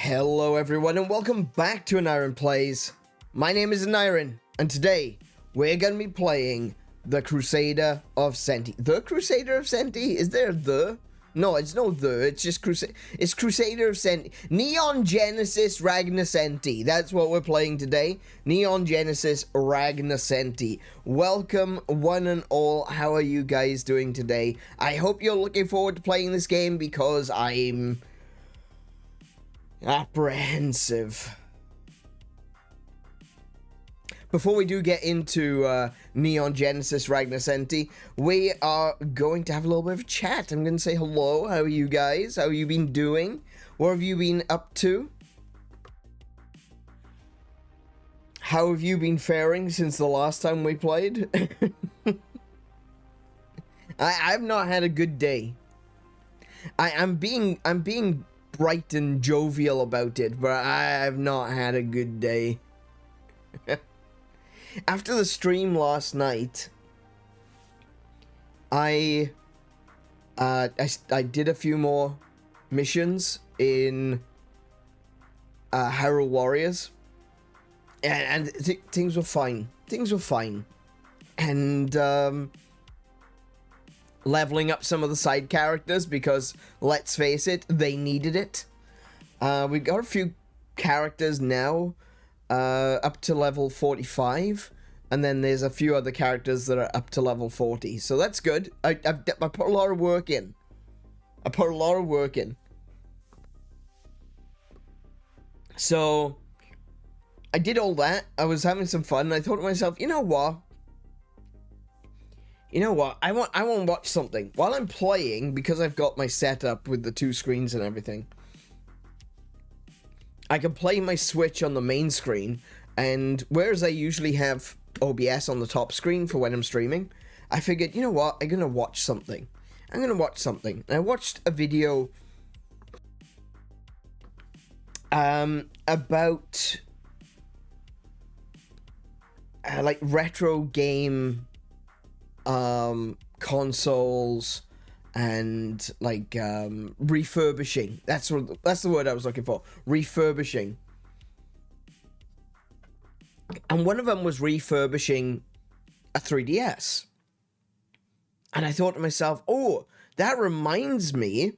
Hello everyone and welcome back to An Iron Plays. My name is An Iron and today we're going to be playing the Crusader of Centy. The Crusader of Centy? Is there the? No, it's no the, it's just it's Crusader of Centy. Neon Genesis Ragnacenty. That's what we're playing today. Neon Genesis Ragnacenty. Welcome one and all. How are you guys doing today? I hope you're looking forward to playing this game because I'm apprehensive. Before we do get into Neon Genesis Ragnacenty, we are going to have a little bit of a chat. I'm going to say hello. How are you guys? How have you been doing? What have you been up to? How have you been faring since the last time we played? I've not had a good day. I'm being bright and jovial about it, but I have not had a good day. After the stream last night, I did a few more missions in Hyrule Warriors, and things were fine. Things were fine, and leveling up some of the side characters because, let's face it, they needed it. We got a few characters now, up to level 45, and then there's a few other characters that are up to level 40, so that's good. I put a lot of work in. So, I did all that. I was having some fun, and I thought to myself, you know what? I want to watch something while I'm playing, because I've got my setup with the two screens and everything. I can play my Switch on the main screen, and whereas I usually have OBS on the top screen for when I'm streaming, I figured, you know what, I'm gonna watch something. And I watched a video about like retro game consoles and like refurbishing. That's the word I was looking for. Refurbishing. And one of them was refurbishing a 3DS. And I thought to myself, oh, that reminds me,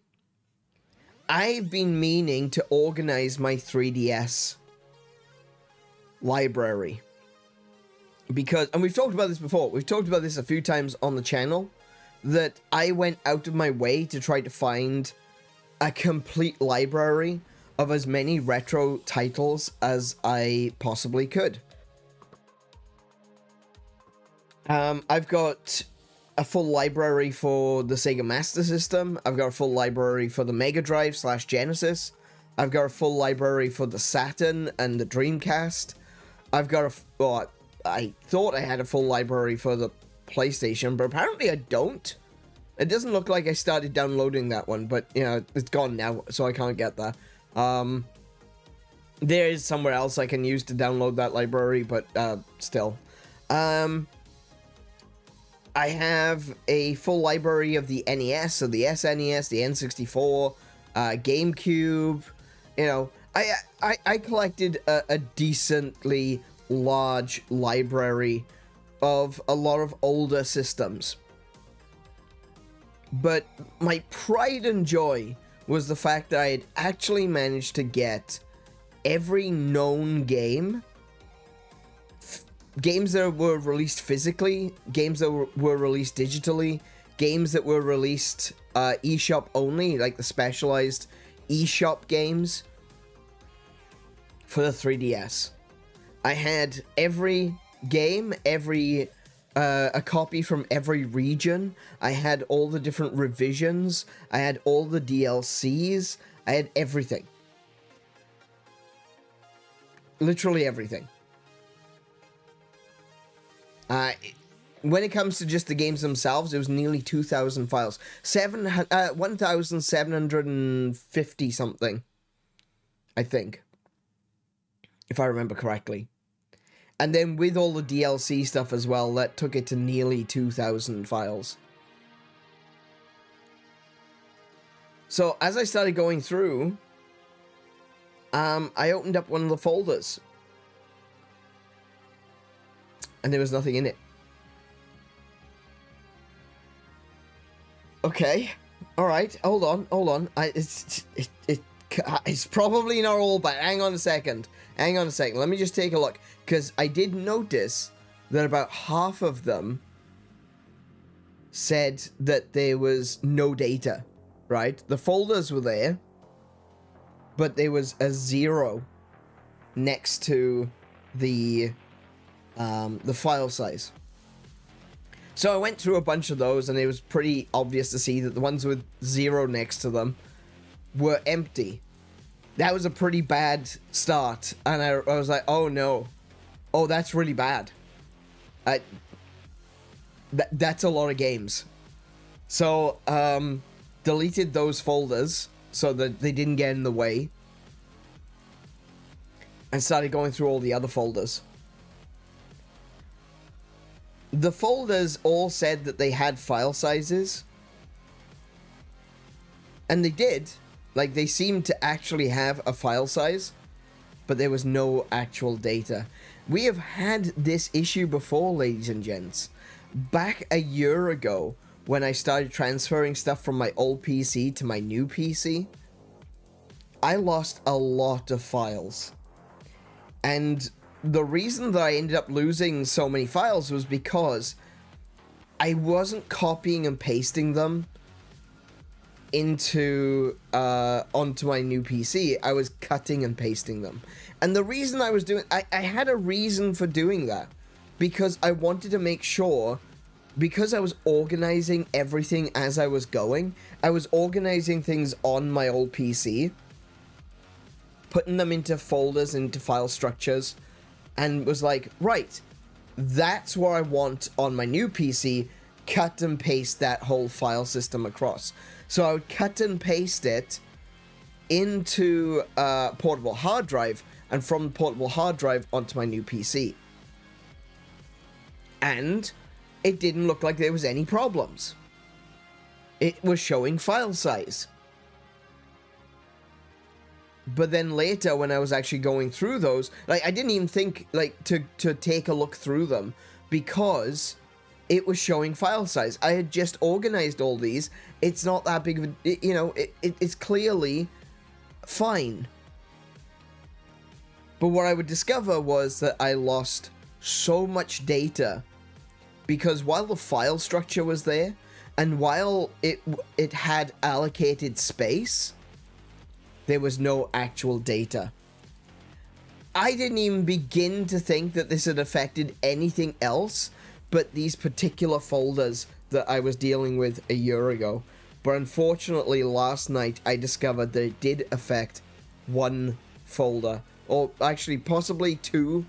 I've been meaning to organize my 3DS library. Because, and we've talked about this before, we've talked about this a few times on the channel, that I went out of my way to try to find a complete library of as many retro titles as I possibly could. I've got a full library for the Sega Master System. I've got a full library for the Mega Drive / Genesis. I've got a full library for the Saturn and the Dreamcast. I've got I thought I had a full library for the PlayStation, but apparently I don't. It doesn't look like I started downloading that one, but, you know, it's gone now, so I can't get that. There is somewhere else I can use to download that library, but, still. I have a full library of the NES, so the SNES, the N64, GameCube. You know, I collected a decently large library of a lot of older systems. But my pride and joy was the fact that I had actually managed to get every known game. Games that were released physically, games that were released digitally, games that were released eShop only, like the specialized eShop games for the 3DS. I had every game, a copy from every region. I had all the different revisions. I had all the DLCs. I had everything. Literally everything. When it comes to just the games themselves, it was nearly 2,000 files. 1,750 something, I think, if I remember correctly. And then with all the DLC stuff as well, that took it to nearly 2,000 files. So as I started going through, I opened up one of the folders, and there was nothing in it. Okay, all right, hold on. It's probably not all, but hang on a second. Let me just take a look, because I did notice that about half of them said that there was no data, right? The folders were there, but there was a 0 next to the file size. So I went through a bunch of those, and it was pretty obvious to see that the ones with 0 next to them were empty. That was a pretty bad start, and I was like, oh no. Oh, that's really bad. That's a lot of games. So, deleted those folders so that they didn't get in the way, and started going through all the other folders. The folders all said that they had file sizes, and they did. Like, they seemed to actually have a file size, but there was no actual data. We have had this issue before, ladies and gents. Back a year ago, when I started transferring stuff from my old PC to my new PC, I lost a lot of files. And the reason that I ended up losing so many files was because I wasn't copying and pasting them onto my new PC. I was cutting and pasting them. And the reason I was doing... I had a reason for doing that. Because I wanted to make sure... Because I was organizing everything as I was going, I was organizing things on my old PC, putting them into folders, into file structures, and was like, right, that's what I want on my new PC, cut and paste that whole file system across. So I would cut and paste it into a portable hard drive, and from the portable hard drive onto my new PC. And it didn't look like there was any problems. It was showing file size. But then later, when I was actually going through those, like, I didn't even think, like, to take a look through them, because it was showing file size. I had just organized all these. It's not that big of a, you know, it's clearly fine. But what I would discover was that I lost so much data, because while the file structure was there, and while it had allocated space, there was no actual data. I didn't even begin to think that this had affected anything else but these particular folders that I was dealing with a year ago. But unfortunately, last night I discovered that it did affect one folder, or actually possibly 2,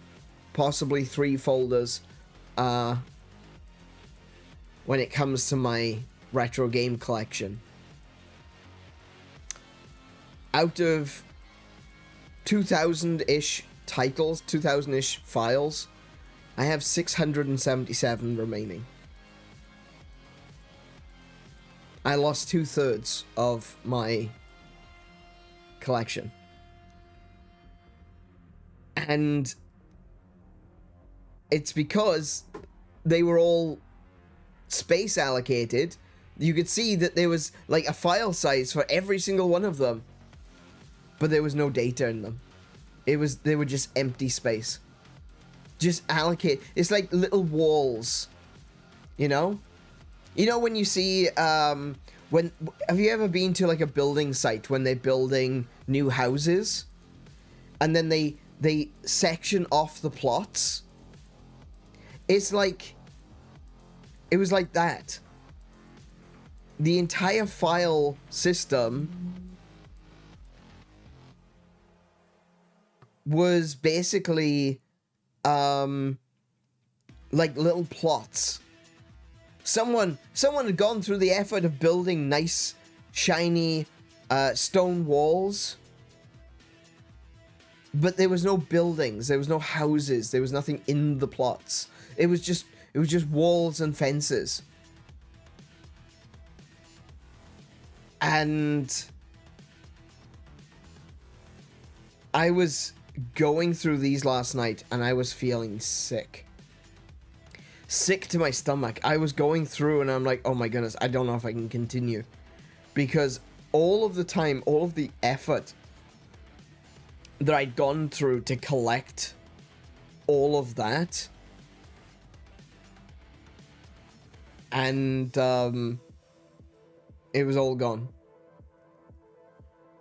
possibly 3 folders, when it comes to my retro game collection. Out of 2,000-ish titles, 2,000-ish files, I have 677 remaining. I lost 2/3 of my collection. And it's because they were all space allocated. You could see that there was like a file size for every single one of them, but there was no data in them. They were just empty space. Just allocate. It's like little walls, you know? You know when you see, have you ever been to like a building site when they're building new houses? And then they section off the plots? It's like, it was like that. The entire file system was basically like little plots. Someone had gone through the effort of building nice, shiny stone walls, but there was no buildings, there was no houses, there was nothing in the plots. It was just walls and fences. And I was going through these last night and I was feeling sick. Sick to my stomach. I was going through and I'm like, oh my goodness, I don't know if I can continue. Because all of the time, all of the effort that I'd gone through to collect all of that, and it was all gone.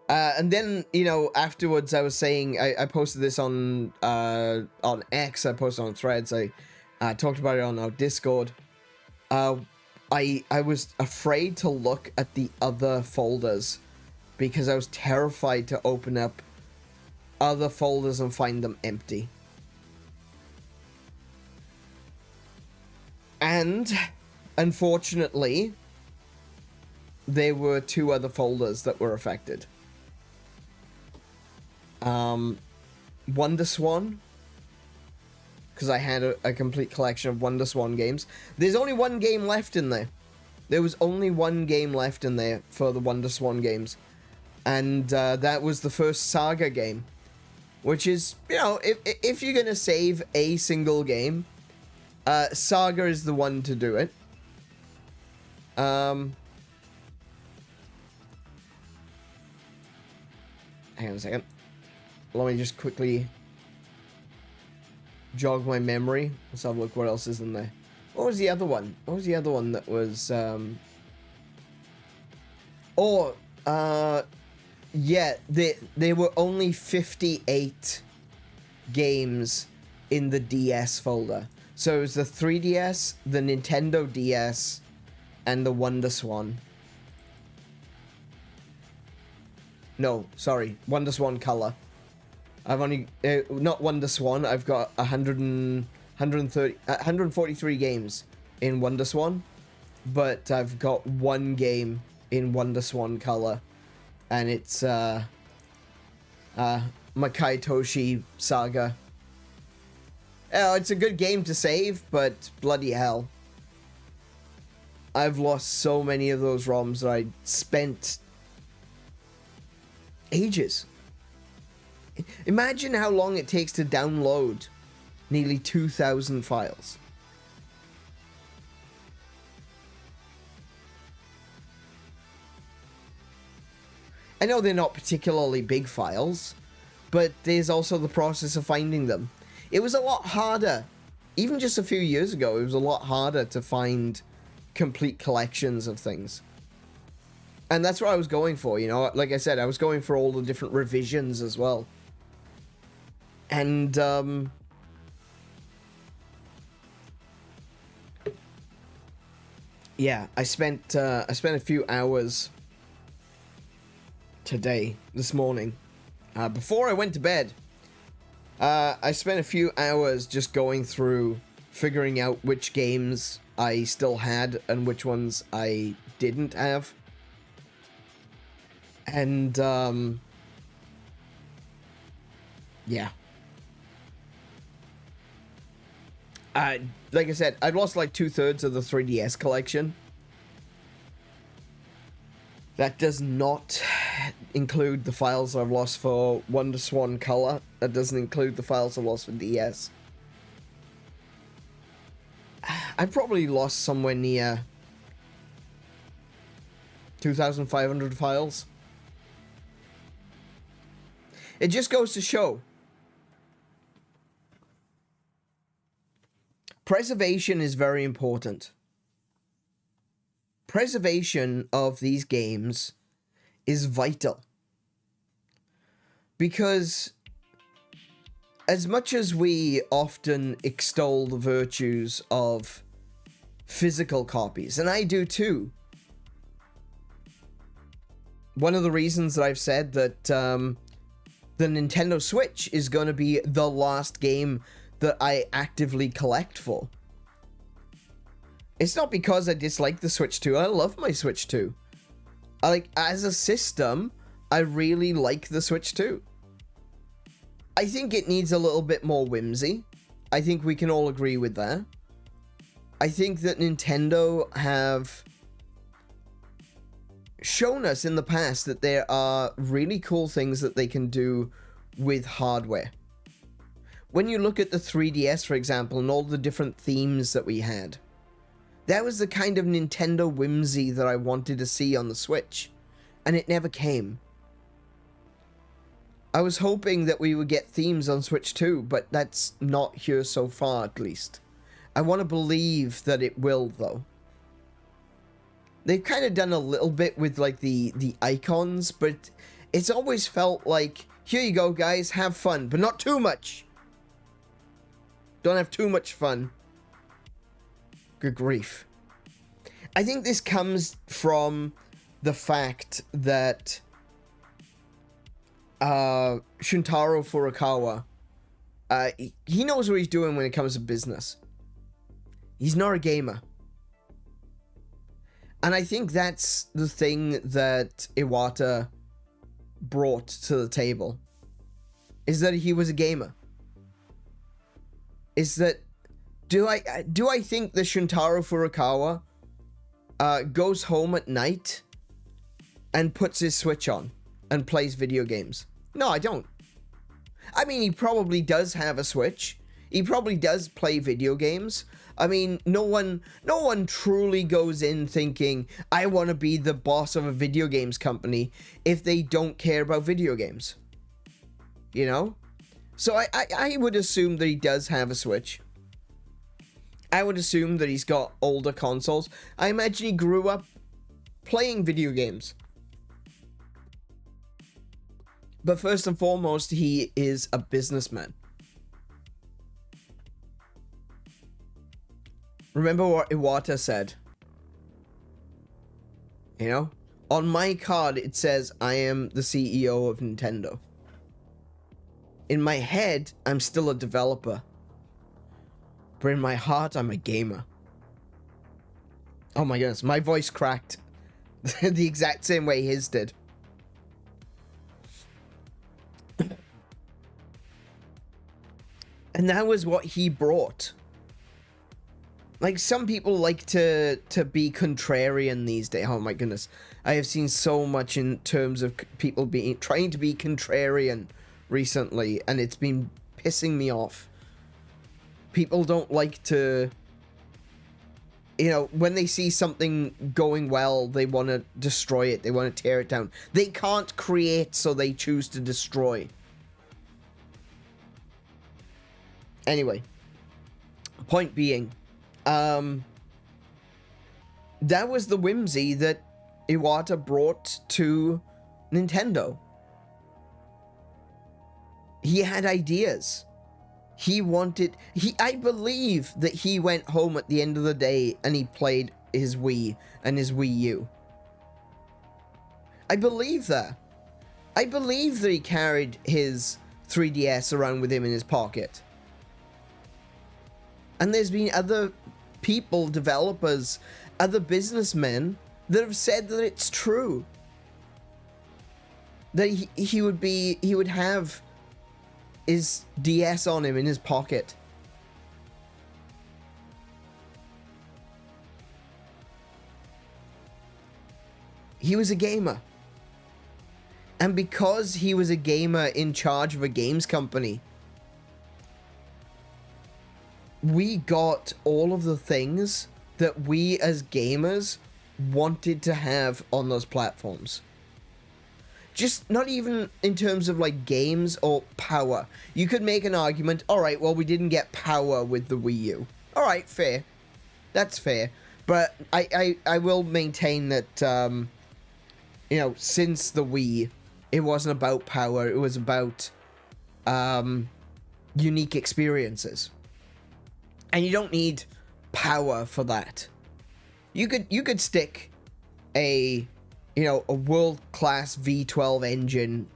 And then, you know, afterwards I was saying, I posted this on X, I posted on Threads, I talked about it on our Discord. I was afraid to look at the other folders because I was terrified to open up other folders and find them empty. And unfortunately, there were 2 other folders that were affected. Wonder Swan, because I had a complete collection of Wonder Swan games. There's only 1 game left in there. There was only 1 game left in there for the Wonder Swan games. And that was the first Saga game. Which is, you know, if you're going to save a single game, Saga is the one to do it. Hang on a second. Let me just quickly jog my memory. Let's have a look what else is in there. What was the other one? What was the other one that was... yeah, there were only 58 games in the DS folder. So it was the 3DS, the Nintendo DS, and the Wonder Swan. No, sorry, Wonder Swan Color. I've only... not Wonder Swan, I've got 143 games in Wonder Swan. But I've got 1 game in Wonder Swan Color. And it's, Makai Toshi Saga. Oh, it's a good game to save, but bloody hell. I've lost so many of those ROMs that I spent ages. Imagine how long it takes to download nearly 2,000 files. I know they're not particularly big files, but there's also the process of finding them. It was a lot harder, even just a few years ago, it was a lot harder to find complete collections of things. And that's what I was going for, you know, like I said, I was going for all the different revisions as well. And, yeah, I spent a few hours this morning, before I went to bed. I spent a few hours just going through, figuring out which games I still had and which ones I didn't have. And, yeah. Like I said, I'd lost like 2/3 of the 3DS collection. That does not include the files I've lost for Wonder Swan Color. That doesn't include the files I've lost for DS. I probably lost somewhere near 2,500 files. It just goes to show. Preservation is very important. Preservation of these games is vital. Because as much as we often extol the virtues of physical copies, and I do too, one of the reasons that I've said that the Nintendo Switch is going to be the last game that I actively collect for. It's not because I dislike the Switch 2. I love my Switch 2. As a system, I really like the Switch 2. I think it needs a little bit more whimsy. I think we can all agree with that. I think that Nintendo have shown us in the past that there are really cool things that they can do with hardware. When you look at the 3DS, for example, and all the different themes that we had, that was the kind of Nintendo whimsy that I wanted to see on the Switch, and it never came. I was hoping that we would get themes on Switch too, but that's not here so far, at least. I want to believe that it will, though. They've kind of done a little bit with, like, the icons, but it's always felt like, here you go, guys, have fun, but not too much. Don't have too much fun. Good grief. I think this comes from the fact that Shuntaro Furukawa, he knows what he's doing when it comes to business. He's not a gamer. And I think that's the thing that Iwata brought to the table, is that he was a gamer. Is that, do I think that Shuntaro Furukawa goes home at night and puts his Switch on and plays video games? No, I don't. I mean, he probably does have a Switch. He probably does play video games. I mean, no one truly goes in thinking, I want to be the boss of a video games company, if they don't care about video games. You know? So I would assume that he does have a Switch. I would assume that he's got older consoles. I imagine he grew up playing video games. But first and foremost, he is a businessman. Remember what Iwata said? You know? On my card, it says, I am the CEO of Nintendo. In my head, I'm still a developer. But in my heart, I'm a gamer. Oh my goodness, my voice cracked the exact same way his did. And that was what he brought. Like, some people like to be contrarian these days. Oh my goodness. I have seen so much in terms of people trying to be contrarian recently, and it's been pissing me off. People don't like to, you know, when they see something going well, they want to destroy it. They want to tear it down. They can't create, so they choose to destroy. Anyway, point being, that was the whimsy that Iwata brought to Nintendo. He had ideas. I believe that he went home at the end of the day and he played his Wii and his Wii U. I believe that. I believe that he carried his 3DS around with him in his pocket. And there's been other people, developers, other businessmen that have said that it's true. That he would have his DS on him in his pocket. He was a gamer. And because he was a gamer in charge of a games company, we got all of the things that we as gamers wanted to have on those platforms. Just not even in terms of like games or power. You could make an argument, alright, well, we didn't get power with the Wii U. Alright, fair. That's fair. But I will maintain that, you know, since the Wii, it wasn't about power, it was about unique experiences. And you don't need power for that. You could stick a world-class V12 engine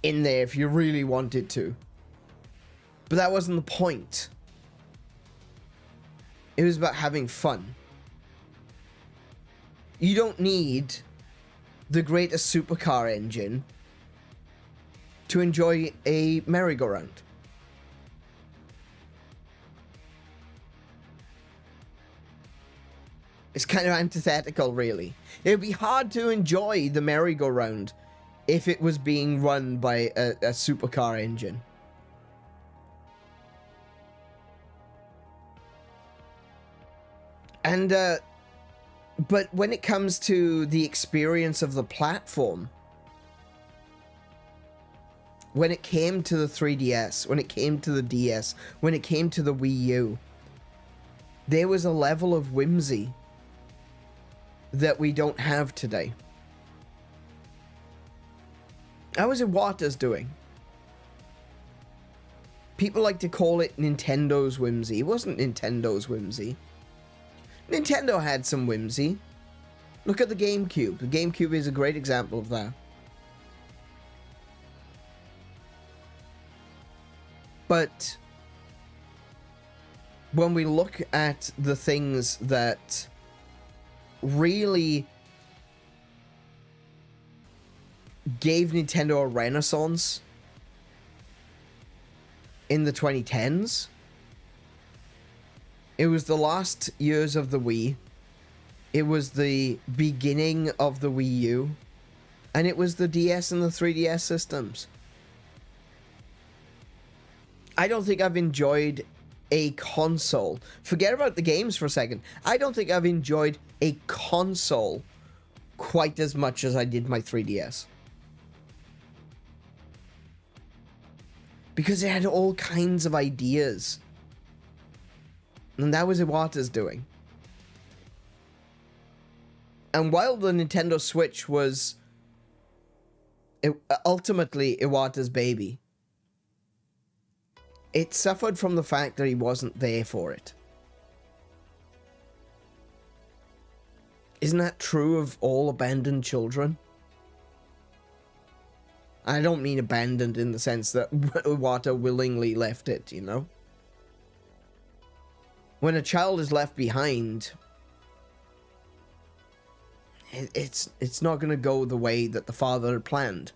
in there if you really wanted to. But that wasn't the point. It was about having fun. You don't need the greatest supercar engine to enjoy a merry-go-round. It's kind of antithetical, really. It would be hard to enjoy the merry-go-round if it was being run by a supercar engine. And, but when it comes to the experience of the platform, when it came to the 3DS, when it came to the DS, when it came to the Wii U, there was a level of whimsy that we don't have today. How is Iwata's doing? People like to call it Nintendo's whimsy. It wasn't Nintendo's whimsy. Nintendo had some whimsy. Look at the GameCube. The GameCube is a great example of that. But when we look at the things that really gave Nintendo a renaissance in the 2010s, it was the last years of the Wii, it was the beginning of the Wii U, and it was the DS and the 3DS systems. I don't think I've enjoyed a console. Forget about the games for a second. I don't think I've enjoyed a console quite as much as I did my 3DS. Because it had all kinds of ideas. And that was Iwata's doing. And while the Nintendo Switch was ultimately Iwata's baby, it suffered from the fact that he wasn't there for it. Isn't that true of all abandoned children? I don't mean abandoned in the sense that Iwata willingly left it, you know? When a child is left behind, it's not going to go the way that the father had planned.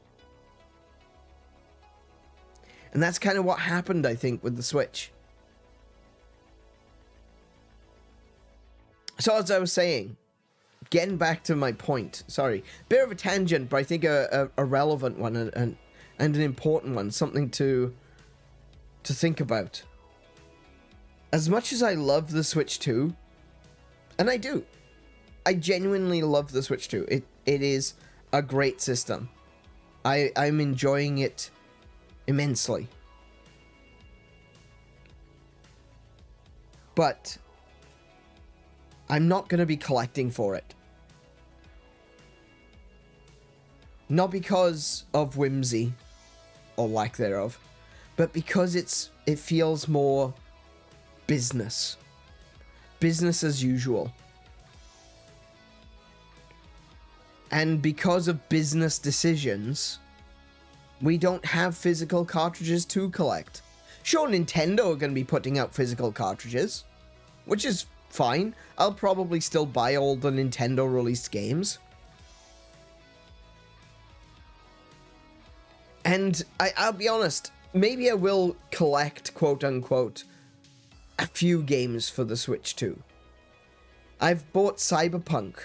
And that's kind of what happened, I think, with the Switch. So as I was saying, getting back to my point, sorry, bit of a tangent, but I think a relevant one and an important one, something to think about. As much as I love the Switch 2, and I do, I genuinely love the Switch 2. It is a great system. I'm enjoying it immensely. But I'm not going to be collecting for it. Not because of whimsy or lack thereof, but because it feels more business. Business as usual. And because of business decisions, we don't have physical cartridges to collect. Sure, Nintendo are going to be putting out physical cartridges, which is fine. I'll probably still buy all the Nintendo released games. And I'll be honest, maybe I will collect, quote unquote, a few games for the Switch 2. I've bought Cyberpunk.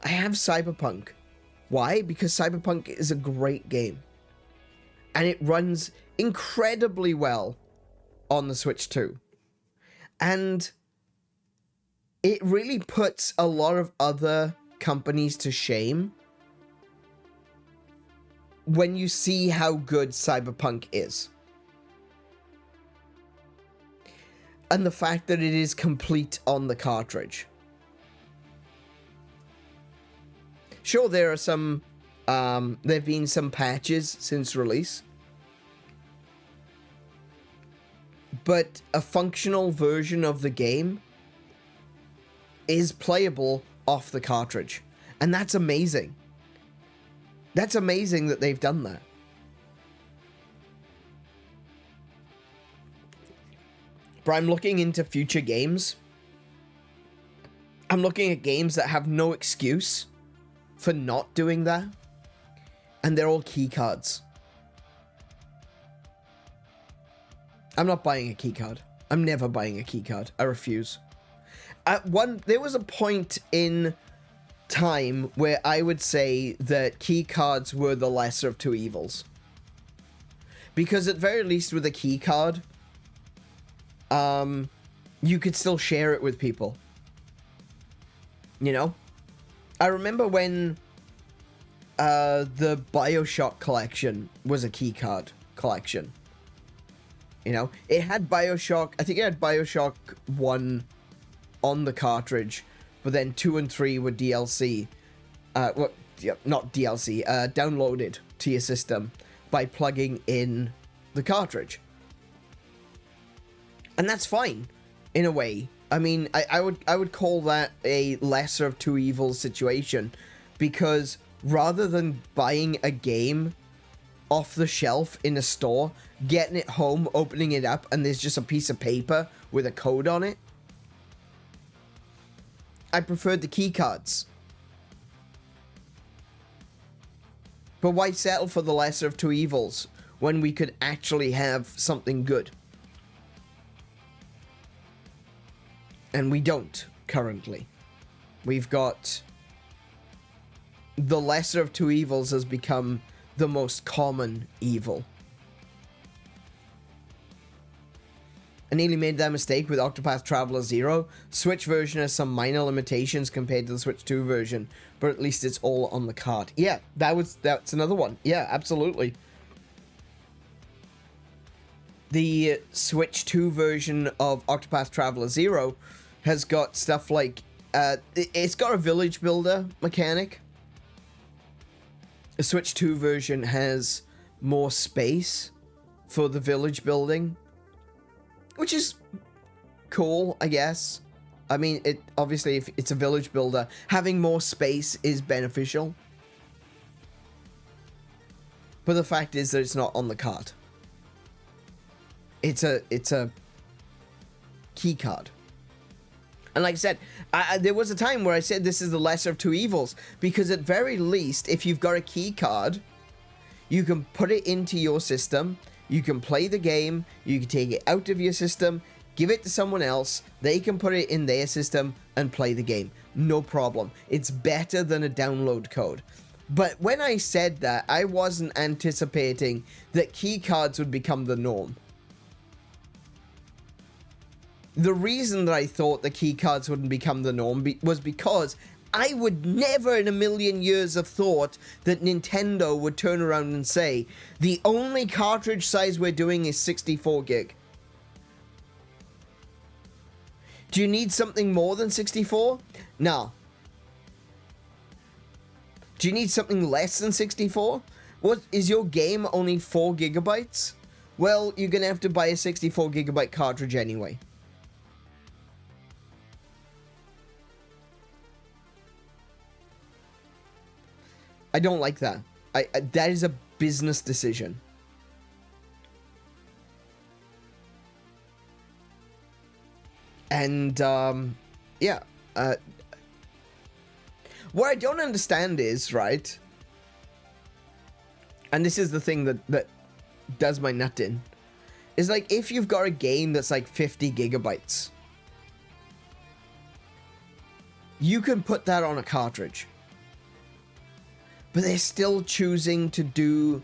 I have Cyberpunk. Why? Because Cyberpunk is a great game. And it runs incredibly well on the Switch 2. And it really puts a lot of other companies to shame when you see how good Cyberpunk is. And the fact that it is complete on the cartridge. Sure, there are some, there have been some patches since release. But a functional version of the game is playable off the cartridge. And that's amazing. That's amazing that they've done that. But I'm looking into future games. I'm looking at games that have no excuse for not doing that. And they're all keycards. I'm not buying a keycard. I'm never buying a keycard. I refuse. There was a point in time where I would say that key cards were the lesser of two evils. Because at very least with a key card, you could still share it with people. You know? I remember when the BioShock collection was a key card collection. You know? It had BioShock, I think it had BioShock 1 on the cartridge, but then 2 and 3 were DLC. Well, yeah, not DLC, downloaded to your system by plugging in the cartridge. And that's fine, in a way. I mean, I would call that a lesser of two evils situation, because rather than buying a game off the shelf in a store, getting it home, opening it up, and there's just a piece of paper with a code on it, I preferred the key cards. But why settle for the lesser of two evils when we could actually have something good? And we don't, currently. We've got... the lesser of two evils has become the most common evil. I nearly made that mistake with Octopath Traveler 0. Switch version has some minor limitations compared to the Switch 2 version, but at least it's all on the cart. Yeah, that's another one. Yeah, absolutely. The Switch 2 version of Octopath Traveler 0 has got stuff like, it's got a village builder mechanic. The Switch 2 version has more space for the village building, which is cool, I guess. I mean, it obviously, if it's a village builder, having more space is beneficial. But the fact is that it's not on the card. It's a key card. And like I said, there was a time where I said this is the lesser of two evils, because at very least, if you've got a key card, you can put it into your system, you can play the game, you can take it out of your system, give it to someone else, they can put it in their system and play the game. No problem. It's better than a download code. But when I said that, I wasn't anticipating that key cards would become the norm. The reason that I thought the key cards wouldn't become the norm was because I would never in a million years have thought that Nintendo would turn around and say, the only cartridge size we're doing is 64 gig. Do you need something more than 64? No. Do you need something less than 64? What, is your game only 4 gigabytes? Well, you're gonna have to buy a 64 gigabyte cartridge anyway. I don't like that. That is a business decision. And, yeah. What I don't understand is, right, and this is the thing that does my nut in, is like, if you've got a game that's like 50 gigabytes, you can put that on a cartridge. But they're still choosing to do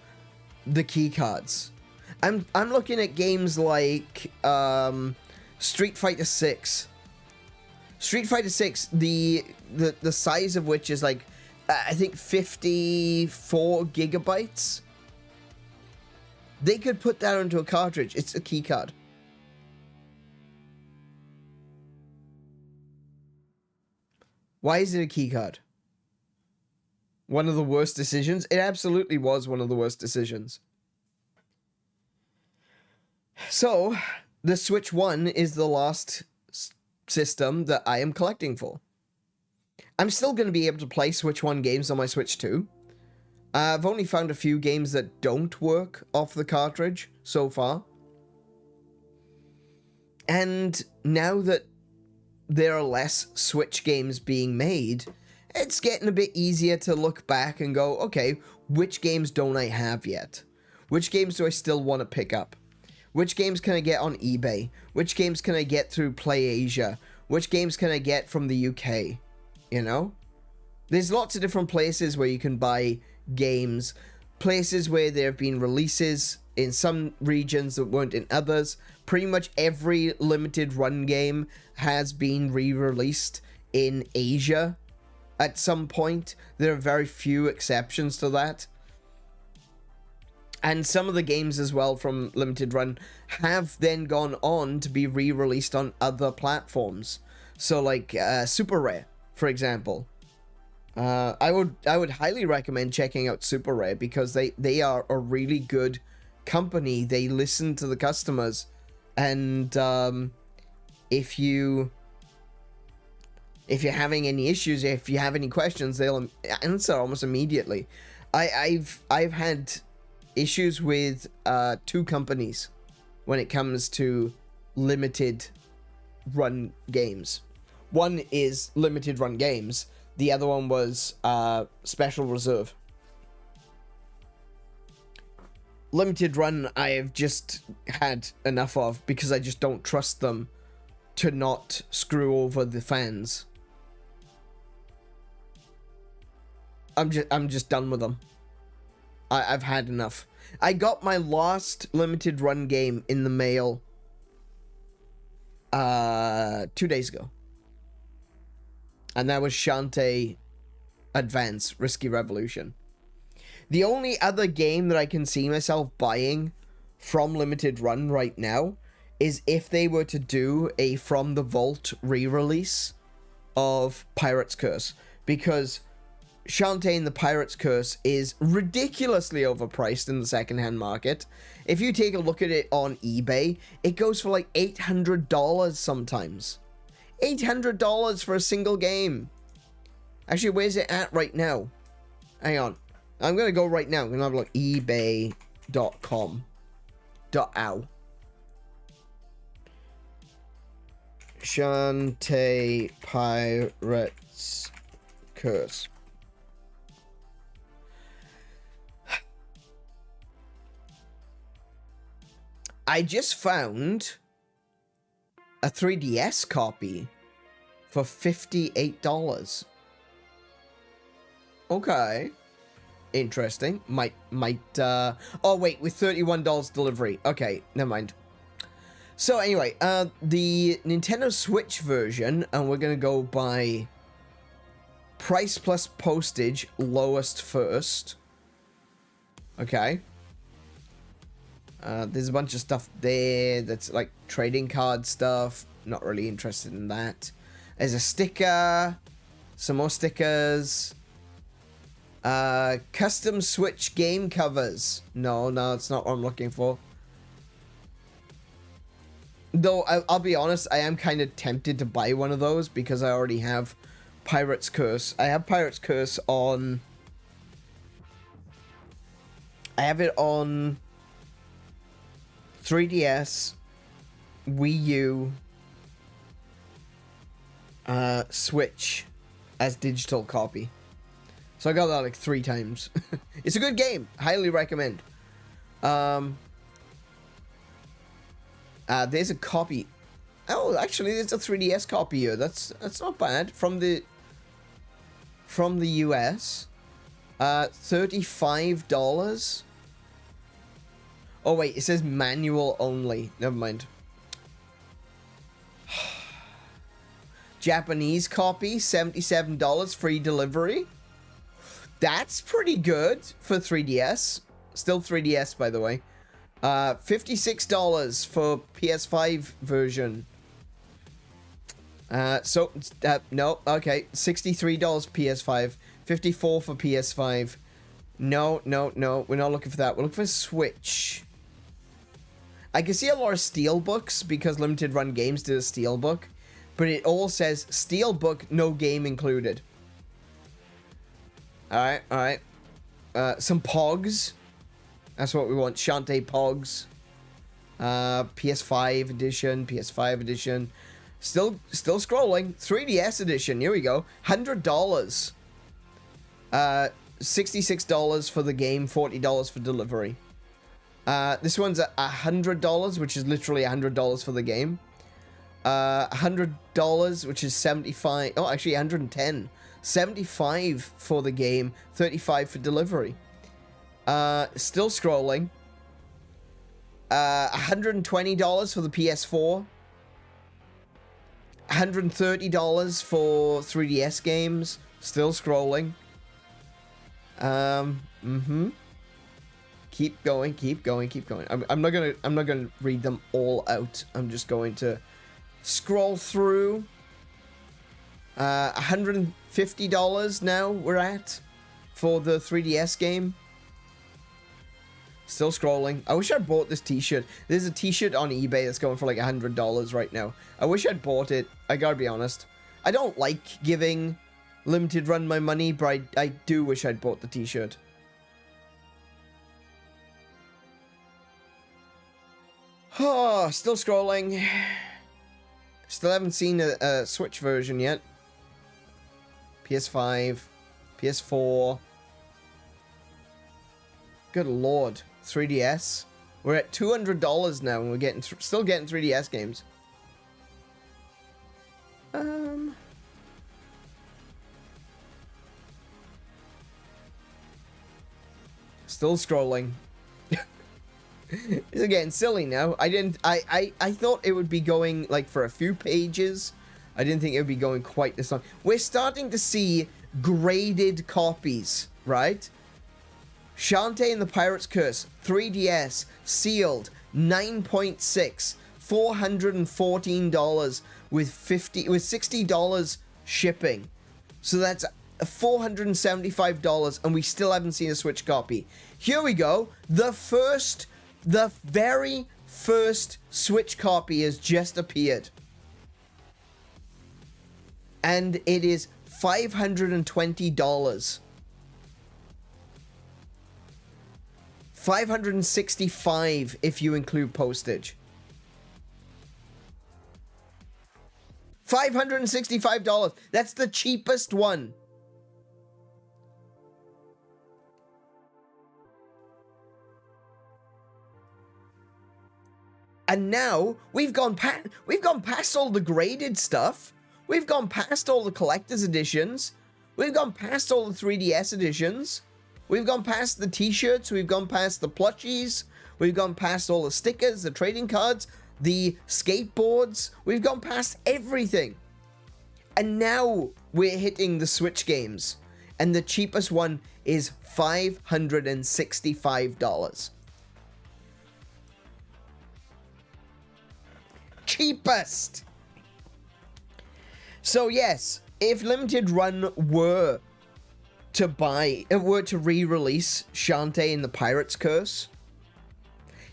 the key cards. I'm looking at games like Street Fighter 6. Street Fighter 6, the size of which is like, I think 54 gigabytes. They could put that onto a cartridge. It's a key card. Why is it a key card? One of the worst decisions? It absolutely was one of the worst decisions. So, the Switch 1 is the last system that I am collecting for. I'm still going to be able to play Switch 1 games on my Switch 2. I've only found a few games that don't work off the cartridge so far. And now that there are less Switch games being made, it's getting a bit easier to look back and go, okay, which games don't I have yet? Which games do I still want to pick up? Which games can I get on eBay? Which games can I get through PlayAsia? Which games can I get from the UK? You know? There's lots of different places where you can buy games, places where there have been releases in some regions that weren't in others. Pretty much every limited run game has been re-released in Asia at some point. There are very few exceptions to that. And some of the games as well from limited run have then gone on to be re-released on other platforms. So like Super Rare, for example. I would highly recommend checking out Super Rare because they are a really good company. They listen to the customers, and if you're having any issues, if you have any questions, they'll answer almost immediately. I've had issues with 2 companies when it comes to limited run games. One is Limited Run Games. The other one was Special Reserve. Limited Run I have just had enough of because I just don't trust them to not screw over the fans. I'm just done with them. I've had enough. I got my last limited run game in the mail 2 days ago. And that was Shantae Advance Risky Revolution. The only other game that I can see myself buying from limited run right now is if they were to do a From the Vault re-release of Pirate's Curse, because Shantae and the Pirate's Curse is ridiculously overpriced in the secondhand market. If you take a look at it on eBay, it goes for like $800 sometimes. $800 for a single game. Actually, where's it at right now? Hang on. I'm going to go right now. I'm going to have a look. ebay.com. .ow. Shantae Pirate's Curse. I just found a 3DS copy for $58. Okay. Interesting. Might, oh wait, with $31 delivery. Okay, never mind. So anyway, the Nintendo Switch version, and we're gonna go by price plus postage, lowest first. Okay. There's a bunch of stuff there that's like trading card stuff. Not really interested in that. There's a sticker. Some more stickers. Custom Switch game covers. No, it's not what I'm looking for. Though, I'll be honest, I am kind of tempted to buy one of those because I already have Pirate's Curse. I have Pirate's Curse on... I have it on 3DS, Wii U, Switch as digital copy. So I got that like 3 times. It's a good game. Highly recommend. There's a copy. Oh, actually, there's a 3DS copy here. That's not bad. From the US. $35. Oh wait, it says manual only. Never mind. Japanese copy, $77, free delivery. That's pretty good for 3DS. Still 3DS, by the way. $56 for PS5 version. No, okay. $63 PS5. $54 for PS5. No. We're not looking for that. We're looking for Switch. I can see a lot of steelbooks because Limited Run Games did a steelbook. But it all says steelbook, no game included. Alright. Some Pogs. That's what we want. Shantae Pogs. PS5 edition. Still scrolling. 3DS edition. Here we go. $100. $66 for the game. $40 for delivery. This one's at $100, which is literally $100 for the game. $100, which is $75. Oh, actually $110. $75 for the game, $35 for delivery. Still scrolling. $120 for the PS4. $130 for 3DS games. Still scrolling. Keep going, keep going, keep going. I'm not gonna read them all out. I'm just going to scroll through. $150 now we're at for the 3DS game. Still scrolling. I wish I bought this t-shirt. There's a t-shirt on eBay that's going for like $100 right now. I wish I'd bought it. I gotta be honest. I don't like giving Limited Run my money, but I do wish I'd bought the t-shirt. Oh, still scrolling. Still haven't seen a Switch version yet. PS5, PS4. Good lord. 3DS. We're at $200 now, and we're still getting 3DS games. Still scrolling. It's getting silly now. I thought it would be going like for a few pages. I didn't think it would be going quite this long. We're starting to see graded copies, right? Shantae and the Pirate's Curse, 3DS, sealed, 9.6, $414 with $60 shipping. So that's $475, and we still haven't seen a Switch copy. Here we go. The very first Switch copy has just appeared. And it is $520. $565 if you include postage. $565. That's the cheapest one. And now we've gone past all the graded stuff. We've gone past all the collector's editions. We've gone past all the 3DS editions. We've gone past the t-shirts. We've gone past the plushies. We've gone past all the stickers, the trading cards, the skateboards. We've gone past everything. And now we're hitting the Switch games. And the cheapest one is $565. Cheapest. So yes, if Limited Run were to re-release Shantae and the Pirate's Curse,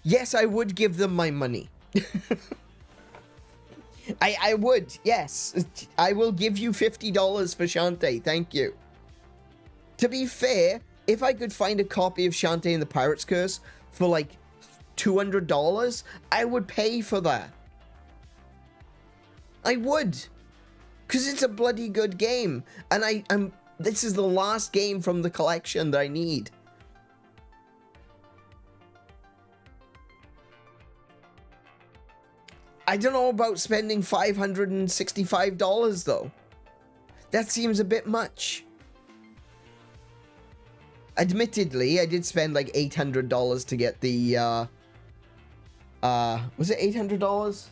yes, I would give them my money. I would, yes. I will give you $50 for Shantae, thank you. To be fair, if I could find a copy of Shantae and the Pirate's Curse for like $200, I would pay for that. I would. Because it's a bloody good game. And this is the last game from the collection that I need. I don't know about spending $565 though. That seems a bit much. Admittedly, I did spend like $800 to get the, was it $800?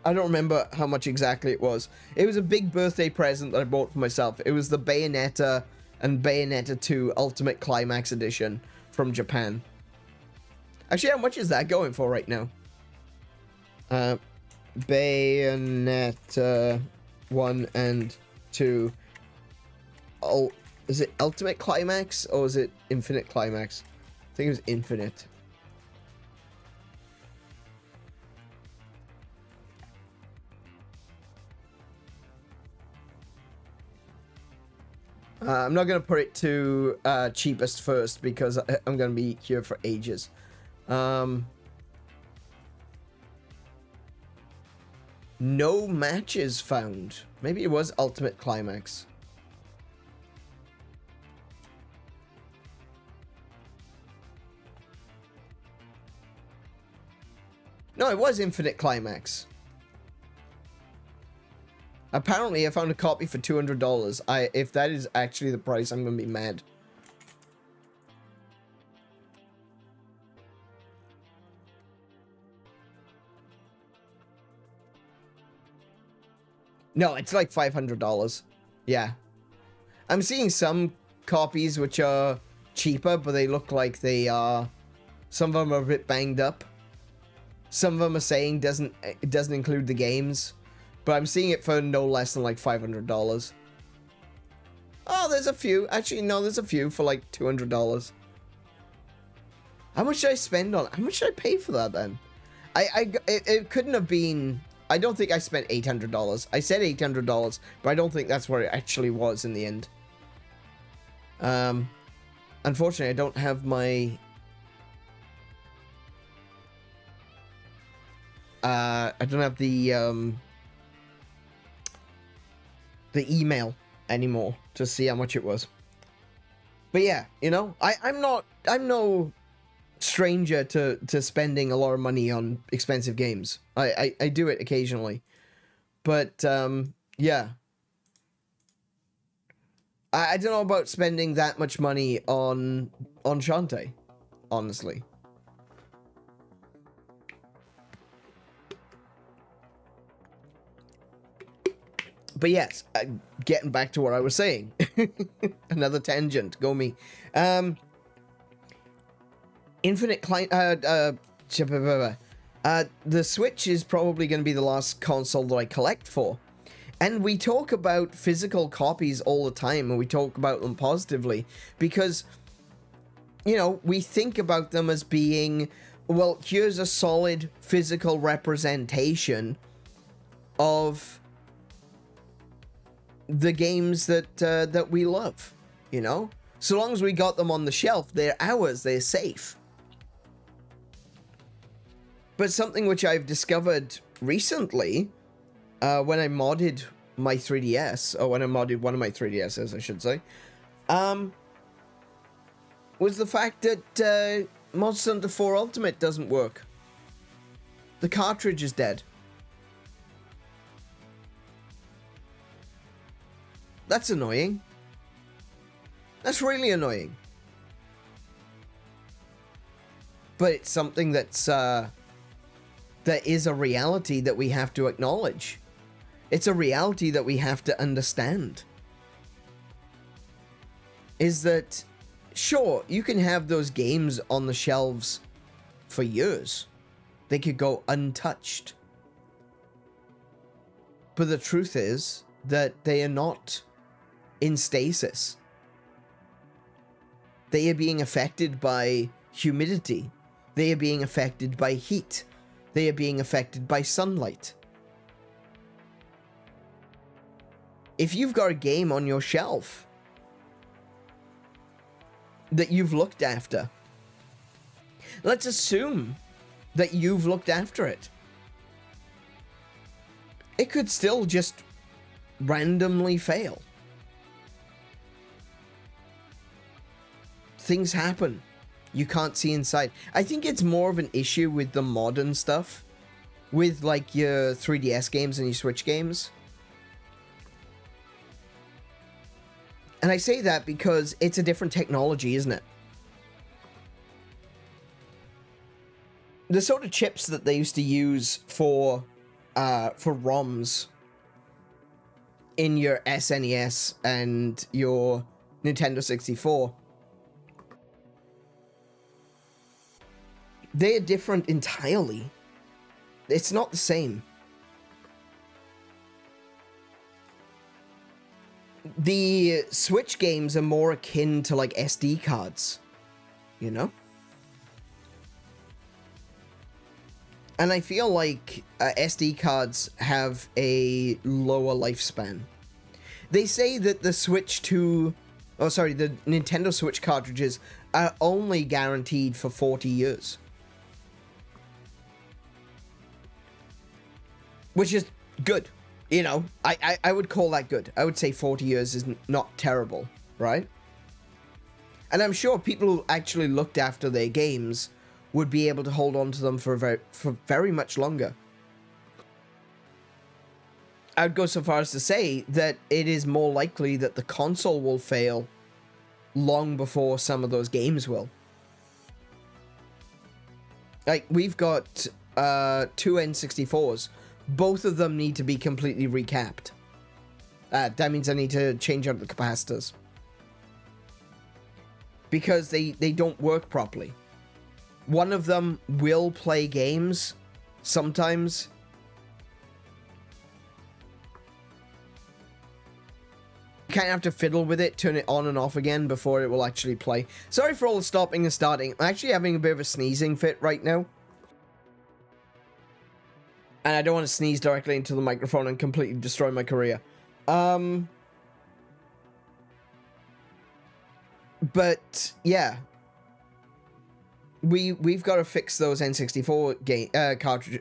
I don't remember how much exactly it was. It was a big birthday present that I bought for myself. It was the Bayonetta and Bayonetta 2 Ultimate Climax Edition from Japan. Actually, how much is that going for right now? Bayonetta 1 and 2. Oh, is it Ultimate Climax or is it Infinite Climax? I think it was Infinite. I'm not going to put it to cheapest first because I'm going to be here for ages. No matches found. Maybe it was Ultimate Climax. No, it was Infinite Climax. Apparently, I found a copy for $200. If that is actually the price, I'm gonna be mad. No, it's like $500. Yeah. I'm seeing some copies which are cheaper, but they look like they are... Some of them are a bit banged up. Some of them are saying it doesn't include the games. But I'm seeing it for no less than like $500. Oh, there's a few. Actually, no, there's a few for like $200. How much did I spend on it? How much did I pay for that then? It couldn't have been... I don't think I spent $800. I said $800, but I don't think that's what it actually was in the end. Unfortunately, I don't have my... I don't have the email anymore to see how much it was. But yeah, you know, I'm no stranger to spending a lot of money on expensive games. I do it occasionally. But yeah. I don't know about spending that much money on Shantae, honestly. But yes, getting back to what I was saying. Another tangent, go me. Infinite client, the Switch is probably going to be the last console that I collect for. And we talk about physical copies all the time, and we talk about them positively, because, you know, we think about them as being, well, here's a solid physical representation of the games that we love, you know? So long as we got them on the shelf, they're ours, they're safe. But something which I've discovered recently, when I modded my 3DS, or when I modded one of my 3DSs, I should say, was the fact that Monster Hunter 4 Ultimate doesn't work. The cartridge is dead. That's annoying. That's really annoying. But it's something that's, that is a reality that we have to acknowledge. It's a reality that we have to understand. Is that, sure, you can have those games on the shelves for years. They could go untouched. But the truth is that they are not in stasis. They are being affected by humidity. They are being affected by heat. They are being affected by sunlight. If you've got a game on your shelf that you've looked after, let's assume that you've looked after it. It could still just randomly fail. Things happen. You can't see inside. I think it's more of an issue with the modern stuff. With, like, your 3DS games and your Switch games. And I say that because it's a different technology, isn't it? The sort of chips that they used to use for ROMs in your SNES and your Nintendo 64, they're different entirely. It's not the same. The Switch games are more akin to, like, SD cards, you know? And I feel like SD cards have a lower lifespan. They say that the the Nintendo Switch cartridges are only guaranteed for 40 years. Which is good. You know, I would call that good. I would say 40 years is not terrible, right? And I'm sure people who actually looked after their games would be able to hold on to them for very much longer. I'd go so far as to say that it is more likely that the console will fail long before some of those games will. Like, we've got two N64s. Both of them need to be completely recapped. That means I need to change out the capacitors. Because they don't work properly. One of them will play games sometimes. You kind of have to fiddle with it, turn it on and off again before it will actually play. Sorry for all the stopping and starting. I'm actually having a bit of a sneezing fit right now. And I don't want to sneeze directly into the microphone and completely destroy my career. But yeah, we've got to fix those N64 game cartridge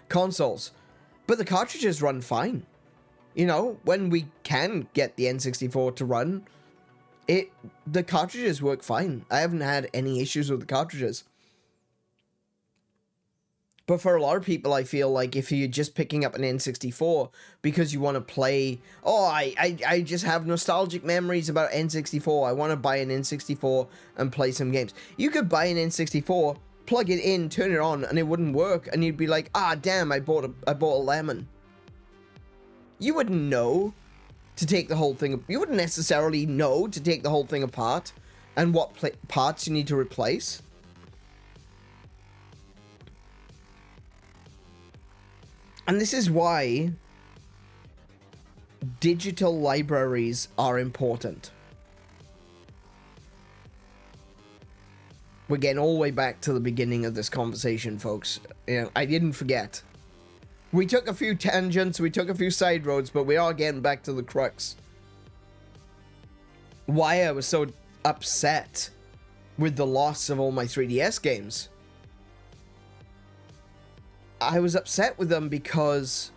consoles, but the cartridges run fine. You know, when we can get the N64 to run, the cartridges work fine. I haven't had any issues with the cartridges. But for a lot of people, I feel like if you're just picking up an N64 because you want to play, oh, I just have nostalgic memories about N64. I want to buy an N64 and play some games. You could buy an N64, plug it in, turn it on, and it wouldn't work, and you'd be like, ah, damn, I bought a lemon. You wouldn't know to take the whole thing. You wouldn't necessarily know to take the whole thing apart and what parts you need to replace. And this is why digital libraries are important. We're getting all the way back to the beginning of this conversation, folks. You know, I didn't forget. We took a few tangents, we took a few side roads, but we are getting back to the crux. Why I was so upset with the loss of all my 3DS games. I was upset with them because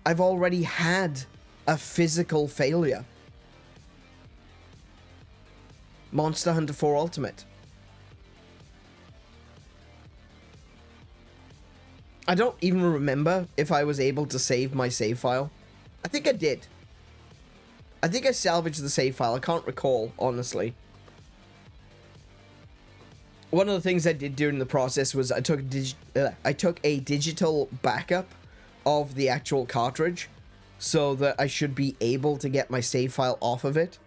I've already had a physical failure. Monster Hunter 4 Ultimate. I don't even remember if I was able to save my save file. I think I did. I think I salvaged the save file. I can't recall, honestly. One of the things I did during the process was I took a digital backup of the actual cartridge so that I should be able to get my save file off of it.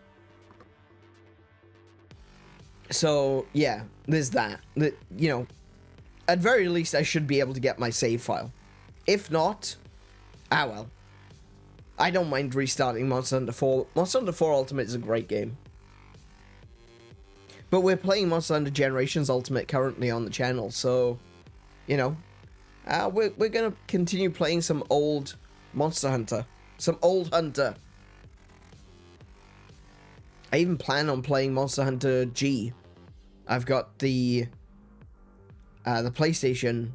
So, yeah, there's that. You know, at very least, I should be able to get my save file. If not, ah well. I don't mind restarting Monster Hunter 4. Monster Hunter 4 Ultimate is a great game. But we're playing Monster Hunter Generations Ultimate currently on the channel, so, you know, we're going to continue playing some old Monster Hunter. Some old Hunter. I even plan on playing Monster Hunter G. I've got the PlayStation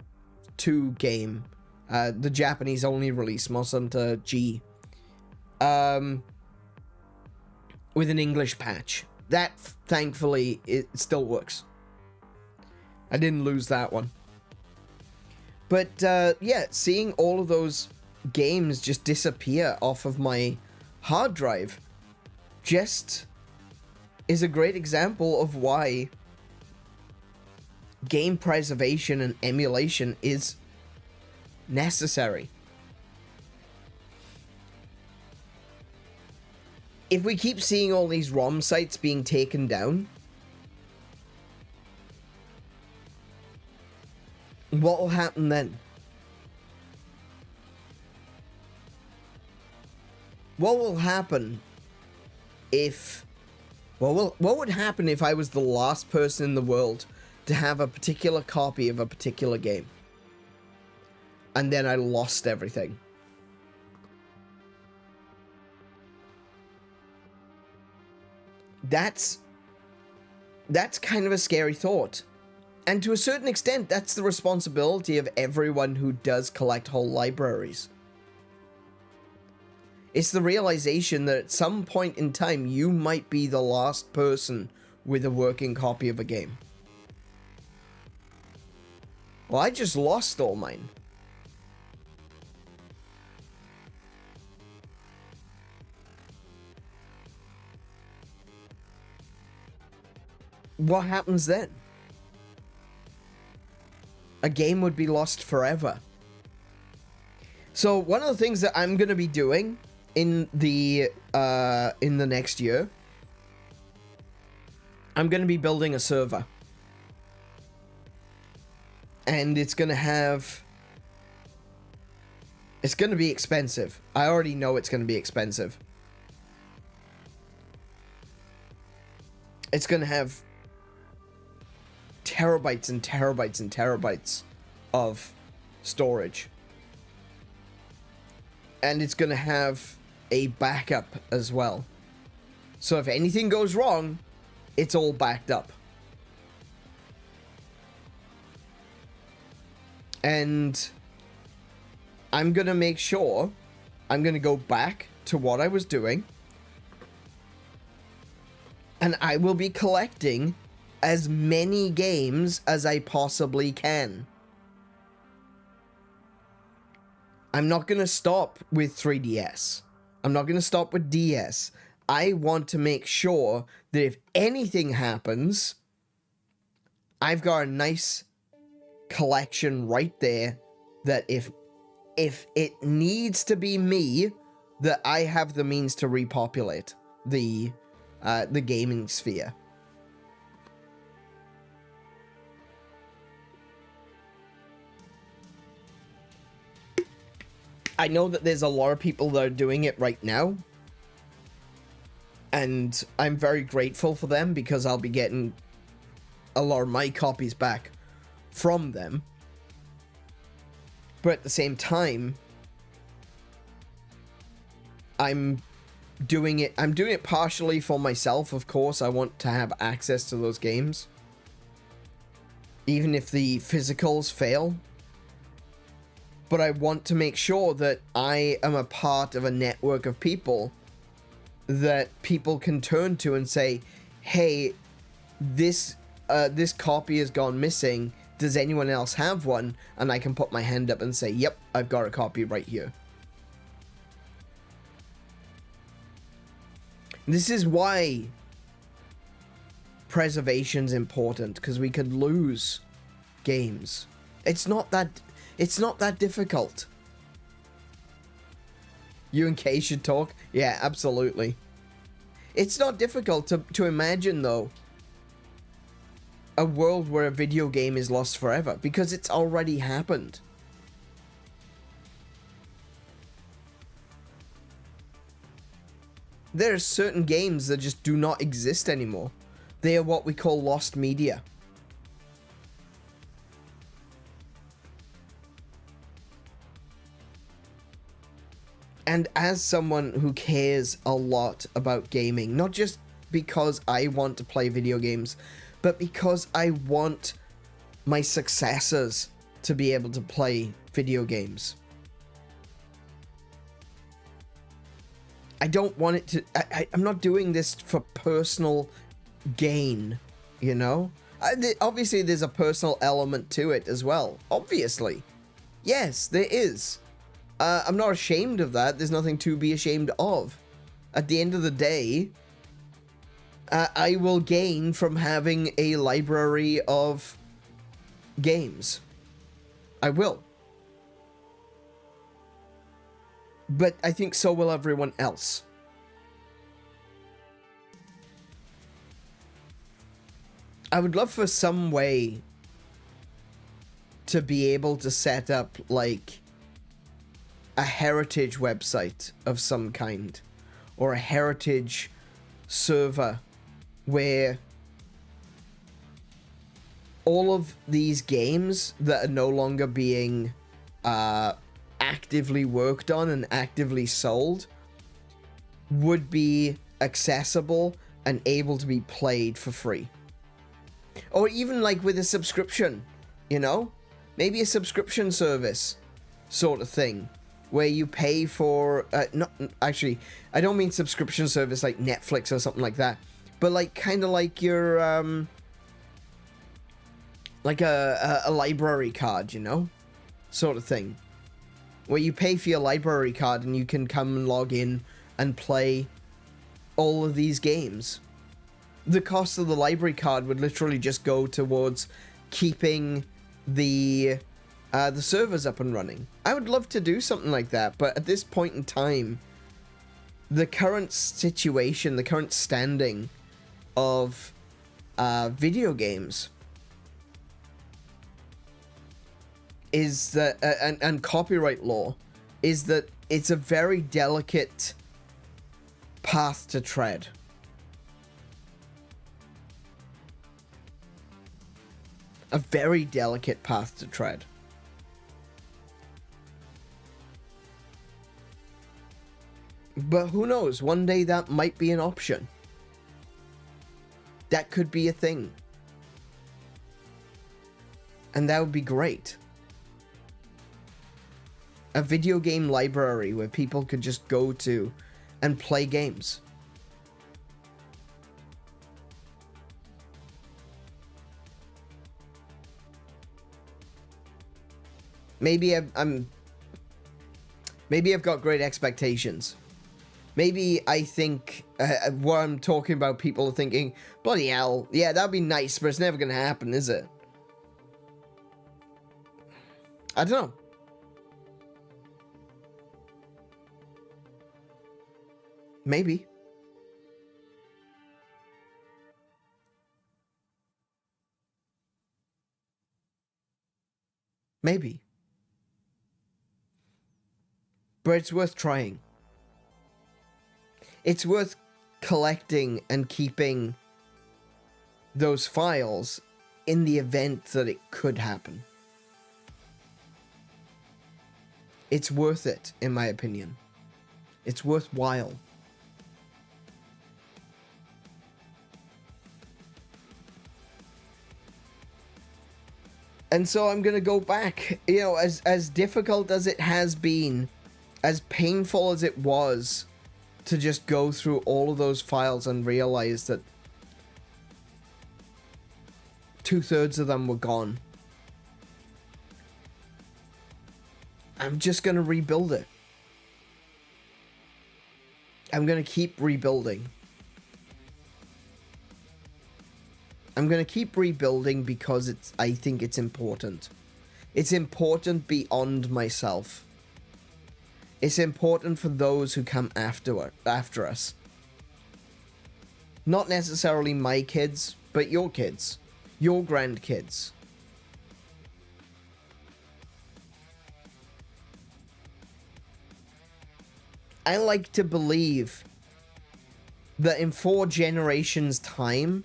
2 game, the Japanese only release, Monster Hunter G, with an English patch. That, thankfully, it still works. I didn't lose that one. But, yeah, seeing all of those games just disappear off of my hard drive just is a great example of why game preservation and emulation is necessary. If we keep seeing all these ROM sites being taken down, what will happen then? What will happen if... Well, what would happen if I was the last person in the world to have a particular copy of a particular game? And then I lost everything. That's kind of a scary thought. And to a certain extent, that's the responsibility of everyone who does collect whole libraries. It's the realization that at some point in time, you might be the last person with a working copy of a game. Well, I just lost all mine. what happens then? A game would be lost forever. So one of the things that I'm going to be doing in the next year, I'm going to be building a server. And it's going to be expensive. I already know it's going to be expensive. It's going to have terabytes and terabytes and terabytes of storage. And it's going to have a backup as well. So if anything goes wrong, it's all backed up. And I'm going to make sure I'm going to go back to what I was doing. And I will be collecting as many games as I possibly can. I'm not going to stop with 3DS. I'm not going to stop with DS. I want to make sure that if anything happens, I've got a nice collection right there that if it needs to be me, that I have the means to repopulate the gaming sphere. I know that there's a lot of people that are doing it right now, and I'm very grateful for them because I'll be getting a lot of my copies back from them. But at the same time, I'm doing it partially for myself, of course. I want to have access to those games, even if the physicals fail. But I want to make sure that I am a part of a network of people that people can turn to and say, hey, this copy has gone missing. Does anyone else have one? And I can put my hand up and say, yep, I've got a copy right here. This is why preservation's important, because we could lose games. It's not that difficult. You and Kay should talk? Yeah, absolutely. It's not difficult to imagine, though, a world where a video game is lost forever, because it's already happened. There are certain games that just do not exist anymore. They are what we call lost media. And as someone who cares a lot about gaming, not just because I want to play video games, but because I want my successors to be able to play video games. I don't want it to... I'm not doing this for personal gain, you know? Obviously, there's a personal element to it as well. Obviously. Yes, there is. I'm not ashamed of that. There's nothing to be ashamed of. At the end of the day, I will gain from having a library of games. I will. But I think so will everyone else. I would love for some way to be able to set up, like, a heritage website of some kind, or a heritage server where all of these games that are no longer being actively worked on and actively sold would be accessible and able to be played for free. Or even like with a subscription, you know? Maybe a subscription service sort of thing, where you pay for, not actually, I don't mean subscription service like Netflix or something like that, but like kind of like your, like a library card, you know, sort of thing, where you pay for your library card and you can come and log in and play all of these games. the cost of the library card would literally just go towards keeping the servers up and running. I would love to do something like that, but at this point in time, the current situation, the current standing of video games is that, and copyright law, is that it's a very delicate path to tread. A very delicate path to tread. But who knows? One day that might be an option. That could be a thing. And that would be great. A video game library where people could just go to and play games. Maybe maybe I've got great expectations. Maybe I think what I'm talking about, people are thinking, bloody hell, yeah, that'd be nice, but it's never gonna happen, is it? I don't know. Maybe. Maybe. But it's worth trying. It's worth collecting and keeping those files in the event that it could happen. It's worth it, in my opinion. It's worthwhile. And so I'm gonna go back, you know, as difficult as it has been, as painful as it was to just go through all of those files and realize that 2/3 of them were gone. I'm just gonna rebuild it. I'm gonna keep rebuilding. I'm gonna keep rebuilding because I think it's important. It's important beyond myself. It's important for those who come after us. Not necessarily my kids, but your kids. Your grandkids. I like to believe that in 4 generations' time,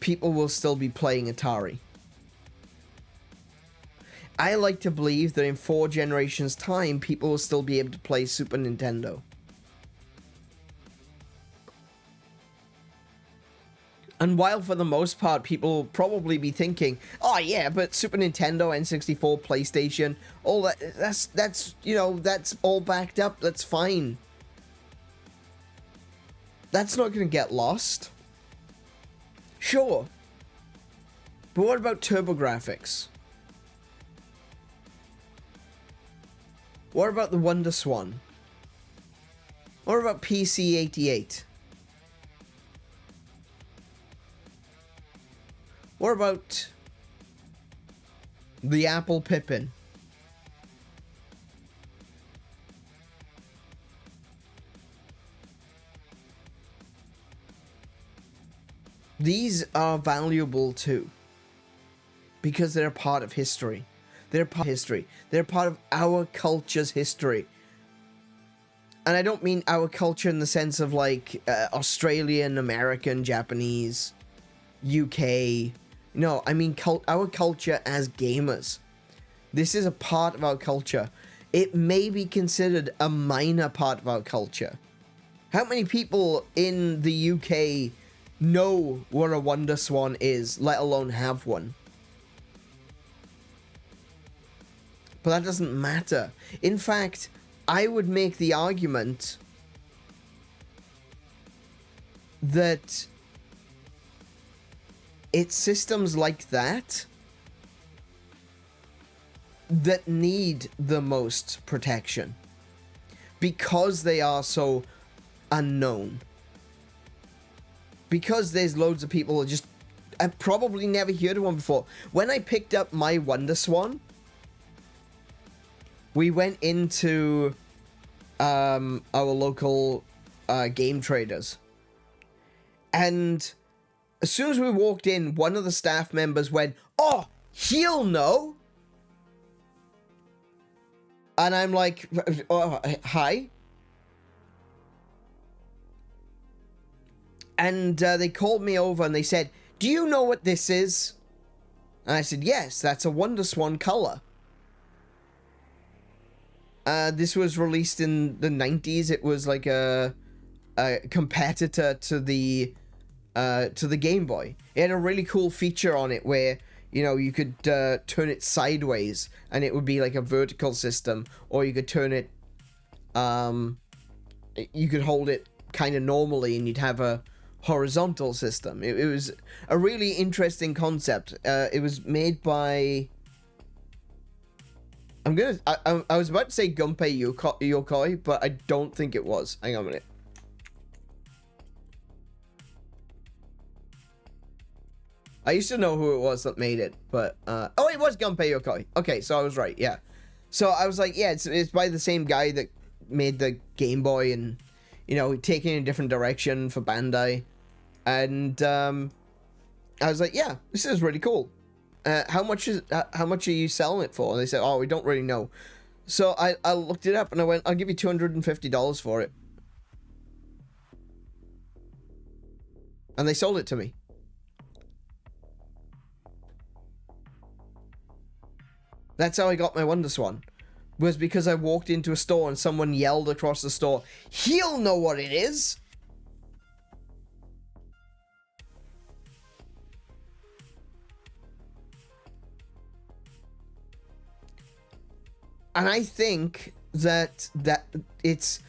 people will still be playing Atari. I like to believe that in 4 generations' time, people will still be able to play Super Nintendo. And while for the most part, people will probably be thinking, oh yeah, but Super Nintendo, N64, PlayStation, all that's, you know, that's all backed up, that's fine. That's not going to get lost. Sure. But what about TurboGrafx? What about the Wonder Swan? What about PC-88? What about the Apple Pippin? These are valuable too, because they're part of history. They're part of history. They're part of our culture's history. And I don't mean our culture in the sense of like Australian, American, Japanese, UK. No, I mean our culture as gamers. This is a part of our culture. It may be considered a minor part of our culture. How many people in the UK know what a Wonder Swan is, let alone have one? But that doesn't matter. In fact, I would make the argument that it's systems like that that need the most protection because they are so unknown. because there's loads of people that just I've probably never heard of one before. When I picked up my Wonder Swan, we went into our local game traders, and as soon as we walked in, one of the staff members went, "Oh, he'll know." And I'm like, "Oh, hi." And they called me over and they said, "Do you know what this is?" And I said, "Yes, that's a Wonder Swan color." This was released in the 90s. It was like a competitor to the Game Boy. It had a really cool feature on it where, you know, you could turn it sideways and it would be like a vertical system, or you could turn it, you could hold it kind of normally and you'd have a horizontal system. It was a really interesting concept. It was made by, I was about to say Gunpei Yokoi, but I don't think it was. Hang on a minute. I used to know who it was that made it, but oh, it was Gunpei Yokoi. Okay, so I was right. Yeah, so I was like, yeah, it's by the same guy that made the Game Boy, and you know, taking a different direction for Bandai, and I was like, yeah, this is really cool. How much are you selling it for? And they said, oh, we don't really know. So I looked it up and I went, I'll give you $250 for it. And they sold it to me. That's how I got my Wonder Swan. Was because I walked into a store and someone yelled across the store, "He'll know what it is!" And I think that it's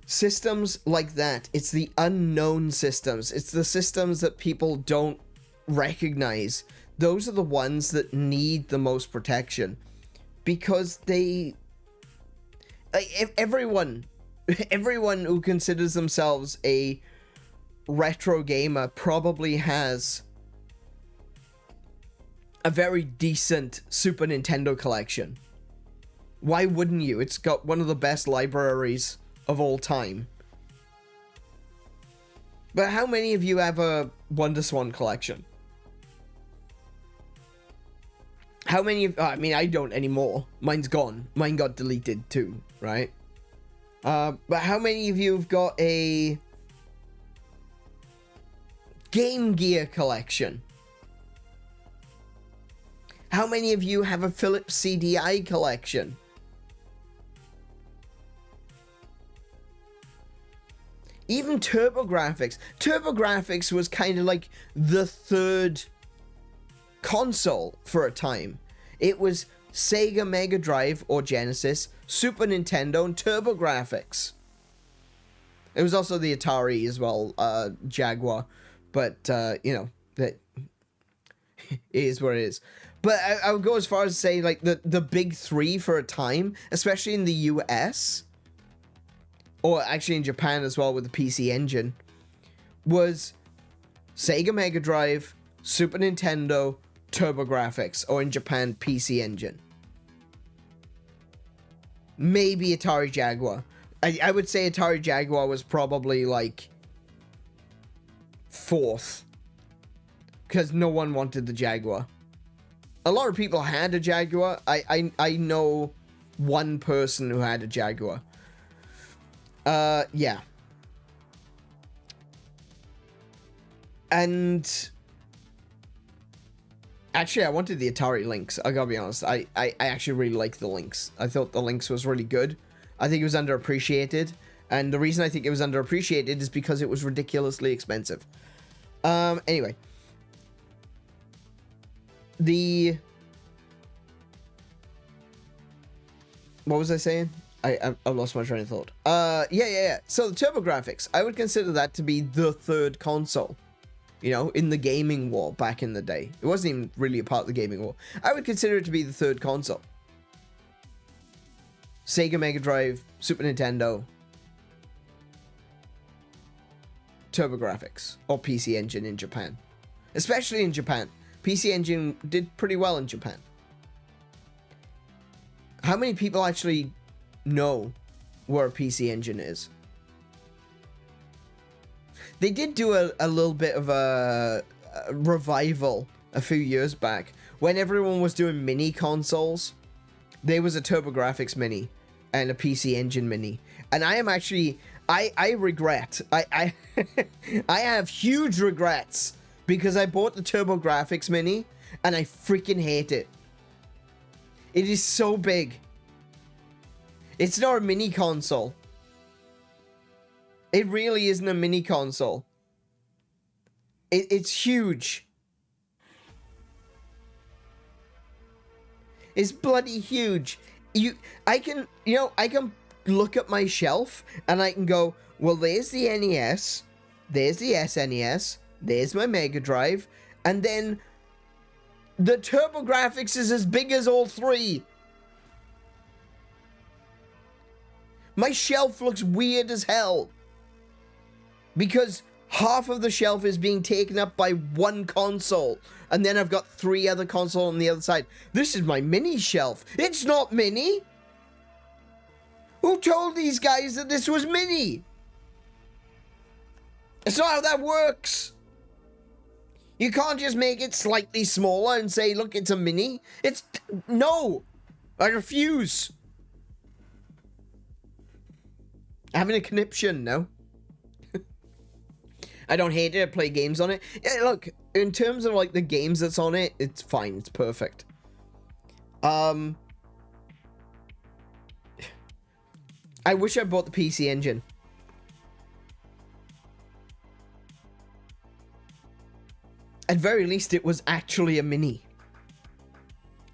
systems like that. It's the unknown systems. It's the systems that people don't recognize. Those are the ones that need the most protection, because they, like, everyone who considers themselves a retro gamer probably has a very decent Super Nintendo collection. Why wouldn't you? It's got one of the best libraries of all time. But how many of you have a Wonder Swan collection? How many of... I mean, I don't anymore. Mine's gone. Mine got deleted too, right? But how many of you have got a Game Gear collection? How many of you have a Philips CDI collection? Even TurboGrafx. TurboGrafx was kind of like the third console for a time. It was Sega Mega Drive or Genesis, Super Nintendo, and TurboGrafx. It was also the Atari as well, Jaguar. But, you know, that is what it is. But I would go as far as to say, like, the big three for a time, especially in the US, or actually in Japan as well with the PC Engine, was Sega Mega Drive, Super Nintendo, TurboGrafx, or in Japan, PC Engine. Maybe Atari Jaguar. I would say Atari Jaguar was probably, like, fourth, because no one wanted the Jaguar. A lot of people had a Jaguar. I know one person who had a Jaguar. Yeah. And actually, I wanted the Atari Lynx. I gotta be honest. I actually really like the Lynx. I thought the Lynx was really good. I think it was underappreciated. And the reason I think it was underappreciated is because it was ridiculously expensive. Anyway. What was I saying? I lost my train of thought. Yeah. So the TurboGrafx, I would consider that to be the third console. You know, in the gaming war back in the day. It wasn't even really a part of the gaming war. I would consider it to be the third console. Sega Mega Drive, Super Nintendo, TurboGrafx or PC Engine in Japan. Especially in Japan. PC Engine did pretty well in Japan. How many people actually know where a PC Engine is? They did do a little bit of a revival a few years back. When everyone was doing mini consoles, there was a TurboGrafx mini and a PC Engine mini. And I am actually... I regret. I have huge regrets because I bought the TurboGrafx mini and I freaking hate it. It is so big. It's not a mini console. It really isn't a mini console. It's huge. It's bloody huge. I can look at my shelf and I can go, well, there's the NES, there's the SNES, there's my Mega Drive, and then the TurboGrafx is as big as all three. My shelf looks weird as hell because half of the shelf is being taken up by one console, and then I've got 3 other consoles on the other side. This is my mini shelf. It's not mini. Who told these guys that this was mini? It's not how that works. You can't just make it slightly smaller and say, look, it's a mini. No. I refuse. Having a conniption, no. I don't hate it. I play games on it. Yeah, look, in terms of like the games that's on it, it's fine. It's perfect. I wish I bought the PC Engine. At very least, it was actually a mini.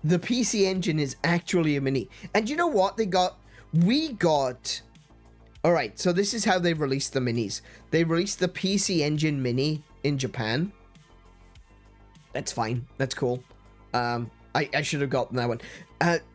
The PC Engine is actually a mini. And you know what we got... Alright, so this is how they released the minis. They released the PC Engine Mini in Japan. That's fine. That's cool. I should have gotten that one.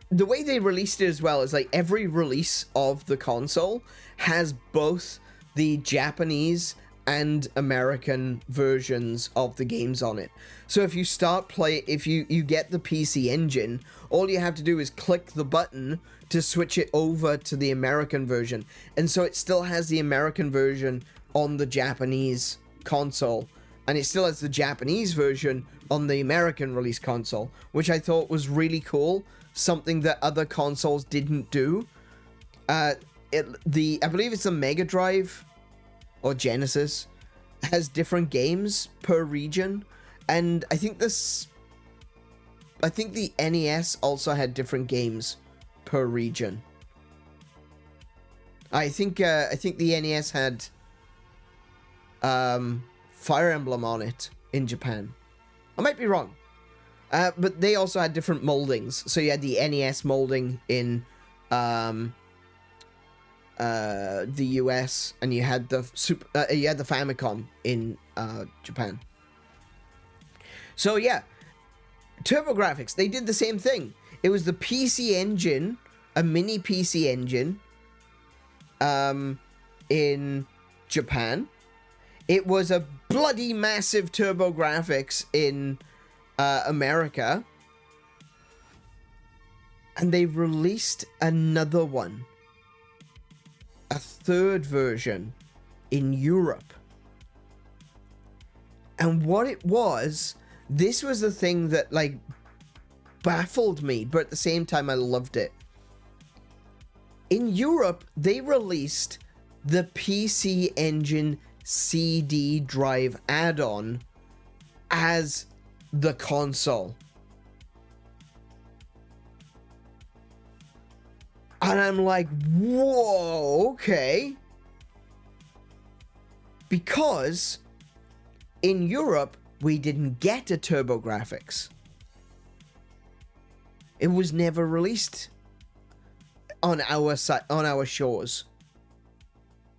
The way they released it as well is like every release of the console has both the Japanese and American versions of the games on it. So if you if you get the PC Engine, all you have to do is click the button to switch it over to the American version. And so it still has the American version on the Japanese console, and it still has the Japanese version on the American release console, which I thought was really cool. Something that other consoles didn't do. I believe it's a Mega Drive or Genesis has different games per region, and I think the NES also had different games per region. I think the NES had Fire Emblem on it in Japan. I might be wrong. But they also had different moldings. So you had the NES molding in the US, and you had the Famicom in Japan. So yeah, TurboGrafx, they did the same thing. It was the PC Engine, a mini PC Engine, in Japan. It was a bloody massive TurboGrafx in America. And they released another one, a third version, in Europe. And what it was, this was the thing that like baffled me, but at the same time I loved it. In Europe, they released the PC Engine CD drive add-on as the console. And I'm like, whoa, okay. Because in Europe, we didn't get a TurboGrafx. It was never released on our side, on our shores.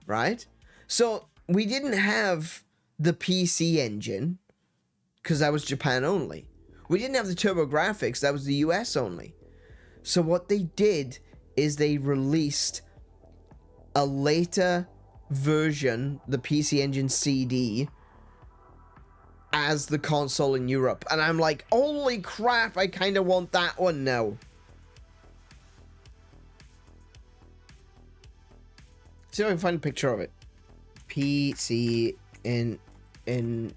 Right? So we didn't have the PC Engine because that was Japan only. We didn't have the TurboGrafx, that was the US only. So what they did is they released a later version, the PC Engine CD, as the console in Europe. And I'm like, holy crap, I kind of want that one now. See if I can find a picture of it. PC Engine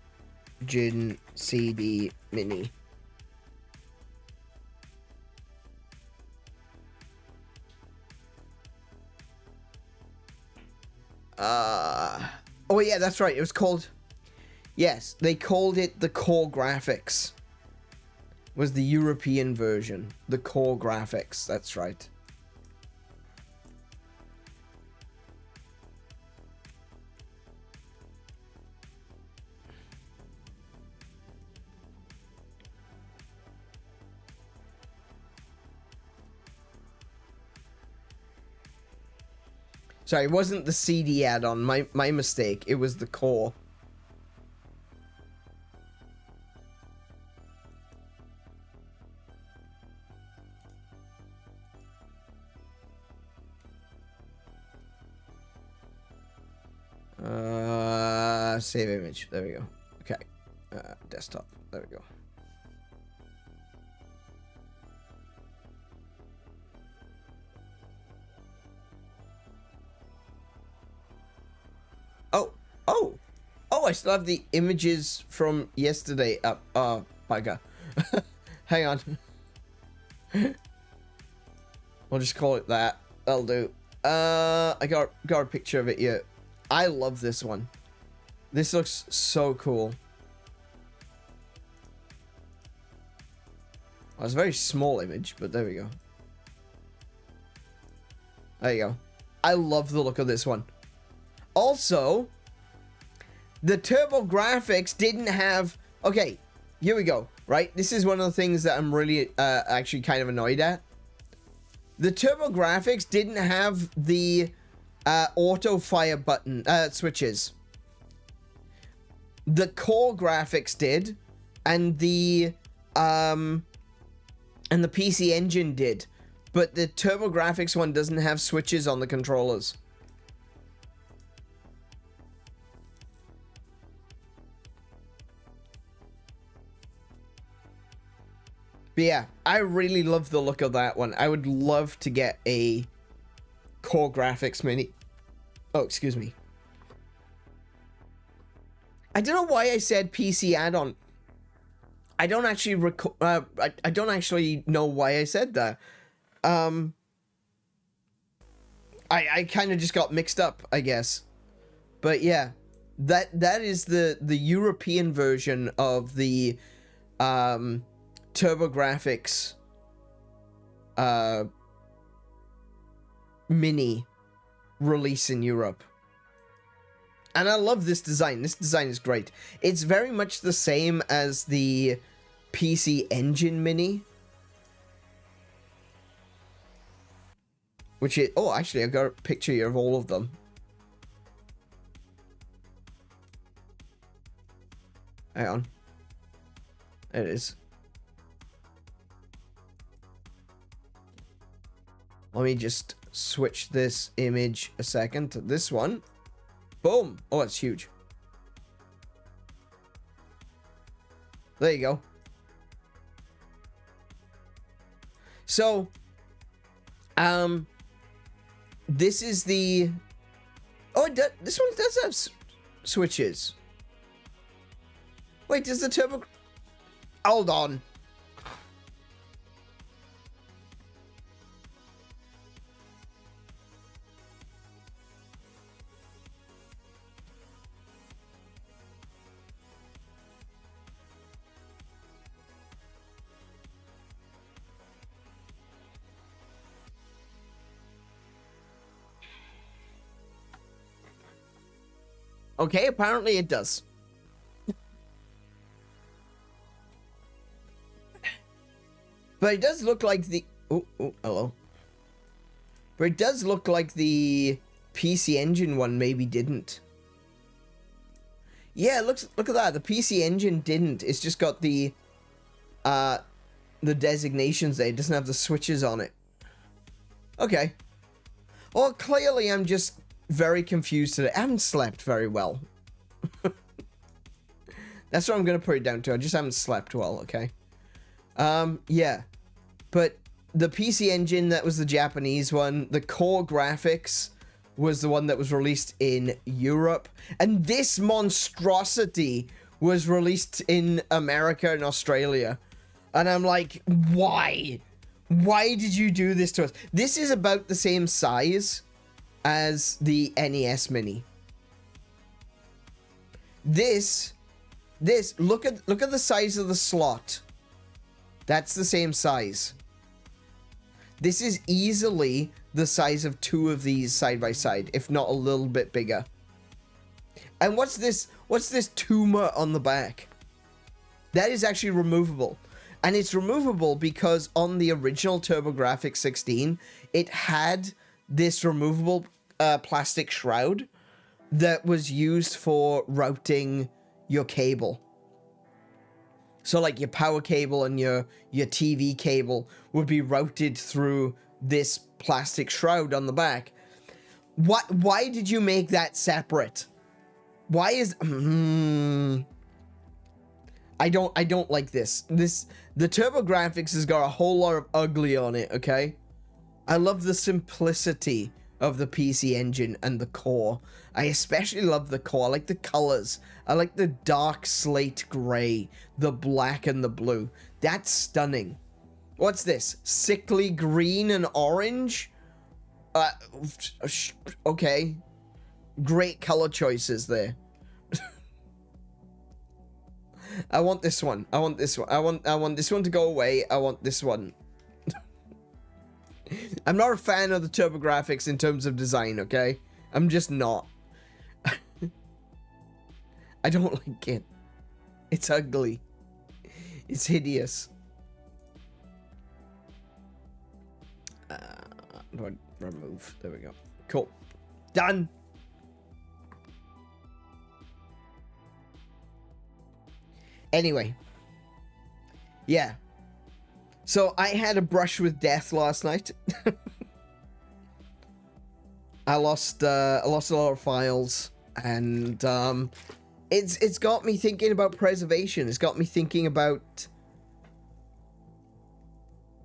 CD Mini. Oh yeah, that's right. It was called... Yes, they called it the Core Graphics. Was the European version. The Core Graphics, that's right. Sorry, it wasn't the CD add-on. My mistake. It was the core. Save image. There we go. Okay. Desktop. There we go. Oh, I still have the images from yesterday up. Oh, bugger. Hang on. We'll just call it that. That'll do. I got a picture of it here. I love this one. This looks so cool. Well, it's a very small image, but there we go. There you go. I love the look of this one. Also, the TurboGrafx didn't have... Okay, here we go, right? This is one of the things that I'm really actually kind of annoyed at. The TurboGrafx didn't have the auto fire button switches. The Core Graphics did, and the PC Engine did, but the TurboGrafx one doesn't have switches on the controllers. But yeah, I really love the look of that one. I would love to get a Core Graphics Mini. Oh, excuse me. I don't know why I said PC add-on. I don't actually I don't actually know why I said that. I kind of just got mixed up, I guess. But yeah, that is the European version of the TurboGrafx Mini release in Europe. And I love this design. This design is great. It's very much the same as the PC Engine Mini. Which is... Oh, actually, I've got a picture here of all of them. Hang on. There it is. Let me just switch this image a second to this one. Boom! Oh, it's huge. There you go. So, this is the... Oh, this one does have switches. Wait, does the turbo... Hold on. Okay, apparently it does. But it does look like the... Oh, hello. But it does look like the PC Engine one maybe didn't. Yeah, look at that. The PC Engine didn't. It's just got the designations there. It doesn't have the switches on it. Okay. Well, clearly I'm just very confused today. I haven't slept very well. That's what I'm going to put it down to. I just haven't slept well, okay? Yeah. But the PC Engine, that was the Japanese one. The core graphics was the one that was released in Europe. And this monstrosity was released in America and Australia. And I'm like, why? Why did you do this to us? This is about the same size as the NES Mini. This, look at the size of the slot. That's the same size. This is easily the size of 2 of these side by side, if not a little bit bigger. And what's this tumor on the back? That is actually removable. And it's removable because on the original TurboGrafx 16, it had this removable plastic shroud that was used for routing your cable. So like your power cable and your TV cable would be routed through this plastic shroud on the back. Why did you make that separate? Why is I don't like this. The TurboGrafx has got a whole lot of ugly on it, okay? I love the simplicity of the PC Engine and the core. I especially love the core. I like the colors. I like the dark slate gray, the black and the blue. That's stunning. What's this? Sickly green and orange? Okay. Great color choices there. I want this one. I want this one. I want this one to go away. I want this one. I'm not a fan of the TurboGrafx in terms of design, okay? I'm just not. I don't like it. It's ugly. It's hideous. Remove. There we go. Cool. Done. Anyway. Yeah. So I had a brush with death last night. I lost a lot of files, and it's got me thinking about preservation. It's got me thinking about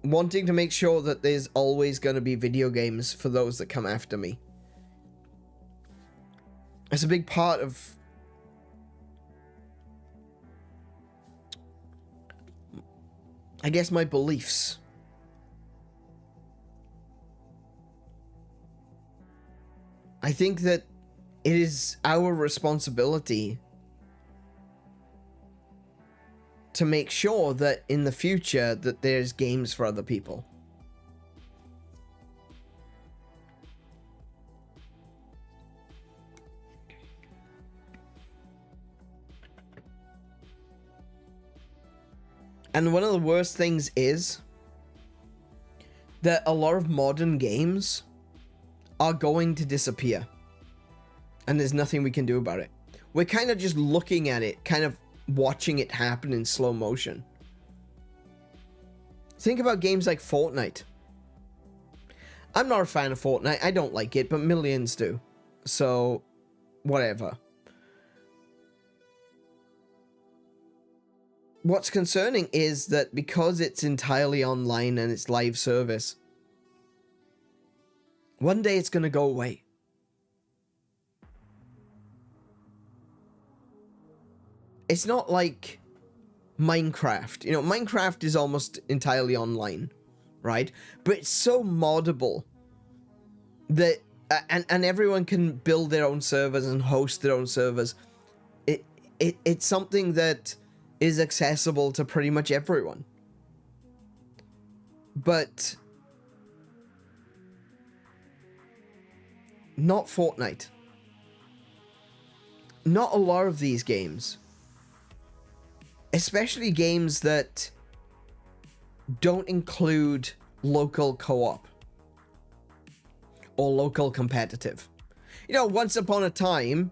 wanting to make sure that there's always going to be video games for those that come after me. It's a big part of I guess my beliefs. I think that it is our responsibility to make sure that in the future that there's games for other people. And one of the worst things is that a lot of modern games are going to disappear. And there's nothing we can do about it. We're kind of just looking at it, kind of watching it happen in slow motion. Think about games like Fortnite. I'm not a fan of Fortnite. I don't like it, but millions do. So, whatever. What's concerning is that because it's entirely online and it's live service, one day it's going to go away. It's not like Minecraft. You know, Minecraft is almost entirely online, right? But it's so moddable that and everyone can build their own servers and host their own servers. It's something that is accessible to pretty much everyone. But not Fortnite. Not a lot of these games. Especially games that don't include local co-op or local competitive. You know, once upon a time,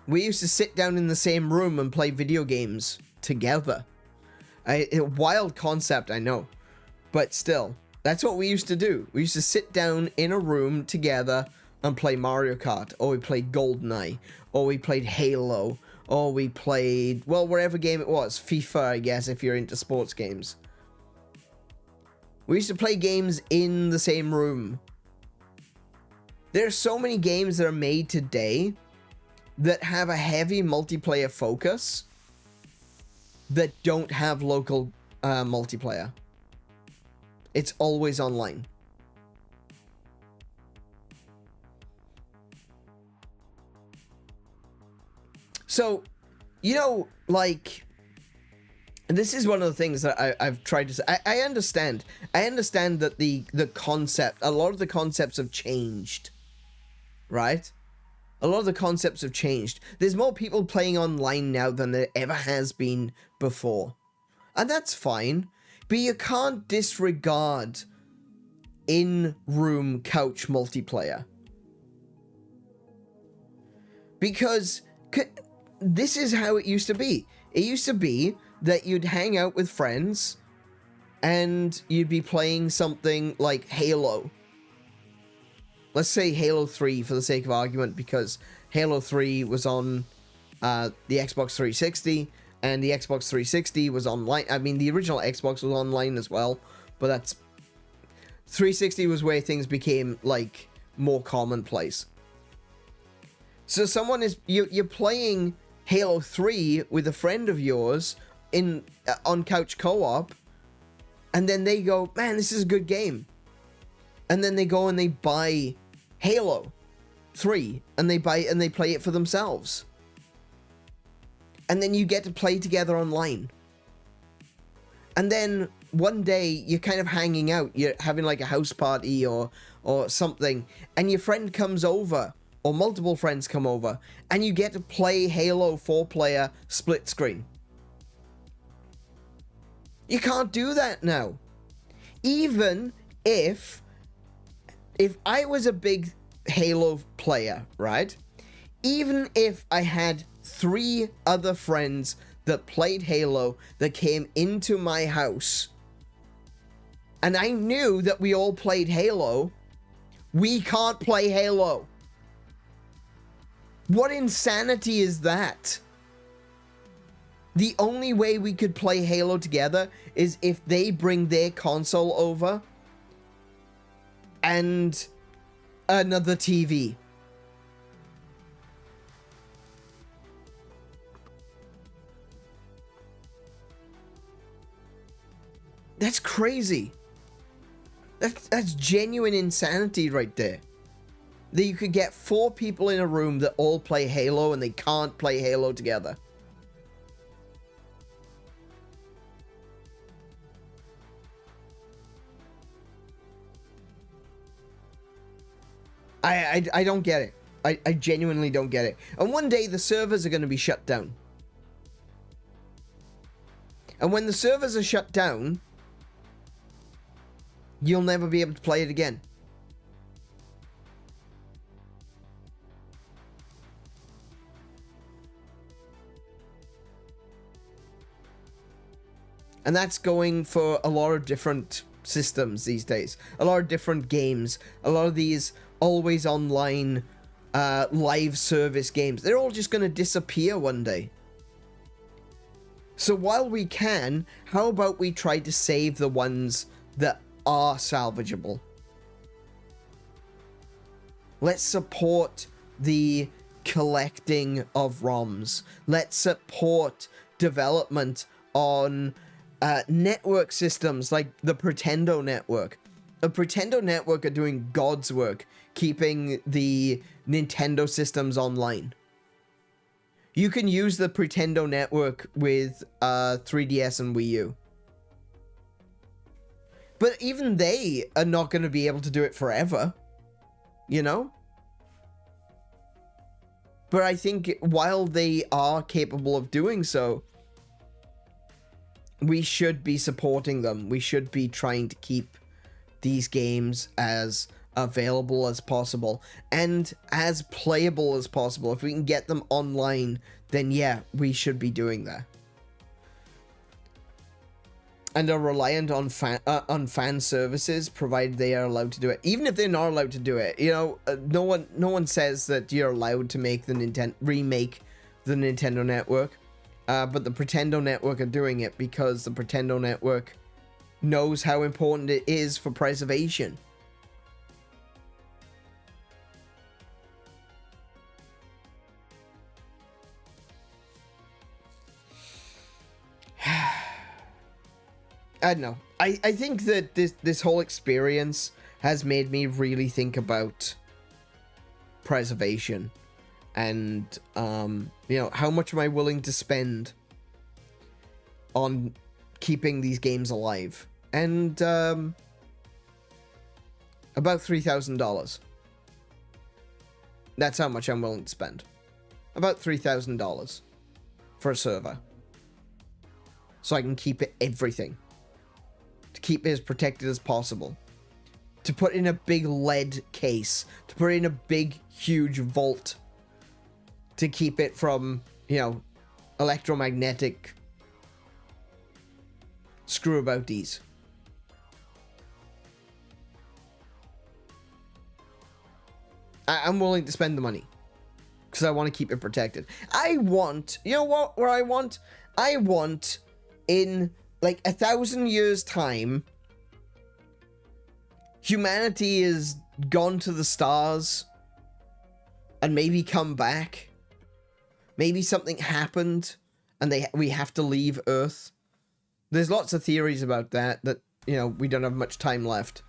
we used to sit down in the same room and play video games together. A wild concept, I know. But still, that's what we used to do. We used to sit down in a room together, and play Mario Kart, or we played GoldenEye, or we played Halo, or we played, well, whatever game it was, FIFA, I guess, if you're into sports games. We used to play games in the same room. There are so many games that are made today that have a heavy multiplayer focus that don't have local multiplayer. It's always online. So, you know, like, and this is one of the things that I've tried to say. I understand. I understand that the concept, a lot of the concepts have changed, right? A lot of the concepts have changed. There's more people playing online now than there ever has been before. And that's fine. But you can't disregard in-room couch multiplayer. Because this is how it used to be. It used to be that you'd hang out with friends and you'd be playing something like Halo. Let's say Halo 3 for the sake of argument, because Halo 3 was on the Xbox 360, and the Xbox 360 was online. I mean, the original Xbox was online as well, but that's... 360 was where things became, like, more commonplace. So someone is... You're playing Halo 3 with a friend of yours on couch co-op, and then they go, man, this is a good game. And then they go and they buy Halo 3, and they play it for themselves. And then you get to play together online. And then one day you're kind of hanging out, you're having like a house party or something, and your friend comes over, or multiple friends come over, and you get to play Halo 4-player split screen. You can't do that now. Even if I was a big Halo player, right? Even if I had 3 other friends that played Halo that came into my house, and I knew that we all played Halo, we can't play Halo. What insanity is that? The only way we could play Halo together is if they bring their console over and another TV. That's crazy. That's genuine insanity right there. That you could get 4 people in a room that all play Halo and they can't play Halo together. I don't get it. I genuinely don't get it. And one day the servers are going to be shut down. And when the servers are shut down, you'll never be able to play it again. And that's going for a lot of different systems these days. A lot of different games. A lot of these always online live service games. They're all just going to disappear one day. So while we can, how about we try to save the ones that are salvageable? Let's support the collecting of ROMs. Let's support development on network systems like the Pretendo Network. The Pretendo Network are doing God's work, keeping the Nintendo systems online. You can use the Pretendo Network with 3DS and Wii U. But even they are not going to be able to do it forever, you know? But I think while they are capable of doing so, we should be supporting them. We should be trying to keep these games as available as possible and as playable as possible. If we can get them online, then yeah, we should be doing that. and are reliant on fan services, provided they are allowed to do it. Even if they're not allowed to do it, you know, no one says that you're allowed to make remake the Nintendo Network, but the Pretendo Network are doing it because the Pretendo Network knows how important it is for preservation. I don't know. I think that this whole experience has made me really think about preservation and, you know, how much am I willing to spend on keeping these games alive? And, about $3,000. That's how much I'm willing to spend. About $3,000 for a server. So I can keep it everything. To keep it as protected as possible. To put in a big lead case. To put in a big, huge vault. To keep it from, you know, electromagnetic screw-abouties. I'm willing to spend the money. Because I want to keep it protected. I want, you know what, where I want? I want, in like 1,000 years' time, humanity is gone to the stars and maybe come back. Maybe something happened and we have to leave Earth. There's lots of theories about that, you know, we don't have much time left.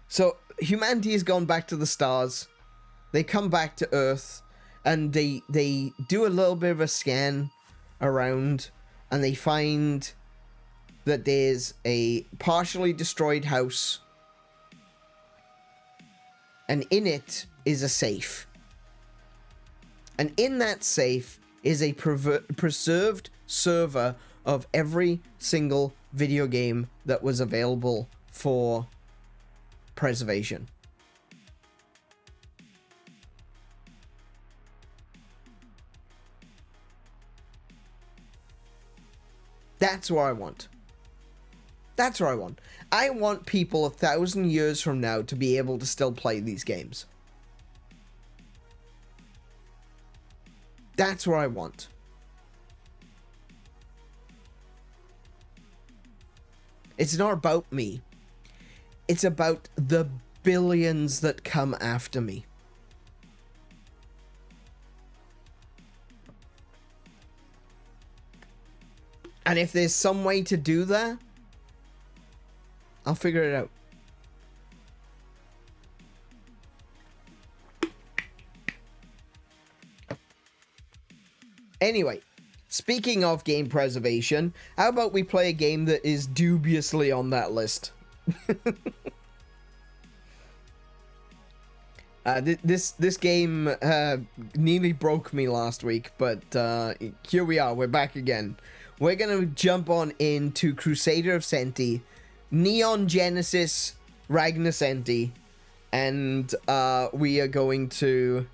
So humanity has gone back to the stars. They come back to Earth and they do a little bit of a scan around and they find that there's a partially destroyed house, and in it is a safe. And in that safe is a preserved server of every single video game that was available for preservation. That's what I want. That's what I want. I want people 1,000 years from now to be able to still play these games. That's what I want. It's not about me. It's about the billions that come after me. And if there's some way to do that, I'll figure it out. Anyway, speaking of game preservation, how about we play a game that is dubiously on that list? This game nearly broke me last week, but here we are, we're back again. We're gonna jump on into Crusader of Centy, Neon Genesis Ragnacenty, and we are going to,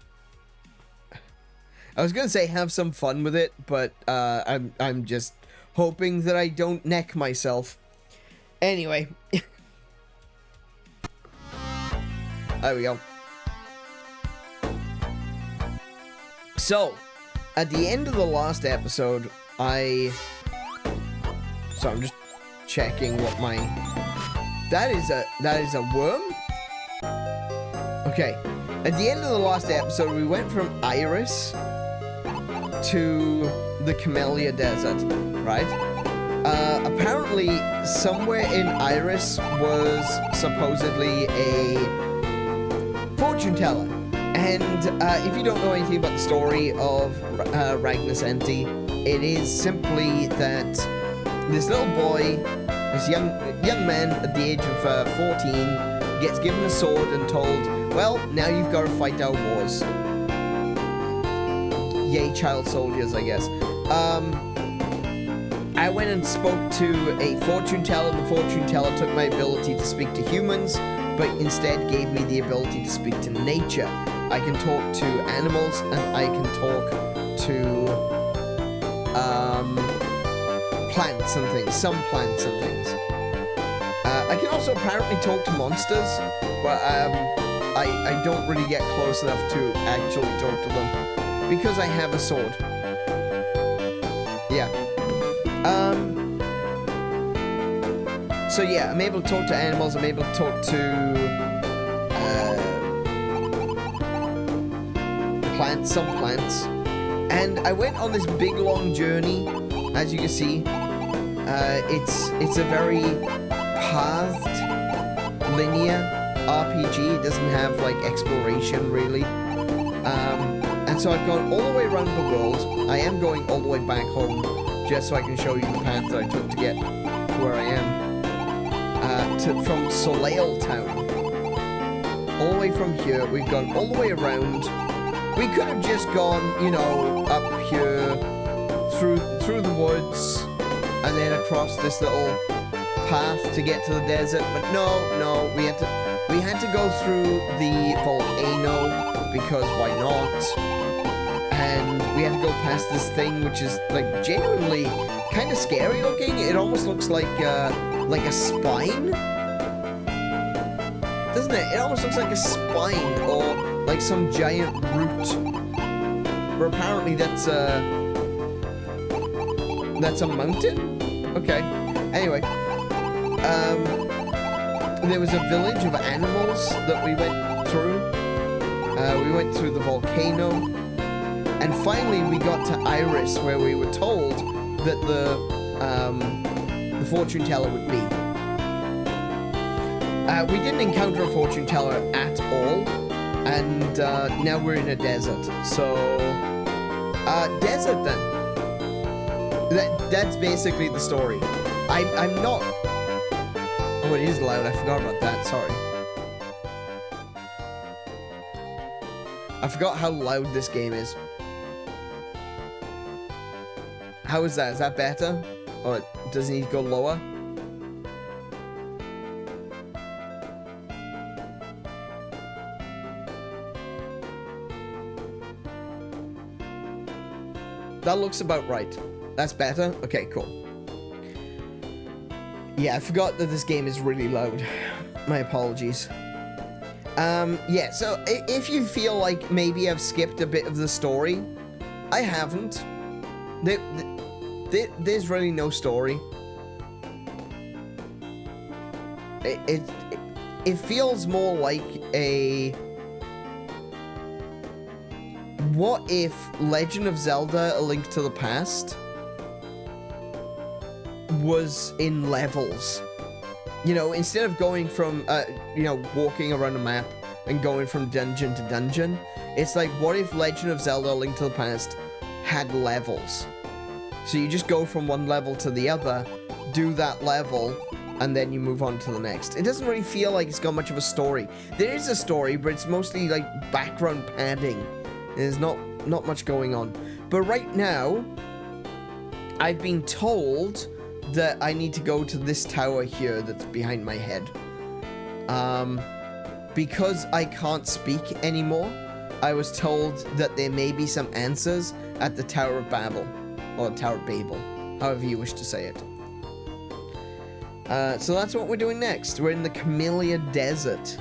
I was gonna say have some fun with it, but I'm just hoping that I don't neck myself. Anyway, there we go. So, at the end of the last episode, so I'm just checking what my, that is a worm? Okay, at the end of the last episode, we went from Iris to the Camellia Desert, right? Apparently, somewhere in Iris was supposedly a fortune teller. And if you don't know anything about the story of Ragnacenty, it is simply that this little boy, this young man at the age of 14, gets given a sword and told, well, now you've got to fight our wars. Yay, child soldiers, I guess. I went and spoke to a fortune teller, and the fortune teller took my ability to speak to humans, but instead gave me the ability to speak to nature. I can talk to animals, and I can talk to plants and things. Some plants and things. I can also apparently talk to monsters, but I don't really get close enough to actually talk to them because I have a sword. Yeah. So yeah, I'm able to talk to animals. I'm able to talk to plants, some plants, and I went on this big long journey. As you can see, it's a very pathed, linear RPG. It doesn't have like exploration really, and so I've gone all the way around the world. I am going all the way back home just so I can show you the path that I took to get to where I am. From Soleil town, all the way from here. We've gone all the way around. We could have just gone, you know, up here through the woods and then across this little path to get to the desert, but no, we had to go through the volcano because why not? And we had to go past this thing which is like genuinely kind of scary looking. It almost looks like a spine, doesn't it? It almost looks like a spine or like some giant root. But apparently that's a mountain? Okay. Anyway. There was a village of animals that we went through. We went through the volcano. And finally we got to Iris, where we were told that the fortune teller would be. We didn't encounter a fortune teller at all, and now we're in a desert. So, desert then. That's basically the story. I'm not. Oh, it is loud. I forgot about that. Sorry. I forgot how loud this game is. How is that? Is that better? Or does it need to go lower? That looks about right. That's better? Okay, cool. Yeah, I forgot that this game is really loud. My apologies. Yeah, so if you feel like maybe I've skipped a bit of the story, I haven't. There's really no story. It feels more like a... What if Legend of Zelda: A Link to the Past was in levels? You know, instead of going from, you know, walking around a map and going from dungeon to dungeon, it's like, what if Legend of Zelda: A Link to the Past had levels? So you just go from one level to the other, do that level, and then you move on to the next. It doesn't really feel like it's got much of a story. There is a story, but it's mostly like background padding. There's not much going on. But right now, I've been told that I need to go to this tower here that's behind my head. Because I can't speak anymore, I was told that there may be some answers at the Tower of Babel. Or Tower of Babel, however you wish to say it. So that's what we're doing next. We're in the Camellia Desert.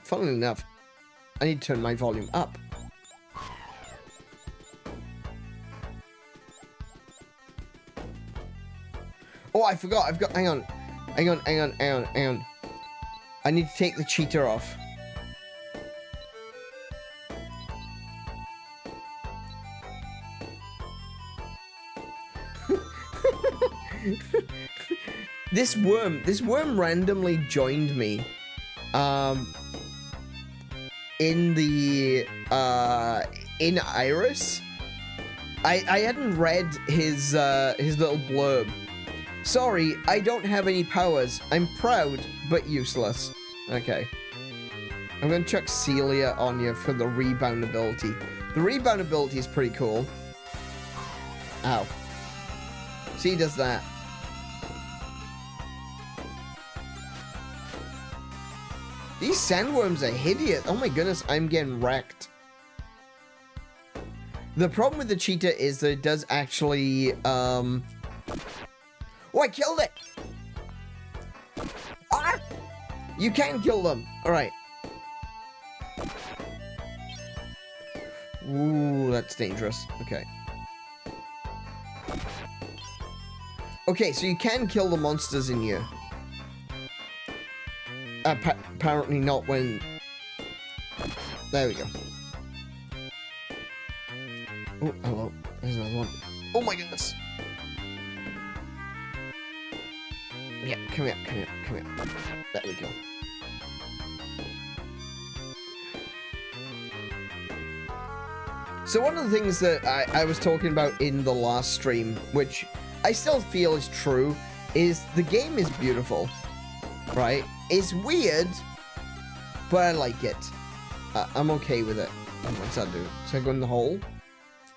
Funnily enough, I need to turn my volume up. Oh, I forgot. Hang on. I need to take the cheater off. This worm randomly joined me in the in Iris. I hadn't read his little blurb. Sorry, I don't have any powers. I'm proud but useless. Okay. I'm gonna chuck Celia on you for the rebound ability. The rebound ability is pretty cool. Ow. See, he does that. These sandworms are hideous. Oh my goodness, I'm getting wrecked. The problem with the cheetah is that it does actually, Oh, I killed it! Ah! You can kill them. All right. Ooh, that's dangerous. Okay. Okay, so you can kill the monsters in here. Apparently not when... There we go. Oh, hello. There's another one. Oh my goodness. Yeah, come here, come here, come here. There we go. So one of the things that I was talking about in the last stream, which I still feel is true, is the game is beautiful, right? It's weird, but I like it. I'm okay with it. What's that do? So I go in the hole?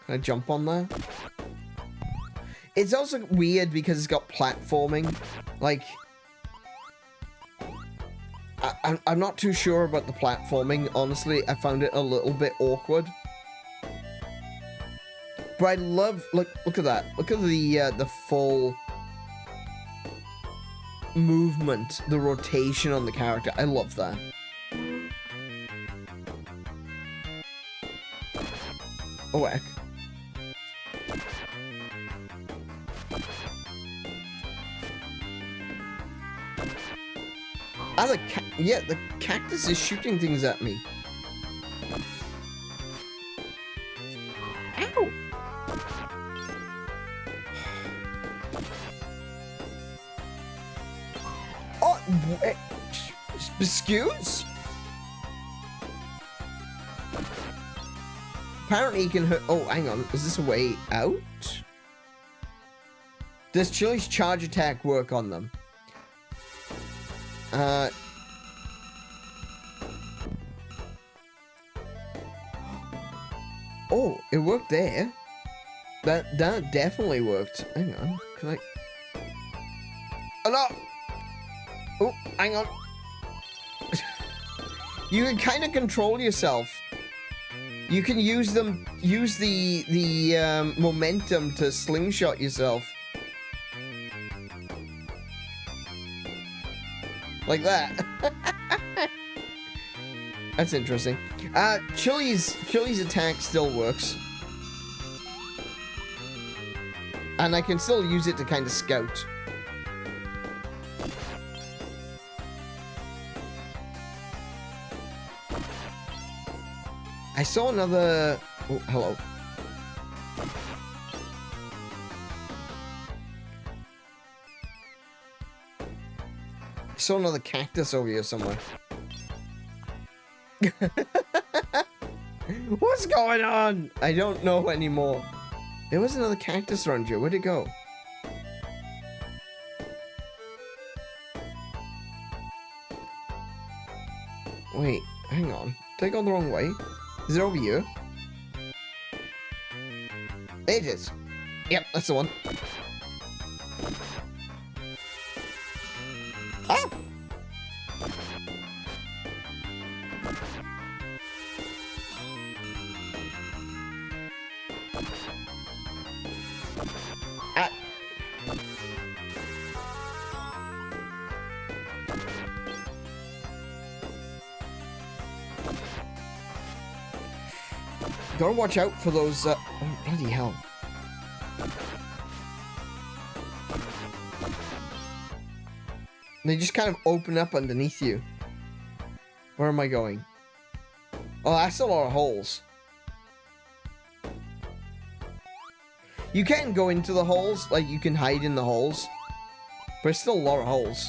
Can I jump on there? It's also weird because it's got platforming. Like, I'm not too sure about the platforming, honestly. I found it a little bit awkward. But I love, look at that. Look at the full movement, the rotation on the character. I love that. Oh, heck. Ah, yeah, the cactus is shooting things at me. Ow! Oh, biscuits? Apparently he can hurt. Oh, hang on. Is this a way out? Does Chili's charge attack work on them? Oh, it worked there. That definitely worked. Hang on. Can I? Oh no! Oh, hang on. You can kind of control yourself. You can use the momentum to slingshot yourself. Like that. That's interesting. Chili's attack still works. And I can still use it to kind of scout. I saw another... Oh, hello. I saw another cactus over here somewhere. What's going on? I don't know anymore. There was another cactus around here. Where'd it go? Wait, hang on. Did I go the wrong way? Is it over here? There it is. Yep, that's the one. Ah! Ah! Gotta watch out for those, oh, bloody hell. They just kind of open up underneath you. Where am I going? Oh, that's a lot of holes. You can go into the holes, like you can hide in the holes. But it's still a lot of holes.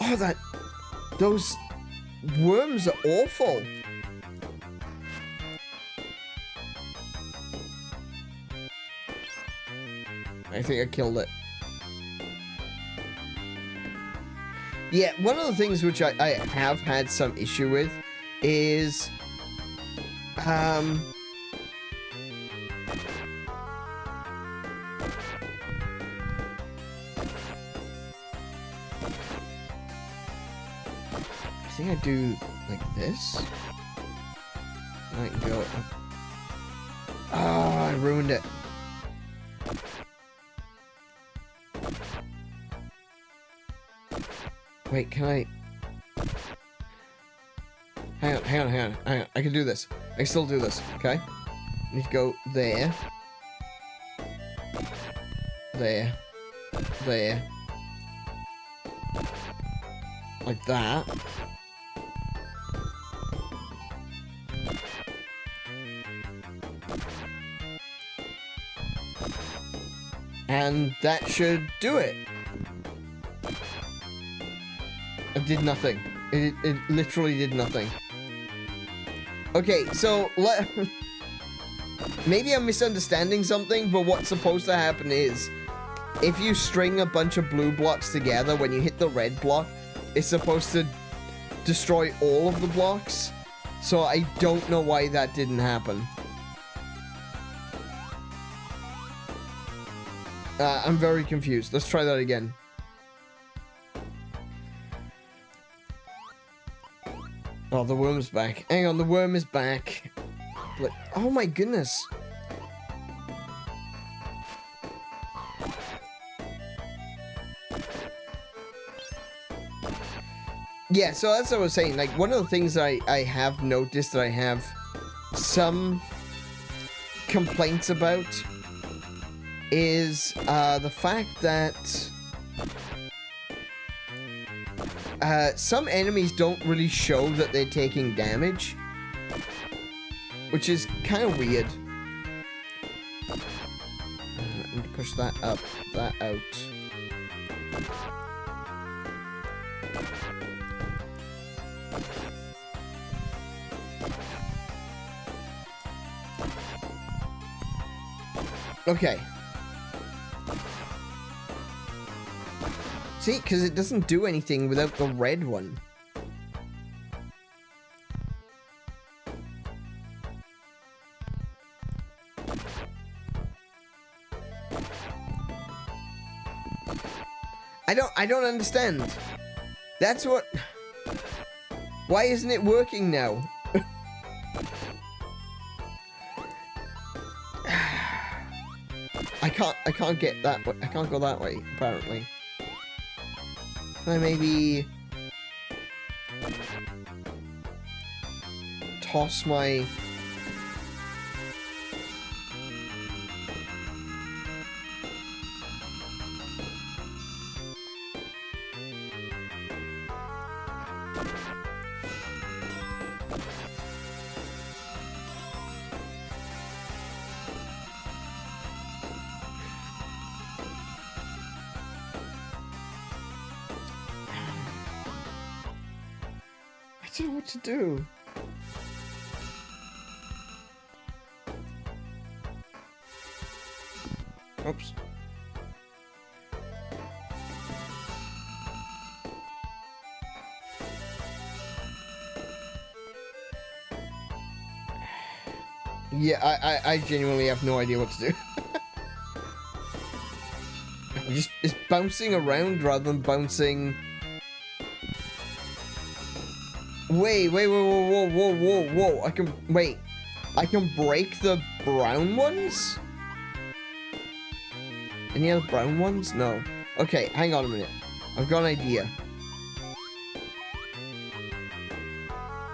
Oh, those worms are awful. I think I killed it. Yeah, one of the things which I have had some issue with is think I do like this. I can go. Ah, I ruined it. Wait, can I? Hang on. I can do this. I can still do this. Okay. I need to go there. There. There. Like that. And that should do it. It did nothing. It literally did nothing. Okay, so maybe I'm misunderstanding something, but what's supposed to happen is if you string a bunch of blue blocks together, when you hit the red block, it's supposed to destroy all of the blocks. So I don't know why that didn't happen. I'm very confused. Let's try that again. Oh, the worm's back. Hang on, the worm is back. But, oh my goodness. Yeah, so that's what I was saying. Like, one of the things I have noticed that I have some complaints about is the fact that some enemies don't really show that they're taking damage, which is kind of weird. I need to push that up, that out. Okay. See, because it doesn't do anything without the red one. I don't understand. That's what... Why isn't it working now? I can't get that way. I can't go that way, apparently. Can I maybe toss my... I don't know what to do. Oops. Yeah, I genuinely have no idea what to do. It's bouncing around rather than bouncing... Wait, whoa. I can break the brown ones? Any other brown ones? No. Okay, hang on a minute. I've got an idea.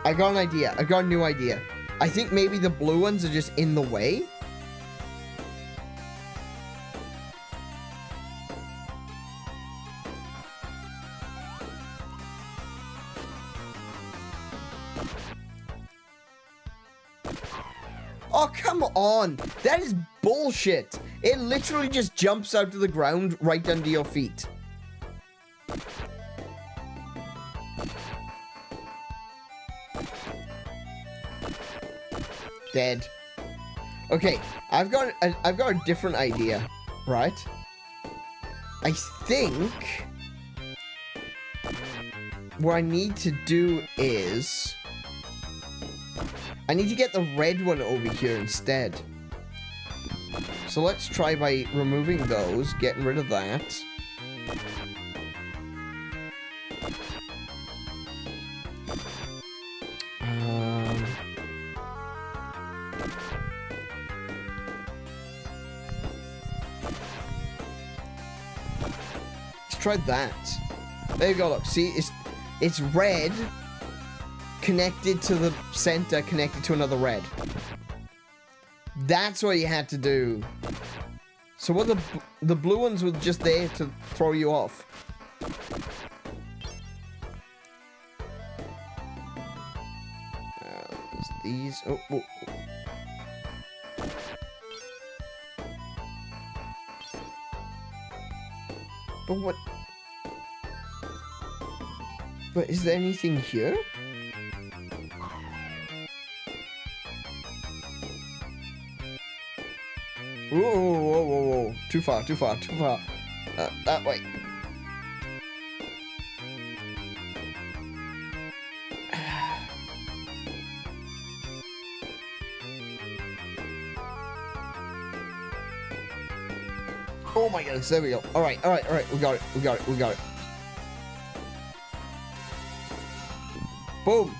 I got a new idea. I think maybe the blue ones are just in the way. Oh, come on! That is bullshit! It literally just jumps out of the ground right under your feet. Dead. Okay, I've got a different idea, right? I think what I need to do is I need to get the red one over here instead. So let's try by removing those, getting rid of that. try that. There you go, look. See, it's red connected to the center, connected to another red. That's what you had to do. So what the blue ones were just there to throw you off. These. Oh, oh. But what? But is there anything here? Whoa, whoa, whoa, whoa, whoa. Too far, too far, too far. That way. Oh my goodness, there we go. Alright, alright, alright. We got it, we got it, we got it. Boom.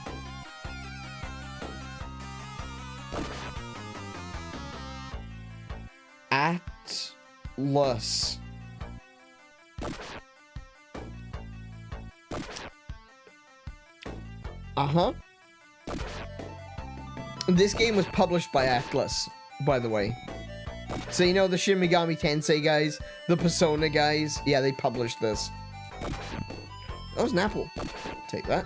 Atlus. Uh-huh. This game was published by Atlus, by the way. So you know the Shin Megami Tensei guys, the Persona guys, yeah, they published this. That was an apple. Take that.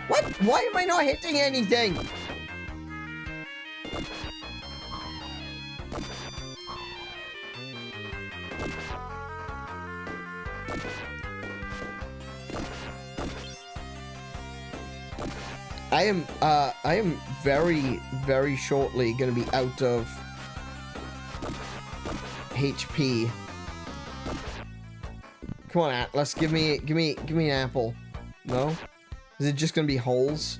What? Why am I not hitting anything? I am very, very shortly gonna be out of HP. Come on, Atlus, give me an apple. No? Is it just gonna be holes?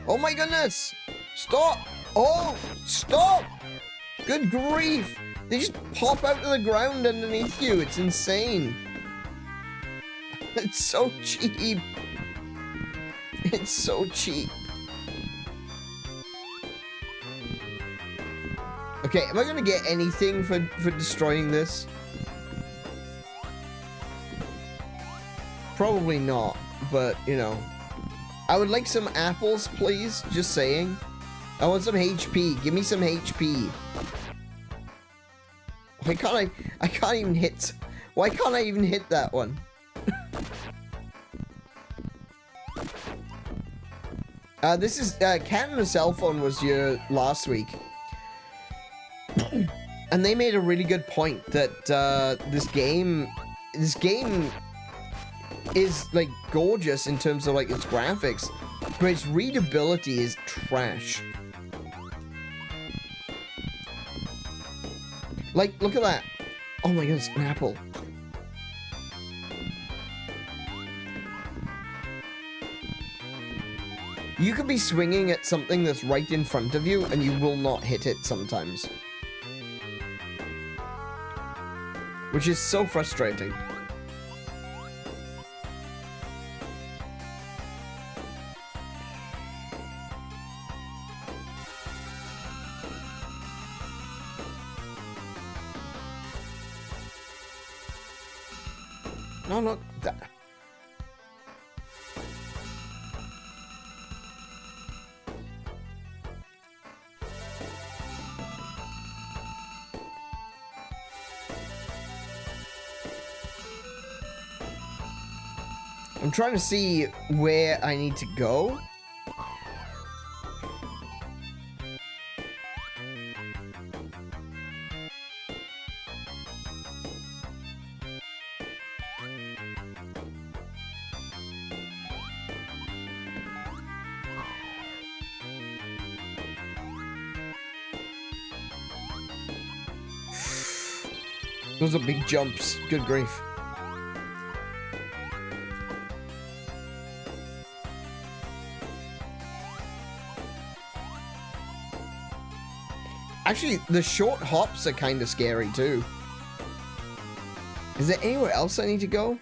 Oh my goodness! Stop! Oh! Stop! Good grief! They just pop out of the ground underneath you. It's insane. It's so cheap. It's so cheap. Okay, am I gonna get anything for destroying this? Probably not, but, you know. I would like some apples, please. Just saying. I want some HP. Give me some HP. Why can't I can't even hit... Why can't I even hit that one? This is... Cat on a Cell Phone was here last week. And they made a really good point that this game is like gorgeous in terms of like its graphics, but its readability is trash. Like, look at that. Oh my goodness, an apple. You could be swinging at something that's right in front of you and you will not hit it sometimes. Which is so frustrating. No, look. I'm trying to see where I need to go. Those are big jumps. Good grief. Actually, the short hops are kind of scary too. Is there anywhere else I need to go?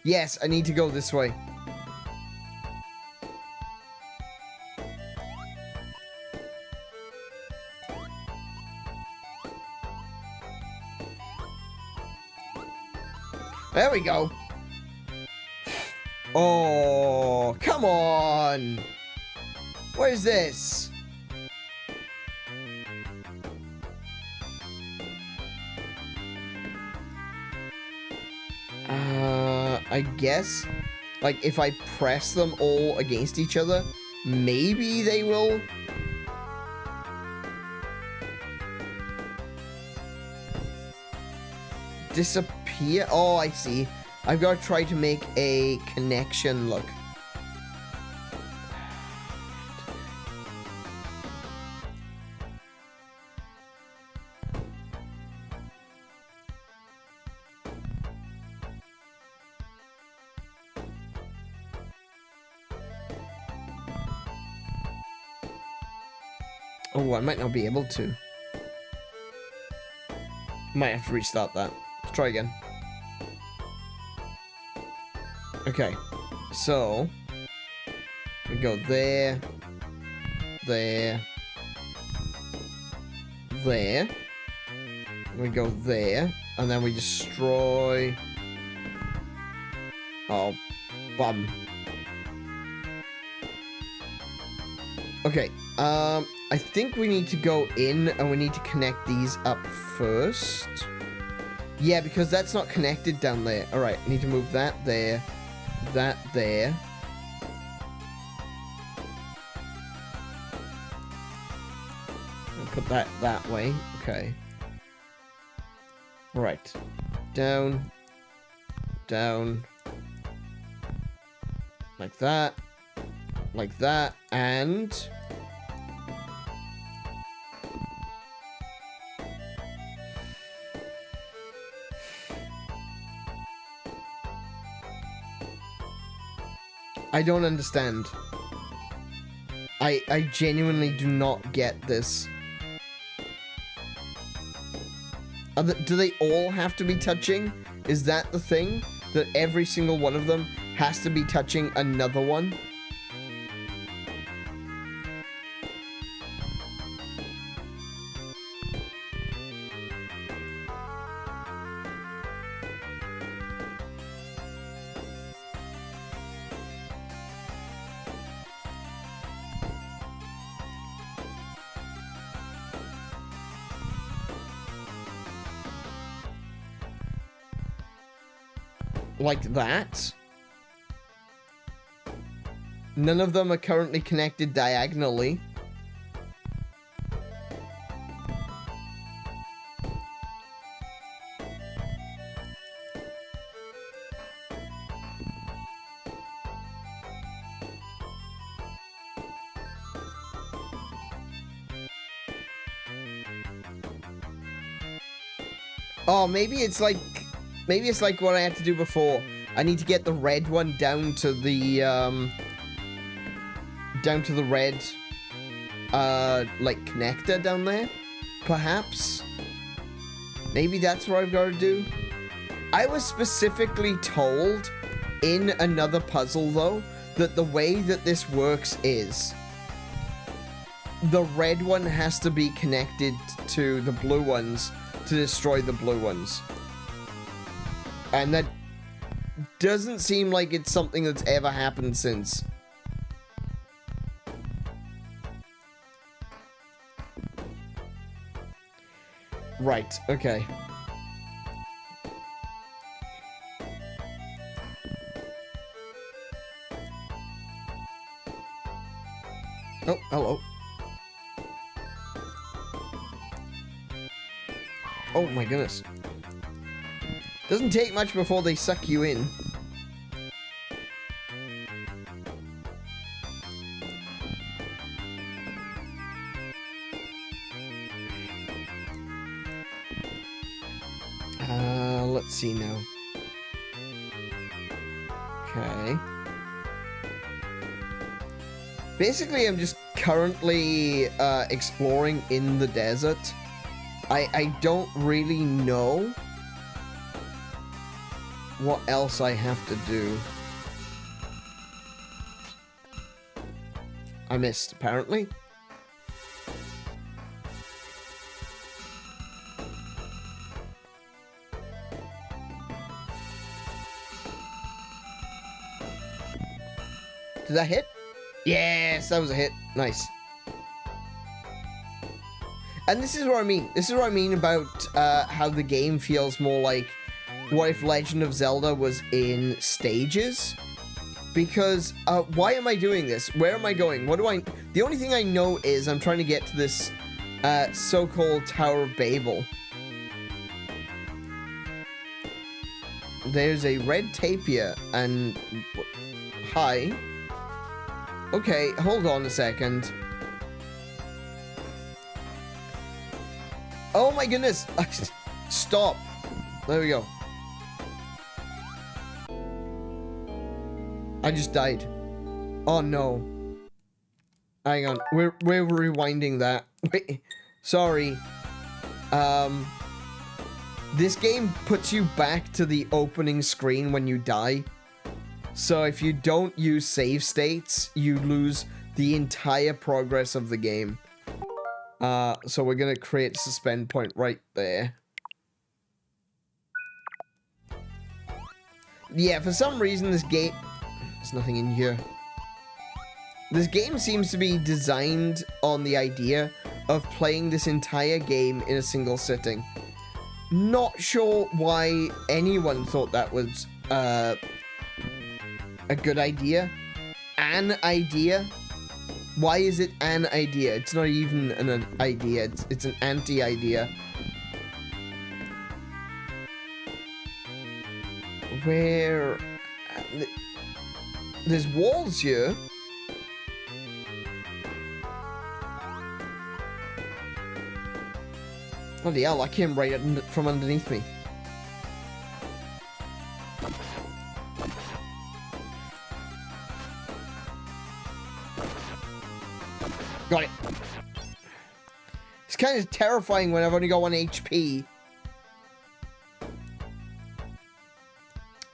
Yes, I need to go this way. There we go. Oh, come on. What is this? I guess, like, if I press them all against each other, maybe they will. Disappear? Oh, I see. I've got to try to make a connection look. Oh, I might not be able to. Might have to restart that. Let's try again. Okay, so we go there, there, there. We go there, and then we destroy. Oh, bum. Okay, I think we need to go in and we need to connect these up first. Yeah, because that's not connected down there. Alright, I need to move that there, that there. I'll put that that way. Okay. Alright. Down. Down. Like that. Like that. And... I don't understand. I genuinely do not get this. Do they all have to be touching? Is that the thing? That every single one of them has to be touching another one? Like that. None of them are currently connected diagonally. Oh, maybe it's like what I had to do before. I need to get the red one down to the red, like, connector down there, perhaps? Maybe that's what I've got to do? I was specifically told in another puzzle, though, that the way that this works is the red one has to be connected to the blue ones to destroy the blue ones. And that doesn't seem like it's something that's ever happened since. Right, okay. Oh, hello. Oh my goodness. Doesn't take much before they suck you in. Let's see now. Okay. Basically, I'm just currently exploring in the desert. I don't really know what else I have to do. I missed, apparently. Did that hit? Yes, that was a hit. Nice. And this is what I mean. This is what I mean about how the game feels more like what if Legend of Zelda was in stages. Because, why am I doing this? Where am I going? What do I... The only thing I know is I'm trying to get to this so-called Tower of Babel. There's a red tapir and... Hi. Okay, hold on a second. Oh my goodness! Stop. There we go. I just died. Oh no. Hang on. We're rewinding that. Wait. Sorry. This game puts you back to the opening screen when you die. So if you don't use save states, you lose the entire progress of the game. So we're gonna create a suspend point right there. Yeah, for some reason this game... There's nothing in here. This game seems to be designed on the idea of playing this entire game in a single sitting. Not sure why anyone thought that was a good idea. An idea? Why is it an idea? It's not even an idea. It's an anti-idea. Where... There's walls here. Bloody hell, that came right from underneath me. Got it. It's kind of terrifying when I've only got 1 HP.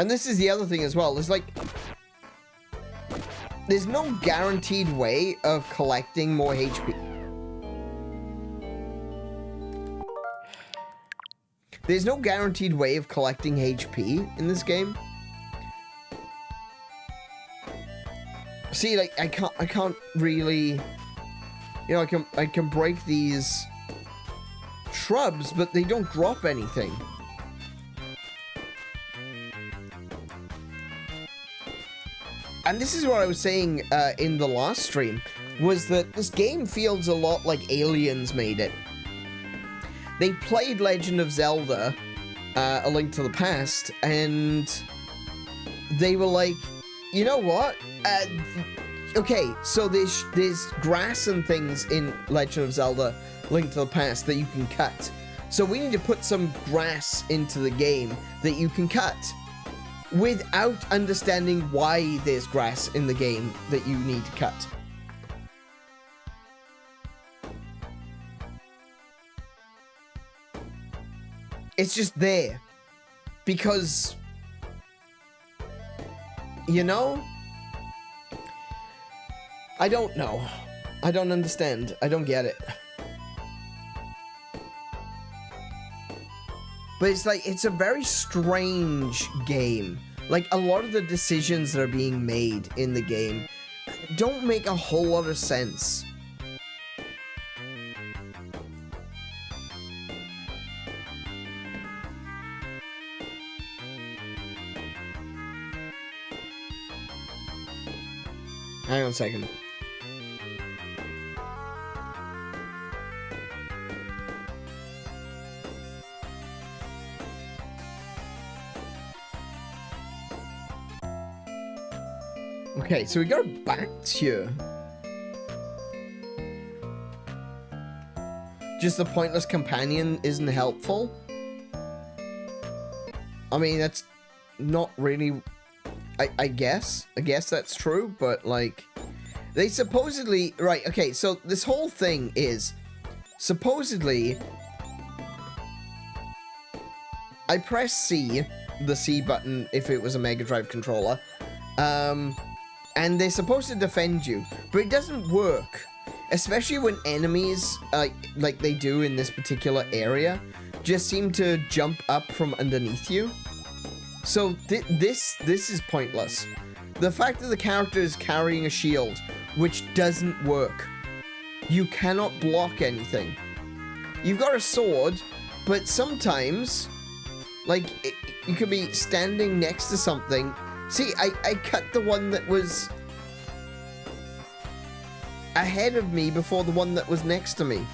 And this is the other thing as well. There's like... There's no guaranteed way of collecting more HP. There's no guaranteed way of collecting HP in this game. See, like, I can't really... You know, I can break these shrubs, but they don't drop anything. And this is what I was saying in the last stream, was that this game feels a lot like Aliens made it. They played Legend of Zelda, A Link to the Past, and they were like, you know what? Okay, so there's grass and things in Legend of Zelda, Link to the Past that you can cut. So we need to put some grass into the game that you can cut. Without understanding why there's grass in the game that you need to cut. It's just there. Because... You know? I don't know. I don't understand. I don't get it. But it's like, it's a very strange game. Like, a lot of the decisions that are being made in the game don't make a whole lot of sense. Hang on a second. Okay, so we got a bat here. Just the pointless companion isn't helpful? I mean, that's not really... I guess that's true, but, like... They supposedly... Right, okay, so this whole thing is... Supposedly... I press C, the C button, if it was a Mega Drive controller. And they're supposed to defend you, but it doesn't work. Especially when enemies, like they do in this particular area, just seem to jump up from underneath you. So this is pointless. The fact that the character is carrying a shield, which doesn't work. You cannot block anything. You've got a sword, but sometimes, like, you could be standing next to something. See, I cut the one that was ahead of me before the one that was next to me.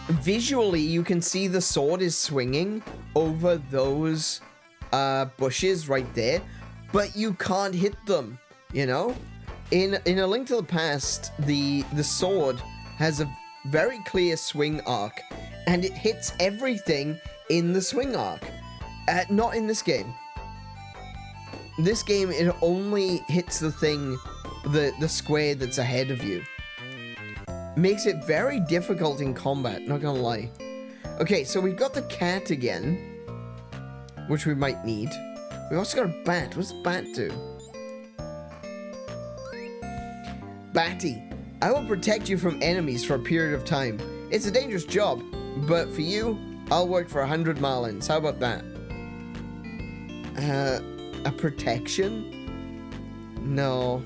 Visually, you can see the sword is swinging over those bushes right there, but you can't hit them, you know? In A Link to the Past, the sword has a very clear swing arc, and it hits everything in the swing arc. Not in this game. This game, it only hits the thing, the square that's ahead of you. Makes it very difficult in combat, not gonna lie. Okay, so we've got the cat again, which we might need. We've also got a bat. What's the bat do? Batty, I will protect you from enemies for a period of time. It's a dangerous job, but for you, I'll work for 100 marlins. How about that? A protection? No.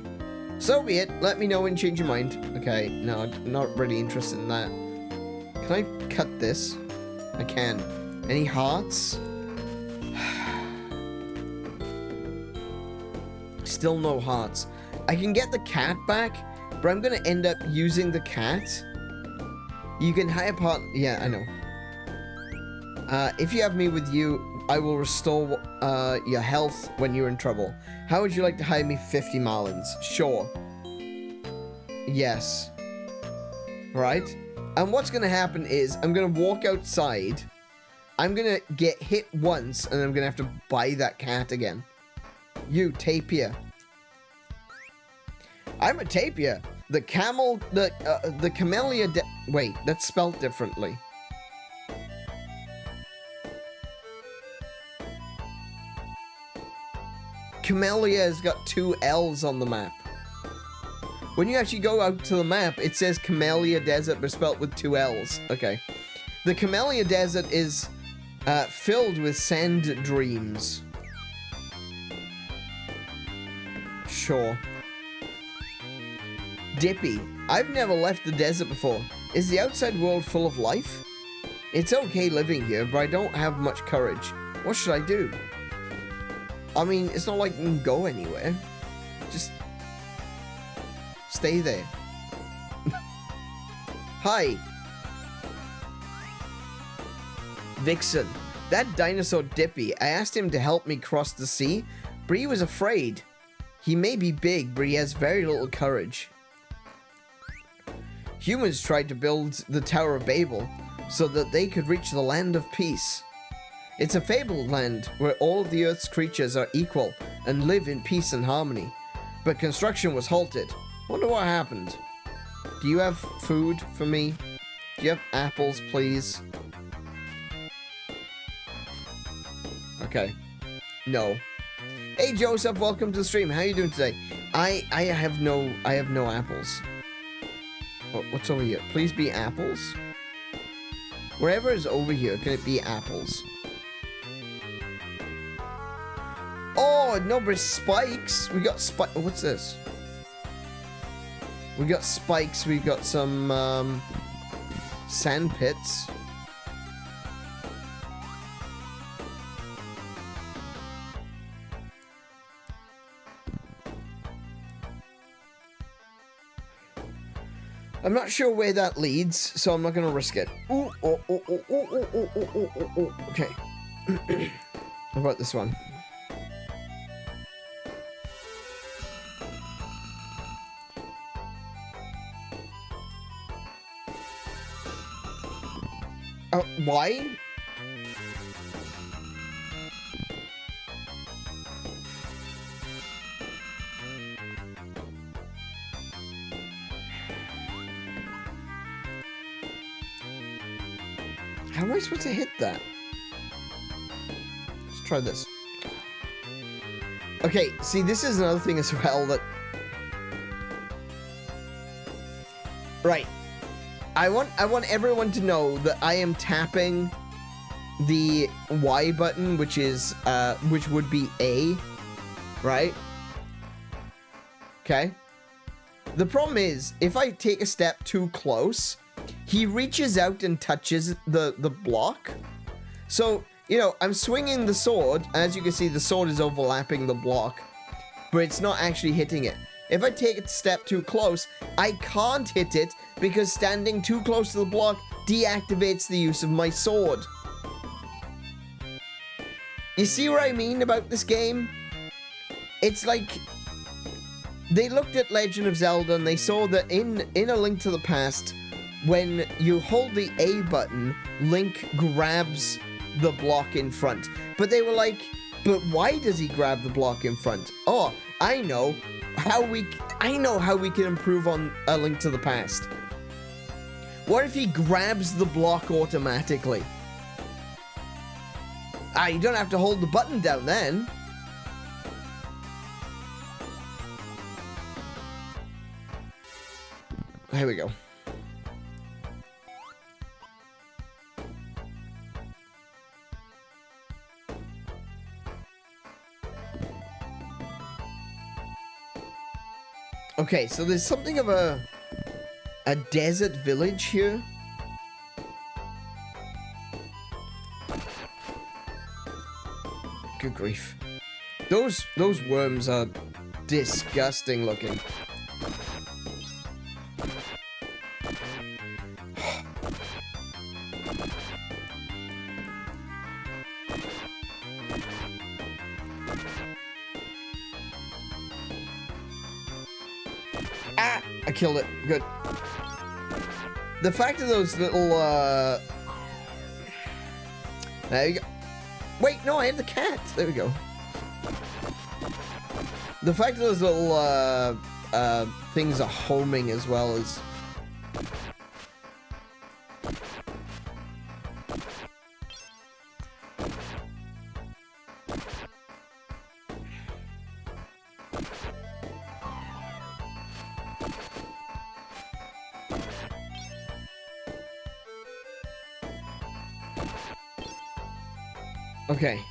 So be it. Let me know when you change your mind. Okay, no, not really interested in that. Can I cut this? I can. Any hearts? Still no hearts. I can get the cat back, but I'm gonna end up using the cat. You can hire part... Yeah, I know. If you have me with you, I will restore your health when you're in trouble. How would you like to hire me 50 marlins? Sure. Yes. Right? And what's gonna happen is, I'm gonna walk outside, I'm gonna get hit once, and I'm gonna have to buy that cat again. You, tapir. I'm a tapir. The camel, the camellia wait, that's spelled differently. Camellia has got 2 L's on the map. When you actually go out to the map, it says Camellia Desert, but spelled with 2 L's. Okay. The Camellia Desert is filled with sand dreams. Sure. Dippy, I've never left the desert before. Is the outside world full of life? It's okay living here, but I don't have much courage. What should I do? I mean, it's not like you can go anywhere. Just stay there. Hi. Vixen. That dinosaur Dippy, I asked him to help me cross the sea, but he was afraid. He may be big, but he has very little courage. Humans tried to build the Tower of Babel so that they could reach the land of peace. It's a fabled land where all of the Earth's creatures are equal and live in peace and harmony. But construction was halted. Wonder what happened. Do you have food for me? Do you have apples, please? Okay. No. Hey Joseph, welcome to the stream. How are you doing today? I have no apples. What's over here? Please be apples. Wherever is over here, can it be apples? Oh, no, but spikes. We got what's this? We got spikes. We got some sand pits. I'm not sure where that leads, so I'm not gonna risk it. Ooh, okay. How about this one? Why? How am I supposed to hit that? Let's try this. Okay, see, this is another thing as well that... Right. I want everyone to know that I am tapping the Y button, which is, which would be A, right? Okay. The problem is, if I take a step too close, he reaches out and touches the block. So, you know, I'm swinging the sword, and as you can see, the sword is overlapping the block, but it's not actually hitting it. If I take a step too close, I can't hit it because standing too close to the block deactivates the use of my sword. You see what I mean about this game? It's like they looked at Legend of Zelda and they saw that in A Link to the Past, when you hold the A button, Link grabs the block in front. But they were like, but why does he grab the block in front? Oh, I know how we can improve on A Link to the Past. What if he grabs the block automatically? You don't have to hold the button down then. Here we go. Okay, so there's something of a desert village here. Good grief. Those worms are disgusting looking. I killed it. Good. The fact of those little, there you go. Wait, no, I have the cat. There we go. The fact of those little, things are homing as well as... Okay.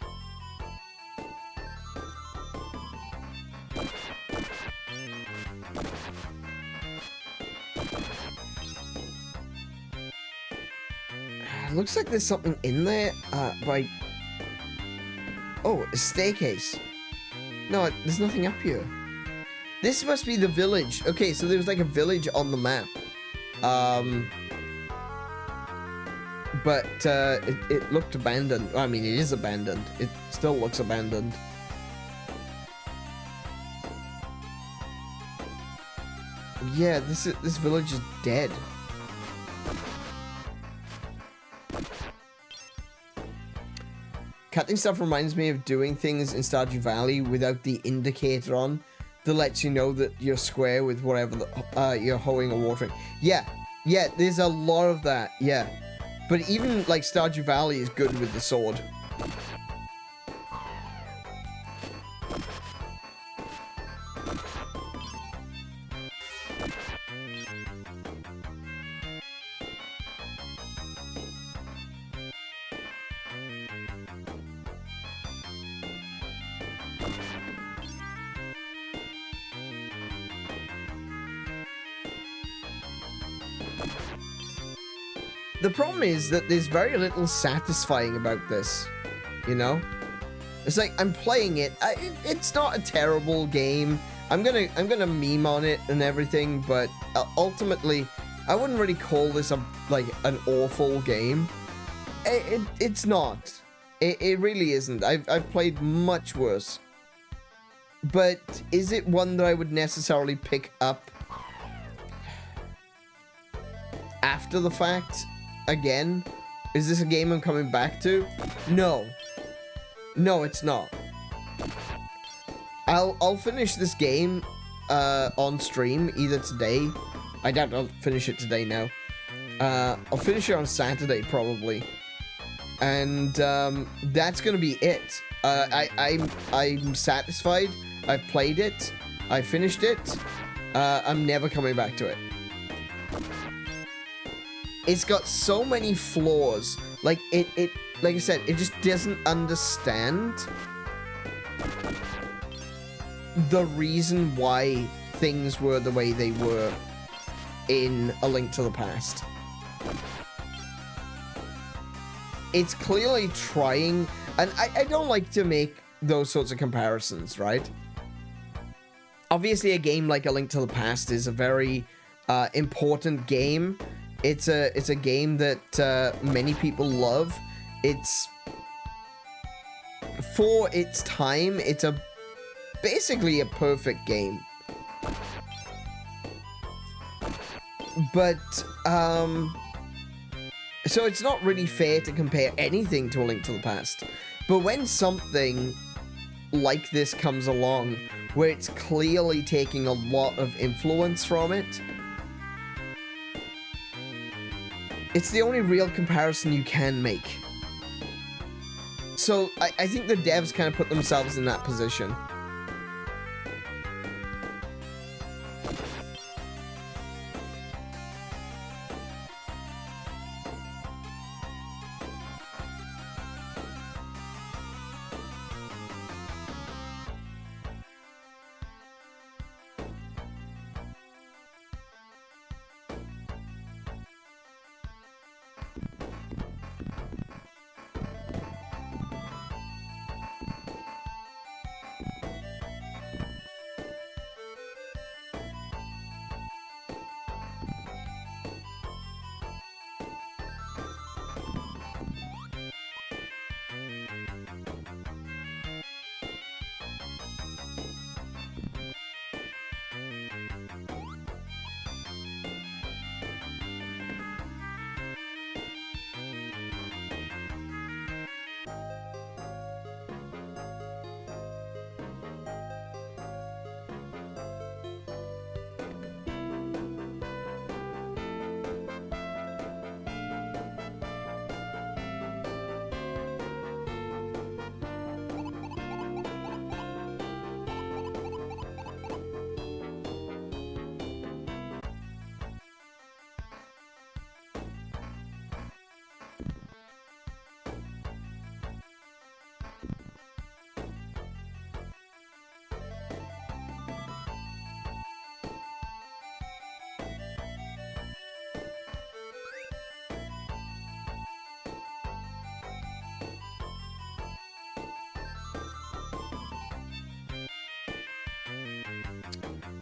Looks like there's something in there, Oh, a staircase. No, there's nothing up here. This must be the village. Okay, so there was like a village on the map. But it looked abandoned. I mean, it is abandoned. It still looks abandoned. Yeah, this village is dead. Cutting stuff reminds me of doing things in Stardew Valley without the indicator on that lets you know that you're square with whatever you're hoeing or watering. Yeah, there's a lot of that, yeah. But even, like, Stardew Valley is good with the sword. The problem is that there's very little satisfying about this, you know? It's like, I'm playing it, it's not a terrible game. I'm gonna meme on it and everything, but ultimately, I wouldn't really call this like an awful game. It's not. It really isn't. I've played much worse. But is it one that I would necessarily pick up after the fact? Again, Is this a game I'm coming back to? No. No, it's not. I'll finish this game on stream either today. I doubt I'll finish it today now. I'll finish it on Saturday probably. And that's gonna be it. I'm satisfied. I've played it. I finished it. I'm never coming back to it. It's got so many flaws. Like like I said, it just doesn't understand the reason why things were the way they were in A Link to the Past. It's clearly trying, and I don't like to make those sorts of comparisons, right? Obviously, a game like A Link to the Past is a very important game. It's a game that many people love. It's, for its time, it's basically a perfect game. But so it's not really fair to compare anything to A Link to the Past. But when something like this comes along, where it's clearly taking a lot of influence from it, it's the only real comparison you can make. So I think the devs kind of put themselves in that position.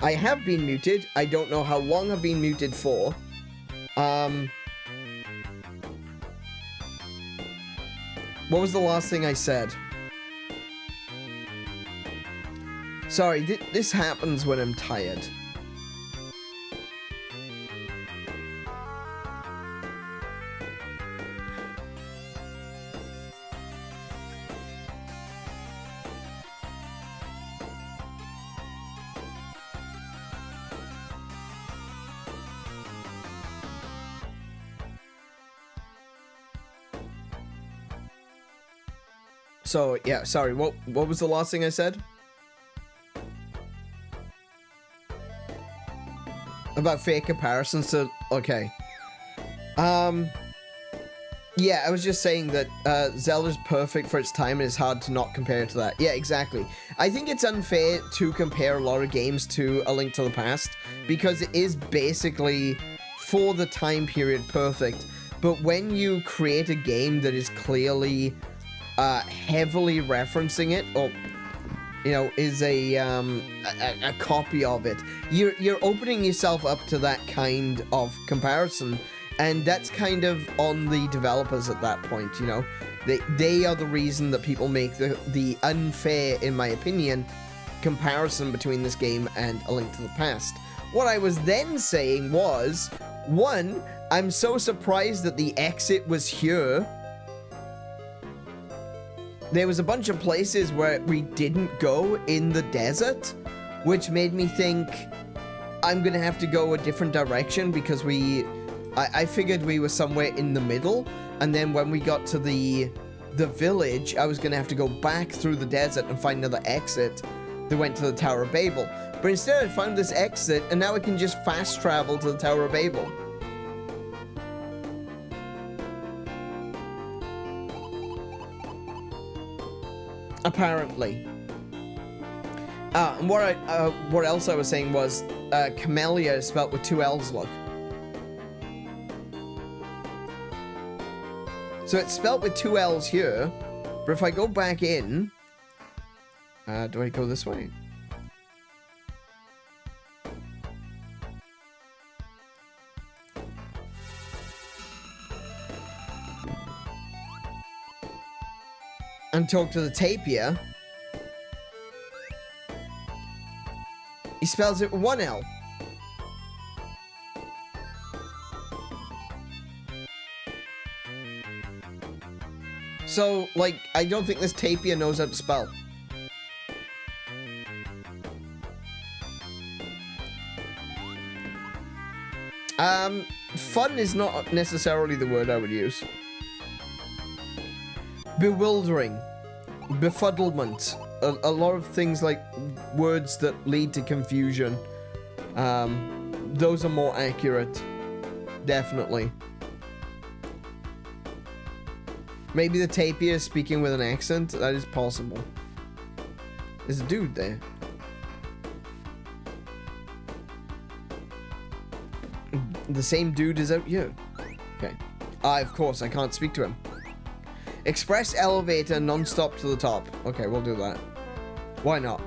I have been muted. I don't know how long I've been muted for. What was the last thing I said? Sorry, this happens when I'm tired. So, yeah, sorry, what was the last thing I said? About fair comparisons to... Okay. Yeah, I was just saying that Zelda's perfect for its time and it's hard to not compare it to that. Yeah, exactly. I think it's unfair to compare a lot of games to A Link to the Past because it is basically, for the time period, perfect. But when you create a game that is clearly... heavily referencing it, or you know, is a copy of it, you're opening yourself up to that kind of comparison, and that's kind of on the developers at that point. You know, they are the reason that people make the unfair, in my opinion, comparison between this game and A Link to the Past. What I was then saying was, one, I'm so surprised that the exit was here. There was a bunch of places where we didn't go in the desert, which made me think I'm gonna have to go a different direction because I figured we were somewhere in the middle, and then when we got to the village, I was gonna have to go back through the desert and find another exit that went to the Tower of Babel. But instead I found this exit, and now I can just fast travel to the Tower of Babel. Apparently. And what else I was saying was, Camellia is spelled with 2 L's, look. So it's spelled with 2 L's here, but if I go back in, do I go this way? And talk to the tapir, he spells it with 1 L. So, like, I don't think this tapir knows how to spell. Fun is not necessarily the word I would use. Bewildering. Befuddlement. A lot of things like words that lead to confusion. Those are more accurate. Definitely. Maybe the tapir is speaking with an accent. That is possible. There's a dude there. The same dude is out here. Okay. Of course, I can't speak to him. Express elevator non-stop to the top. Okay, we'll do that. Why not?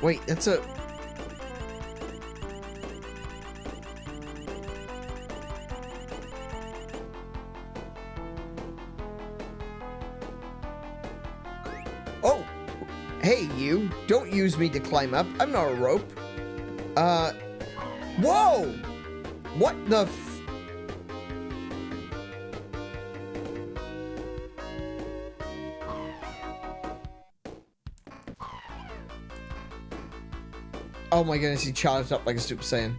Wait, that's a... Oh! Hey, you. Don't use me to climb up. I'm not a rope. Whoa! What the f... Oh my goodness, he charged up like a Super Saiyan.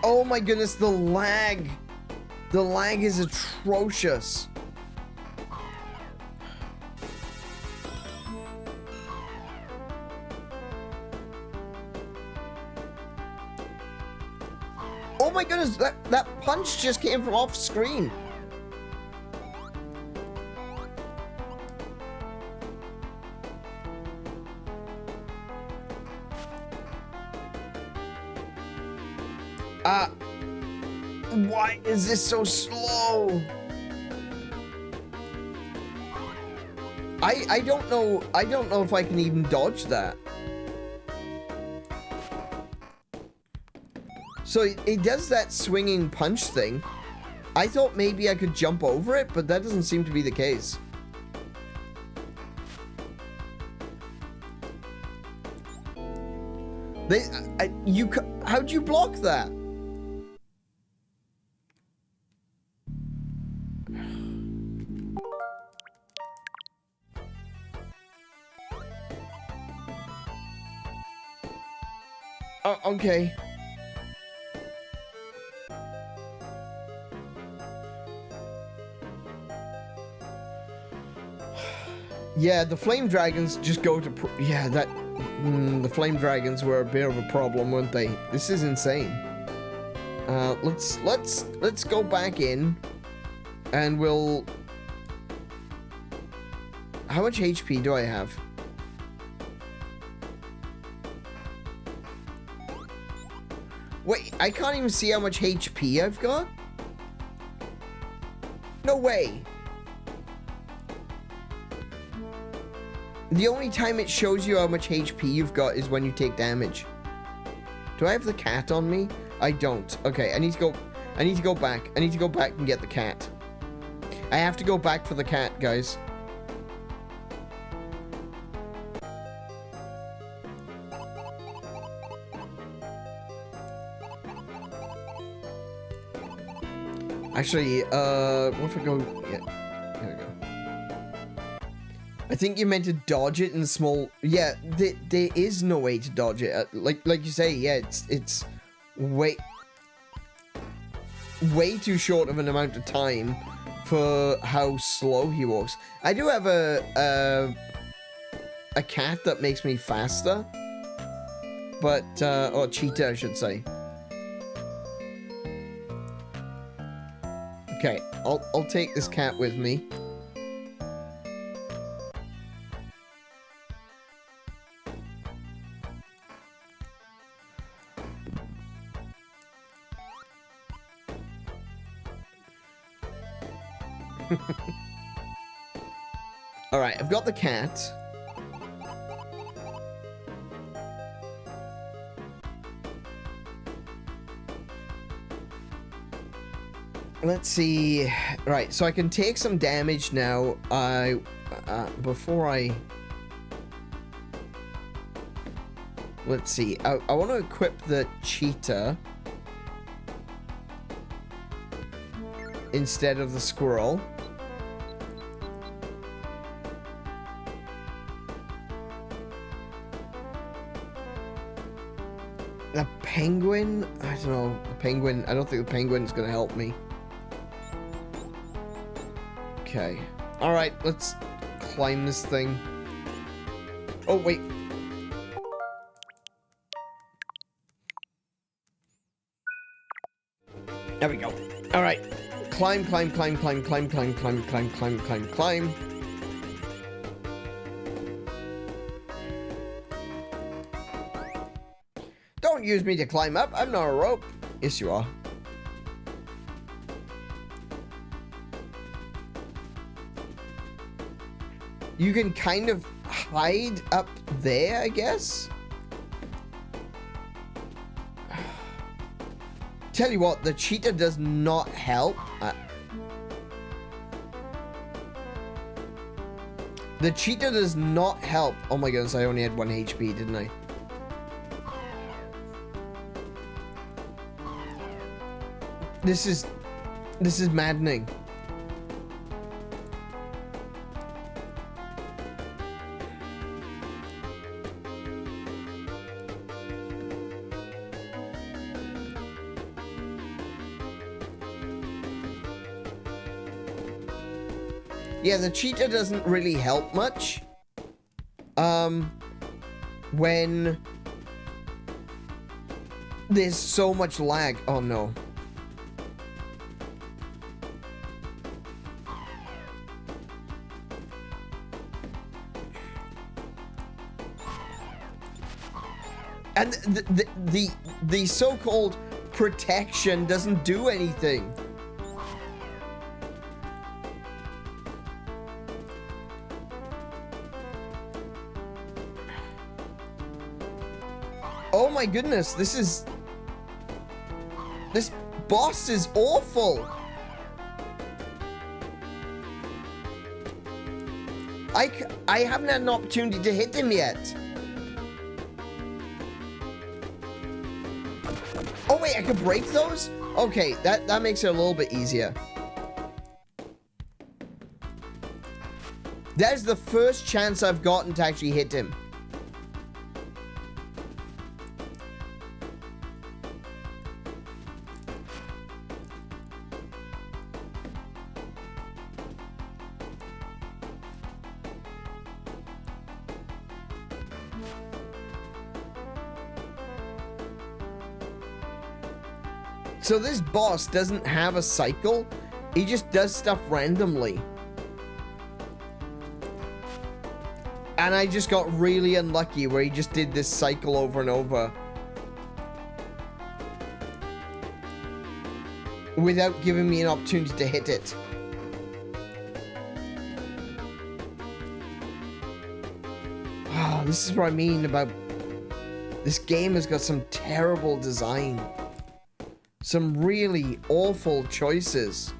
Oh my goodness, the lag. The lag is atrocious. Oh my goodness, that punch just came from off screen. Why is this so slow? I don't know if I can even dodge that. So it does that swinging punch thing. I thought maybe I could jump over it, but that doesn't seem to be the case. How'd you block that? Oh, okay. Yeah, the flame dragons just go to... yeah, that... the flame dragons were a bit of a problem, weren't they? This is insane. Let's go back in, and we'll... How much HP do I have? Wait, I can't even see how much HP I've got? No way. The only time it shows you how much HP you've got is when you take damage. Do I have the cat on me? I don't. Okay, I need to go back. I need to go back and get the cat. I have to go back for the cat, guys. Actually, what if I go... Yeah, there we go. I think you meant to dodge it in small... Yeah, there is no way to dodge it. Like you say, yeah, it's way too short of an amount of time for how slow he walks. I do have a cat that makes me faster. But, or cheetah, I should say. Okay, I'll take this cat with me. Alright, I've got the cat. Let's see. Right, so I can take some damage now. Before I... Let's see. I want to equip the cheetah instead of the squirrel. The penguin? I don't know. The penguin... I don't think the penguin's going to help me. Okay. Alright, let's climb this thing. Oh, wait. There we go. Alright. Climb, climb, climb, climb, climb, climb, climb, climb, climb, climb, climb. Don't use me to climb up. I'm not a rope. Yes, you are. You can kind of hide up there, I guess? Tell you what, the cheetah does not help. The cheetah does not help. Oh my goodness, I only had 1 HP, didn't I? This is maddening. Yeah, the cheetah doesn't really help much. When there's so much lag. Oh no. And the so-called protection doesn't do anything. Oh my goodness, this boss is awful. I haven't had an opportunity to hit him yet. Oh wait, I can break those? Okay, that makes it a little bit easier. That is the first chance I've gotten to actually hit him. So this boss doesn't have a cycle, he just does stuff randomly. And I just got really unlucky where he just did this cycle over and over. Without giving me an opportunity to hit it. Oh, this is what I mean about... This game has got some terrible design. Some really awful choices.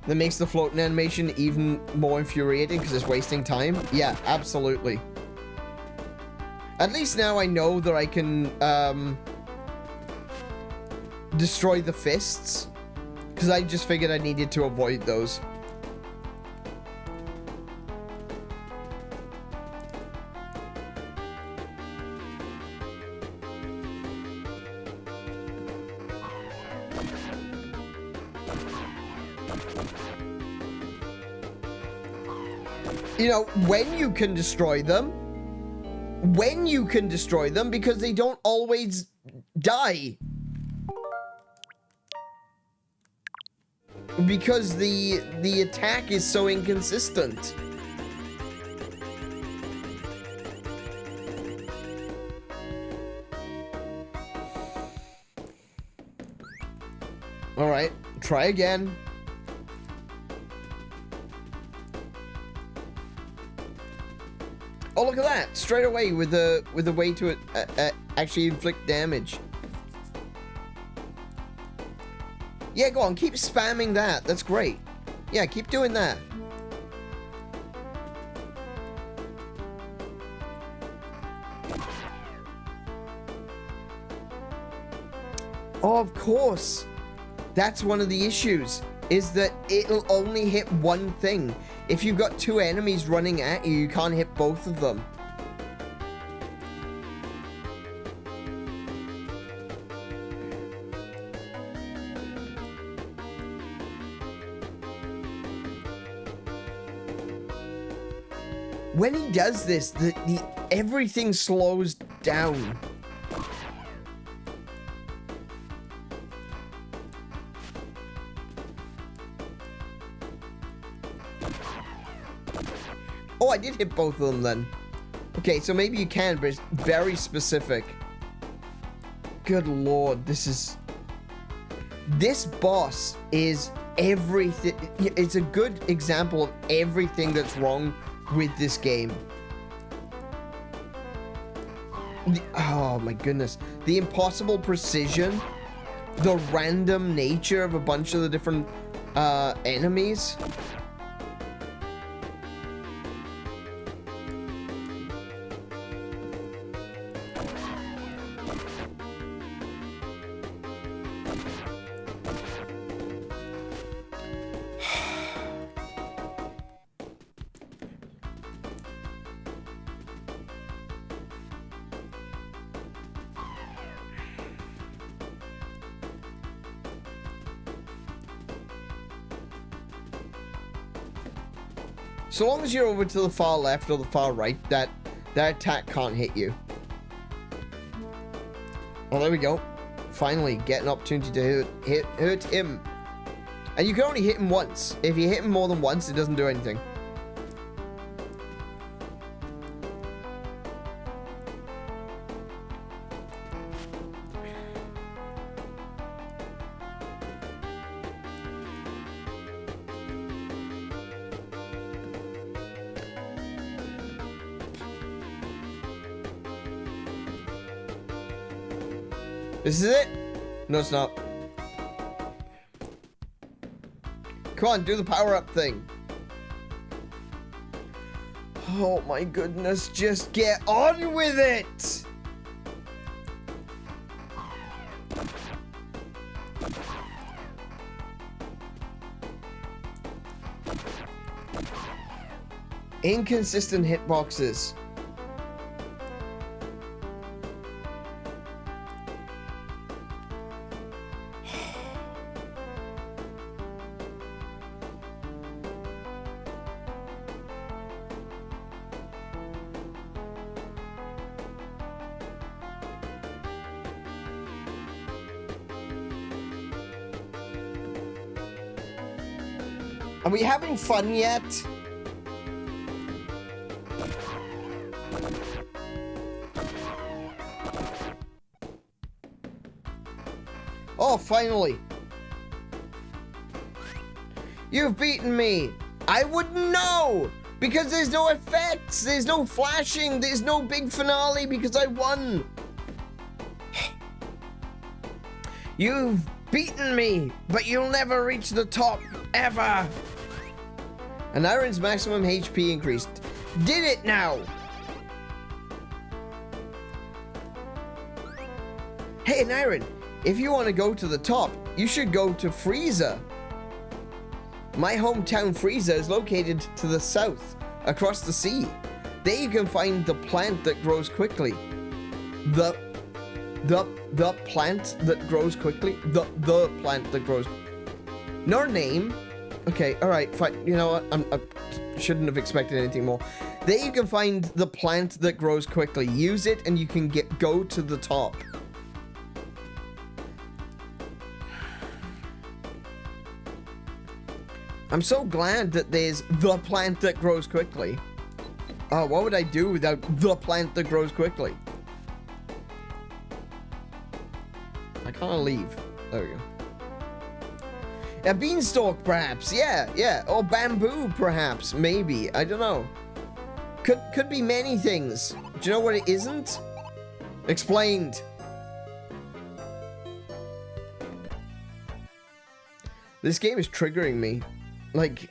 That makes the floating animation even more infuriating because it's wasting time. Yeah, absolutely. At least now I know that I can destroy the fists, because I just figured I needed to avoid those. You know, when you can destroy them, because they don't always die. Because the attack is so inconsistent. All right, try again. Oh, look at that! Straight away with a way to actually inflict damage. Yeah, go on, keep spamming that. That's great. Yeah, keep doing that. Oh, of course. That's one of the issues, is that it'll only hit one thing. If you've got two enemies running at you, you can't hit both of them. When he does this, everything slows down. Oh, I did hit both of them then. Okay, so maybe you can, but it's very specific. Good lord, this boss is everything. It's a good example of everything that's wrong with this game. Oh my goodness. The impossible precision, the random nature of a bunch of the different enemies. So long as you're over to the far left or the far right, that attack can't hit you. Oh, there we go. Finally, get an opportunity to hurt him. And you can only hit him once. If you hit him more than once, it doesn't do anything. This is it? No, it's not. Come on, do the power-up thing. Oh my goodness, just get on with it! Inconsistent hitboxes. Are we having fun yet? Oh, finally. You've beaten me. I wouldn't know, because there's no effects, there's no flashing, there's no big finale because I won. You've beaten me, but you'll never reach the top, ever. And Iron's maximum HP increased. Did it now! Hey, Iron, if you want to go to the top, you should go to Frieza. My hometown Frieza is located to the south, across the sea. There you can find the plant that grows quickly. The plant that grows quickly? The plant that grows... No name. Okay, alright, fine. You know what? I shouldn't have expected anything more. There you can find the plant that grows quickly. Use it and you can go to the top. I'm so glad that there's the plant that grows quickly. Oh, what would I do without the plant that grows quickly? I can't leave. There we go. A beanstalk, perhaps. Yeah. Or bamboo, perhaps. Maybe. I don't know. Could be many things. Do you know what it isn't? Explained. This game is triggering me. Like...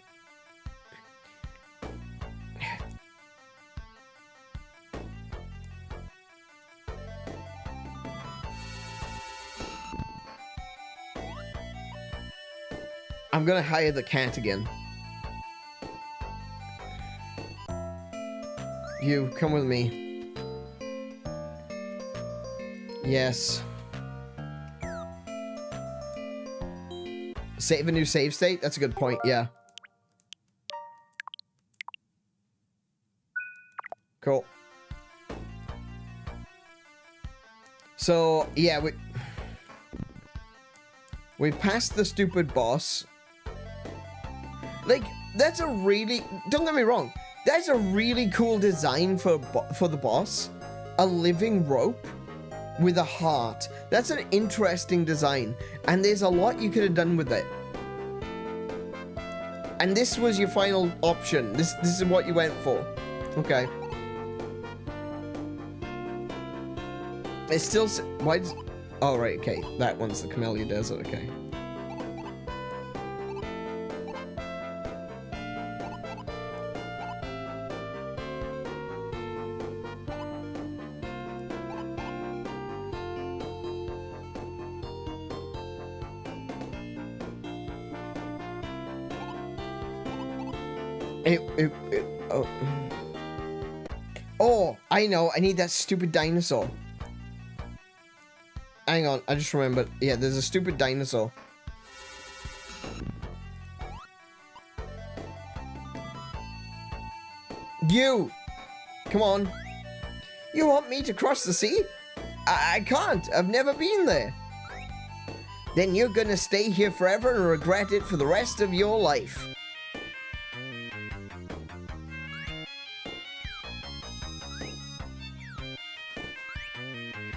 I'm gonna hire the cat again. You, come with me. Yes. Save a new save state? That's a good point, yeah. Cool. So, yeah, we passed the stupid boss. Like, that's a really... Don't get me wrong. That's a really cool design for the boss. A living rope with a heart. That's an interesting design. And there's a lot you could have done with it. And this was your final option. This is what you went for. Okay. It's still... Why does... Oh, right, okay. That one's the Camellia Desert, okay. Oh, I know. I need that stupid dinosaur. Hang on, I just remembered. Yeah, there's a stupid dinosaur. You! Come on. You want me to cross the sea? I can't. I've never been there. Then you're gonna stay here forever and regret it for the rest of your life.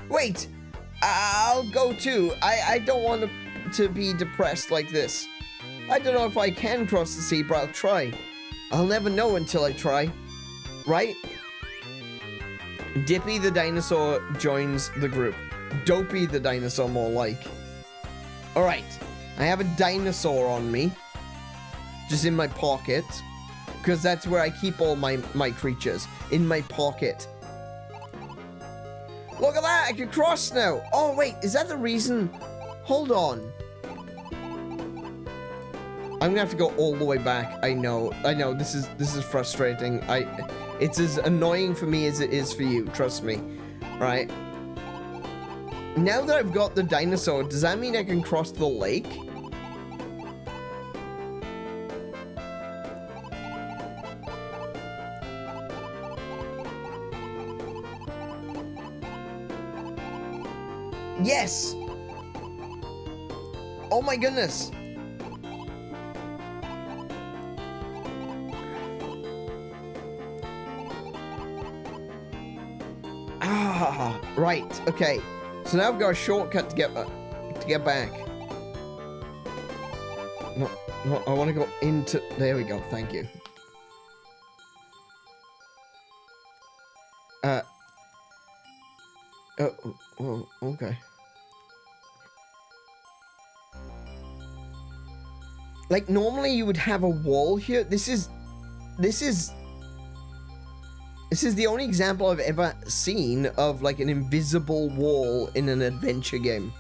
Wait! I'll go too. I don't want to be depressed like this. I don't know if I can cross the sea, but I'll try. I'll never know until I try. Right? Dippy the dinosaur joins the group. Dopey the dinosaur, more like. Alright. I have a dinosaur on me. Just in my pocket. Because that's where I keep all my creatures. In my pocket. Look at that! I can cross now! Oh, wait, is that the reason? Hold on. I'm gonna have to go all the way back. I know, this is frustrating. It's as annoying for me as it is for you, trust me. Right? Now that I've got the dinosaur, does that mean I can cross the lake? Yes! Oh my goodness! Ah, right, okay. So now I've got a shortcut to get back. No, I want to go into... There we go, thank you. Oh, okay. Like, normally you would have a wall here. This is the only example I've ever seen of, like, an invisible wall in an adventure game.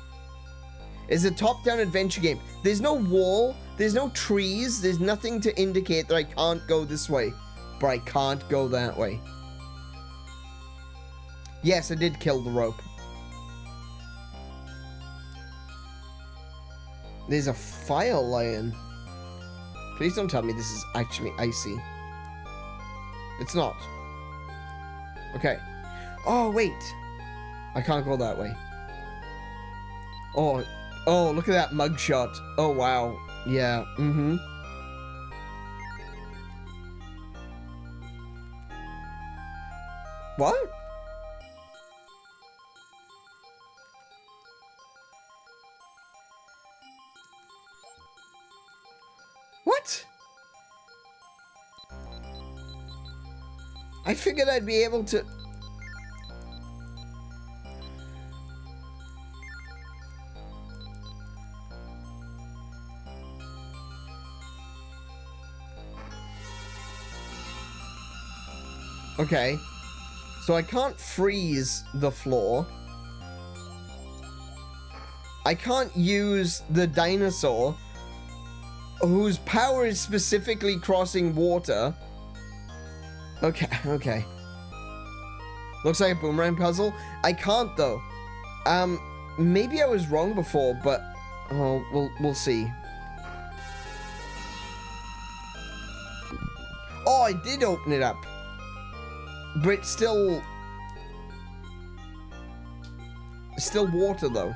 It's a top-down adventure game. There's no wall, there's no trees, there's nothing to indicate that I can't go this way. But I can't go that way. Yes, I did kill the rope. There's a fire lion. Please don't tell me this is actually icy. It's not. Okay. Oh, wait. I can't go that way. Oh, look at that mugshot. Oh, wow. Yeah, mm-hmm. What? What? I figured I'd be able to... Okay. So I can't freeze the floor. I can't use the dinosaur, whose power is specifically crossing water. Okay, okay. Looks like a boomerang puzzle. I can't, though. Maybe I was wrong before, but... Oh, we'll see. Oh, I did open it up. But it's still water, though.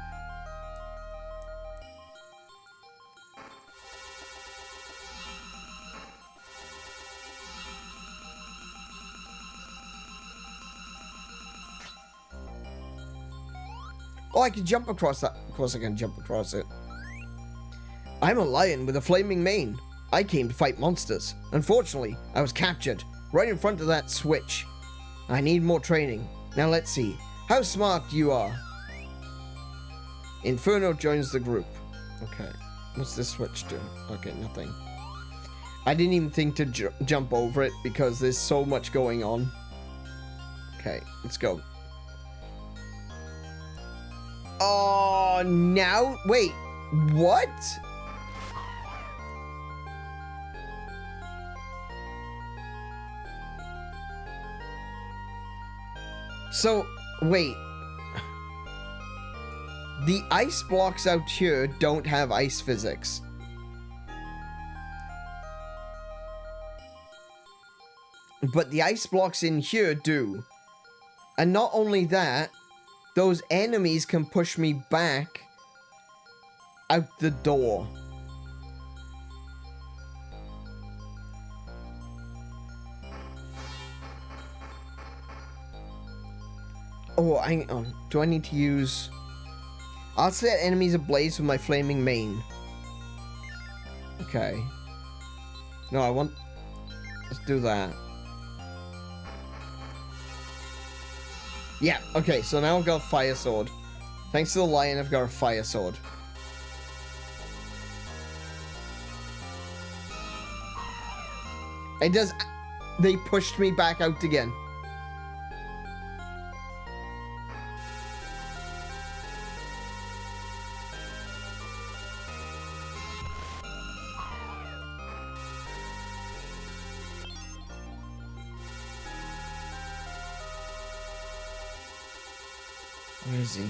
Oh, I can jump across that. Of course I can jump across it. I'm a lion with a flaming mane. I came to fight monsters. Unfortunately, I was captured right in front of that switch. I need more training. Now let's see how smart you are. Inferno joins the group. Okay. What's this switch do? Okay, nothing. I didn't even think to jump over it because there's so much going on. Okay, let's go. Oh, now? Wait, what? So, wait. The ice blocks out here don't have ice physics. But the ice blocks in here do. And not only that, those enemies can push me back out the door. Oh, hang on. Do I need to use... I'll set enemies ablaze with my flaming mane. Okay. No, I want... Let's do that. Yeah, okay, so now I've got a fire sword. Thanks to the lion, I've got a fire sword. It does... They pushed me back out again. Where is he?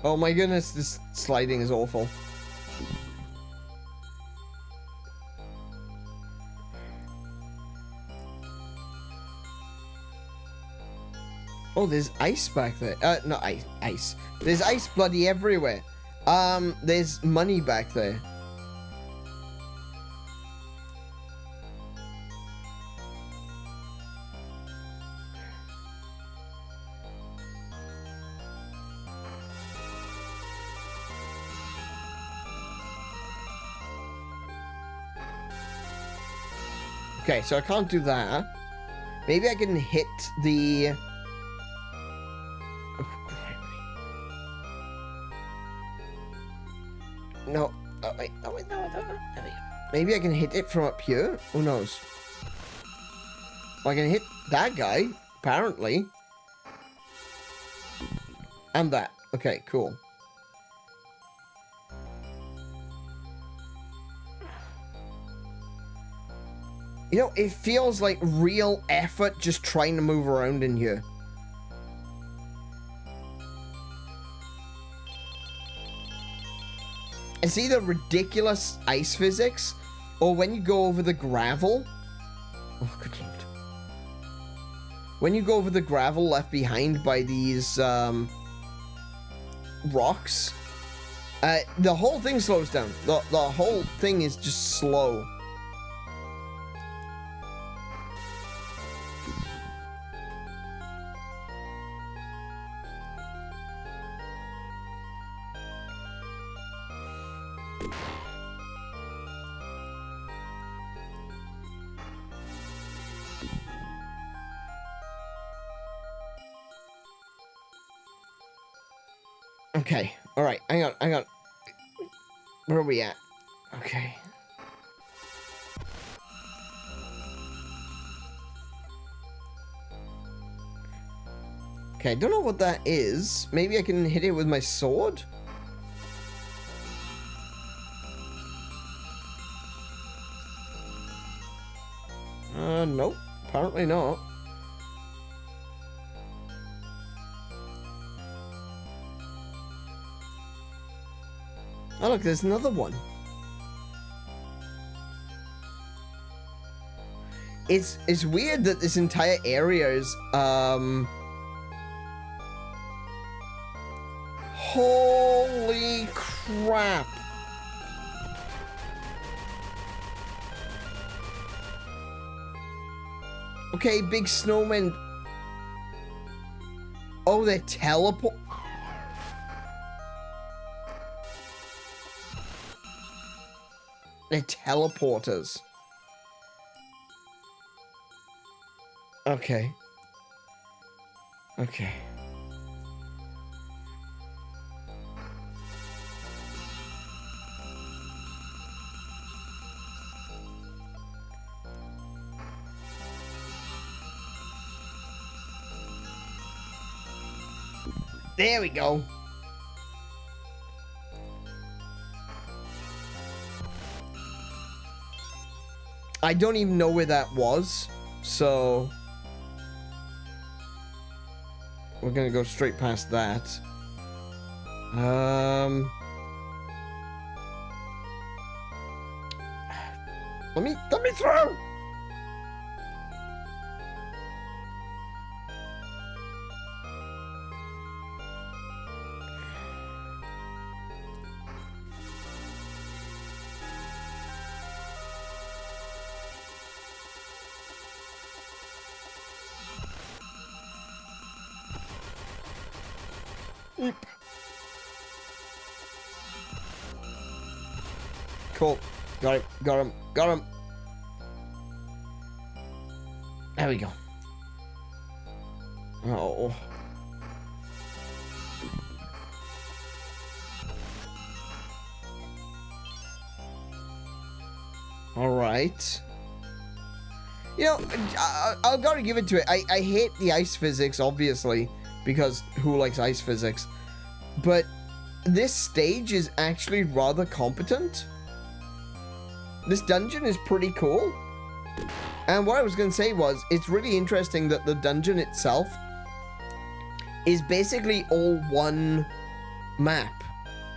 Oh my goodness, this sliding is awful. Oh, there's ice back there. No, ice. There's ice bloody everywhere. There's money back there. Okay, so I can't do that. Maybe I can hit the... No. Oh, wait. Oh, wait. No. There we go. Maybe I can hit it from up here? Who knows? Well, I can hit that guy, apparently. And that. Okay, cool. You know, it feels like real effort just trying to move around in here. It's either ridiculous ice physics, or when you go over the gravel... Oh, good lord. When you go over the gravel left behind by these, rocks, the whole thing slows down. The whole thing is just slow. Okay, alright, hang on. Where are we at? Okay. Okay, I don't know what that is. Maybe I can hit it with my sword? Nope. Apparently not. Oh, look, there's another one. It's weird that this entire area is, holy crap. Okay, big snowmen. Oh, they're teleport. They're teleporters. Okay. Okay. There we go. I don't even know where that was, so we're gonna go straight past that. Let me through. Cool. Got him. There we go. Oh. Alright. You know, I'll gotta give it to it. I hate the ice physics, obviously, because who likes ice physics? But this stage is actually rather competent. This dungeon is pretty cool. And what I was going to say was, it's really interesting that the dungeon itself is basically all one map.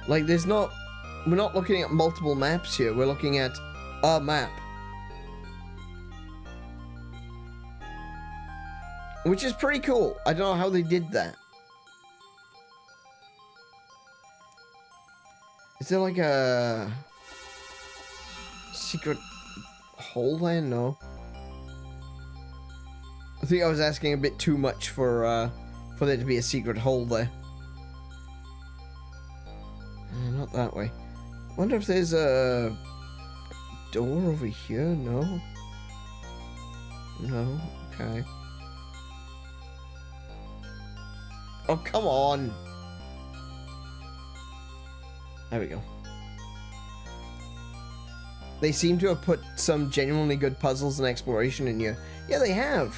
Like, we're not looking at multiple maps here. We're looking at a map. Which is pretty cool. I don't know how they did that. Is there like a secret hole there? No. I think I was asking a bit too much for there to be a secret hole there. Not that way. I wonder if there's a door over here? No. No? Okay. Oh, come on. There we go. They seem to have put some genuinely good puzzles and exploration in here. Yeah, they have.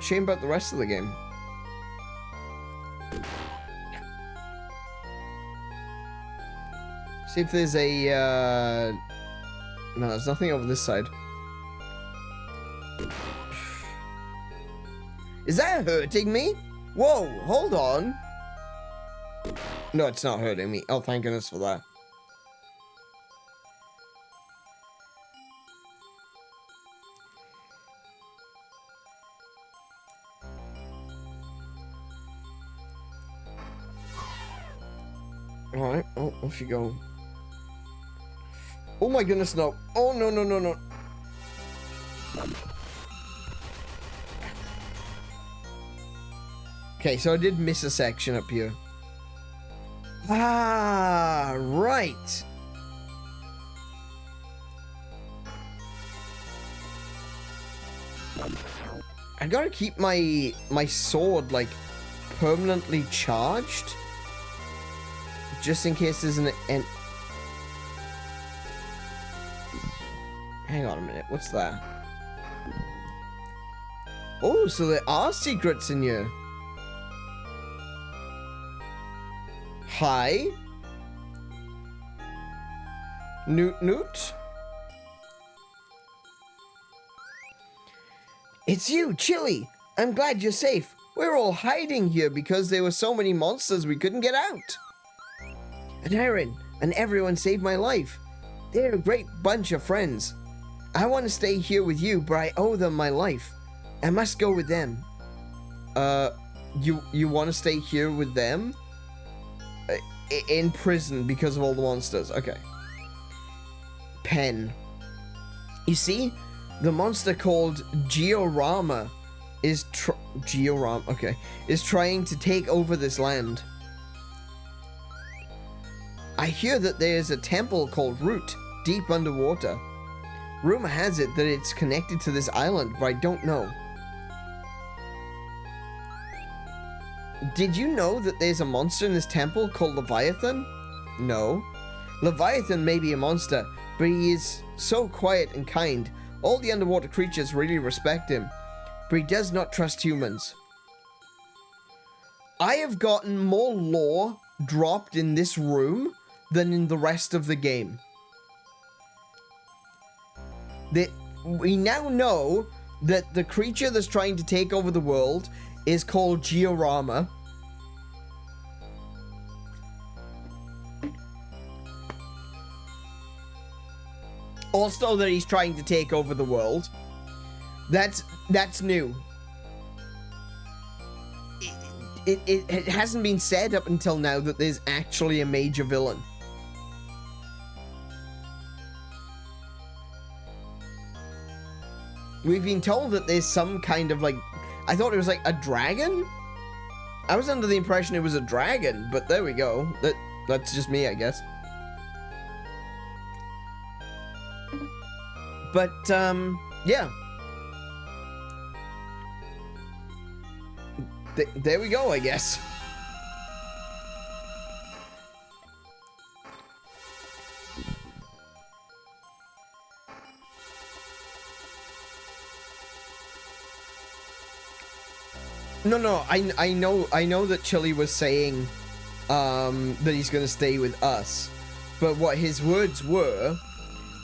Shame about the rest of the game. See if there's a, no, there's nothing over this side. Is that hurting me? Whoa, hold on. No, it's not hurting me. Oh, thank goodness for that. Alright, oh, off you go. Oh my goodness, no. Oh, no, no, no, no. Okay, so I did miss a section up here. Ah, right. I gotta keep my sword, like, permanently charged. Just in case there's an... Hang on a minute, what's that? Oh, so there are secrets in here. Hi. Newt Newt? It's you, Chili. I'm glad you're safe. We're all hiding here because there were so many monsters we couldn't get out. And Aaron and everyone saved my life. They're a great bunch of friends. I want to stay here with you, but I owe them my life. I must go with them. You want to stay here with them? In prison because of all the monsters. Okay. Pen. You see, the monster called Georama is trying to take over this land. I hear that there's a temple called Root deep underwater. Rumor has it that it's connected to this island, but I don't know. Did you know that there's a monster in this temple called Leviathan? No. Leviathan may be a monster, but he is so quiet and kind. All the underwater creatures really respect him, but he does not trust humans. I have gotten more lore dropped in this room than in the rest of the game. We now know that the creature that's trying to take over the world is called Georama. Also that he's trying to take over the world. That's new. It hasn't been said up until now that there's actually a major villain. We've been told that there's some kind of, like, I thought it was like a dragon? I was under the impression it was a dragon, but there we go. That's just me, I guess. But, yeah. There we go, I guess. No, I know that Chili was saying that he's gonna stay with us, but what his words were,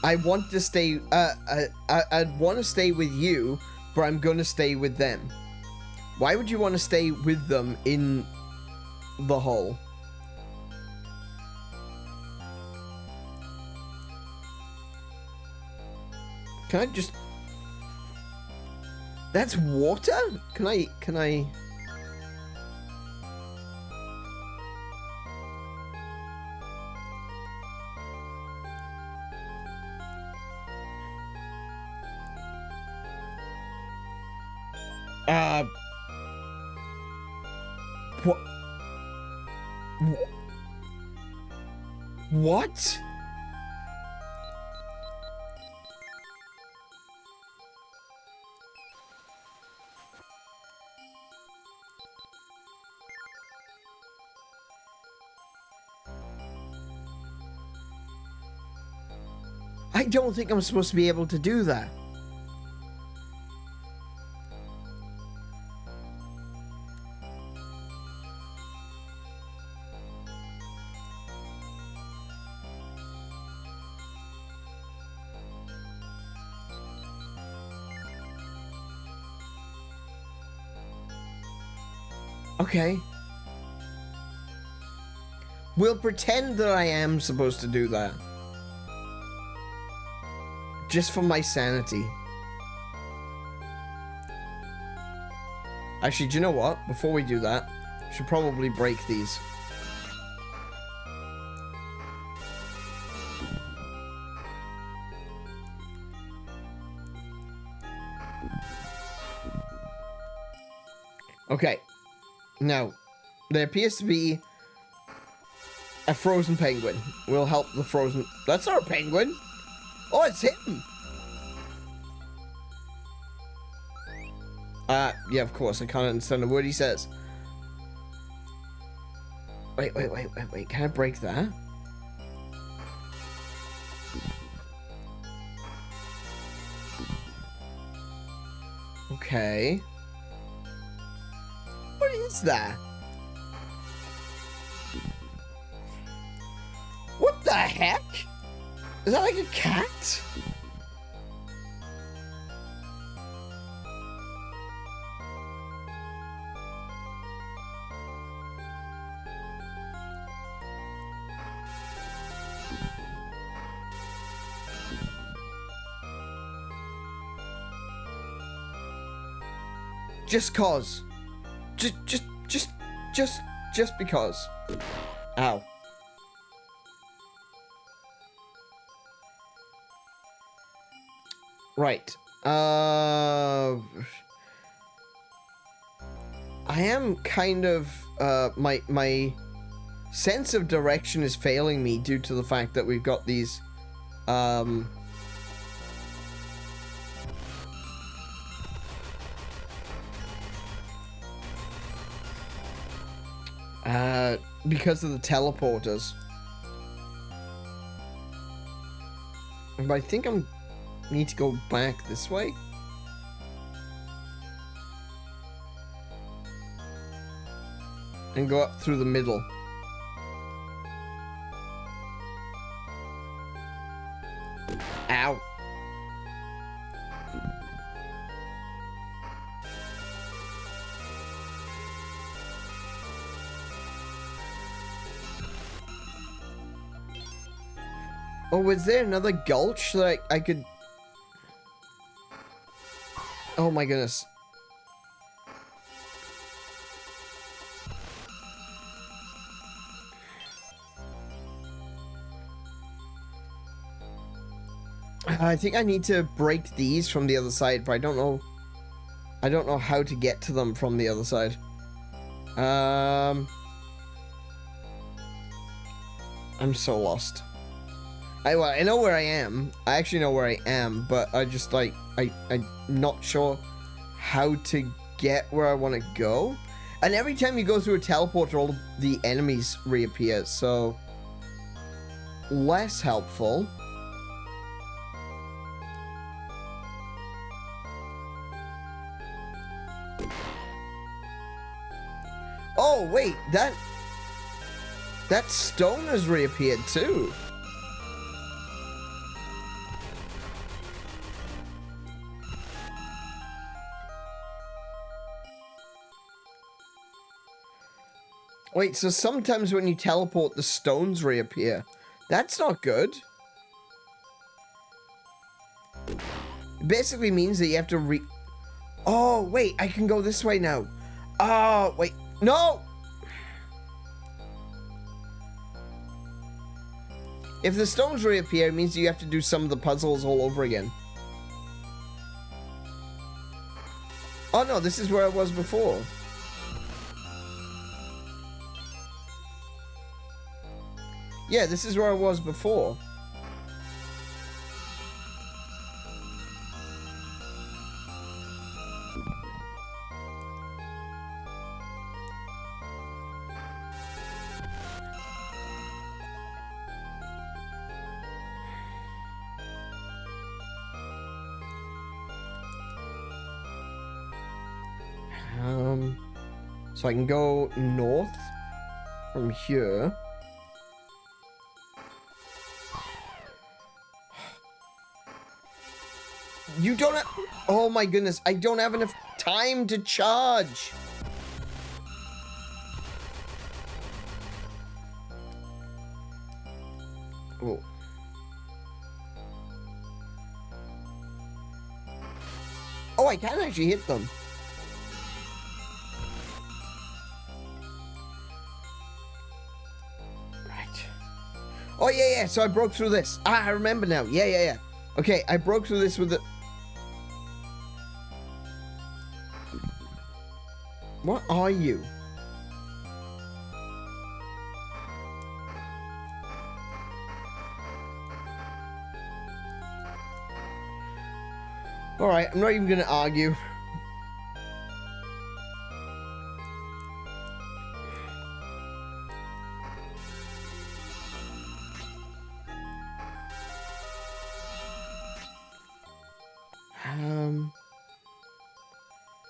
I want to stay I'd want to stay with you, but I'm gonna stay with them. Why would you want to stay with them in the hole? Can I just... That's water? Can I... What? I don't think I'm supposed to be able to do that. Okay. We'll pretend that I am supposed to do that. Just for my sanity. Actually, do you know what? Before we do that, I should probably break these. Okay. Now, there appears to be a frozen penguin. We'll help the frozen... That's not a penguin! Oh, it's him! Yeah, of course. I can't understand a word he says. Wait. Can I break that? Okay. What is that? What the heck? Is that like a cat? Just cause. Just because. Ow. Right. I am kind of, my sense of direction is failing me due to the fact that we've got these, because of the teleporters. But I think I need to go back this way. And go up through the middle. Ow. Oh, was there another gulch that I could... Oh my goodness. I think I need to break these from the other side, but I don't know how to get to them from the other side. I'm so lost. I know where I am. I actually know where I am, but I just like I'm not sure how to get where I want to go. And every time you go through a teleporter, all the enemies reappear, so less helpful. Oh wait, that stone has reappeared too. Wait, so sometimes when you teleport, the stones reappear. That's not good. It basically means that you have to Oh, wait, I can go this way now. Oh, wait, no! If the stones reappear, it means you have to do some of the puzzles all over again. Oh no, this is where I was before. Yeah, this is where I was before. So I can go north from here. You don't have... Oh my goodness, I don't have enough time to charge. Oh. Oh, I can actually hit them. Right. Oh, yeah, so I broke through this. Ah, I remember now. Yeah. Okay, I broke through this with the... What are you? Alright, I'm not even gonna argue.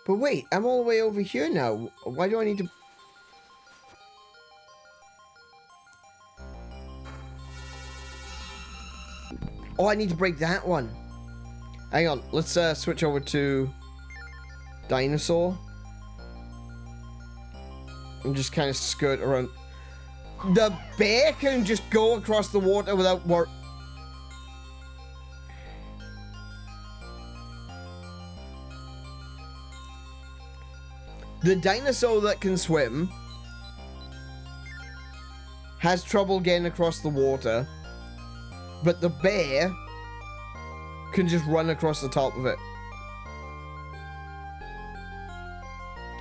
But wait, I'm all the way over here now. Why do I need to... Oh, I need to break that one. Hang on, let's switch over to dinosaur. And just kind of skirt around. The bear can just go across the water without work. The dinosaur that can swim has trouble getting across the water, but the bear can just run across the top of it.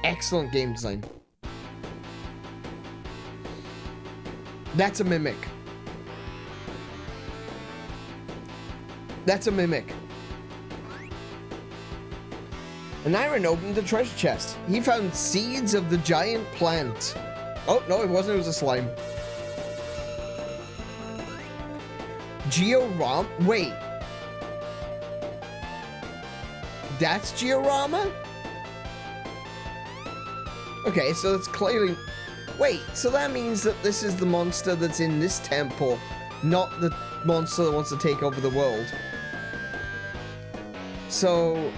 Excellent game design. That's a mimic. That's a mimic. And Iron opened the treasure chest. He found seeds of the giant plant. Oh, no, it wasn't. It was a slime. Georama? Wait. That's Georama? Okay, so it's clearly... Wait, so that means that this is the monster that's in this temple, not the monster that wants to take over the world. So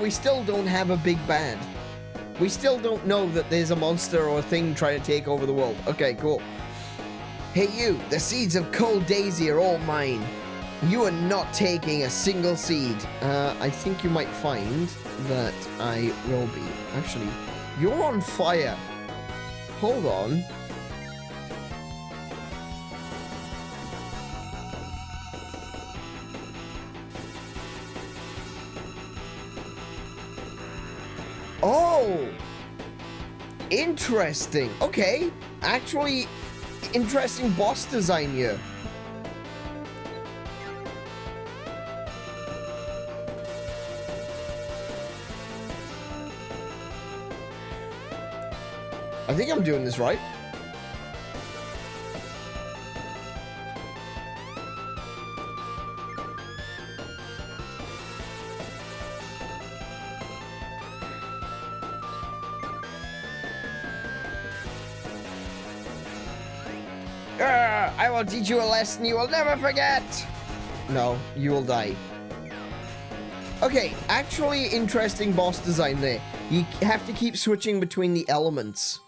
we still don't have a big bad. We still don't know that there's a monster or a thing trying to take over the world. Okay, cool. Hey you, the seeds of Cold Daisy are all mine. You are not taking a single seed. I think you might find that I will be. Actually, you're on fire. Hold on. Oh! Interesting. Okay. Actually, interesting boss design here. I think I'm doing this right. I will teach you a lesson you will never forget. No, you will die. Okay, actually interesting boss design there. You have to keep switching between the elements.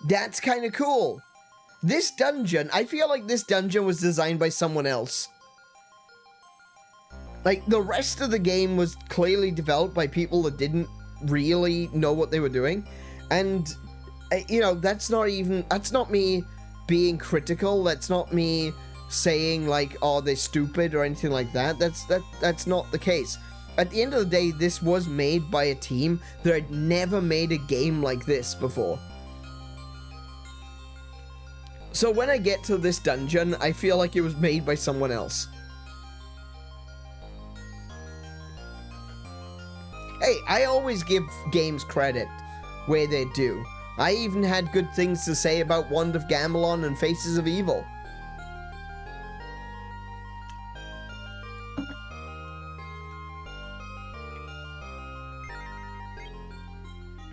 That's kind of cool. This dungeon, I feel like this dungeon was designed by someone else. Like, the rest of the game was clearly developed by people that didn't really know what they were doing. And, you know, that's not me being critical. That's not me saying, like, oh, they're stupid or anything like that. That's not the case. At the end of the day, this was made by a team that had never made a game like this before. So when I get to this dungeon, I feel like it was made by someone else. Hey, I always give games credit where they're due. I even had good things to say about Wand of Gamelon and Faces of Evil.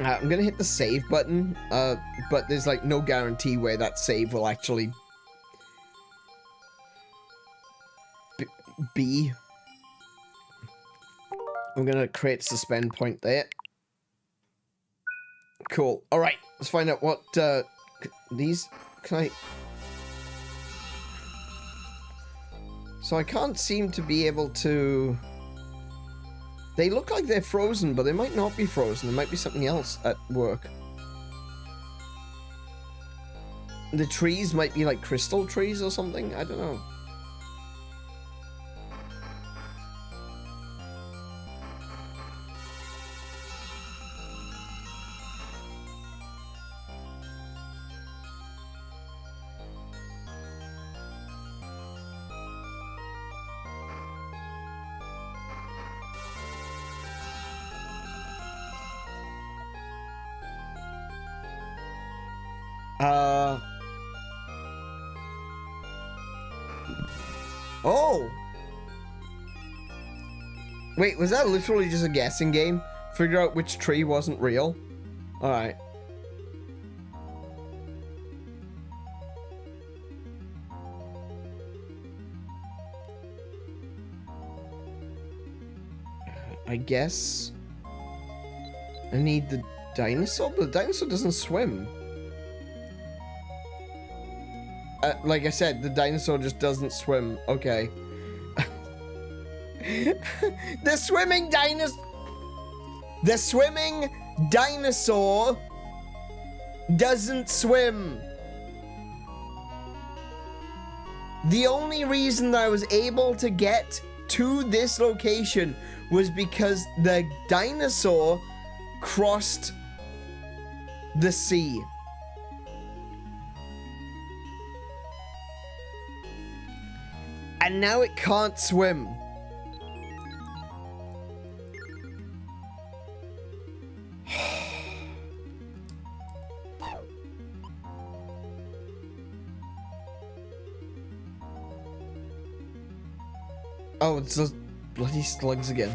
I'm gonna hit the save button, but there's like no guarantee where that save will actually be. I'm gonna create a suspend point there. Cool. All right, let's find out what these can I. So I can't seem to be able to. They look like they're frozen, but they might not be frozen. There might be something else at work. The trees might be like crystal trees or something. I don't know. Oh! Wait, was that literally just a guessing game? Figure out which tree wasn't real? Alright. I guess I need the dinosaur, but the dinosaur doesn't swim. Like I said, the dinosaur just doesn't swim. Okay. The swimming dinosaur doesn't swim. The only reason that I was able to get to this location was because the dinosaur crossed the sea. And now it can't swim. Oh, it's those bloody slugs again.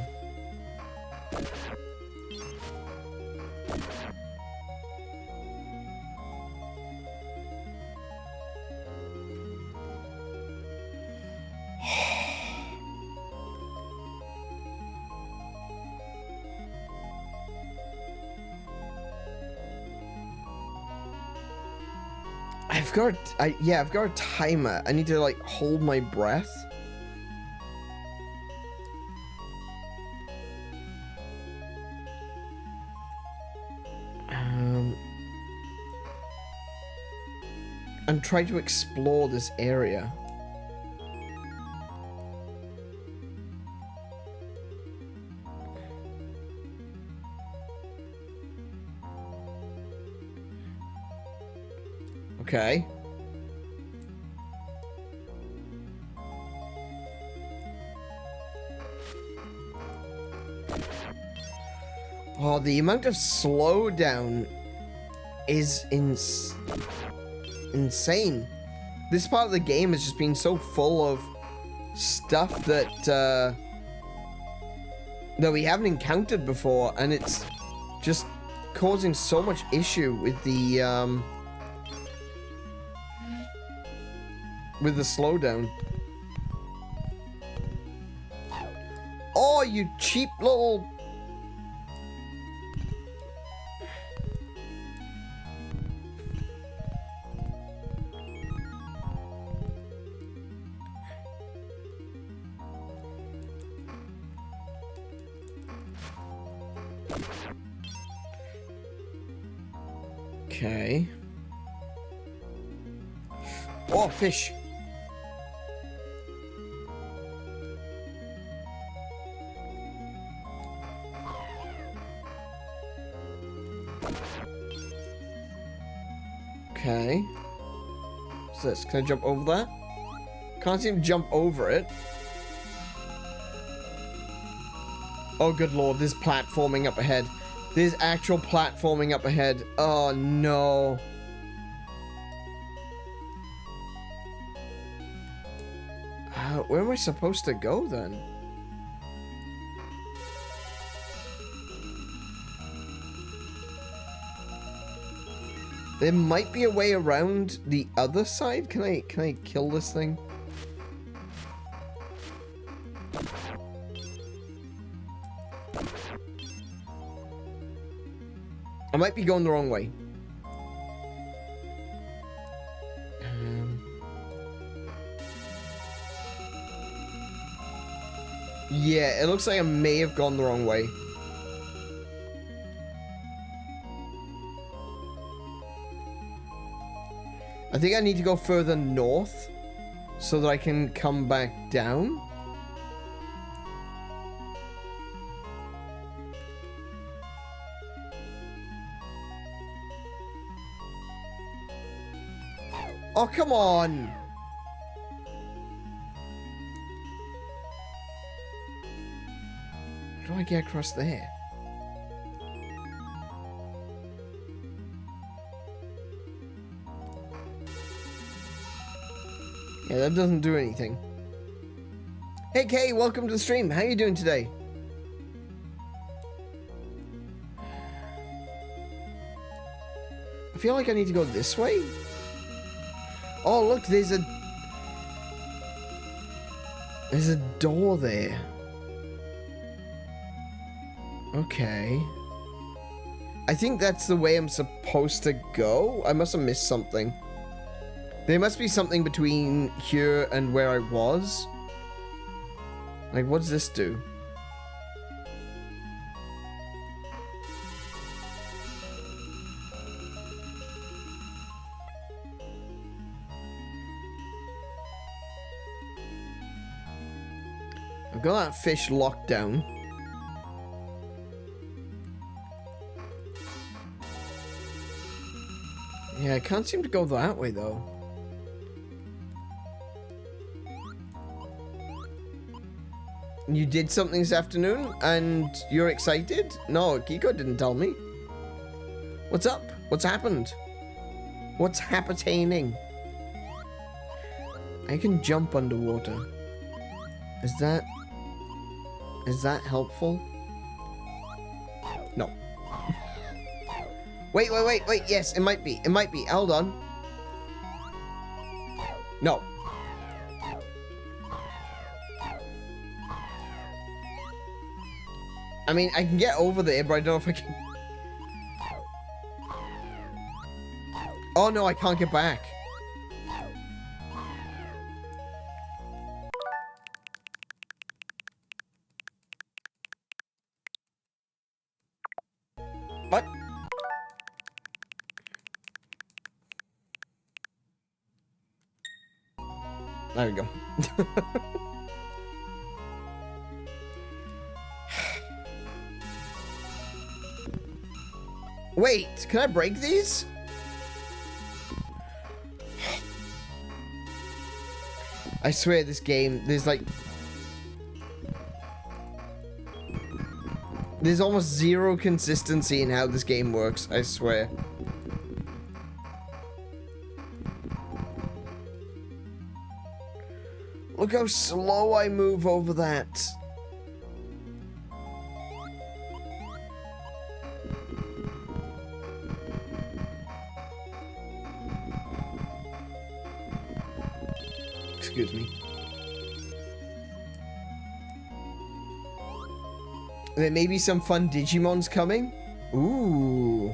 I've got a timer. I need to like hold my breath. And try to explore this area. Okay. Oh, the amount of slowdown is insane. This part of the game has just been so full of stuff that that we haven't encountered before, and it's just causing so much issue with the slowdown. Oh, you cheap little... Okay. Oh, fish. Okay. What's this? Can I jump over that? Can't seem to jump over it. Oh, good lord, there's platforming up ahead. There's actual platforming up ahead. Oh, no. Where am I supposed to go, then? There might be a way around the other side. Can I kill this thing? I might be going the wrong way. Yeah, it looks like I may have gone the wrong way. I think I need to go further north so that I can come back down. Oh, come on! How do I get across there? Yeah, that doesn't do anything. Hey Kay, welcome to the stream. How you doing today? I feel like I need to go this way. Oh, look, there's a door there. Okay. I think that's the way I'm supposed to go. I must have missed something. There must be something between here and where I was. Like, what does this do? I've got that fish locked down. Yeah, I can't seem to go that way, though. You did something this afternoon, and you're excited? No, Kiko didn't tell me. What's up? What's happened? What's happening? I can jump underwater. Is that helpful? No. Wait. Yes, it might be. It might be. Hold on. No. I mean, I can get over there, but I don't know if I can. Oh no, I can't get back. What? There we go. Wait, can I break these? I swear this game, there's almost zero consistency in how this game works, I swear. Look how slow I move over that. Excuse me. There may be some fun Digimons coming. Ooh.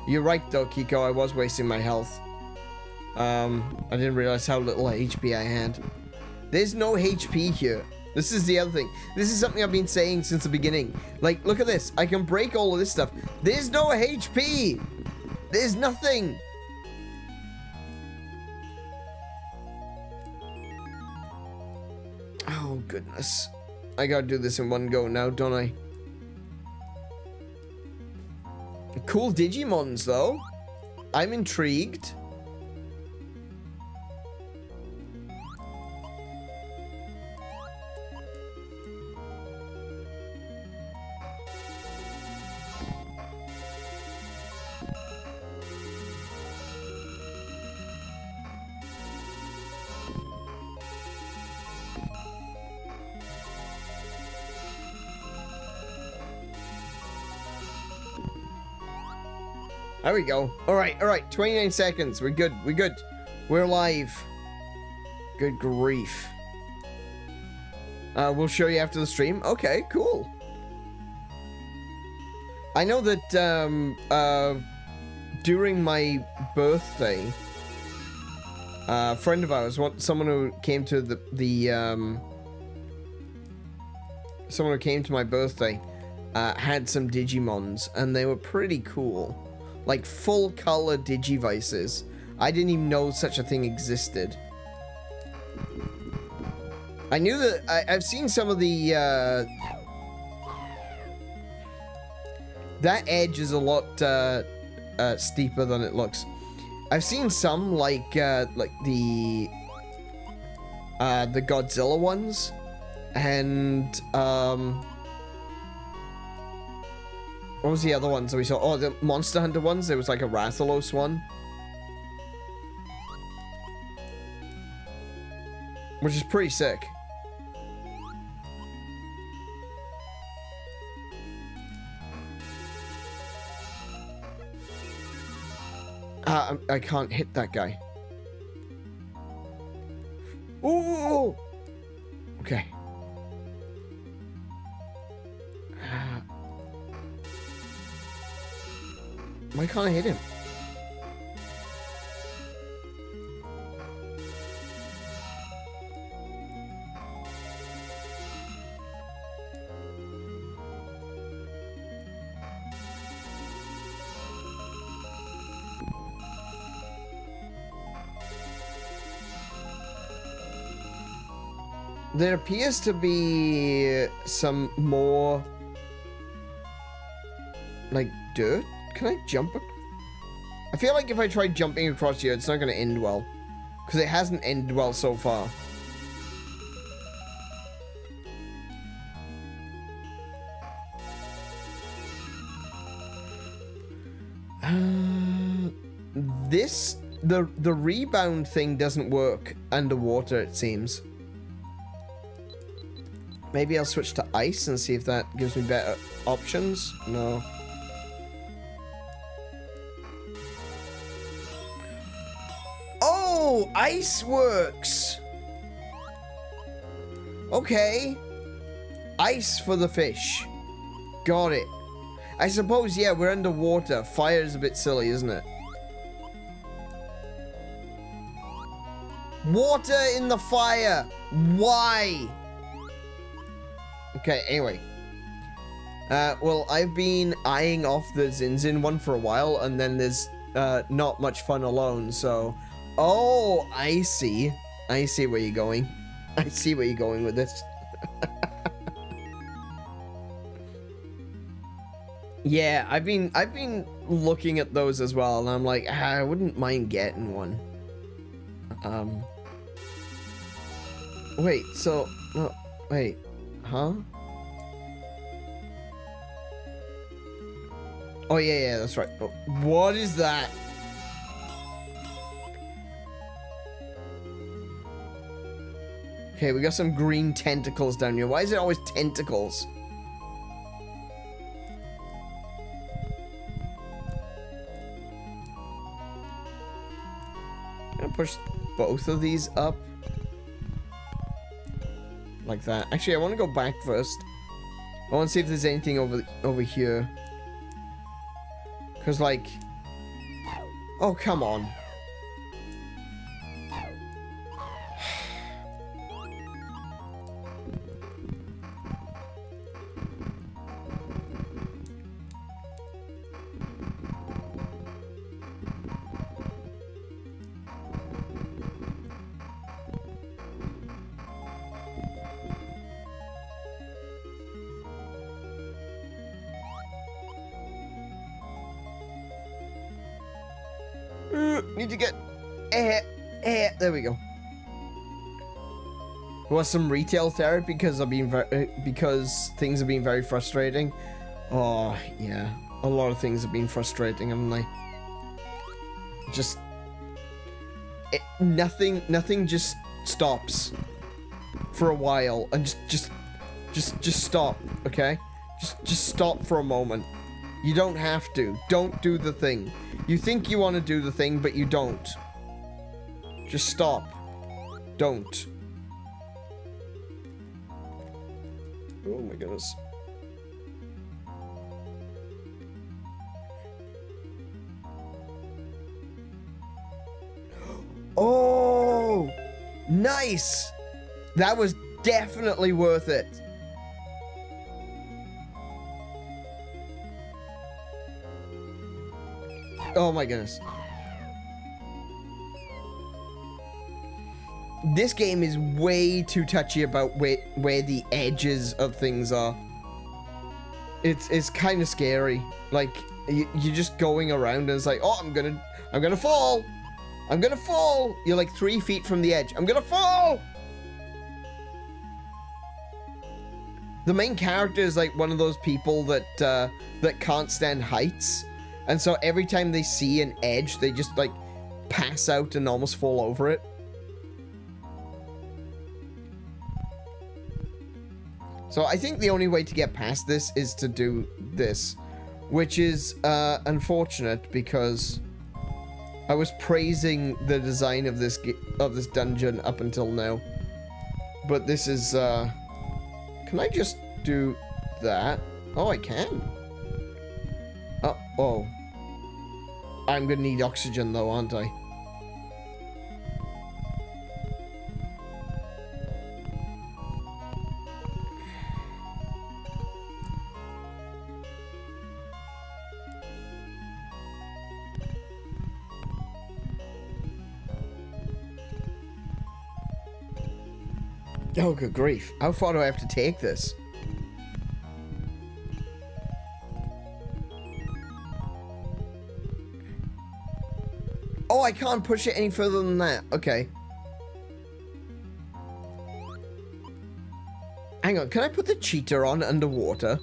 You're right though, Kiko, I was wasting my health. I didn't realize how little HP I had. There's no HP here. This is the other thing. This is something I've been saying since the beginning. Like, look at this. I can break all of this stuff. There's no HP. There's nothing. Oh, goodness. I gotta do this in one go now, don't I? Cool Digimons, though. I'm intrigued. There we go. All right. 29 seconds. We're good. We're live. Good grief. We'll show you after the stream. Okay, cool. I know that during my birthday, a friend of ours, someone who came to someone who came to my birthday, had some Digimons, and they were pretty cool. Like full color Digivices. I didn't even know such a thing existed. I knew that I've seen some of the that edge is a lot steeper than it looks. I've seen some like the Godzilla ones, and what was the other ones that we saw? Oh, the Monster Hunter ones. There was like a Rathalos one, which is pretty sick. I can't hit that guy. Ooh! Okay. Why can't I hit him? There appears to be some more like dirt. Can I jump? I feel like if I try jumping across here, it's not going to end well, because it hasn't ended well so far. The rebound thing doesn't work underwater, it seems. Maybe I'll switch to ice and see if that gives me better options. No. Oh, ice works. Okay. Ice for the fish. Got it. I suppose, yeah, we're underwater. Fire is a bit silly, isn't it? Water in the fire. Why? Okay, anyway. Well, I've been eyeing off the Zinzin one for a while, and then there's not much fun alone, so... Oh, I see. I see where you're going. I see where you're going with this. Yeah, I've been looking at those as well, and I'm like, I wouldn't mind getting one. Wait, so... wait. Huh? Oh, yeah, that's right. Oh, what is that? Okay, we got some green tentacles down here. Why is it always tentacles? I'm gonna push both of these up. Like that. Actually, I want to go back first. I want to see if there's anything over here. Because, like... Oh, come on. Need to get air. There we go. Want some retail therapy because because things have been very frustrating. Oh yeah, a lot of things have been frustrating, haven't they? Just nothing just stops for a while, and just stop, okay? Just stop for a moment. You don't have to. Don't do the thing. You think you want to do the thing, but you don't. Just stop. Don't. Oh my goodness. Oh! Nice! That was definitely worth it. Oh my goodness. This game is way too touchy about where the edges of things are. It's kind of scary. Like, you're just going around and it's like, oh, I'm gonna fall. I'm gonna fall. You're like 3 feet from the edge. I'm gonna fall. The main character is like one of those people that can't stand heights. And so every time they see an edge, they just like pass out and almost fall over it. So I think the only way to get past this is to do this, which is unfortunate because I was praising the design of this dungeon up until now. But this is can I just do that? Oh, I can. Oh. I'm gonna need oxygen though, aren't I? Oh, good grief. How far do I have to take this? Oh, I can't push it any further than that. Okay. Hang on, can I put the cheater on underwater?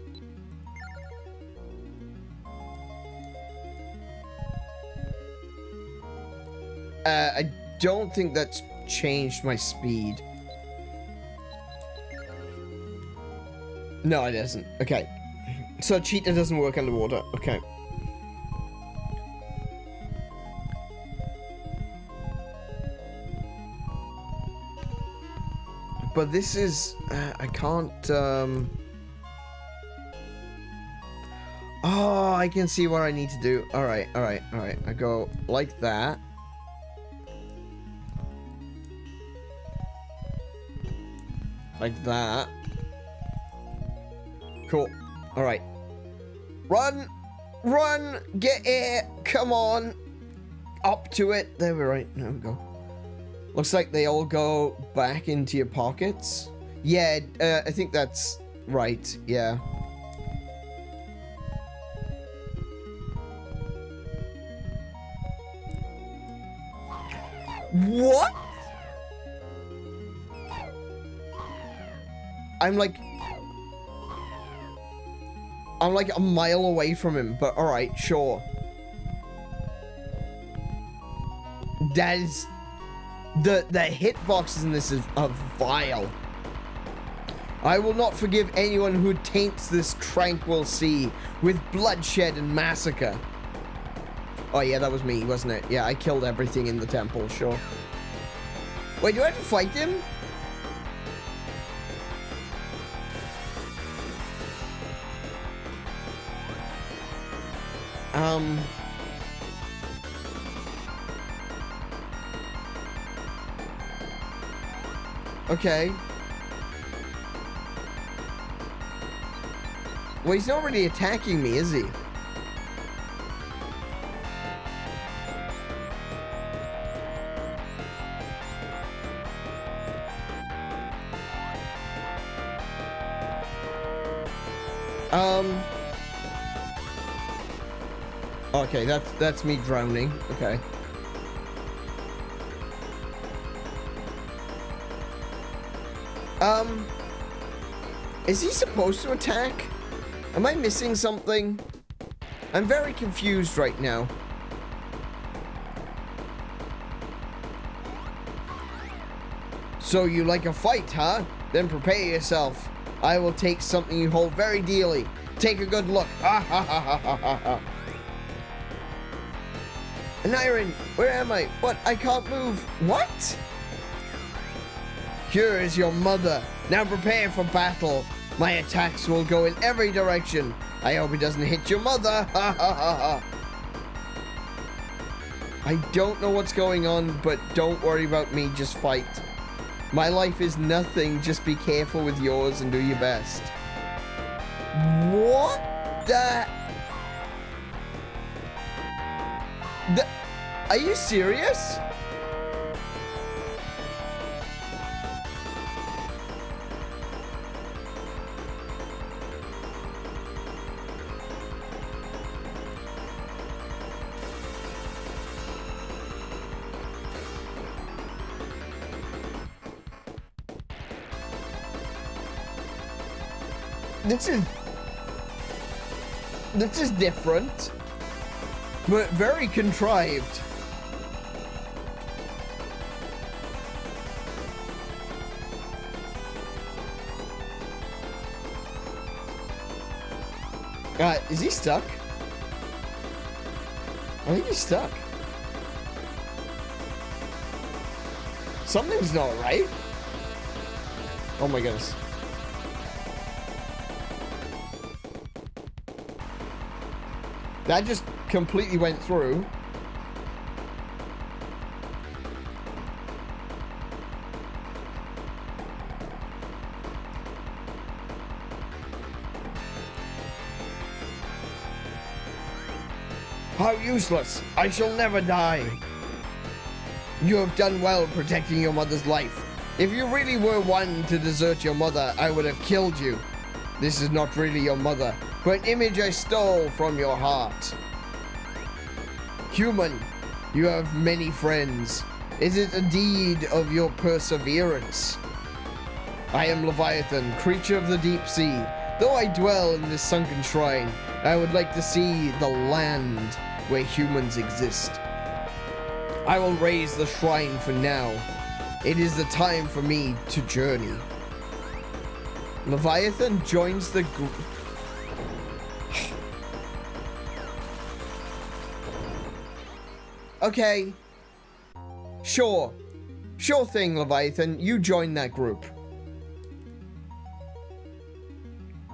I don't think that's changed my speed. No, it doesn't. Okay. So cheater doesn't work underwater. Okay. But this is, I can't, oh, I can see what I need to do. All right. I go like that. Like that. Cool. All right. Run! Run! Get it! Come on! Up to it. There we're right. There we go. Looks like they all go back into your pockets. Yeah, I think that's right. Yeah. What? I'm like a mile away from him, but alright, sure. That is... The hitboxes in this are vile. I will not forgive anyone who taints this tranquil sea with bloodshed and massacre. Oh yeah, that was me, wasn't it? Yeah, I killed everything in the temple, sure. Wait, do I have to fight him? Okay. Well, he's not really attacking me, is he? Okay, that's me drowning. Okay. Is he supposed to attack? Am I missing something? I'm very confused right now. So you like a fight, huh? Then prepare yourself. I will take something you hold very dearly. Take a good look. Ah, ha, ha, ha, ha, ha, ha. Anirin, where am I? What? I can't move. What? Here is your mother. Now prepare for battle. My attacks will go in every direction. I hope it doesn't hit your mother. Ha, ha, ha, ha. I don't know what's going on, but don't worry about me. Just fight. My life is nothing. Just be careful with yours and do your best. What the... Are you serious? This is different, but very contrived. Is he stuck? I think he's stuck. Something's not right. Oh my goodness. That just completely went through. How useless! I shall never die! You have done well protecting your mother's life. If you really were one to desert your mother, I would have killed you. This is not really your mother, but an image I stole from your heart. Human, you have many friends. Is it a deed of your perseverance? I am Leviathan, creature of the deep sea. Though I dwell in this sunken shrine, I would like to see the land where humans exist. I will raise the shrine for now. It is the time for me to journey. Leviathan joins the group. Okay. Sure. Sure thing, Leviathan. You join that group.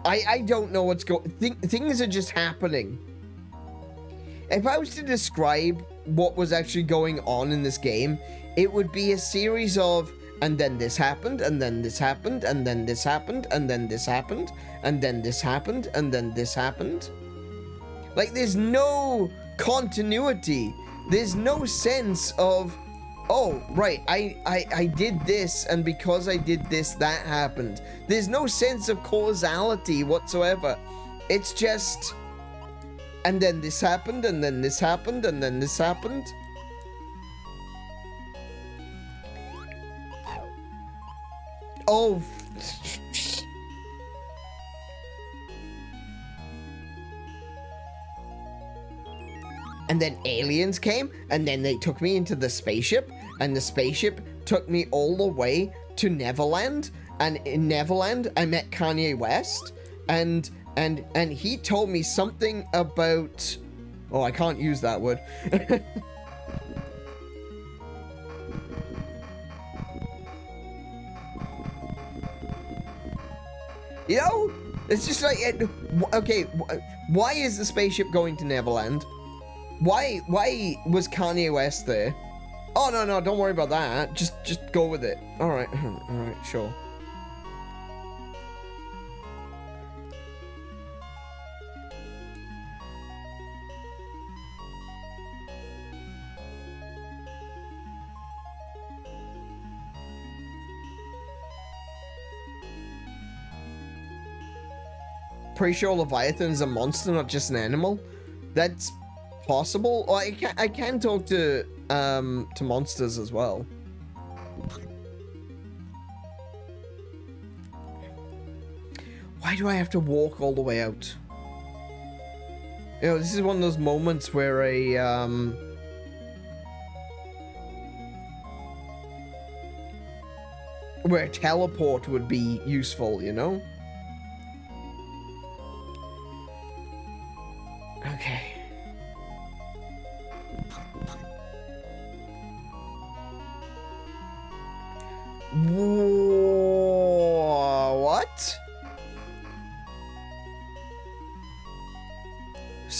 I don't know what's going... Things are just happening. If I was to describe what was actually going on in this game, it would be a series of, and then this happened, and then this happened, and then this happened, and then this happened, and then this happened, and then this happened. Like, there's no continuity. There's no sense of, oh, right, I did this, and because I did this, that happened. There's no sense of causality whatsoever. It's just, and then this happened, and then this happened, and then this happened. Oh. And then aliens came, and then they took me into the spaceship, and the spaceship took me all the way to Neverland, and in Neverland I met Kanye West, and he told me something about, oh, I can't use that word. You know, it's just like, okay, why is the spaceship going to Neverland? Why was Kanye West there? Oh, no, don't worry about that. Just go with it. All right, sure. Pretty sure Leviathan's a monster, not just an animal. That's possible. Or I can talk to monsters as well. Why do I have to walk all the way out? You know, this is one of those moments where where a teleport would be useful, you know?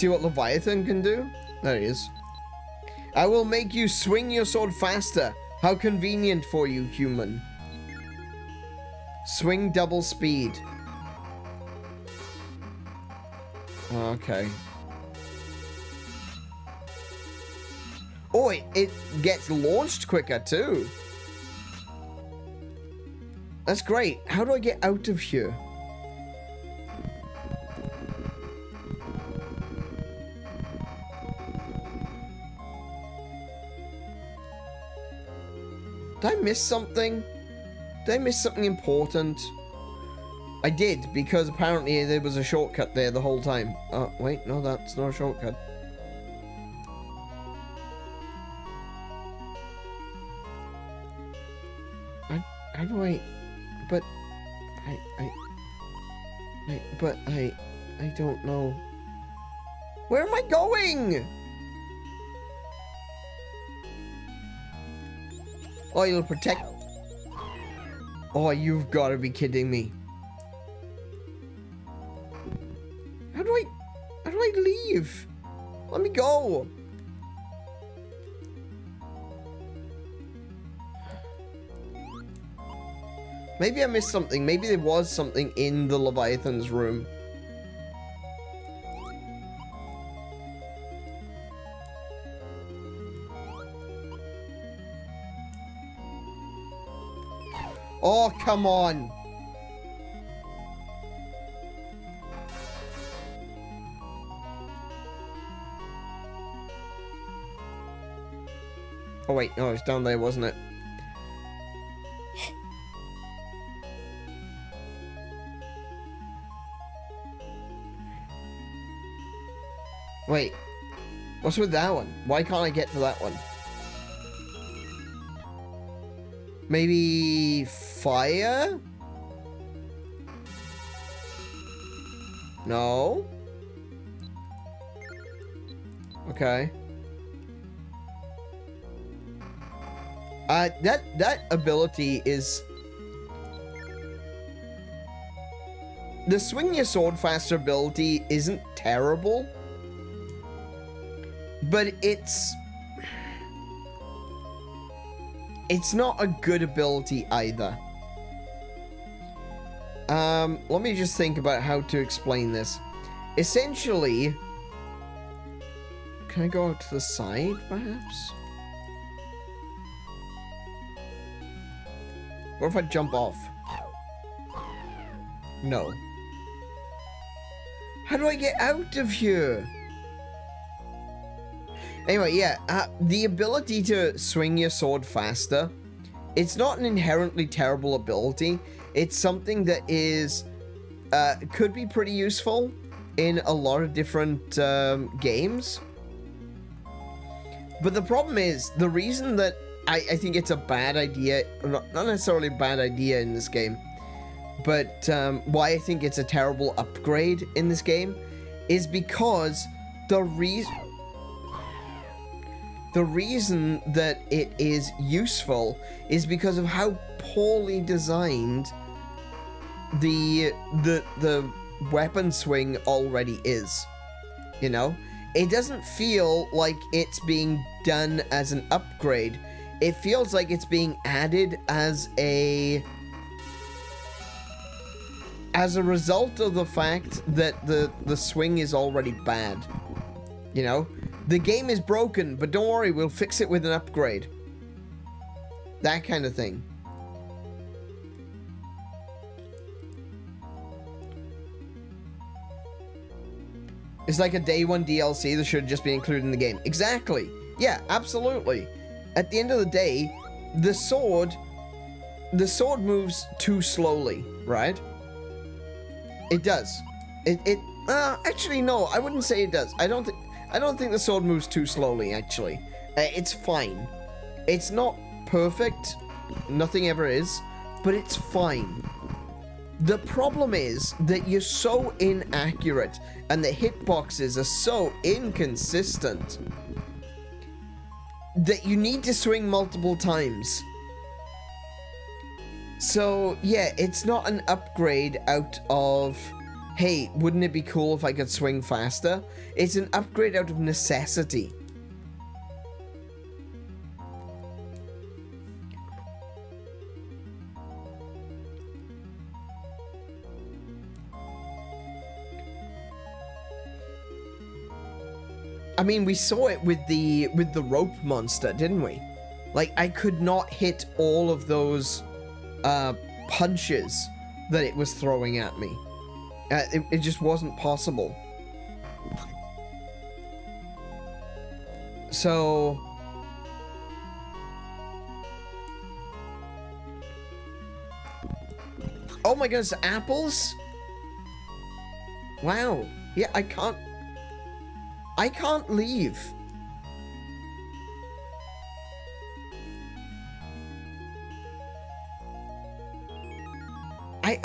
see what Leviathan can do. There he is. I will make you swing your sword faster. How convenient for you, human. Swing double speed. Okay. Oh, it gets launched quicker too. That's great. How do I get out of here? Did I miss something? Did I miss something important? I did, because apparently there was a shortcut there the whole time. Oh, wait, no, that's not a shortcut. How do I... But... I don't know. Where am I going? Oh, you'll protect... Oh, you've got to be kidding me. How do I leave? Let me go. Maybe I missed something. Maybe there was something in the Leviathan's room. Oh, come on. Oh, wait. No, it was down there, wasn't it? Wait. What's with that one? Why can't I get to that one? Maybe fire? No. Okay. That ability is... The swing your sword faster ability isn't terrible, but it's not a good ability either. Let me just think about how to explain this. Essentially, can I go out to the side, perhaps? What if I jump off? No. How do I get out of here? Anyway, yeah, the ability to swing your sword faster, it's not an inherently terrible ability. It's something that is, could be pretty useful in a lot of different games. But the problem is, the reason that I think it's a bad idea, not necessarily a bad idea in this game, but why I think it's a terrible upgrade in this game is because the reason that it is useful is because of how poorly designed the weapon swing already is. You know? It doesn't feel like it's being done as an upgrade. It feels like it's being added as a result of the fact that the swing is already bad. You know? The game is broken, but don't worry, we'll fix it with an upgrade. That kind of thing. It's like a day one DLC that should just be included in the game. Exactly. Yeah, absolutely. At the end of the day, the sword moves too slowly, right? It does. Actually, no, I wouldn't say it does. I don't think the sword moves too slowly, actually. It's fine. It's not perfect. Nothing ever is. But it's fine. The problem is that you're so inaccurate and the hitboxes are so inconsistent that you need to swing multiple times. So, yeah, it's not an upgrade out of hey, wouldn't it be cool if I could swing faster? It's an upgrade out of necessity. I mean, we saw it with the rope monster, didn't we? Like, I could not hit all of those punches that it was throwing at me. It just wasn't possible. So... oh my goodness, apples? Wow. Yeah, I can't leave.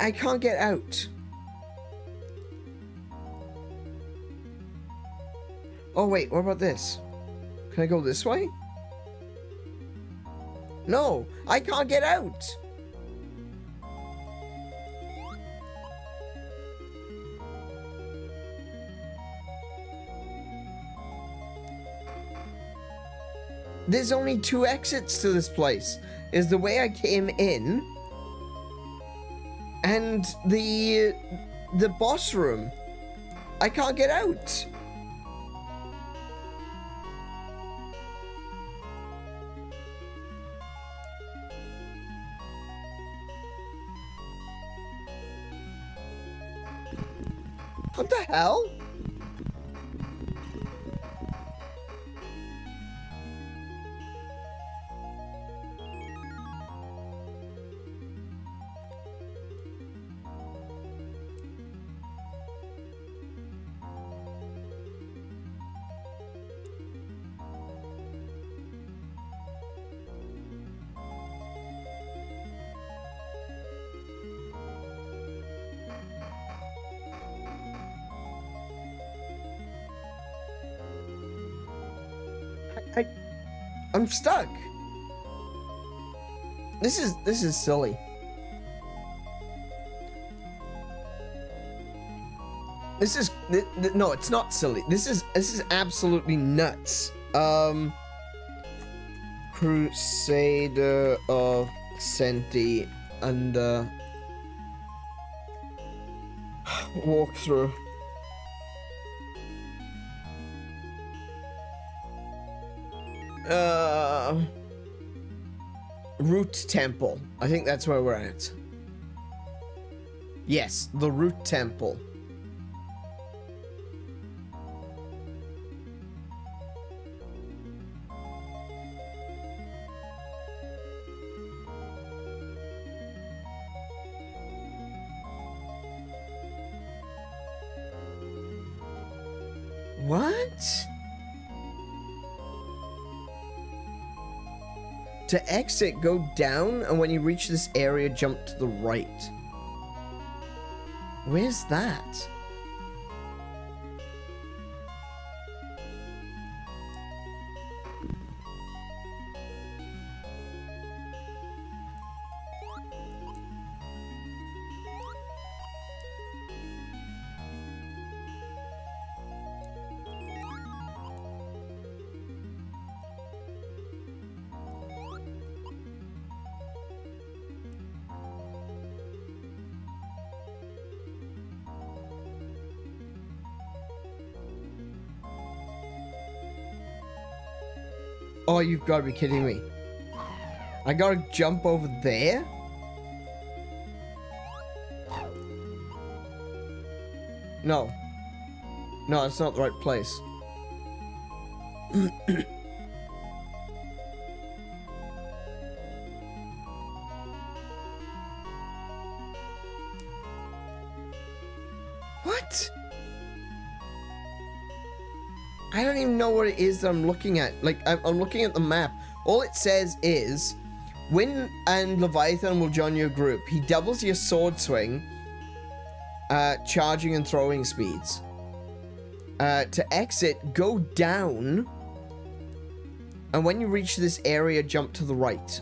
I can't get out. Oh wait, what about this? Can I go this way? No, I can't get out. There's only 2 exits to this place. Is the way I came in and the boss room. I can't get out. What the hell? I'm stuck. This is silly. No, it's not silly. This is absolutely nuts. Crusader of Centy under walkthrough. Root Temple. I think that's where we're at. Yes, the Root Temple. What? To exit, go down, and when you reach this area, jump to the right. Where's that? Oh, you've got to be kidding me. I gotta jump over there? No. No, it's not the right place. What? I don't even know what it is that I'm looking at. Like, I'm looking at the map. All it says is, Win and Leviathan will join your group. He doubles your sword swing, charging and throwing speeds. To exit, go down. And when you reach this area, jump to the right.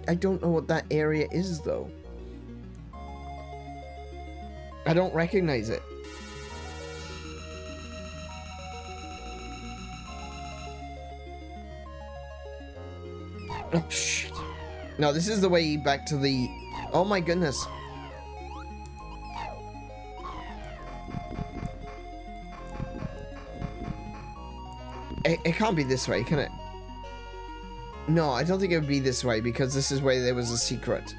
I don't know what that area is, though. I don't recognize it. Oh, shit. No, this is the way back to the... Oh my goodness. It can't be this way, can it? No, I don't think it would be this way, because this is where there was a secret.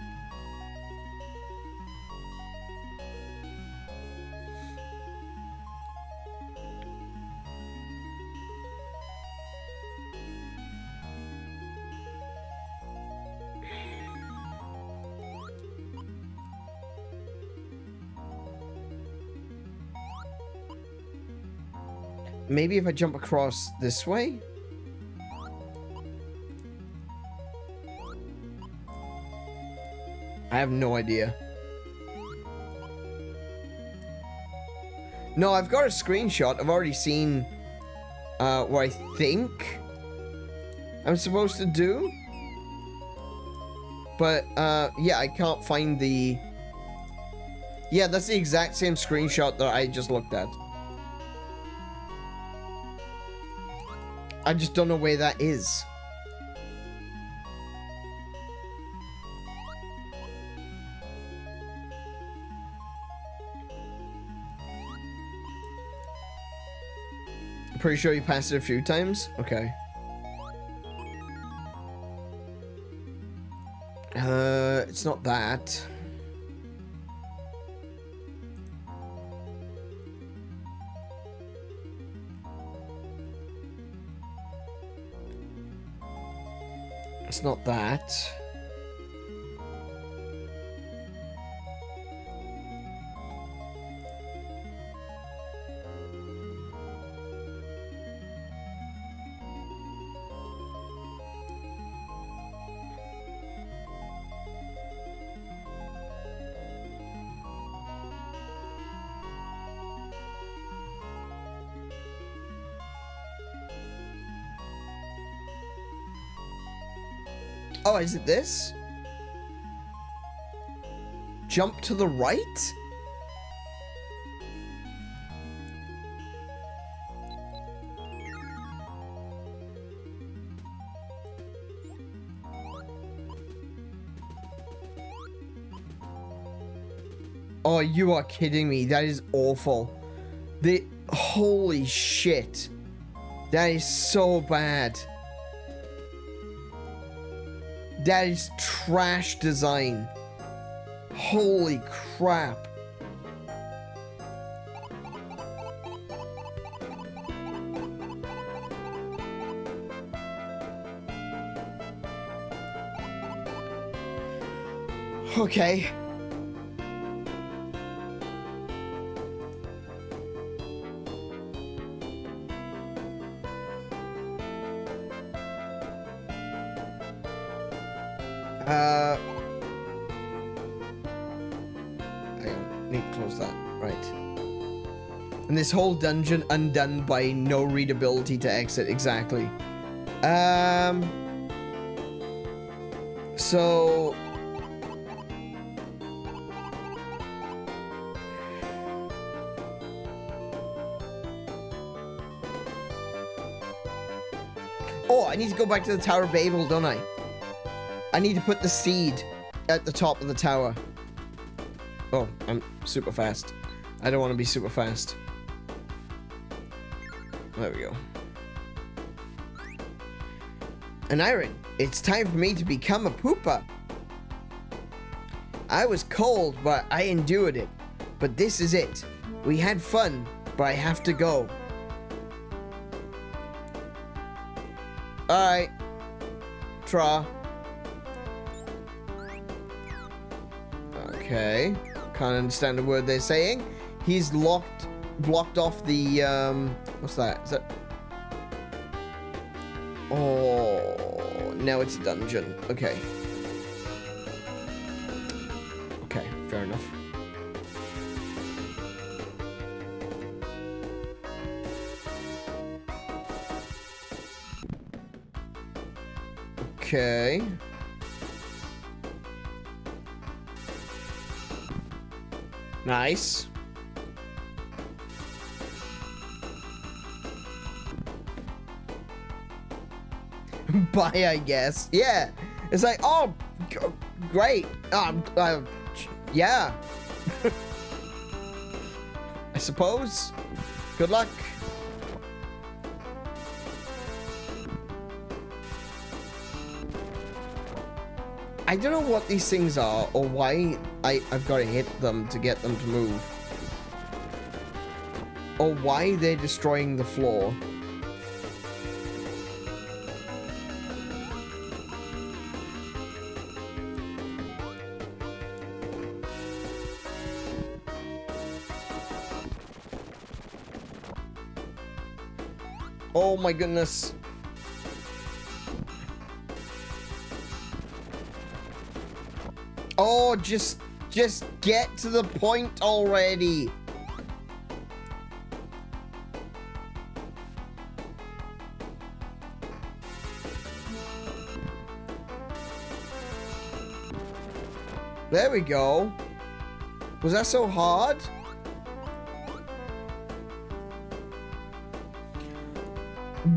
Maybe if I jump across this way? I have no idea. No, I've got a screenshot. I've already seen what I think I'm supposed to do. But, yeah, I can't find the... Yeah, that's the exact same screenshot that I just looked at. I just don't know where that is. Pretty sure you passed it a few times? Okay. It's not that. It's not that. Oh, is it this? Jump to the right? Oh, you are kidding me. That is awful. Holy shit. That is so bad. That is trash design. Holy crap. Okay. I need to close that. Right. And this whole dungeon undone by no readability to exit. Exactly. So... Oh, I need to go back to the Tower of Babel, don't I? I need to put the seed at the top of the tower. Oh, I'm super fast. I don't want to be super fast. There we go. An iron. It's time for me to become a pooper. I was cold, but I endured it. But this is it. We had fun, but I have to go. Alright. Tra. Okay. Can't understand the word they're saying. He's blocked off the, what's that? Is that? Oh, now it's a dungeon. Okay. Okay, fair enough. Okay. Nice. Bye, I guess. Yeah. It's like, oh, great. Yeah. I suppose. Good luck. I don't know what these things are or why I've got to hit them to get them to move. Or why they're destroying the floor. Oh my goodness. Oh, just get to the point already. There we go. Was that so hard?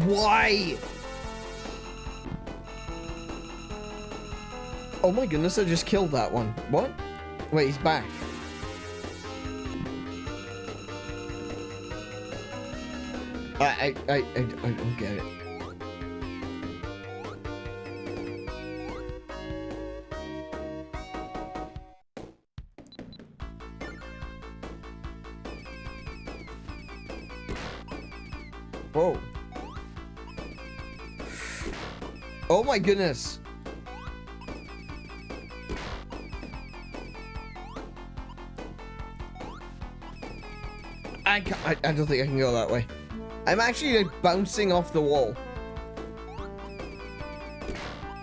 Why? Oh my goodness, I just killed that one. What? Wait, he's back. I don't get it. Whoa. Oh my goodness. I don't think I can go that way. I'm actually like bouncing off the wall.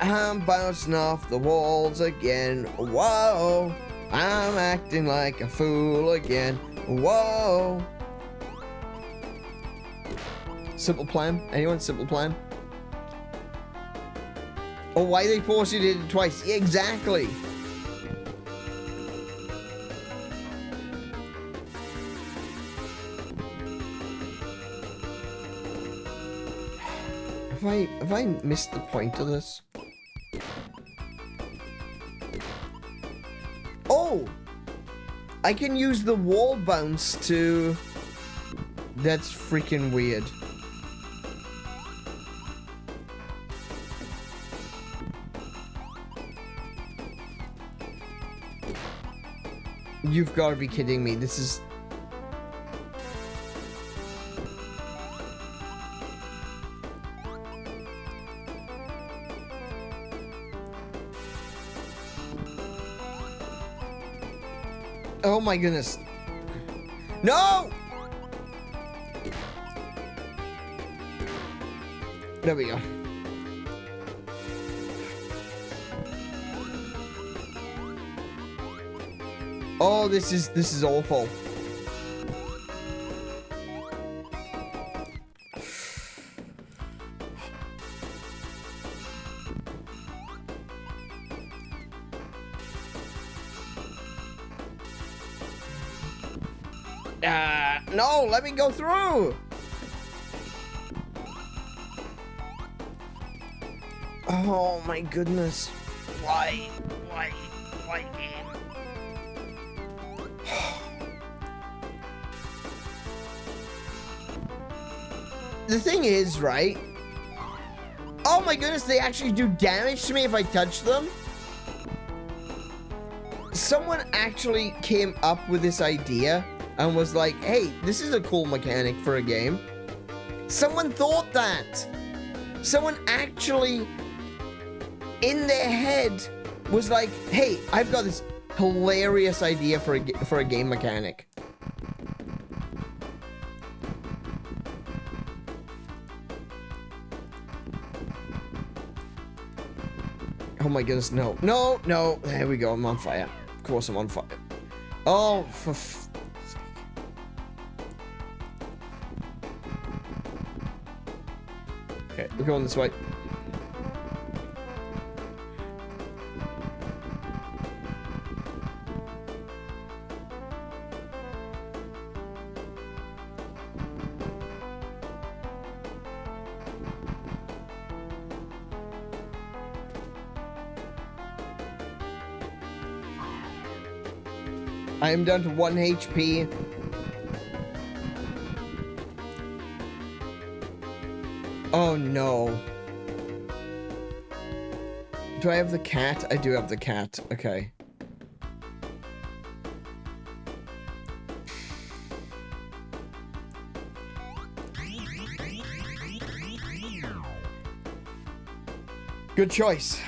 I'm bouncing off the walls again. Whoa. I'm acting like a fool again. Whoa. Simple plan? Anyone? Simple plan? Oh, why they forced you to do it twice? Yeah, exactly. Have I missed the point of this? Oh! I can use the wall bounce to... That's freaking weird. You've got to be kidding me. This is... Oh my goodness. No! There we go. Oh, this is awful. No, let me go through. Oh my goodness. Why game? The thing is, right? Oh my goodness, they actually do damage to me if I touch them. Someone actually came up with this idea and was like, hey, this is a cool mechanic for a game. Someone thought that. Someone actually, in their head, was like, hey, I've got this hilarious idea for a game mechanic. Oh my goodness, no. No, no. There we go, I'm on fire. Of course I'm on fire. Oh, for okay, we're going this way. I am down to 1 HP. Oh no. Do I have the cat? I do have the cat. Okay. Good choice.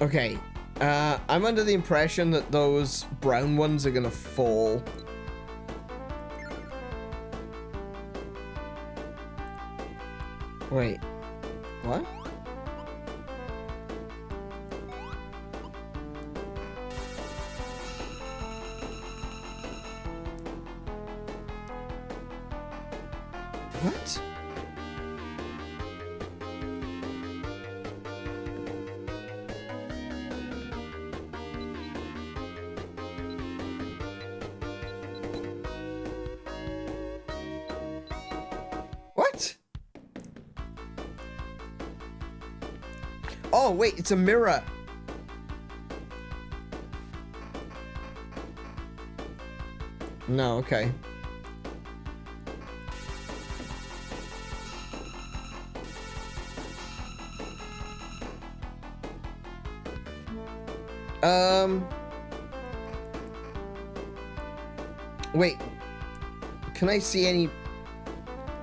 Okay. I'm under the impression that those brown ones are gonna fall. Wait. What? What? What? Oh, wait, it's a mirror. No, okay. Wait. Can I see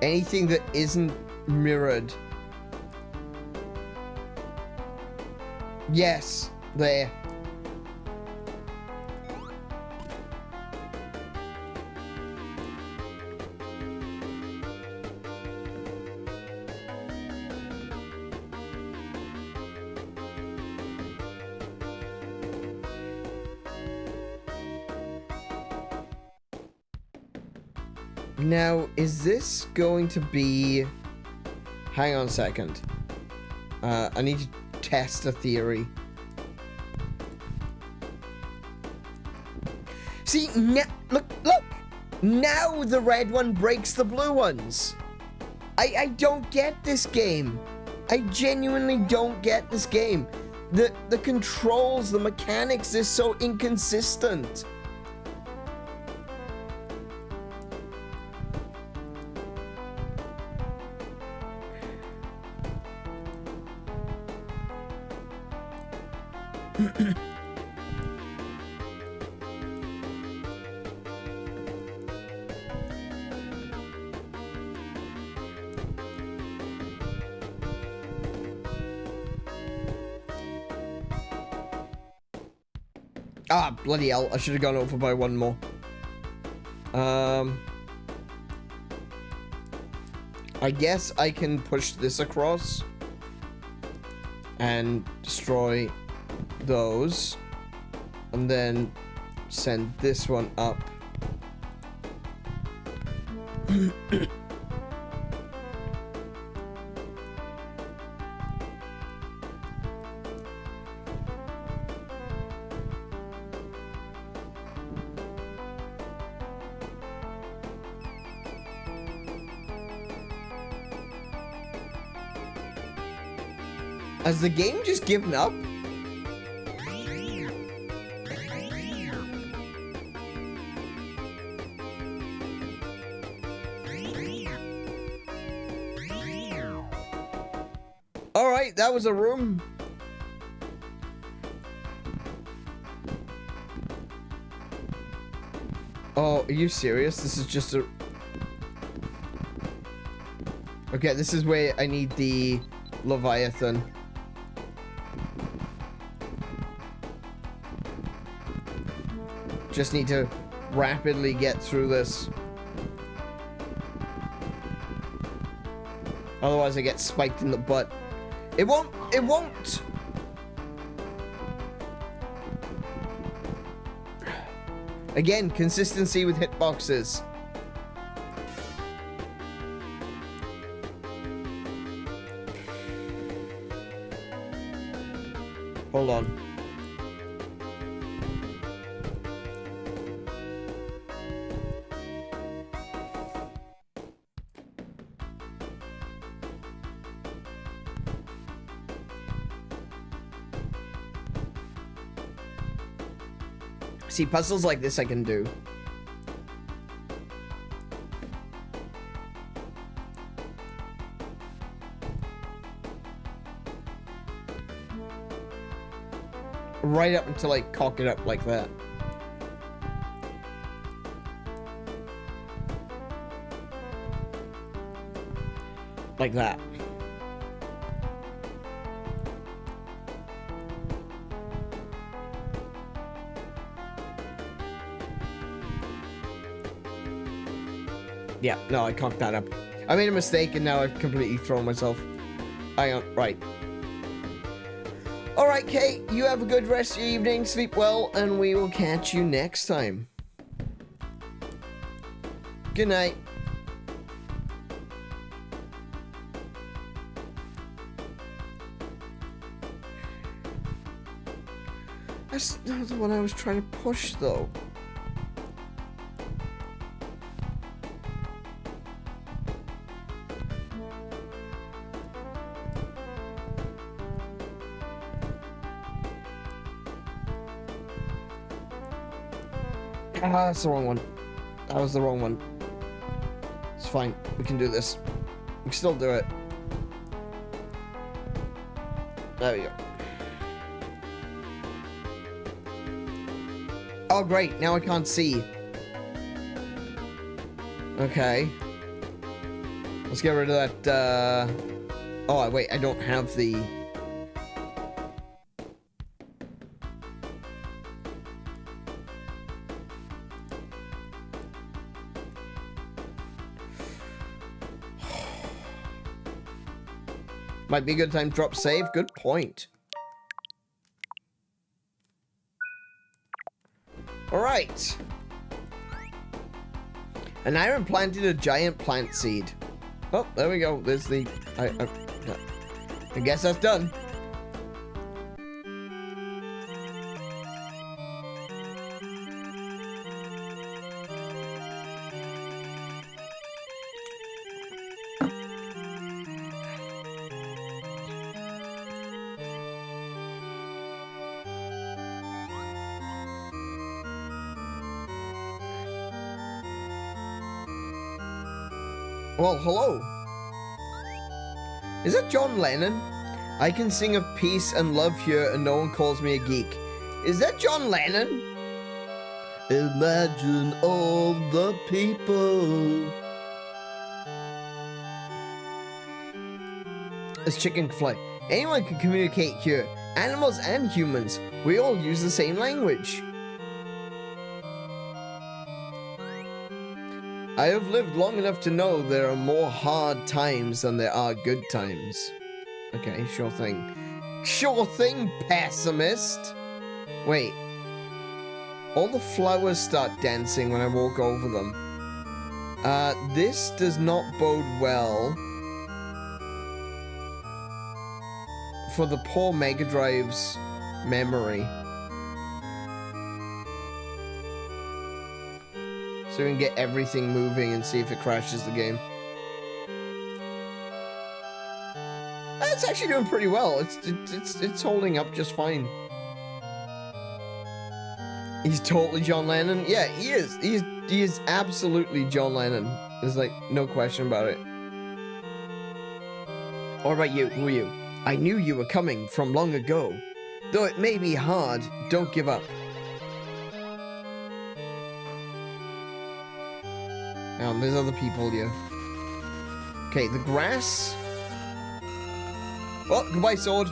anything that isn't mirrored? Yes, there. Now, is this going to be... Hang on a second. I need to test a theory. See, look! Now the red one breaks the blue ones. I don't get this game. I genuinely don't get this game. The controls, the mechanics is so inconsistent. Ah, bloody hell. I should have gone over by one more. I guess I can push this across and destroy those and then send this one up. Has the game just given up? Alright, that was a room. Oh, are you serious? This is just a... Okay, this is where I need the Leviathan. Just need to rapidly get through this. Otherwise I get spiked in the butt. It won't! It won't! Again, consistency with hitboxes. Hold on. See, puzzles like this I can do. Right up until I cock it up like that. Like that. Yeah, no, I cocked that up. I made a mistake and now I've completely thrown myself. Right. Alright, Kate, you have a good rest of your evening, sleep well, and we will catch you next time. Good night. That's not the one I was trying to push, though. Ah, that's the wrong one. That was the wrong one. It's fine. We can do this. We can still do it. There we go. Oh, great. Now I can't see. Okay. Let's get rid of that, Oh, wait. I don't have the... Might be a good time to drop save. Good point. Alright. An iron planted a giant plant seed. Oh, there we go. There's the... I guess that's done. Well, hello. Is that John Lennon? I can sing of peace and love here and no one calls me a geek. Is that John Lennon? Imagine all the people. It's Chicken Fly. Anyone can communicate here. Animals and humans. We all use the same language. I have lived long enough to know there are more hard times than there are good times. Okay, sure thing. Sure thing, pessimist! Wait. All the flowers start dancing when I walk over them. This does not bode well for the poor Mega Drive's memory. So we can get everything moving and see if it crashes the game. It's actually doing pretty well. It's holding up just fine. He's totally John Lennon. Yeah, he is. He is absolutely John Lennon. There's like no question about it. What about you? Who are you? I knew you were coming from long ago. Though it may be hard, don't give up. There's other people here. Okay, the grass. Oh, goodbye, sword.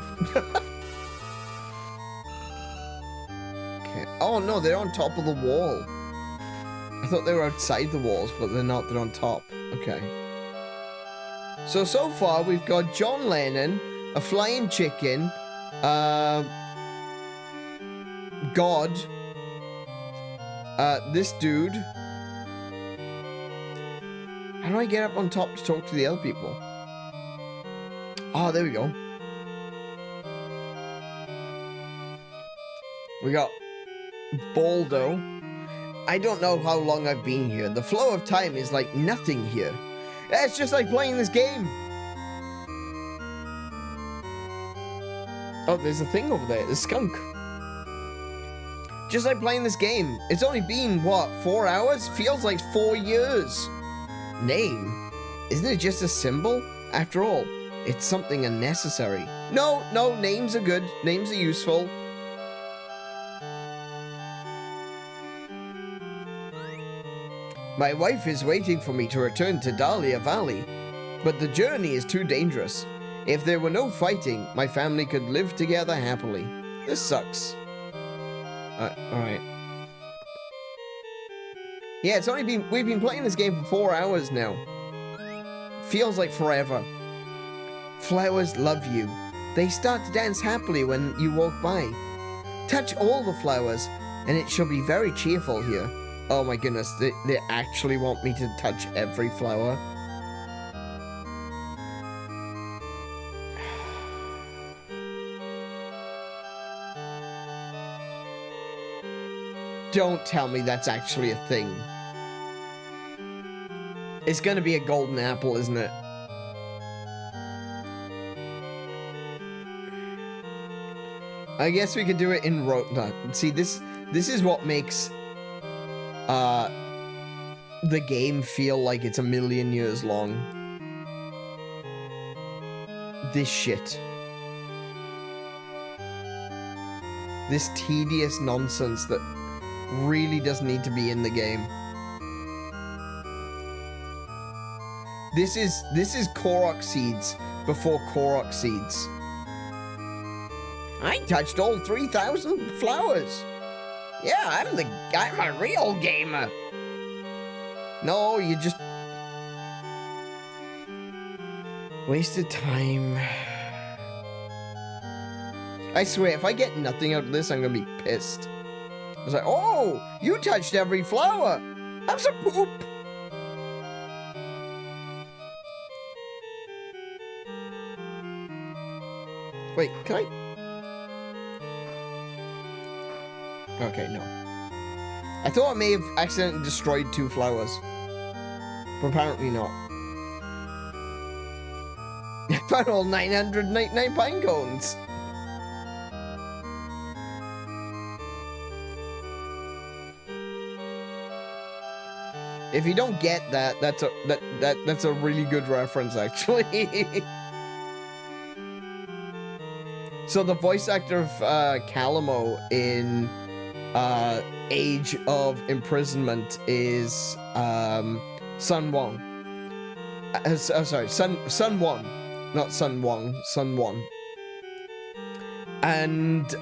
Okay. Oh no, they're on top of the wall. I thought they were outside the walls, but they're not. They're on top. Okay. So far we've got John Lennon, a flying chicken, God, this dude. How do I get up on top to talk to the other people? Oh, there we go. We got Baldo. I don't know how long I've been here. The flow of time is like nothing here. It's just like playing this game. Oh, there's a thing over there. The skunk. Just like playing this game. It's only been, what, 4 hours? Feels like 4 years. Name? Isn't it just a symbol? After all, it's something unnecessary. No, names are good. Names are useful. My wife is waiting for me to return to Dahlia Valley, but the journey is too dangerous. If there were no fighting, my family could live together happily. This sucks. Alright. Yeah, we've been playing this game for 4 hours now. Feels like forever. Flowers love you. They start to dance happily when you walk by. Touch all the flowers, and it shall be very cheerful here. Oh my goodness, they actually want me to touch every flower. Don't tell me that's actually a thing. It's gonna be a golden apple, isn't it? I guess we could do it in See, this is what makes the game feel like it's a million years long. This shit. This tedious nonsense that really doesn't need to be in the game. This is Korok seeds before Korok seeds. I touched all 3,000 flowers. Yeah, I'm a real gamer. No, you just wasted time. I swear, if I get nothing out of this, I'm gonna be pissed. I was like, oh, you touched every flower. Have some poop. Wait, can I? Okay, no. I thought I may have accidentally destroyed 2 flowers. But apparently not. I found all 999 pine cones. If you don't get that, that's a really good reference, actually. So the voice actor of Calamo in Age of Imprisonment is Sun Wong. Sorry, Sun Wong, not Sun Wong, Sun Wong. And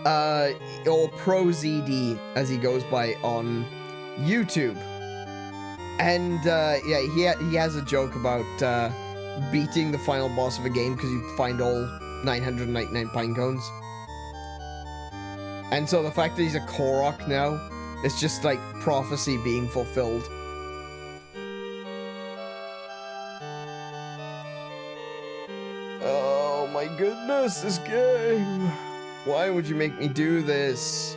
or Pro ZD as he goes by on YouTube. And yeah, he has a joke about beating the final boss of a game because you find all 999 pine cones. And so the fact that he's a Korok now, it's just like prophecy being fulfilled. Oh my goodness, this game. Why would you make me do this?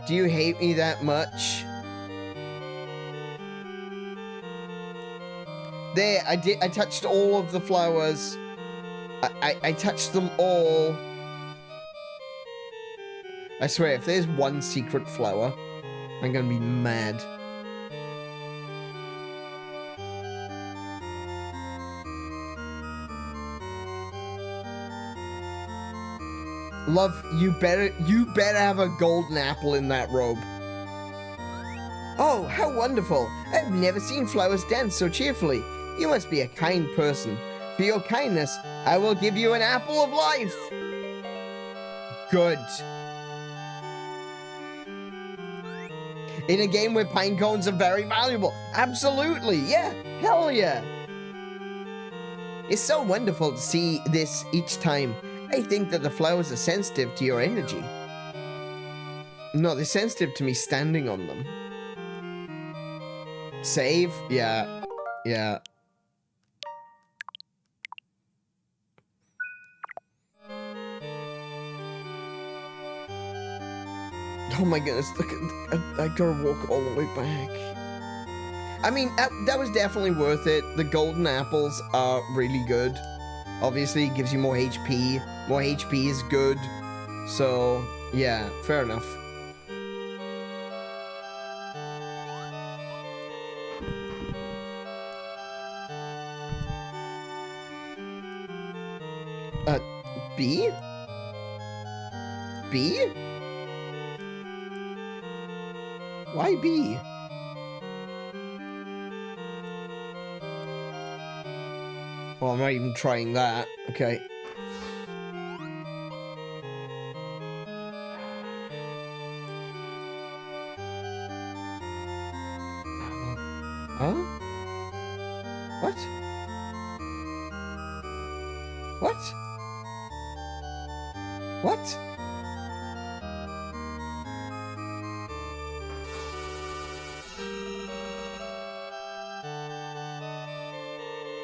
Do you hate me that much? There, I touched all of the flowers. I touched them all. I swear, if there's one secret flower, I'm gonna be mad. Love, you better have a golden apple in that robe. Oh, how wonderful. I've never seen flowers dance so cheerfully. You must be a kind person. For your kindness, I will give you an apple of life. Good. In a game where pine cones are very valuable. Absolutely, yeah, hell yeah. It's so wonderful to see this each time. I think that the flowers are sensitive to your energy. No, they're sensitive to me standing on them. Save? Yeah. Yeah. Oh my goodness, look at, I gotta walk all the way back. I mean, that was definitely worth it. The golden apples are really good. Obviously, it gives you more HP. More HP is good. So, yeah, fair enough. B? Why B? Well, I'm not even trying that. Okay. Huh? What? What? What?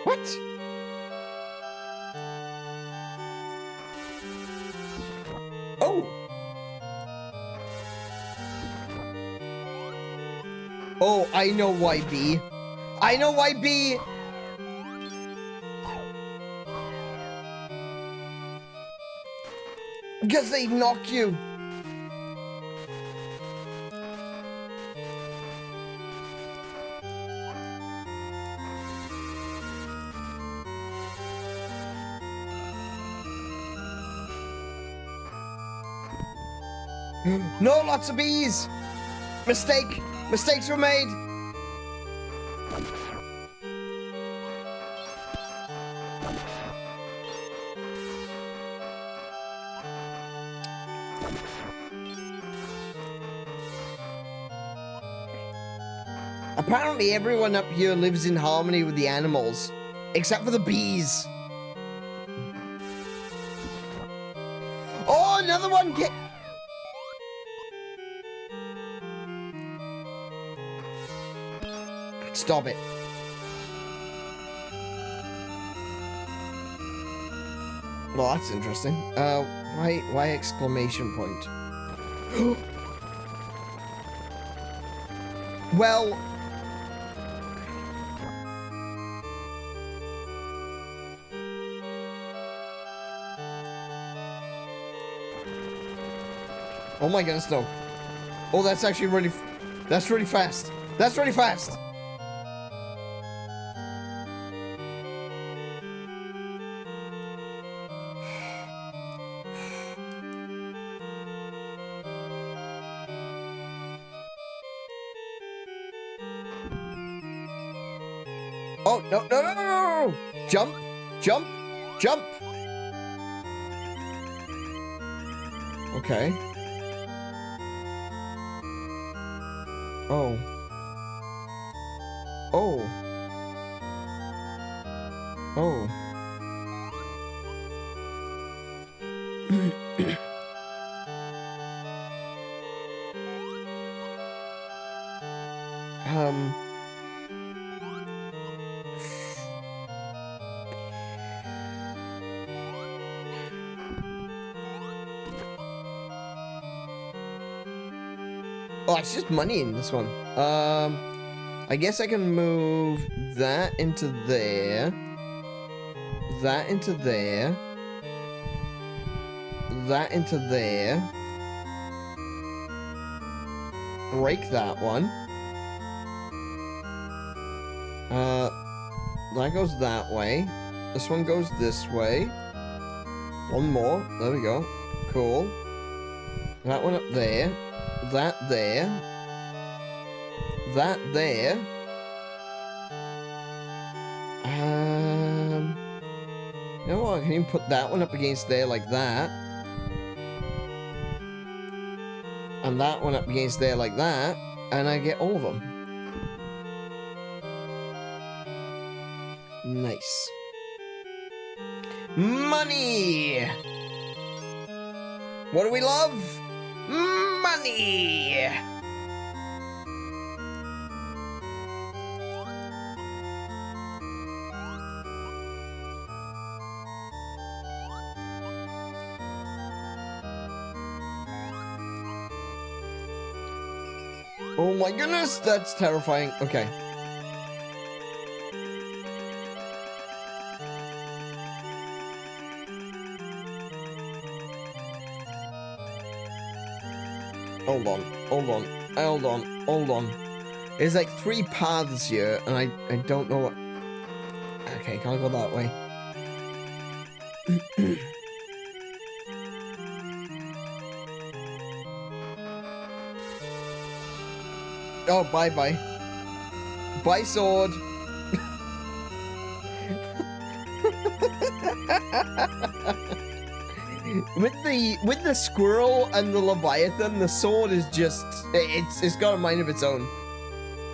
What? Oh! Oh, I know why B. I know why B! Because they knock you. No, lots of bees! Mistake! Mistakes were made! Apparently everyone up here lives in harmony with the animals, except for the bees. Oh, another one! Get... Stop it. Well, that's interesting. Why exclamation point? Well... Oh my goodness, no. Oh, that's actually really... That's really fast. That's really fast. Oh, no, no, no, no, no, no. Jump, jump, jump. Okay. Oh. Oh. Oh. Oh, it's just money in this one. I guess I can move that into there. That into there. That into there. Break that one. That goes that way. This one goes this way. One more. There we go. Cool. That one up there. That there. That there. You know what? I can even put that one up against there like that. And that one up against there like that. And I get all of them. Nice. Money! What do we love? Money! Oh my goodness, that's terrifying. Okay. Hold on, hold on, hold on, hold on. There's like 3 paths here, and I don't know what... Okay, can't go that way. Oh, bye-bye. Bye, sword. With the squirrel and the leviathan, the sword is just it's got a mind of its own.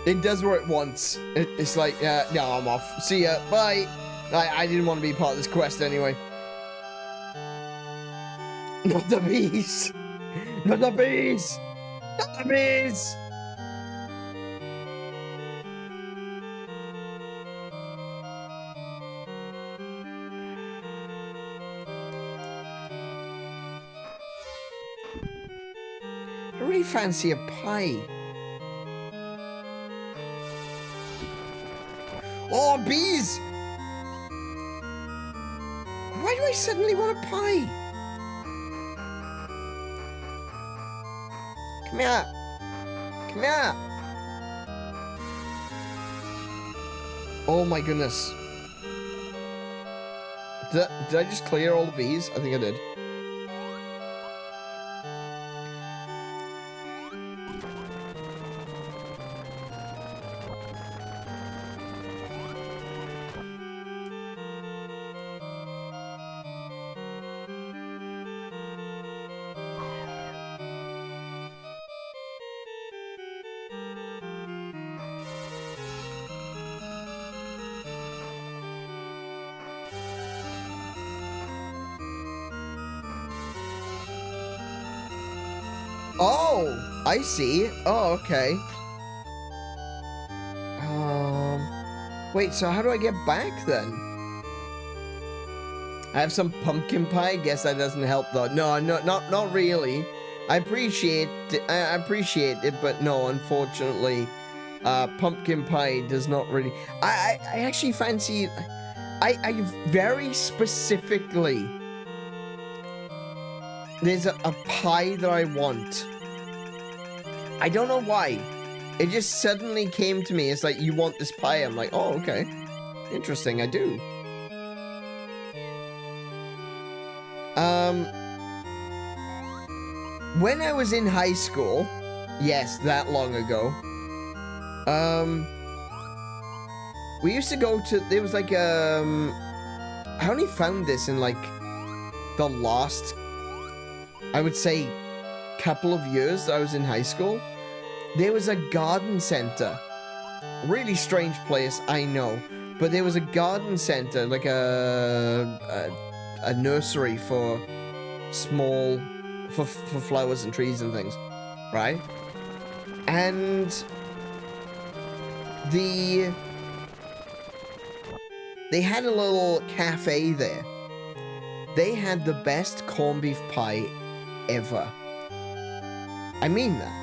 It does what it wants. It's like, no, I'm off. See ya. Bye. I didn't want to be part of this quest anyway. Not the bees. Not the bees. Not the bees. I really fancy a pie. Oh, bees! Why do I suddenly want a pie? Come here. Come here. Oh my goodness. Did I just clear all the bees? I think I did. Oh, I see. Oh, okay. Wait, so how do I get back then? I have some pumpkin pie. Guess that doesn't help though. No, not really. I appreciate it, but no, unfortunately, pumpkin pie does not really. I actually fancy. I very specifically. There's a pie that I want. I don't know why. It just suddenly came to me. It's like, you want this pie? I'm like, oh, okay. Interesting, I do. When I was in high school, yes, that long ago, we used to go to, there was like, I only found this in like the last, I would say, couple of years that I was in high school. There was a garden center. Really strange place, I know. But there was a garden center, like a nursery for small, for flowers and trees and things, right? And they had a little cafe there. They had the best corned beef pie ever. I mean that.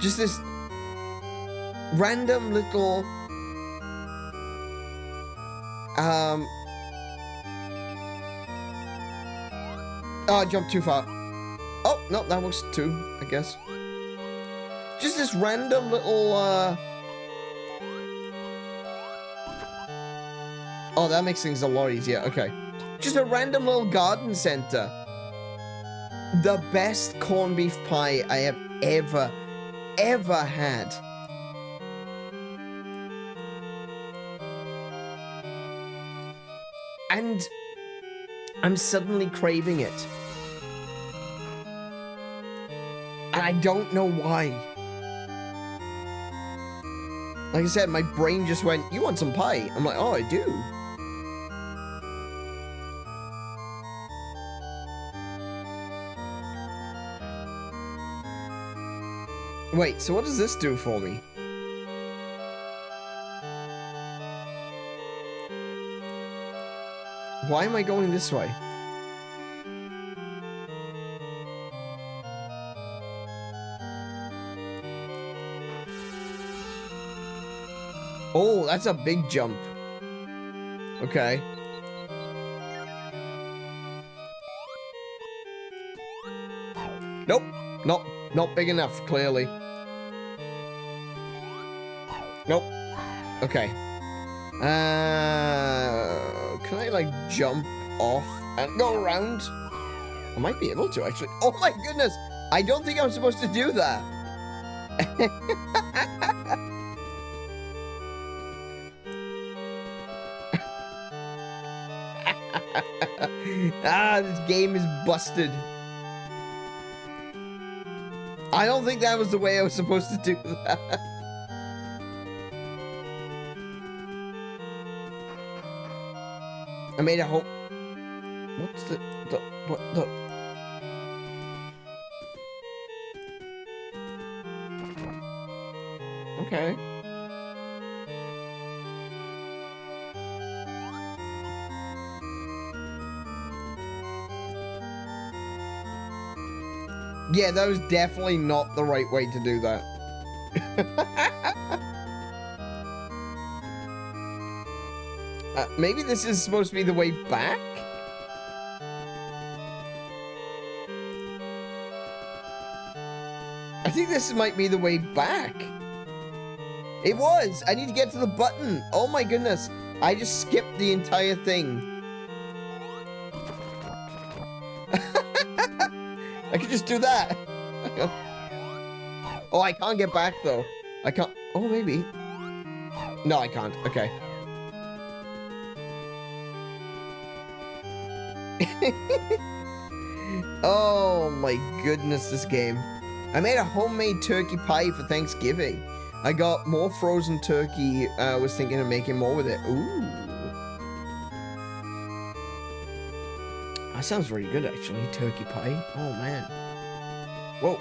Just this random little oh, I jumped too far. Oh, no, that was 2, I guess. Just this random little oh, that makes things a lot easier. Okay. Just a random little garden center. The best corned beef pie I have ever had. And I'm suddenly craving it. And I don't know why. Like I said, my brain just went, you want some pie? I'm like, oh, I do. Wait, so what does this do for me? Why am I going this way? Oh, that's a big jump. Okay. Nope. Nope. Not big enough, clearly. Nope. Okay. Can I, like, jump off and go around? I might be able to, actually. Oh, my goodness! I don't think I'm supposed to do that. Ah, this game is busted. I don't think that was the way I was supposed to do that. I made a whole... What's what the... Okay. Yeah, that was definitely not the right way to do that. Maybe this is supposed to be the way back? I think this might be the way back. It was! I need to get to the button! Oh my goodness! I just skipped the entire thing. I could just do that. Oh, I can't get back though. I can't. Oh, maybe. No, I can't. Okay. Oh my goodness, this game. I made a homemade turkey pie for Thanksgiving. I got more frozen turkey. I was thinking of making more with it. Ooh. That sounds really good, actually. Turkey pie. Oh, man. Whoa.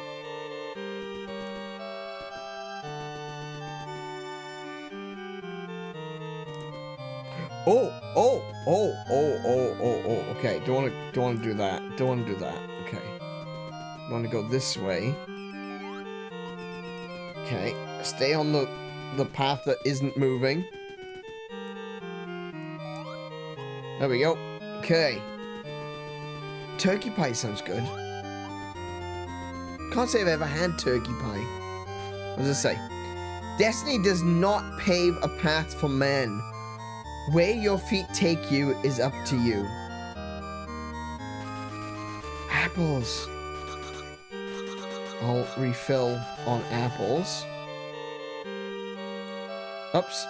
Oh. Okay, don't want to do that. Don't want to do that. Okay. I want to go this way. Okay. Stay on the path that isn't moving. There we go. Okay. Turkey pie sounds good. Can't say I've ever had turkey pie. What does it say? Destiny does not pave a path for man. Where your feet take you is up to you. Apples. I'll refill on apples. Oops.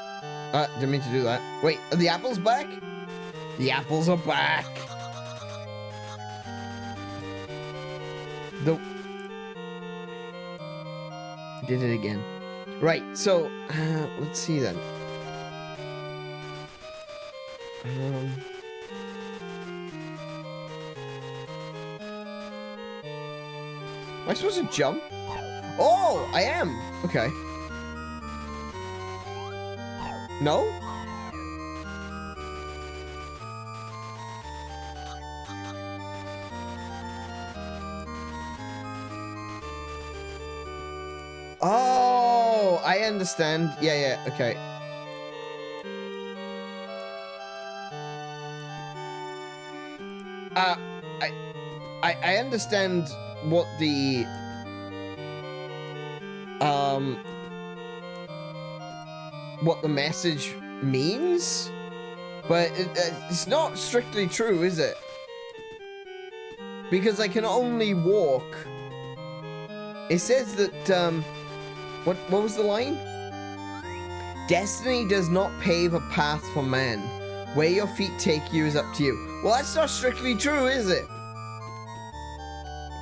Didn't mean to do that. Wait, are the apples back? The apples are back. Did it again. Right, so, let's see then. Am I supposed to jump? Oh, I am. Okay. No? Oh, I understand. Yeah, okay. I understand what the message means, but it's not strictly true, is it? Because I can only walk. It says that what was the line? Destiny does not pave a path for man. Where your feet take you is up to you. Well, that's not strictly true, is it?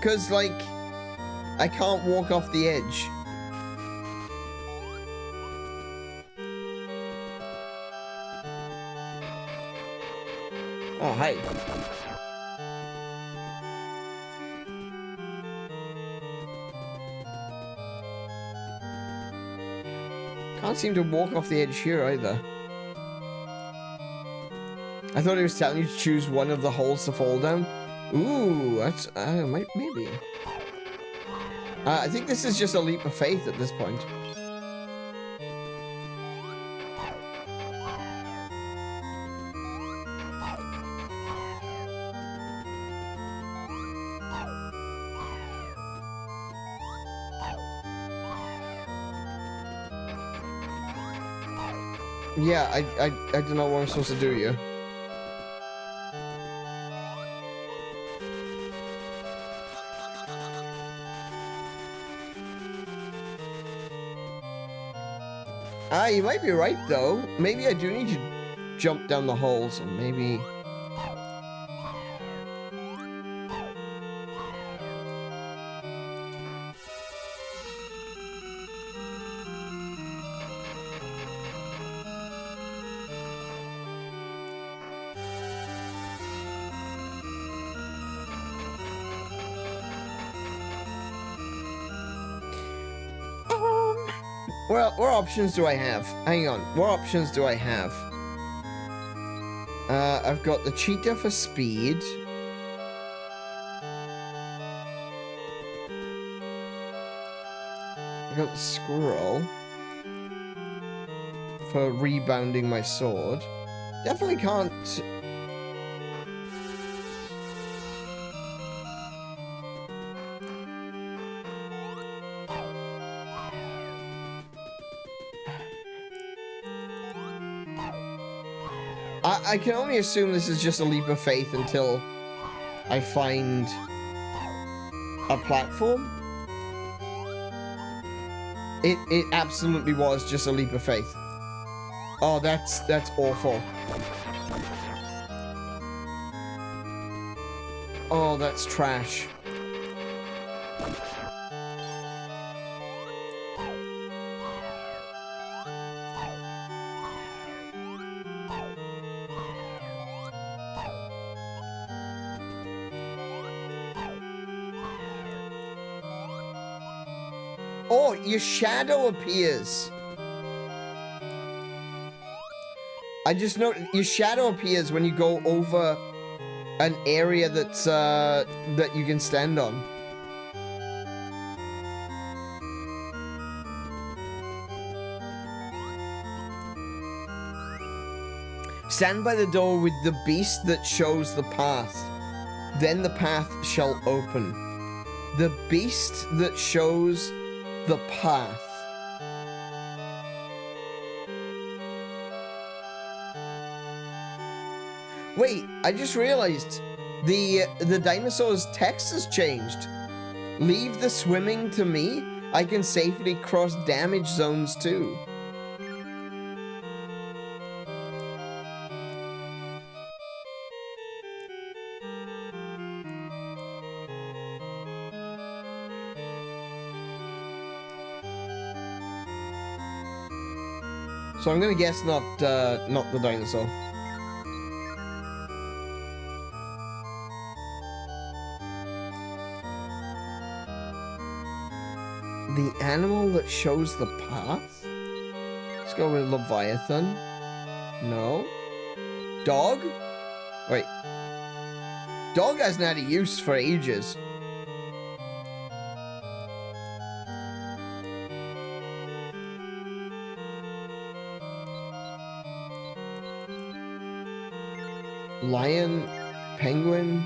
Because, like, I can't walk off the edge. Oh, hey. Can't seem to walk off the edge here either. I thought he was telling you to choose one of the holes to fall down. Ooh, that's, maybe. I think this is just a leap of faith at this point. Yeah, I don't know what I'm supposed to do here. Ah, you might be right, though. Maybe I do need to jump down the holes, or maybe... What options do I have? Hang on. What options do I have? I've got the cheetah for speed. I've got the squirrel for rebounding my sword. Definitely can't... I can only assume this is just a leap of faith until I find a platform. It absolutely was just a leap of faith. Oh, that's awful. Oh, that's trash. Oh, your shadow appears. I just noticed your shadow appears when you go over an area that's that you can stand on. Stand by the door with the beast that shows the path. Then the path shall open. The beast that shows the path. Wait, I just realized the dinosaur's text has changed. Leave the swimming to me. I can safely cross damage zones too. So I'm gonna guess not the dinosaur. The animal that shows the path? Let's go with Leviathan. No. Dog? Wait. Dog hasn't had a use for ages. Lion, penguin.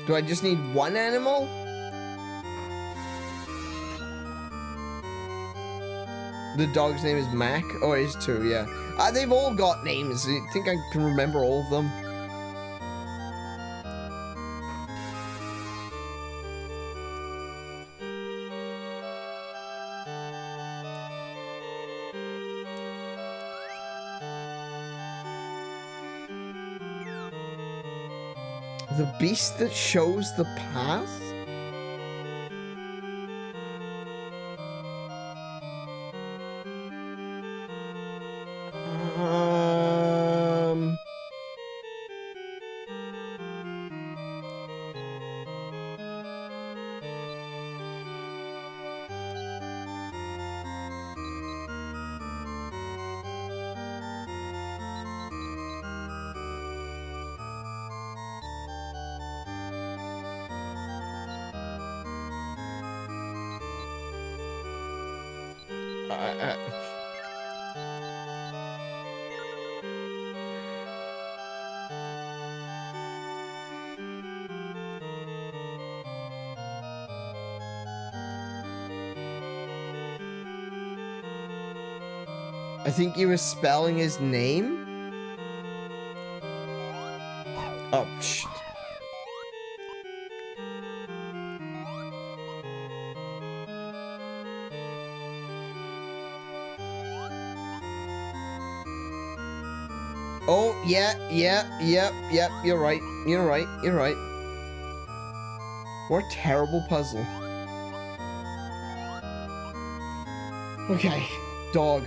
Do I just need one animal? The dog's name is Mac? Oh, it is two, yeah. They've all got names. I think I can remember all of them. The beast that shows the path? I think you were spelling his name? Oh, shit. Oh, yeah, you're right. You're right, you're right. What a terrible puzzle. Okay, dog.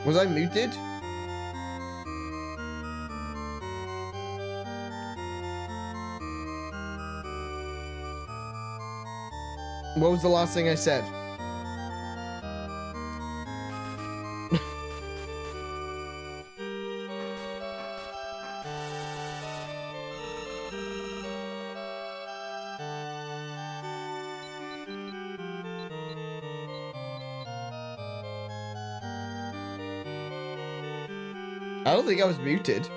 Was I muted? What was the last thing I said? I don't think I was muted.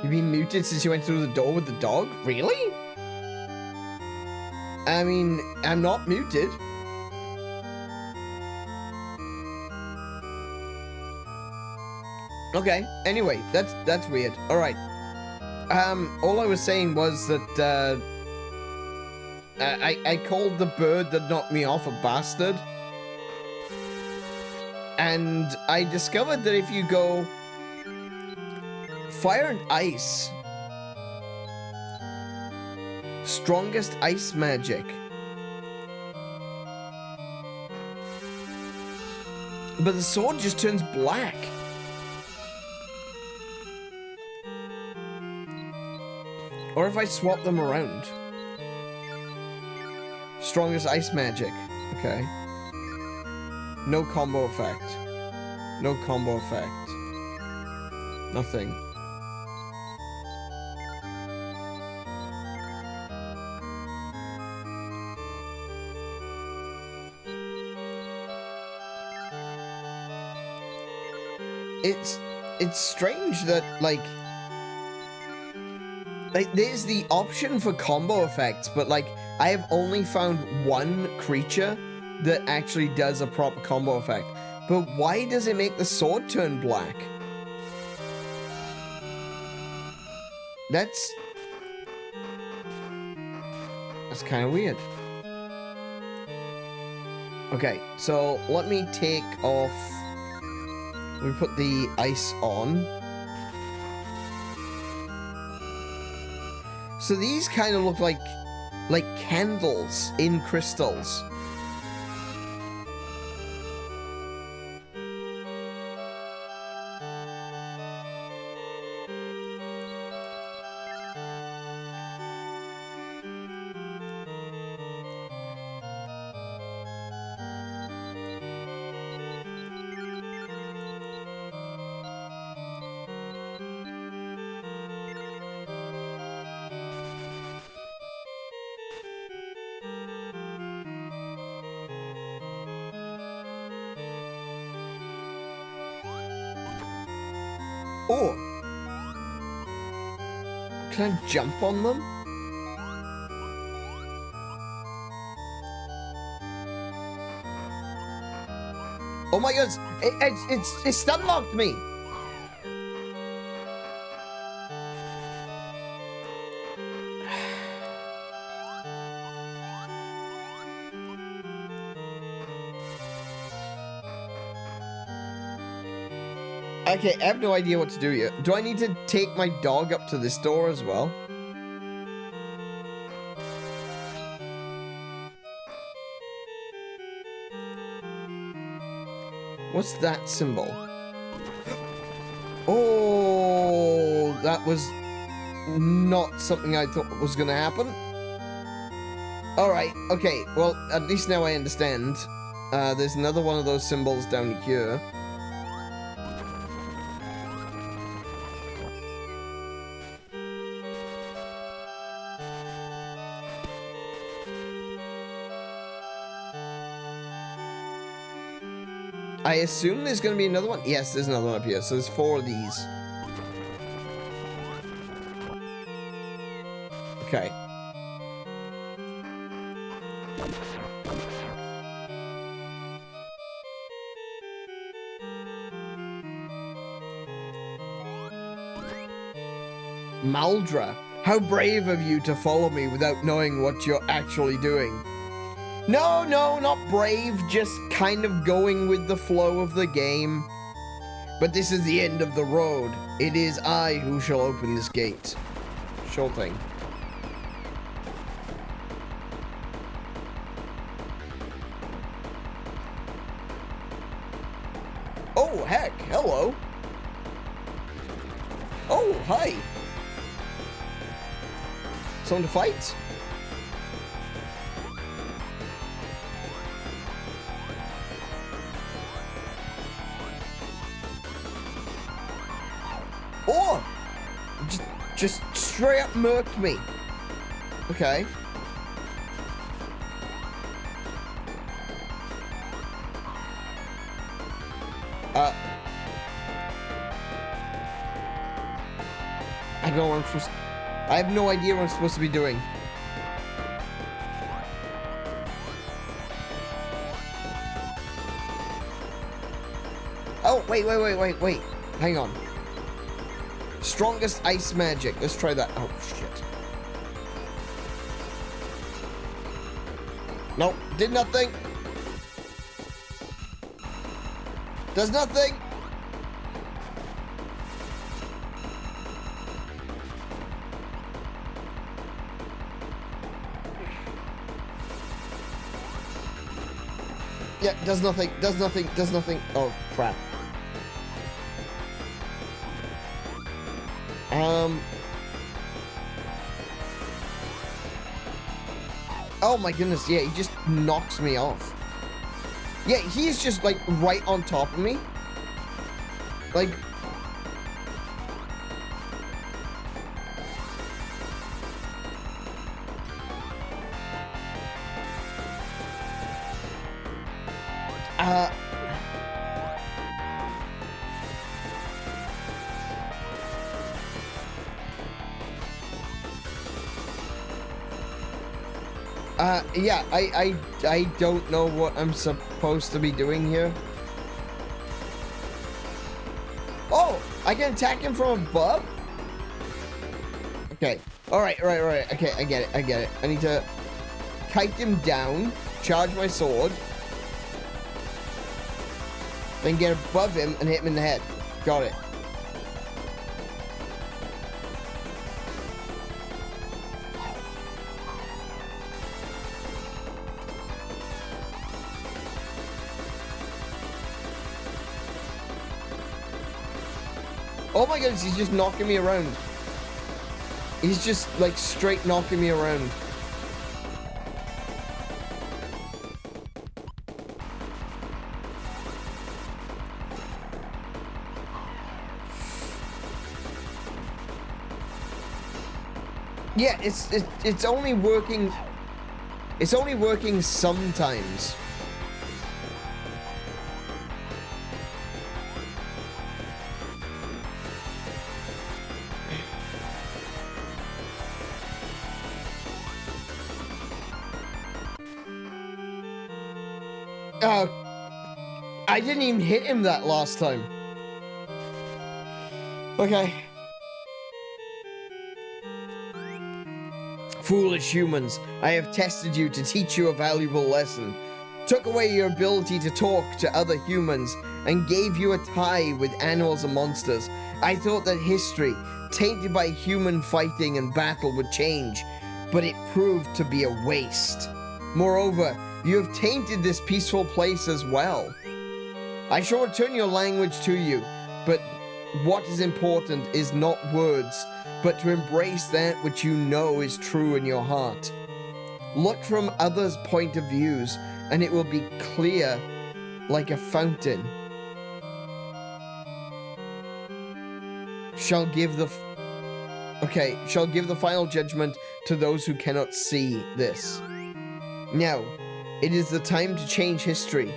You've been muted since you went through the door with the dog? Really? I mean, I'm not muted. Okay, anyway, that's weird. Alright. All I was saying was that, I called the bird that knocked me off a bastard. And I discovered that if you go fire and ice, strongest ice magic, but the sword just turns black. Or if I swap them around. Strongest ice magic. Okay. No combo effect. No combo effect. Nothing. It's strange that, like, there's the option for combo effects, but, like, I have only found one creature that actually does a proper combo effect. But why does it make the sword turn black? That's kind of weird. Okay, so let me take off... Let me put the ice on. So these kind of look like candles in crystals. Oh! Can I jump on them? Oh my god, it stun locked me! Okay, I have no idea what to do here. Do I need to take my dog up to this door as well? What's that symbol? Oh, that was not something I thought was gonna happen. Alright, okay, well, at least now I understand. There's another one of those symbols down here. I assume there's going to be another one. Yes, there's another one up here. So there's 4 of these. Okay. Maldra, how brave of you to follow me without knowing what you're actually doing. No, not brave, just kind of going with the flow of the game. But this is the end of the road. It is I who shall open this gate. Sure thing. Oh, heck, hello. Oh, hi. Someone to fight? Oh! Just straight up murked me. Okay. I don't know what I'm supposed to... I have no idea what I'm supposed to be doing. Oh, wait. Hang on. Strongest ice magic. Let's try that. Oh, shit. Nope. Did nothing. Does nothing. Yeah, does nothing. Oh, crap. Oh my goodness, yeah, he just knocks me off. Yeah, he's just like right on top of me. Like... yeah, I don't know what I'm supposed to be doing here. Oh, I can attack him from above? Okay, alright, right. Okay, I get it. I need to kite him down, charge my sword, then get above him and hit him in the head. Got it. Oh my goodness, he's just knocking me around. He's just like straight knocking me around. Yeah, it's only working. It's only working sometimes. Oh, I didn't even hit him that last time. Okay. Foolish humans, I have tested you to teach you a valuable lesson. Took away your ability to talk to other humans and gave you a tie with animals and monsters. I thought that history, tainted by human fighting and battle, would change, but it proved to be a waste. Moreover, you have tainted this peaceful place as well. I shall return your language to you, but what is important is not words, but to embrace that which you know is true in your heart. Look from others' point of views, and it will be clear like a fountain. Shall give the final judgment to those who cannot see this. Now, it is the time to change history.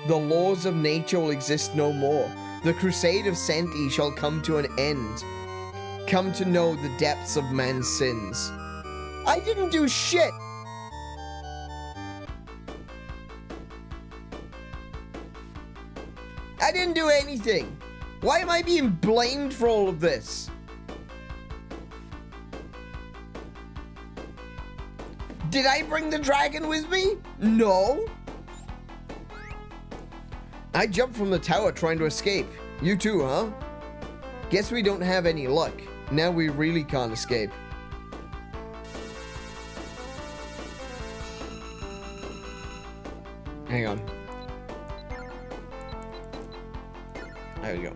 The laws of nature will exist no more. The Crusader of Centy shall come to an end. Come to know the depths of man's sins. I didn't do shit! I didn't do anything! Why am I being blamed for all of this? Did I bring the dragon with me? No. I jumped from the tower trying to escape. You too, huh? Guess we don't have any luck. Now we really can't escape. Hang on. There we go.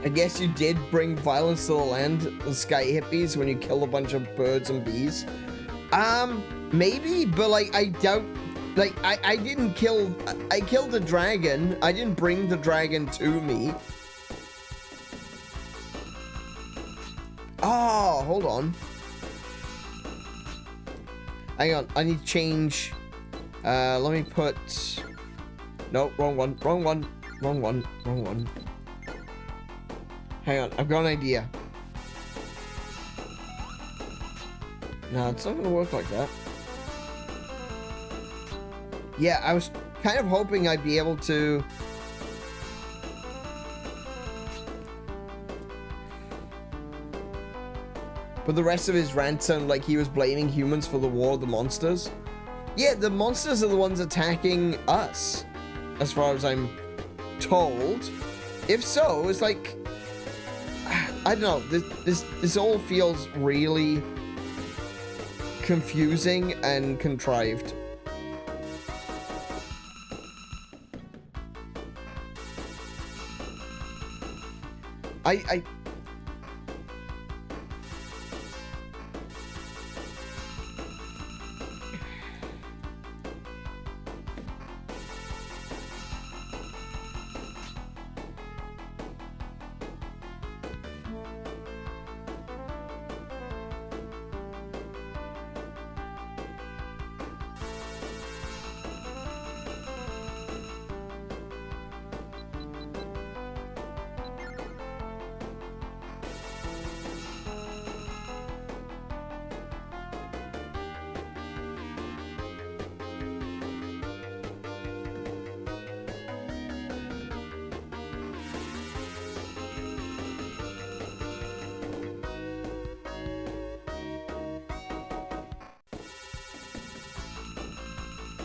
I guess you did bring violence to the land, the sky hippies, when you killed a bunch of birds and bees. Maybe, but like, I doubt, like, I didn't kill, I killed the dragon. I didn't bring the dragon to me. Oh, hold on. Hang on, I need to change, let me put, no, wrong one. Hang on, I've got an idea. No, it's not gonna work like that. Yeah, I was kind of hoping I'd be able to... But the rest of his rant sounded like he was blaming humans for the war of the monsters. Yeah, the monsters are the ones attacking us, as far as I'm told. If so, it's like... I don't know, this all feels really confusing and contrived. I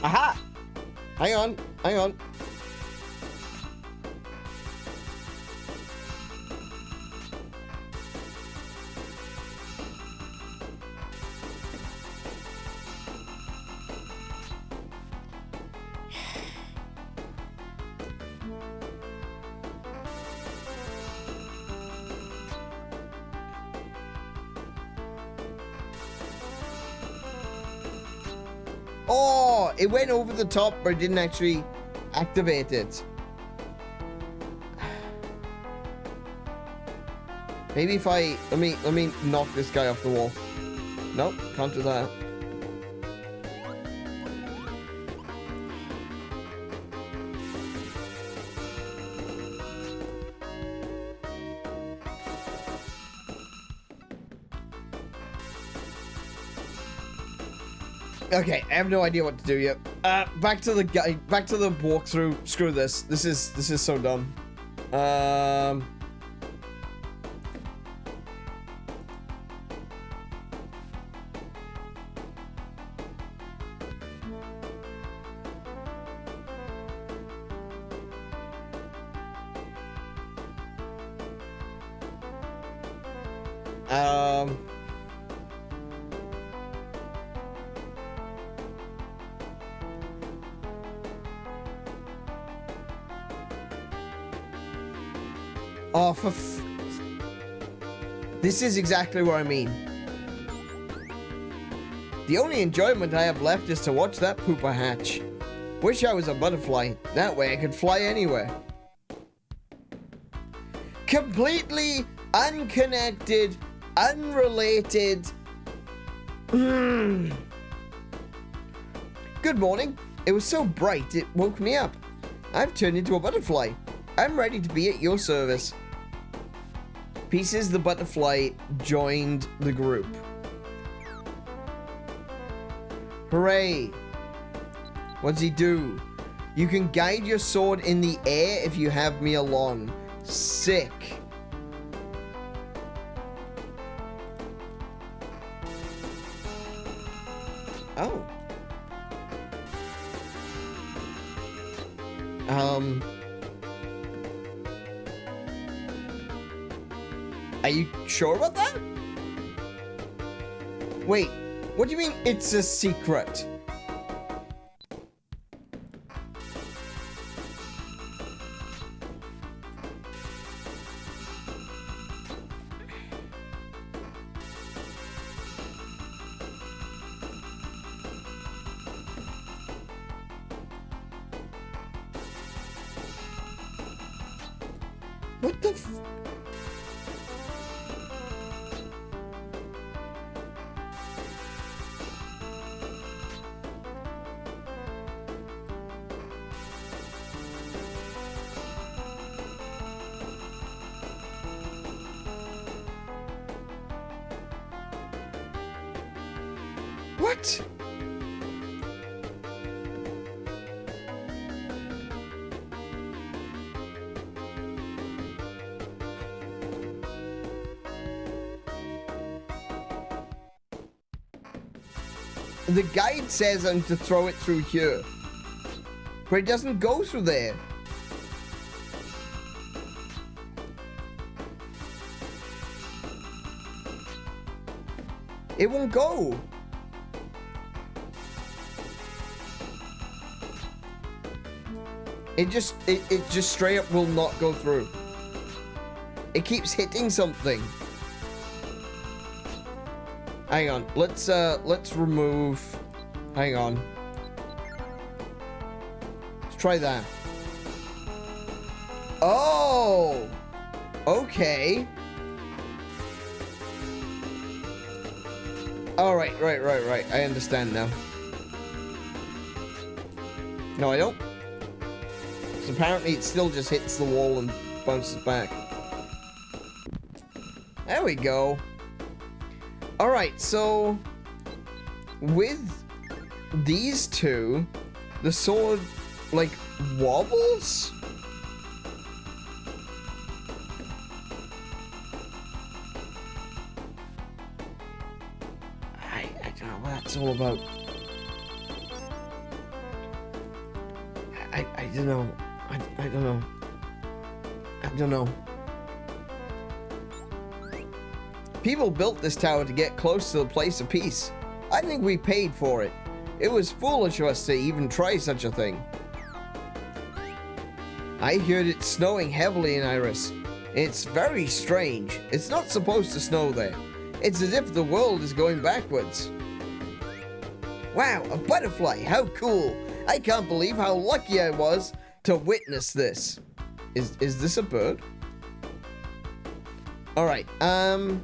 Aha! Hang on. Oh, it went over the top, but it didn't actually activate it. Maybe if I let me knock this guy off the wall. Nope, can't do that. Okay, I have no idea what to do yet. Back to the walkthrough. Screw this. This is so dumb. Oh, this is exactly what I mean. The only enjoyment I have left is to watch that pooper hatch. Wish I was a butterfly. That way I could fly anywhere. Completely unconnected, unrelated. Good morning. It was so bright it woke me up. I've turned into a butterfly. I'm ready to be at your service. Pieces the butterfly joined the group. Hooray! What's he do? You can guide your sword in the air if you have me along. Sick. Oh. Are you sure about that? Wait, what do you mean it's a secret? What the f- What? The guide says I'm to throw it through here, but it doesn't go through there. It won't go. It just straight up will not go through. It keeps hitting something. Hang on, let's remove, hang on. Let's try that. Oh, okay. All right, right. I understand now. No, I don't. So apparently it still just hits the wall and bounces back. There we go. Alright, so with these two, the sword, like, wobbles? I don't know what that's all about. I don't know. I don't know. I don't know. People built this tower to get close to the place of peace. I think we paid for it. It was foolish of us to even try such a thing. I heard it snowing heavily in Iris. It's very strange. It's not supposed to snow there. It's as if the world is going backwards. Wow, a butterfly, how cool. I can't believe how lucky I was to witness this. Is this a bird? Alright, oh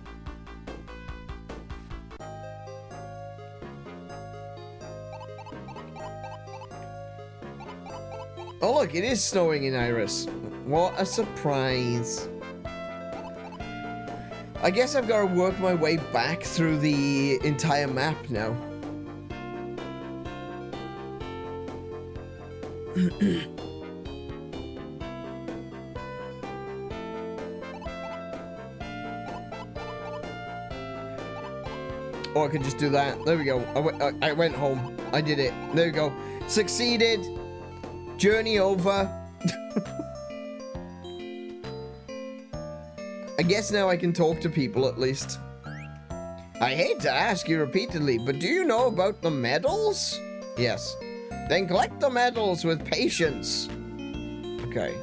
look, it is snowing in Iris. What a surprise. I guess I've got to work my way back through the entire map now. Oh, I could just do that. There we go. I went home. I did it. There we go. Succeeded. Journey over. I guess now I can talk to people at least. I hate to ask you repeatedly, but do you know about the medals? Yes. Then collect the medals with patience. Okay.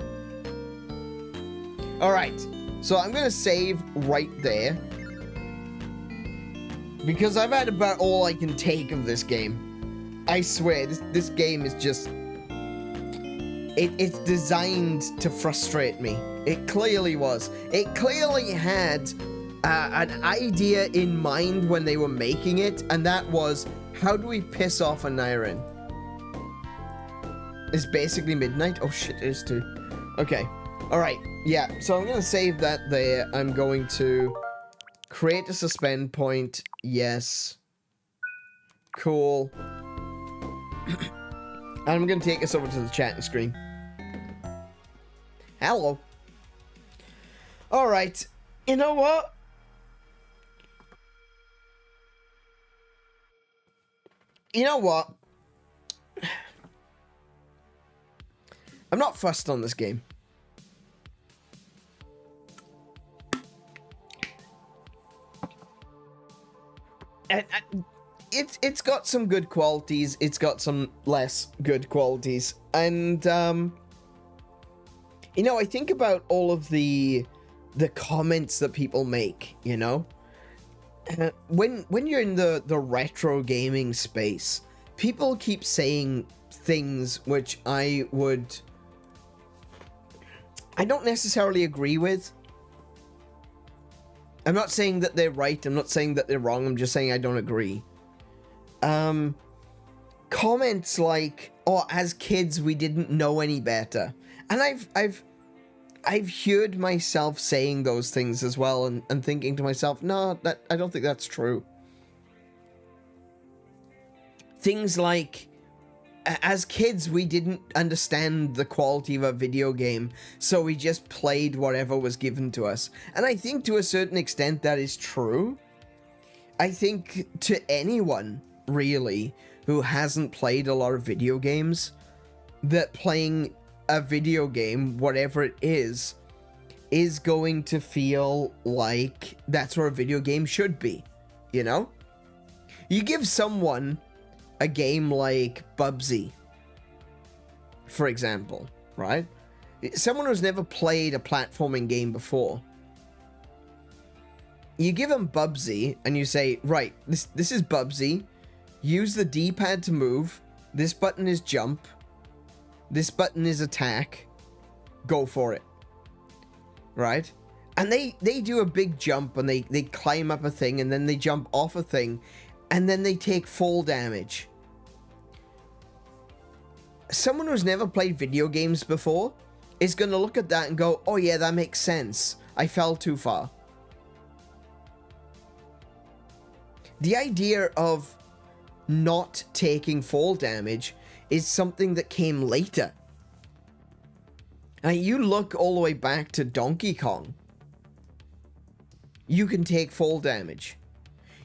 Alright. So I'm going to save right there. Because I've had about all I can take of this game. I swear, this game is just... It's designed to frustrate me. It clearly was. It clearly had an idea in mind when they were making it, and that was, how do we piss off an Niren? It's basically midnight. Oh shit, it is too. Okay. Alright, yeah. So I'm gonna save that there. I'm going to create a suspend point. Yes. Cool. I'm gonna take us over to the chatting screen. Hello. Alright. You know what? You know what? I'm not fussed on this game. It's got some good qualities. It's got some less good qualities. And, you know, I think about all of the comments that people make, you know? When you're in the retro gaming space, people keep saying things which I don't necessarily agree with. I'm not saying that they're right, I'm not saying that they're wrong, I'm just saying I don't agree. Comments like, oh, as kids we didn't know any better. And I've heard myself saying those things as well and thinking to myself, no, I don't think that's true. Things like, as kids, we didn't understand the quality of a video game, so we just played whatever was given to us. And I think to a certain extent that is true. I think to anyone, really, who hasn't played a lot of video games, that playing a video game, whatever it is going to feel like that's where a video game should be, you know? You give someone a game like Bubsy, for example, right? Someone who's never played a platforming game before. You give them Bubsy and you say, right, this is Bubsy. Use the D-pad to move. This button is jump. This button is attack. Go for it. Right? And they do a big jump and they climb up a thing and then they jump off a thing and then they take fall damage. Someone who's never played video games before is going to look at that and go, oh yeah, that makes sense. I fell too far. The idea of not taking fall damage is something that came later. Now, you look all the way back to Donkey Kong. You can take fall damage.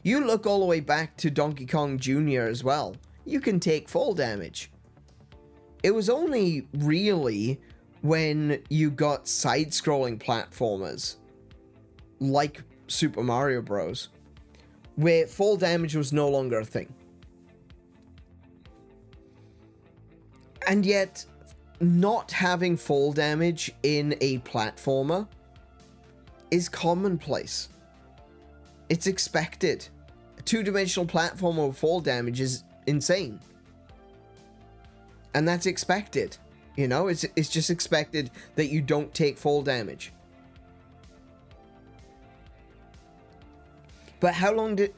You look all the way back to Donkey Kong Jr. as well. You can take fall damage. It was only really when you got side-scrolling platformers, like Super Mario Bros., where fall damage was no longer a thing. And yet, not having fall damage in a platformer is commonplace. It's expected. A two-dimensional platformer with fall damage is insane. And that's expected. You know, it's just expected that you don't take fall damage. But how long did,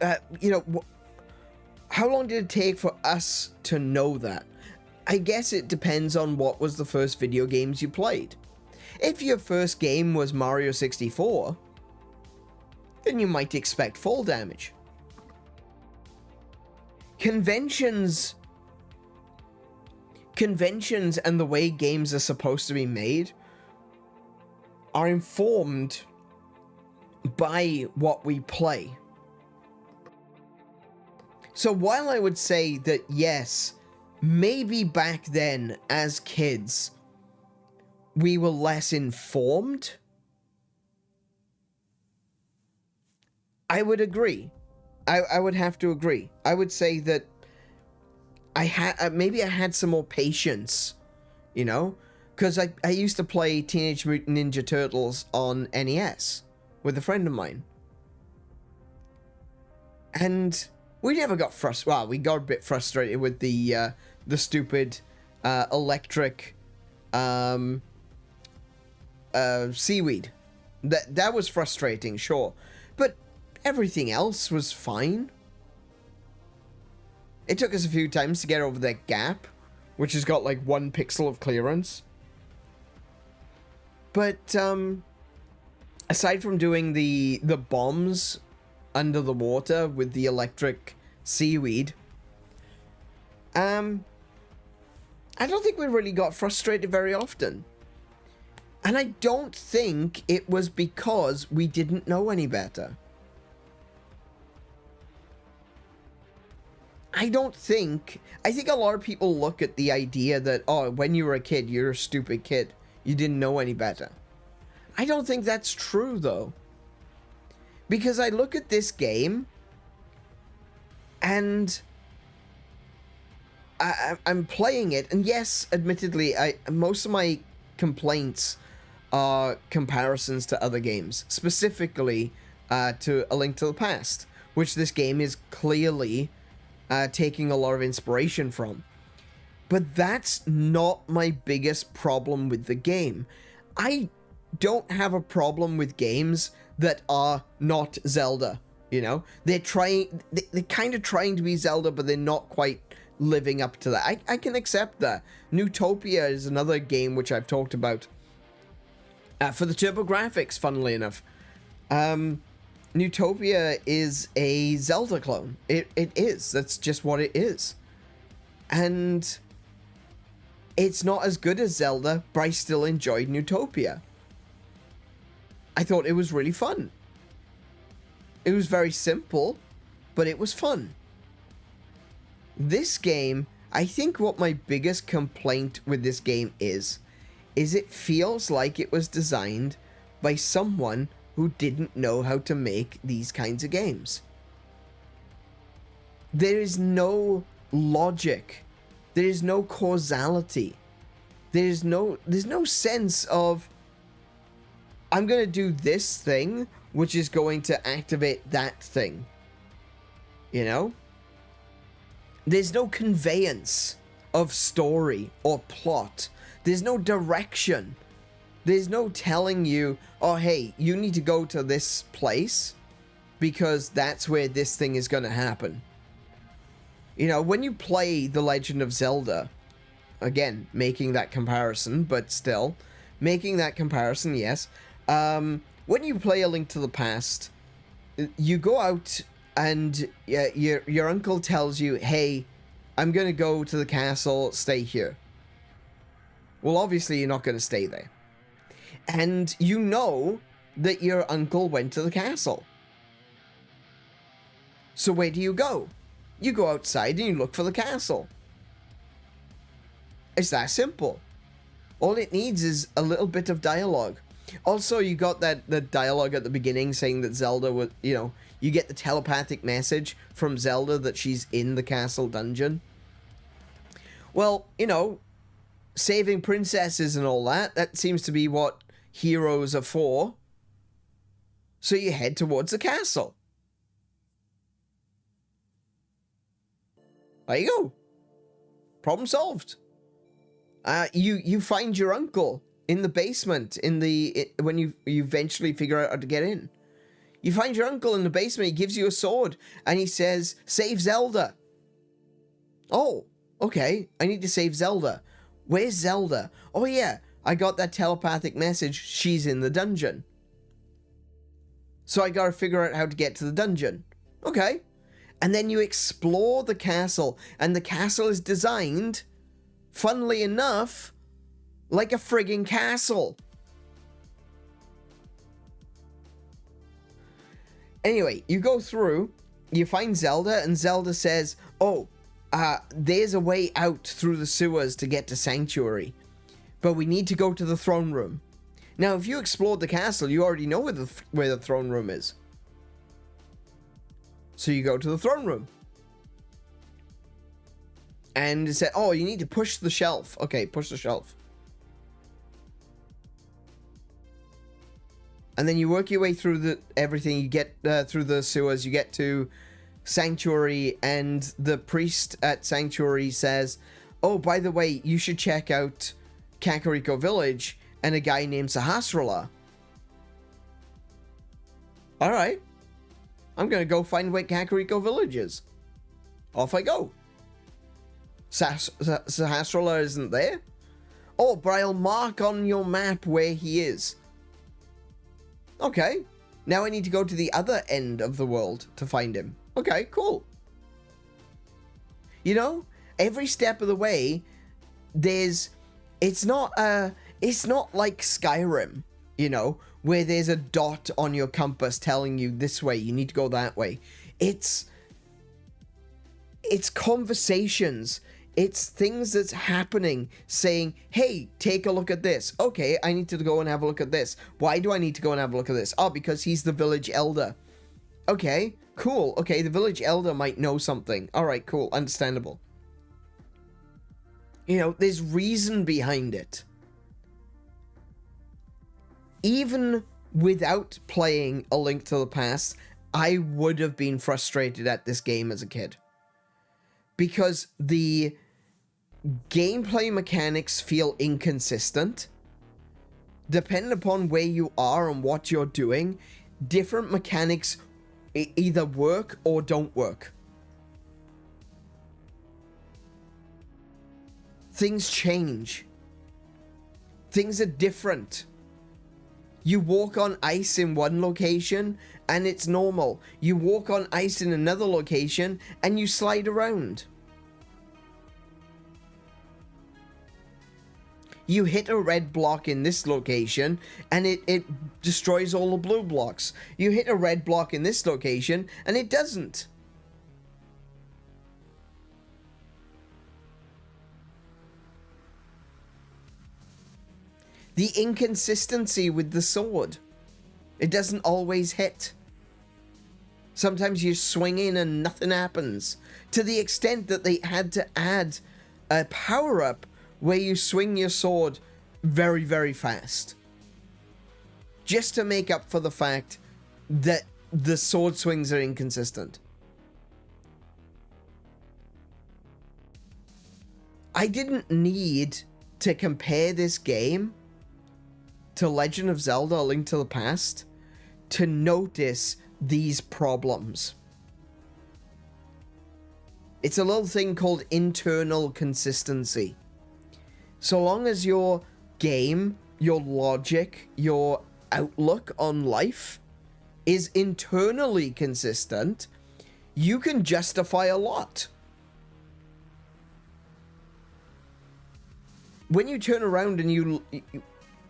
how long did it take for us to know that? I guess it depends on what was the first video games you played. If your first game was Mario 64, then you might expect fall damage. Conventions and the way games are supposed to be made are informed by what we play. So while I would say that yes, maybe back then as kids we were less informed, I would agree. I would have to agree. I would say that maybe I had some more patience, you know, because I used to play Teenage Mutant Ninja Turtles on NES with a friend of mine, and we never got frustrated. Well, we got a bit frustrated with the stupid electric seaweed. That was frustrating, sure, but everything else was fine. It took us a few times to get over that gap, which has got like 1 pixel of clearance. But aside from doing the bombs under the water with the electric seaweed, I don't think we really got frustrated very often. And I don't think it was because we didn't know any better. I think a lot of people look at the idea that, oh, when you were a kid, you're a stupid kid. You didn't know any better. I don't think that's true, though. Because I look at this game, and I'm playing it, and yes, admittedly, most of my complaints are comparisons to other games, specifically to A Link to the Past, which this game is clearly taking a lot of inspiration from. But that's not my biggest problem with the game. I don't have a problem with games that are not Zelda, you know? They're kind of trying to be Zelda, but they're not quite living up to that. I can accept that. Newtopia is another game which I've talked about. For the TurboGrafx, funnily enough. Newtopia is a Zelda clone. It is. That's just what it is. And it's not as good as Zelda, but I still enjoyed Newtopia. I thought it was really fun. It was very simple, but it was fun. This game, I think what my biggest complaint with this game is it feels like it was designed by someone who didn't know how to make these kinds of games. There is no logic. There is no causality. There's no sense of, I'm going to do this thing, which is going to activate that thing. You know? There's no conveyance of story or plot. There's no direction. There's no telling you, oh, hey, you need to go to this place because that's where this thing is going to happen. You know, when you play The Legend of Zelda, again, making that comparison, but still, making that comparison, yes. When you play A Link to the Past, you go out and your uncle tells you, hey, I'm going to go to the castle, stay here. Well, obviously, you're not going to stay there. And you know that your uncle went to the castle. So where do you go? You go outside and you look for the castle. It's that simple. All it needs is a little bit of dialogue. Also, you got the dialogue at the beginning saying that Zelda was, you know, you get the telepathic message from Zelda that she's in the castle dungeon. Well, you know, saving princesses and all that seems to be what heroes are for. So you head towards the castle. There you go. Problem solved. You find your uncle in the basement when you eventually figure out how to get in. You find your uncle in the basement. He gives you a sword and he says, "Save Zelda." Oh, okay. I need to save Zelda. Where's Zelda? Oh yeah, I got that telepathic message. She's in the dungeon. So I gotta figure out how to get to the dungeon. Okay. And then you explore the castle, and the castle is designed, funnily enough, like a friggin' castle. Anyway, you go through, you find Zelda, and Zelda says, "Oh, there's a way out through the sewers to get to Sanctuary, but we need to go to the throne room." Now, if you explored the castle, you already know where the throne room is. So you go to the throne room. And it said, "Oh, you need to push the shelf." Okay, push the shelf. And then you work your way through everything. You get through the sewers. You get to Sanctuary, and the priest at Sanctuary says, "Oh, by the way, you should check out Kakariko Village and a guy named Sahasrara." All right. I'm going to go find where Kakariko Village is. Off I go. Sahasrara isn't there? Oh, but I'll mark on your map where he is. Okay. Now I need to go to the other end of the world to find him. Okay, cool. You know, every step of the way, it's not like Skyrim, you know, where there's a dot on your compass telling you this way, you need to go that way. It's conversations. It's things that's happening saying, "Hey, take a look at this." Okay, I need to go and have a look at this. Why do I need to go and have a look at this? Oh, because he's the village elder. Okay, cool. Okay, the village elder might know something. All right, cool. Understandable. You know, there's reason behind it. Even without playing A Link to the Past, I would have been frustrated at this game as a kid. Because the gameplay mechanics feel inconsistent. Depending upon where you are and what you're doing, different mechanics either work or don't work. Things change. Things are different. You walk on ice in one location and it's normal. You walk on ice in another location and you slide around. You hit a red block in this location and it destroys all the blue blocks. You hit a red block in this location and it doesn't. The inconsistency with the sword. It doesn't always hit. Sometimes you swing in and nothing happens. To the extent that they had to add a power-up where you swing your sword very, very fast. Just to make up for the fact that the sword swings are inconsistent. I didn't need to compare this game to Legend of Zelda: A Link to the Past to notice these problems. It's a little thing called internal consistency. So long as your game, your logic, your outlook on life is internally consistent, you can justify a lot. When you turn around and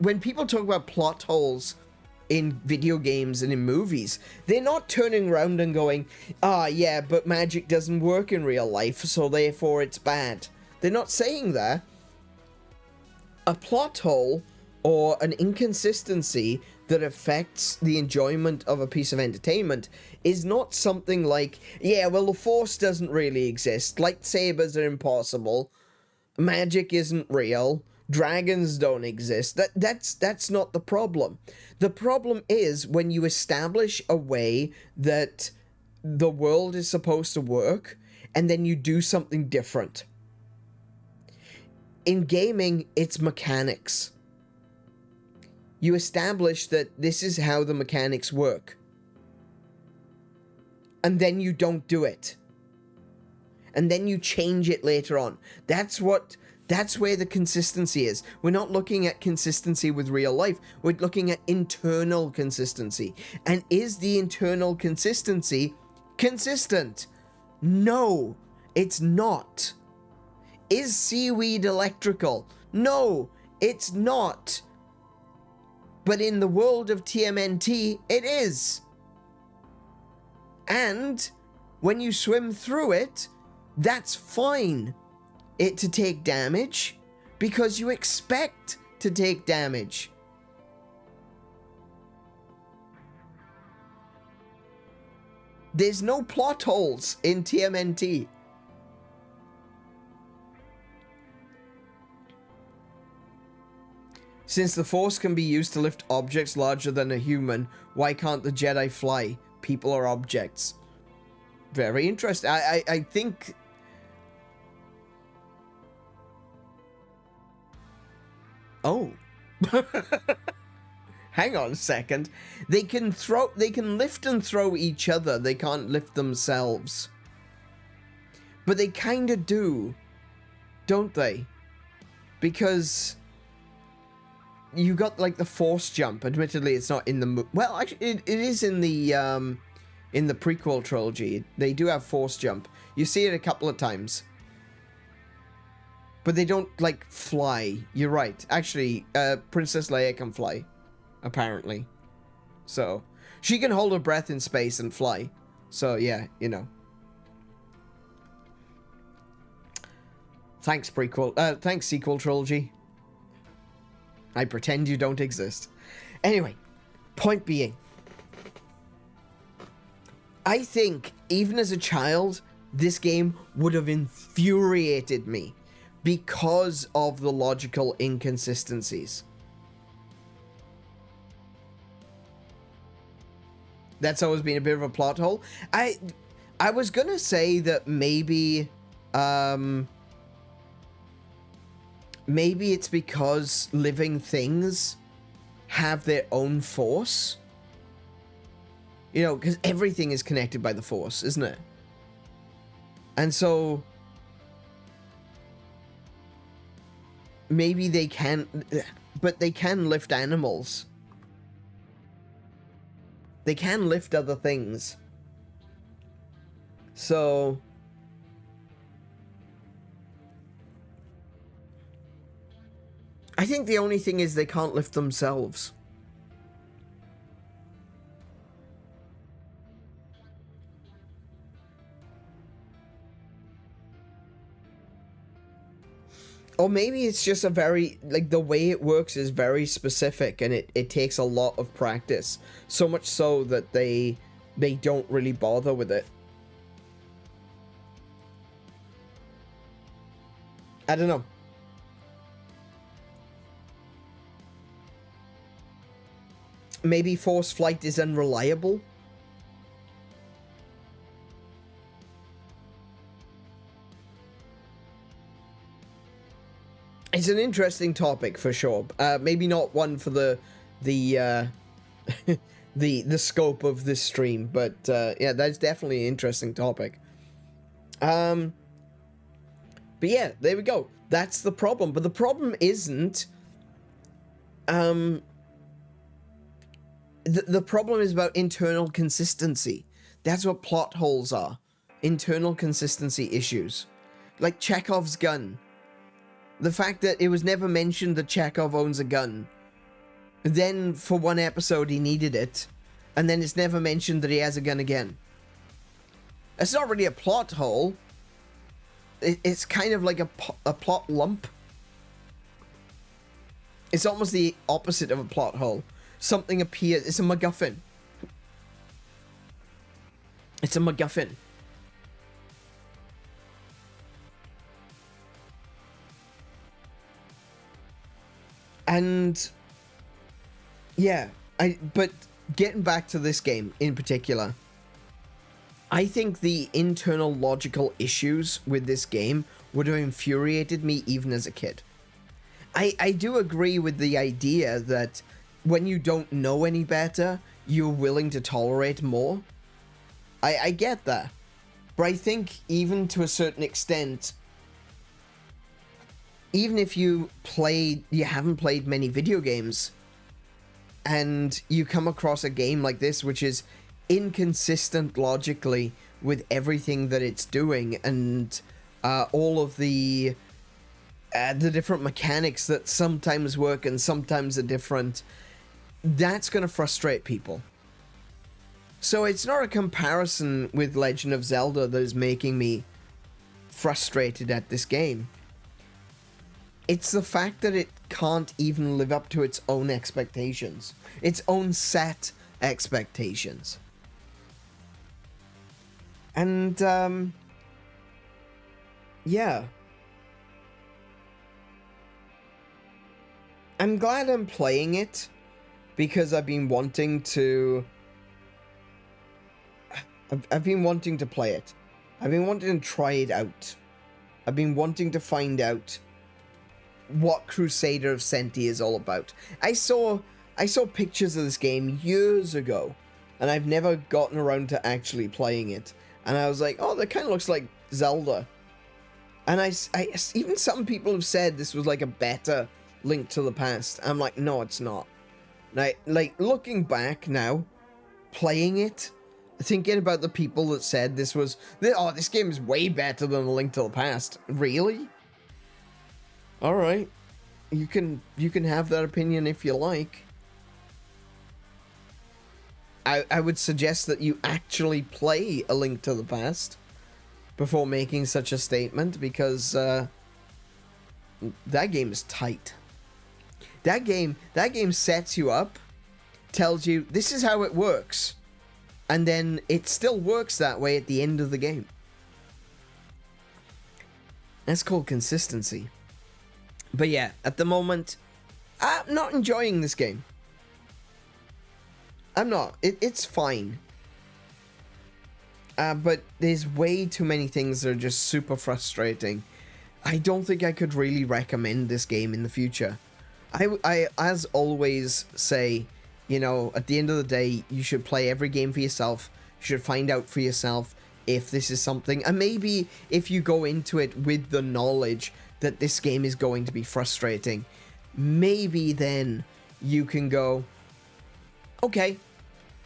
when people talk about plot holes in video games and in movies, they're not turning around and going, "Ah, yeah, but magic doesn't work in real life, so therefore it's bad." They're not saying that. A plot hole or an inconsistency that affects the enjoyment of a piece of entertainment is not something like, "Yeah, well, the Force doesn't really exist. Lightsabers are impossible. Magic isn't real. Dragons don't exist." That's not the problem. The problem is when you establish a way that the world is supposed to work, and then you do something different. In gaming, it's mechanics. You establish that this is how the mechanics work. And then you don't do it. And then you change it later on. That's where the consistency is. We're not looking at consistency with real life. We're looking at internal consistency. And is the internal consistency consistent? No, it's not. Is seaweed electrical? No, it's not. But in the world of TMNT, it is. And when you swim through it, that's fine. It to take damage because you expect to take damage. There's no plot holes in TMNT. Since the Force can be used to lift objects larger than a human, why can't the Jedi fly? People are objects. Very interesting. I think... Oh. Hang on a second. They can lift and throw each other. They can't lift themselves. But they kind of do, don't they? Because you got like the Force jump. Admittedly, it's not in the well, actually, it is in the prequel trilogy. They do have Force jump. You see it a couple of times. But they don't, like, fly. You're right. Actually, Princess Leia can fly, apparently. So, she can hold her breath in space and fly. So, yeah, you know. Thanks, thanks, sequel trilogy. I pretend you don't exist. Anyway, point being, I think, even as a child, this game would have infuriated me because of the logical inconsistencies. That's always been a bit of a plot hole. I was gonna say that maybe it's because living things have their own force. You know, because everything is connected by the Force, isn't it? And so maybe they can, but they can lift animals. They can lift other things. So I think the only thing is they can't lift themselves. Or maybe it's just a very, like, the way it works is very specific and it takes a lot of practice. So much so that they don't really bother with it. I don't know. Maybe Force flight is unreliable? It's an interesting topic for sure. Maybe not one for the scope of this stream, but yeah, that's definitely an interesting topic. But yeah, there we go. That's the problem. But the problem isn't. The problem is about internal consistency. That's what plot holes are. Internal consistency issues, like Chekhov's gun. The fact that it was never mentioned that Chekhov owns a gun. Then, for one episode, he needed it. And then it's never mentioned that he has a gun again. It's not really a plot hole. It's kind of like a plot lump. It's almost the opposite of a plot hole. Something appears. It's a MacGuffin. It's a MacGuffin. And yeah, but getting back to this game in particular, I think the internal logical issues with this game would have infuriated me even as a kid. I do agree with the idea that when you don't know any better, you're willing to tolerate more. I get that. But I think even to a certain extent, even if you haven't played many video games, and you come across a game like this, which is inconsistent logically with everything that it's doing, and all of the different mechanics that sometimes work and sometimes are different, that's going to frustrate people. So it's not a comparison with Legend of Zelda that is making me frustrated at this game. It's the fact that it can't even live up to its own expectations, its own set expectations. And, yeah. I'm glad I'm playing it, because I've been wanting to... I've been wanting to play it. I've been wanting to try it out. I've been wanting to find out what Crusader of Centy is all about. I saw pictures of this game years ago, and I've never gotten around to actually playing it. And I was like, oh, that kind of looks like Zelda. And I even some people have said this was like a better Link to the Past. I'm like, no, it's not. Like looking back now, playing it, thinking about the people that said this game is way better than A Link to the Past. Really? All right, you can have that opinion if you like. I would suggest that you actually play A Link to the Past before making such a statement, because that game is tight. That game sets you up, tells you this is how it works, and then it still works that way at the end of the game. That's called consistency. But yeah, at the moment, I'm not enjoying this game. I'm not. It's fine. But there's way too many things that are just super frustrating. I don't think I could really recommend this game in the future. I as always say, you know, at the end of the day, you should play every game for yourself. You should find out for yourself if this is something. And maybe if you go into it with the knowledge that this game is going to be frustrating, maybe then you can go, okay,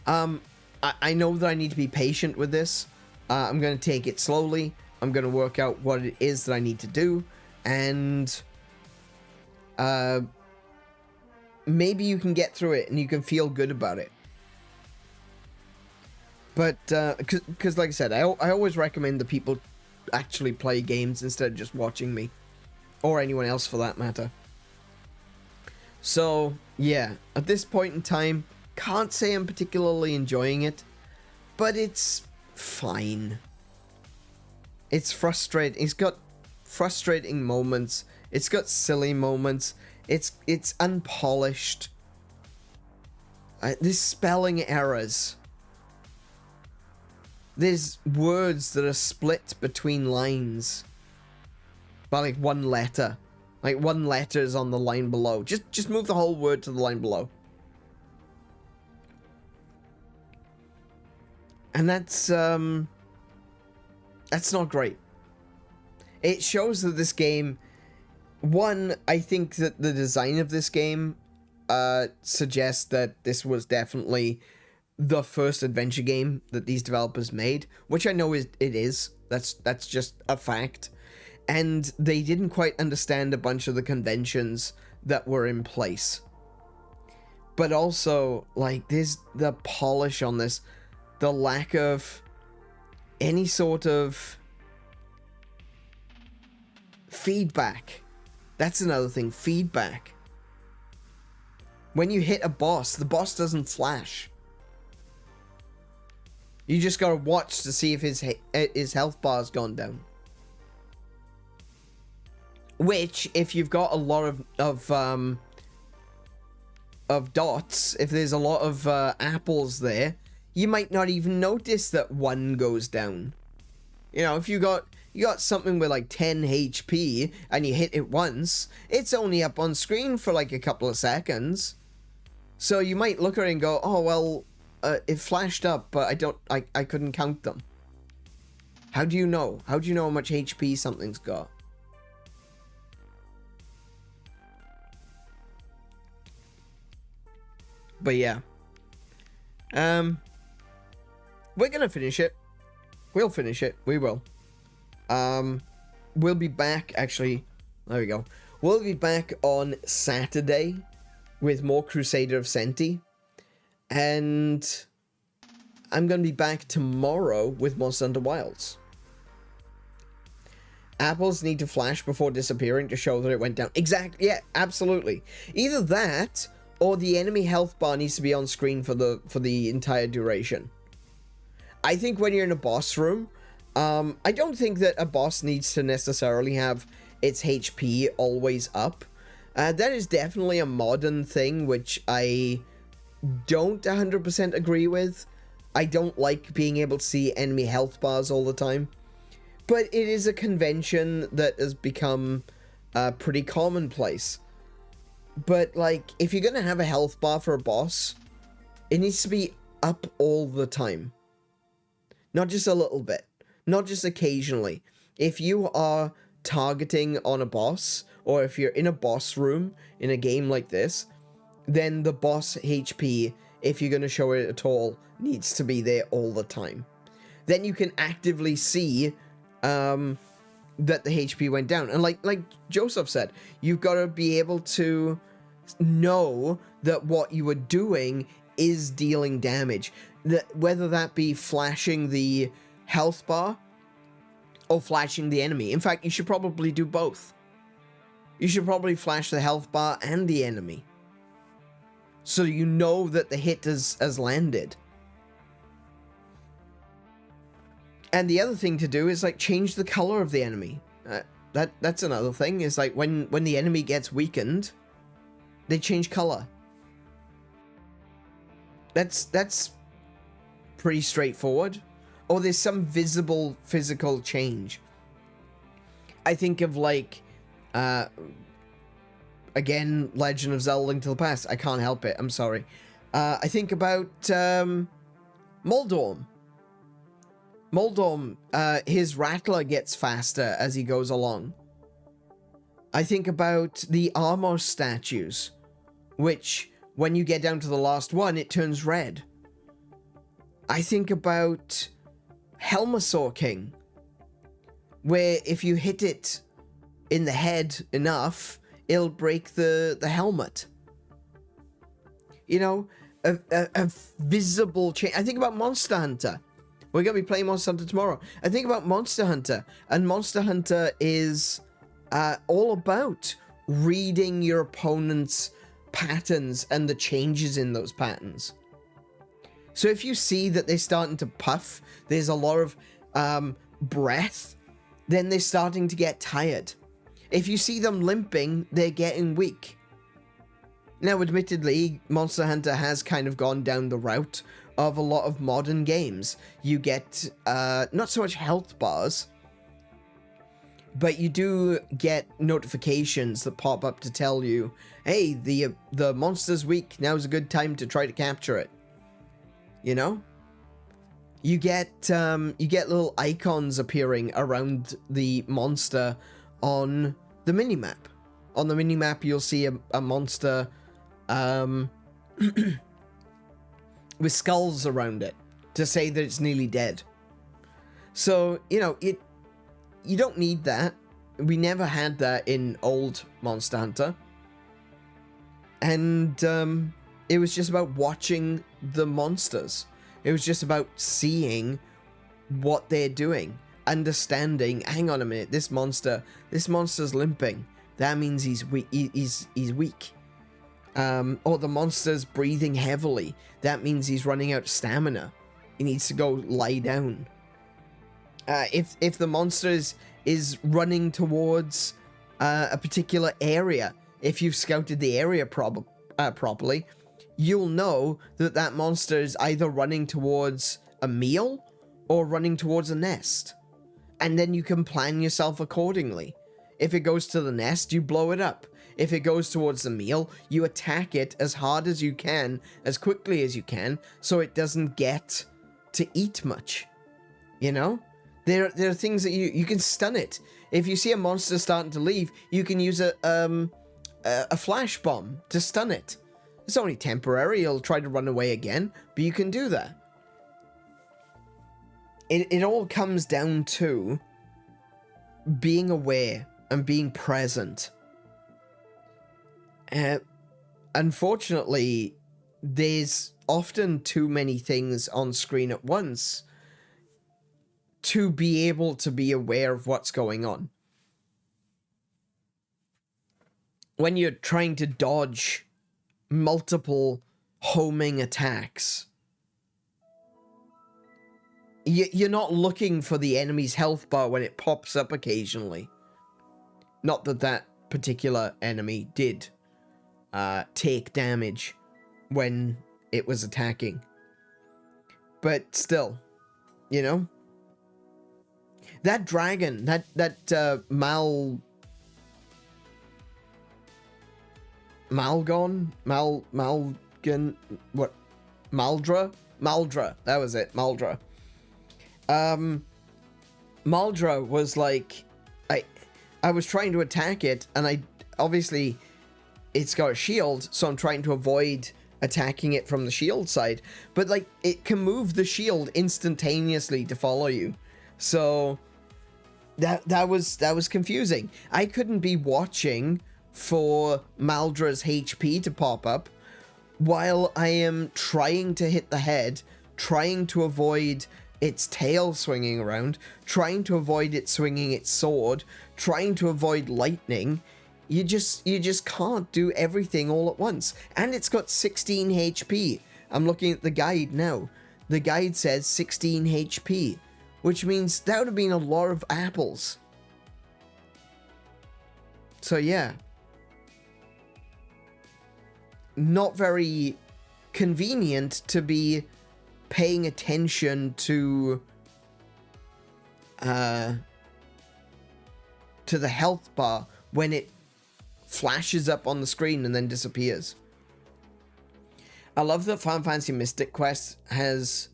I know that I need to be patient with this. I'm going to take it slowly. I'm going to work out what it is that I need to do. And maybe you can get through it and you can feel good about it. But, because like I said, I always recommend that people actually play games instead of just watching me. Or anyone else for that matter. So, yeah, at this point in time, can't say I'm particularly enjoying it, but it's fine. It's frustrating. It's got frustrating moments. It's got silly moments. It's unpolished. There's spelling errors. There's words that are split between lines by like one letter. Like one letter is on the line below. Just move the whole word to the line below. And that's not great. It shows that this game, one, I think that the design of this game suggests that this was definitely the first adventure game that these developers made, which I know it is. That's just a fact. And they didn't quite understand a bunch of the conventions that were in place. But also, like, there's the polish on this, the lack of any sort of feedback. That's another thing, feedback. When you hit a boss, the boss doesn't flash. You just gotta watch to see if his health bar's gone down. Which, if you've got a lot of dots, if there's a lot of apples there, you might not even notice that one goes down. You know, if you got something with like 10 HP and you hit it once, it's only up on screen for like a couple of seconds. So you might look at it and go, oh, well, it flashed up, but I couldn't count them. How do you know? How do you know how much HP something's got? But yeah. We're gonna finish it. We'll finish it. We will. We'll be back, actually. There we go. We'll be back on Saturday with more Crusader of Centy. And I'm going to be back tomorrow with Monster Hunter Wilds. Apples need to flash before disappearing to show that it went down. Exactly. Yeah, absolutely. Either that or the enemy health bar needs to be on screen for the entire duration. I think when you're in a boss room, I don't think that a boss needs to necessarily have its HP always up. That is definitely a modern thing, which I don't 100% agree with. I don't like being able to see enemy health bars all the time. But it is a convention that has become pretty commonplace. But, like, if you're going to have a health bar for a boss, it needs to be up all the time. Not just a little bit. Not just occasionally. If you are targeting on a boss, or if you're in a boss room in a game like this, then the boss HP, if you're going to show it at all, needs to be there all the time. Then you can actively see that the HP went down. And like Joseph said, you've got to be able to know that what you are doing is dealing damage. Whether that be flashing the health bar or flashing the enemy. In fact, you should probably do both. You should probably flash the health bar and the enemy, so you know that the hit has landed. And the other thing to do is, like, change the color of the enemy. That's another thing, is like when the enemy gets weakened, they change color. That's pretty straightforward. Or there's some visible physical change. I think of, like, again, Legend of Zelda Link to the Past. I can't help it. I'm sorry. I think about Moldorm. Moldorm, his rattler gets faster as he goes along. I think about the armor statues, which, when you get down to the last one, it turns red. I think about Helmasaur King, where if you hit it in the head enough, it'll break the helmet. You know, a visible change. I think about Monster Hunter. We're going to be playing Monster Hunter tomorrow. I think about Monster Hunter, and Monster Hunter is all about reading your opponent's patterns and the changes in those patterns. So if you see that they're starting to puff, there's a lot of breath, then they're starting to get tired. If you see them limping, they're getting weak. Now, admittedly, Monster Hunter has kind of gone down the route of a lot of modern games. You get not so much health bars, but you do get notifications that pop up to tell you, hey, the monster's weak, now's a good time to try to capture it. You know? You get little icons appearing around the monster on the minimap. On the minimap, you'll see a monster with skulls around it to say that it's nearly dead. So, you know, you don't need that. We never had that in old Monster Hunter. And it was just about watching the monsters. It was just about seeing what they're doing, understanding, hang on a minute, this monster's limping. That means he's weak. He's weak. Or the monster's breathing heavily. That means he's running out of stamina. He needs to go lie down. If the monster is running towards a particular area, if you've scouted the area properly, you'll know that that monster is either running towards a meal or running towards a nest. And then you can plan yourself accordingly. If it goes to the nest, you blow it up. If it goes towards the meal, you attack it as hard as you can, as quickly as you can, so it doesn't get to eat much. You know? There are things that you can stun it. If you see a monster starting to leave, you can use a flash bomb to stun it. It's only temporary, it'll try to run away again, but you can do that. It all comes down to being aware and being present. Unfortunately, there's often too many things on screen at once to be able to be aware of what's going on. When you're trying to dodge multiple homing attacks, you're not looking for the enemy's health bar when it pops up occasionally. Not that that particular enemy did take damage when it was attacking. But still, you know? That dragon, Malgon, what? Maldra, that was it, Maldra. Maldra was like, I was trying to attack it, and obviously, it's got a shield, so I'm trying to avoid attacking it from the shield side, but like, it can move the shield instantaneously to follow you, so that was confusing. I couldn't be watching for Maldra's HP to pop up while I am trying to hit the head, trying to avoid its tail swinging around, trying to avoid it swinging its sword, trying to avoid lightning. You just can't do everything all at once. And it's got 16 HP. I'm looking at the guide now. The guide says 16 HP, which means that would have been a lot of apples. So yeah. Not very convenient to be paying attention to the health bar when it flashes up on the screen and then disappears. I love that Final Fantasy Mystic Quest has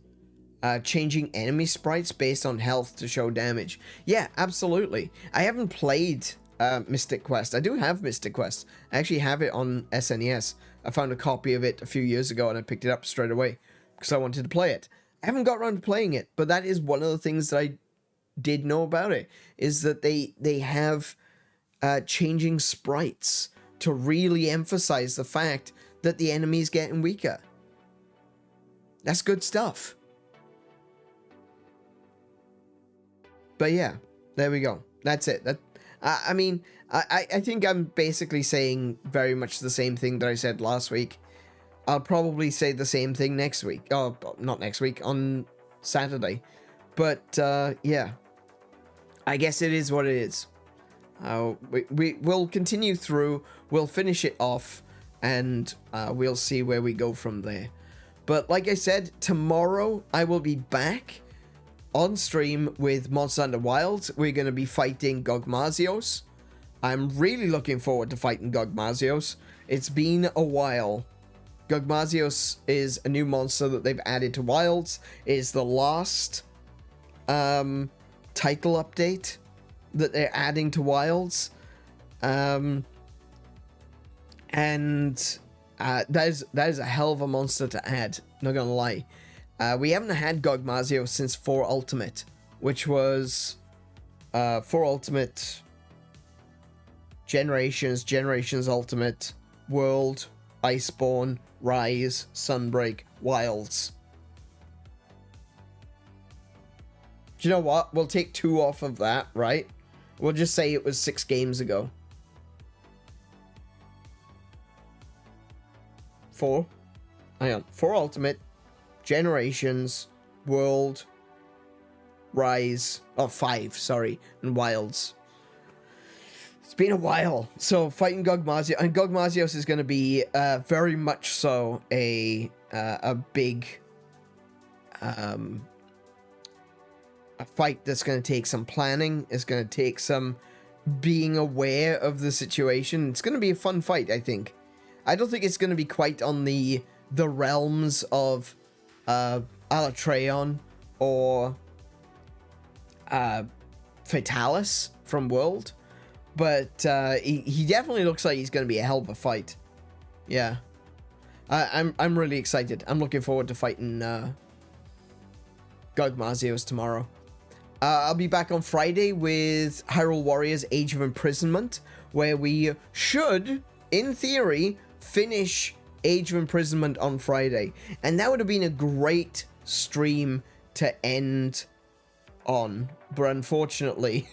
changing enemy sprites based on health to show damage. Yeah, absolutely. I haven't played Mystic Quest. I do have Mystic Quest. I actually have it on SNES. I found a copy of it a few years ago and I picked it up straight away because I wanted to play it. I haven't got around to playing it, but that is one of the things that I did know about it, is that they have changing sprites to really emphasize the fact that the enemy's getting weaker. That's good stuff. But yeah, there we go. That's it. I mean, I think I'm basically saying very much the same thing that I said last week. I'll probably say the same thing next week. Oh, not next week, on Saturday. But, yeah. I guess it is what it is. We'll continue through, we'll finish it off, and we'll see where we go from there. But like I said, tomorrow I will be back on stream with Monster Hunter Wilds. We're going to be fighting Gogmazios. I'm really looking forward to fighting Gogmazios. It's been a while. Gogmazios is a new monster that they've added to Wilds. It is the last title update that they're adding to Wilds. And that is a hell of a monster to add, not gonna lie. We haven't had Gogmazios since 4 Ultimate, which was 4 Ultimate, Generations Ultimate, World, Iceborne, Rise, Sunbreak, Wilds. Do you know what? We'll take 2 off of that, right? We'll just say it was 6 games ago. 4. Hang on. 4 Ultimate, Generations, World, Rise, 5, sorry, and Wilds. It's been a while. So fighting Gogmazios, and Gogmazios is going to be very much so a big a fight that's going to take some planning. It's going to take some being aware of the situation. It's going to be a fun fight, I think. I don't think it's going to be quite on the realms of Alatreon or Fatalis from World, but he definitely looks like he's going to be a hell of a fight. Yeah, I'm really excited. I'm looking forward to fighting Gogmazios tomorrow. I'll be back on Friday with Hyrule Warriors Age of Imprisonment, where we should, in theory, finish Age of Imprisonment on Friday. And that would have been a great stream to end on. But unfortunately,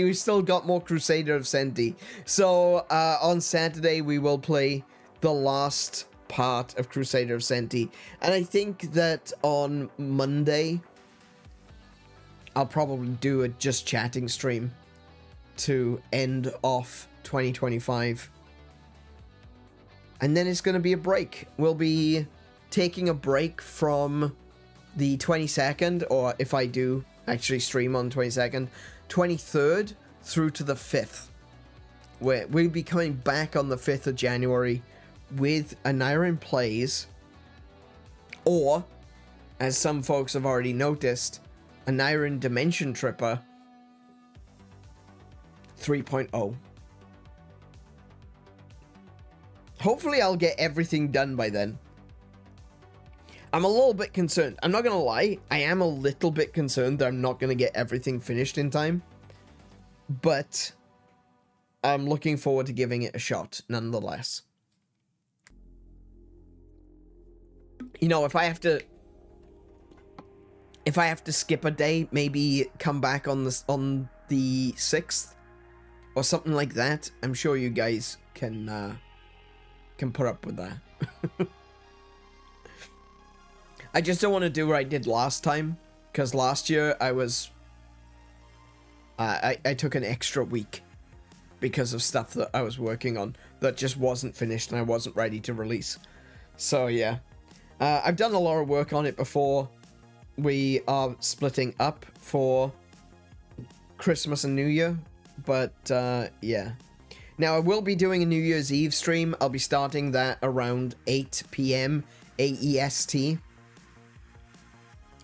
we've still got more Crusader of Centy. So on Saturday, we will play the last part of Crusader of Centy. And I think that on Monday, I'll probably do a just chatting stream to end off 2025. And then it's going to be a break. We'll be taking a break from the 22nd, or if I do actually stream on 22nd, 23rd through to the 5th. Where we'll be coming back on the 5th of January with Anirin Plays, or, as some folks have already noticed, Anirin Dimension Tripper 3.0. Hopefully I'll get everything done by then. I'm a little bit concerned. I'm not going to lie. I am a little bit concerned that I'm not going to get everything finished in time. But I'm looking forward to giving it a shot, nonetheless. You know, if I have to skip a day, maybe come back on the 6th or something like that, I'm sure you guys can put up with that. I just don't want to do what I did last time, because last year I was I took an extra week because of stuff that I was working on that just wasn't finished and I wasn't ready to release. So yeah, I've done a lot of work on it before. We are splitting up for Christmas and New Year, but yeah. Now, I will be doing a New Year's Eve stream. I'll be starting that around 8 p.m. AEST.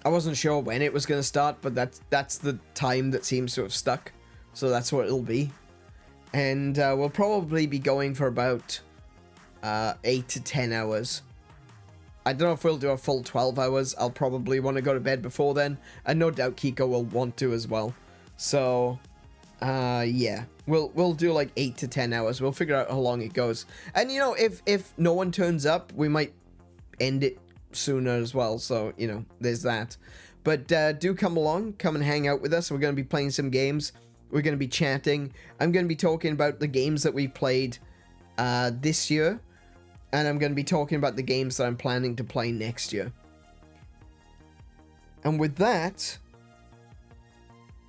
I wasn't sure when it was going to start, but that's the time that seems to have stuck. So that's what it'll be. And we'll probably be going for about 8 to 10 hours. I don't know if we'll do a full 12 hours. I'll probably want to go to bed before then. And no doubt Kiko will want to as well. So, yeah. We'll do like 8 to 10 hours. We'll figure out how long it goes. And, you know, if no one turns up, we might end it sooner as well. So, you know, there's that. But do come along. Come and hang out with us. We're going to be playing some games. We're going to be chatting. I'm going to be talking about the games that we played this year. And I'm going to be talking about the games that I'm planning to play next year. And with that,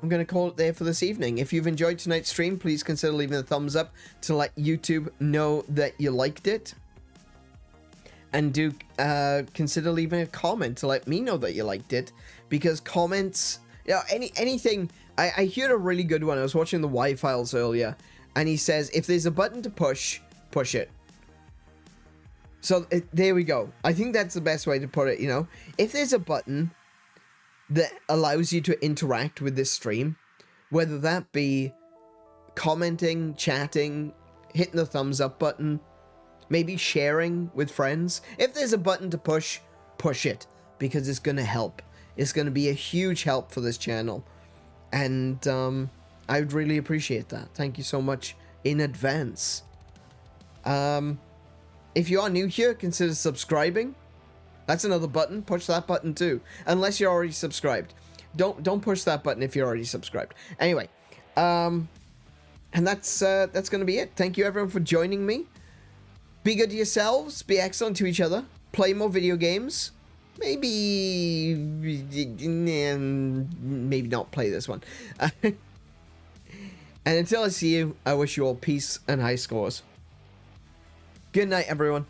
I'm going to call it there for this evening. If you've enjoyed tonight's stream, please consider leaving a thumbs up to let YouTube know that you liked it. And do consider leaving a comment to let me know that you liked it. Because comments, you know, anything. I heard a really good one. I was watching the Y-Files earlier. And he says, if there's a button to push, push it. So there we go. I think that's the best way to put it, you know. If there's a button that allows you to interact with this stream, whether that be commenting, chatting, hitting the thumbs up button, maybe sharing with friends. If there's a button to push, push it, because it's going to help. It's going to be a huge help for this channel. And I would really appreciate that. Thank you so much in advance. If you are new here, consider subscribing. That's another button. Push that button too. Unless you're already subscribed. Don't push that button if you're already subscribed. Anyway, and that's going to be it. Thank you everyone for joining me. Be good to yourselves. Be excellent to each other. Play more video games. Maybe not play this one. And until I see you, I wish you all peace and high scores. Good night, everyone.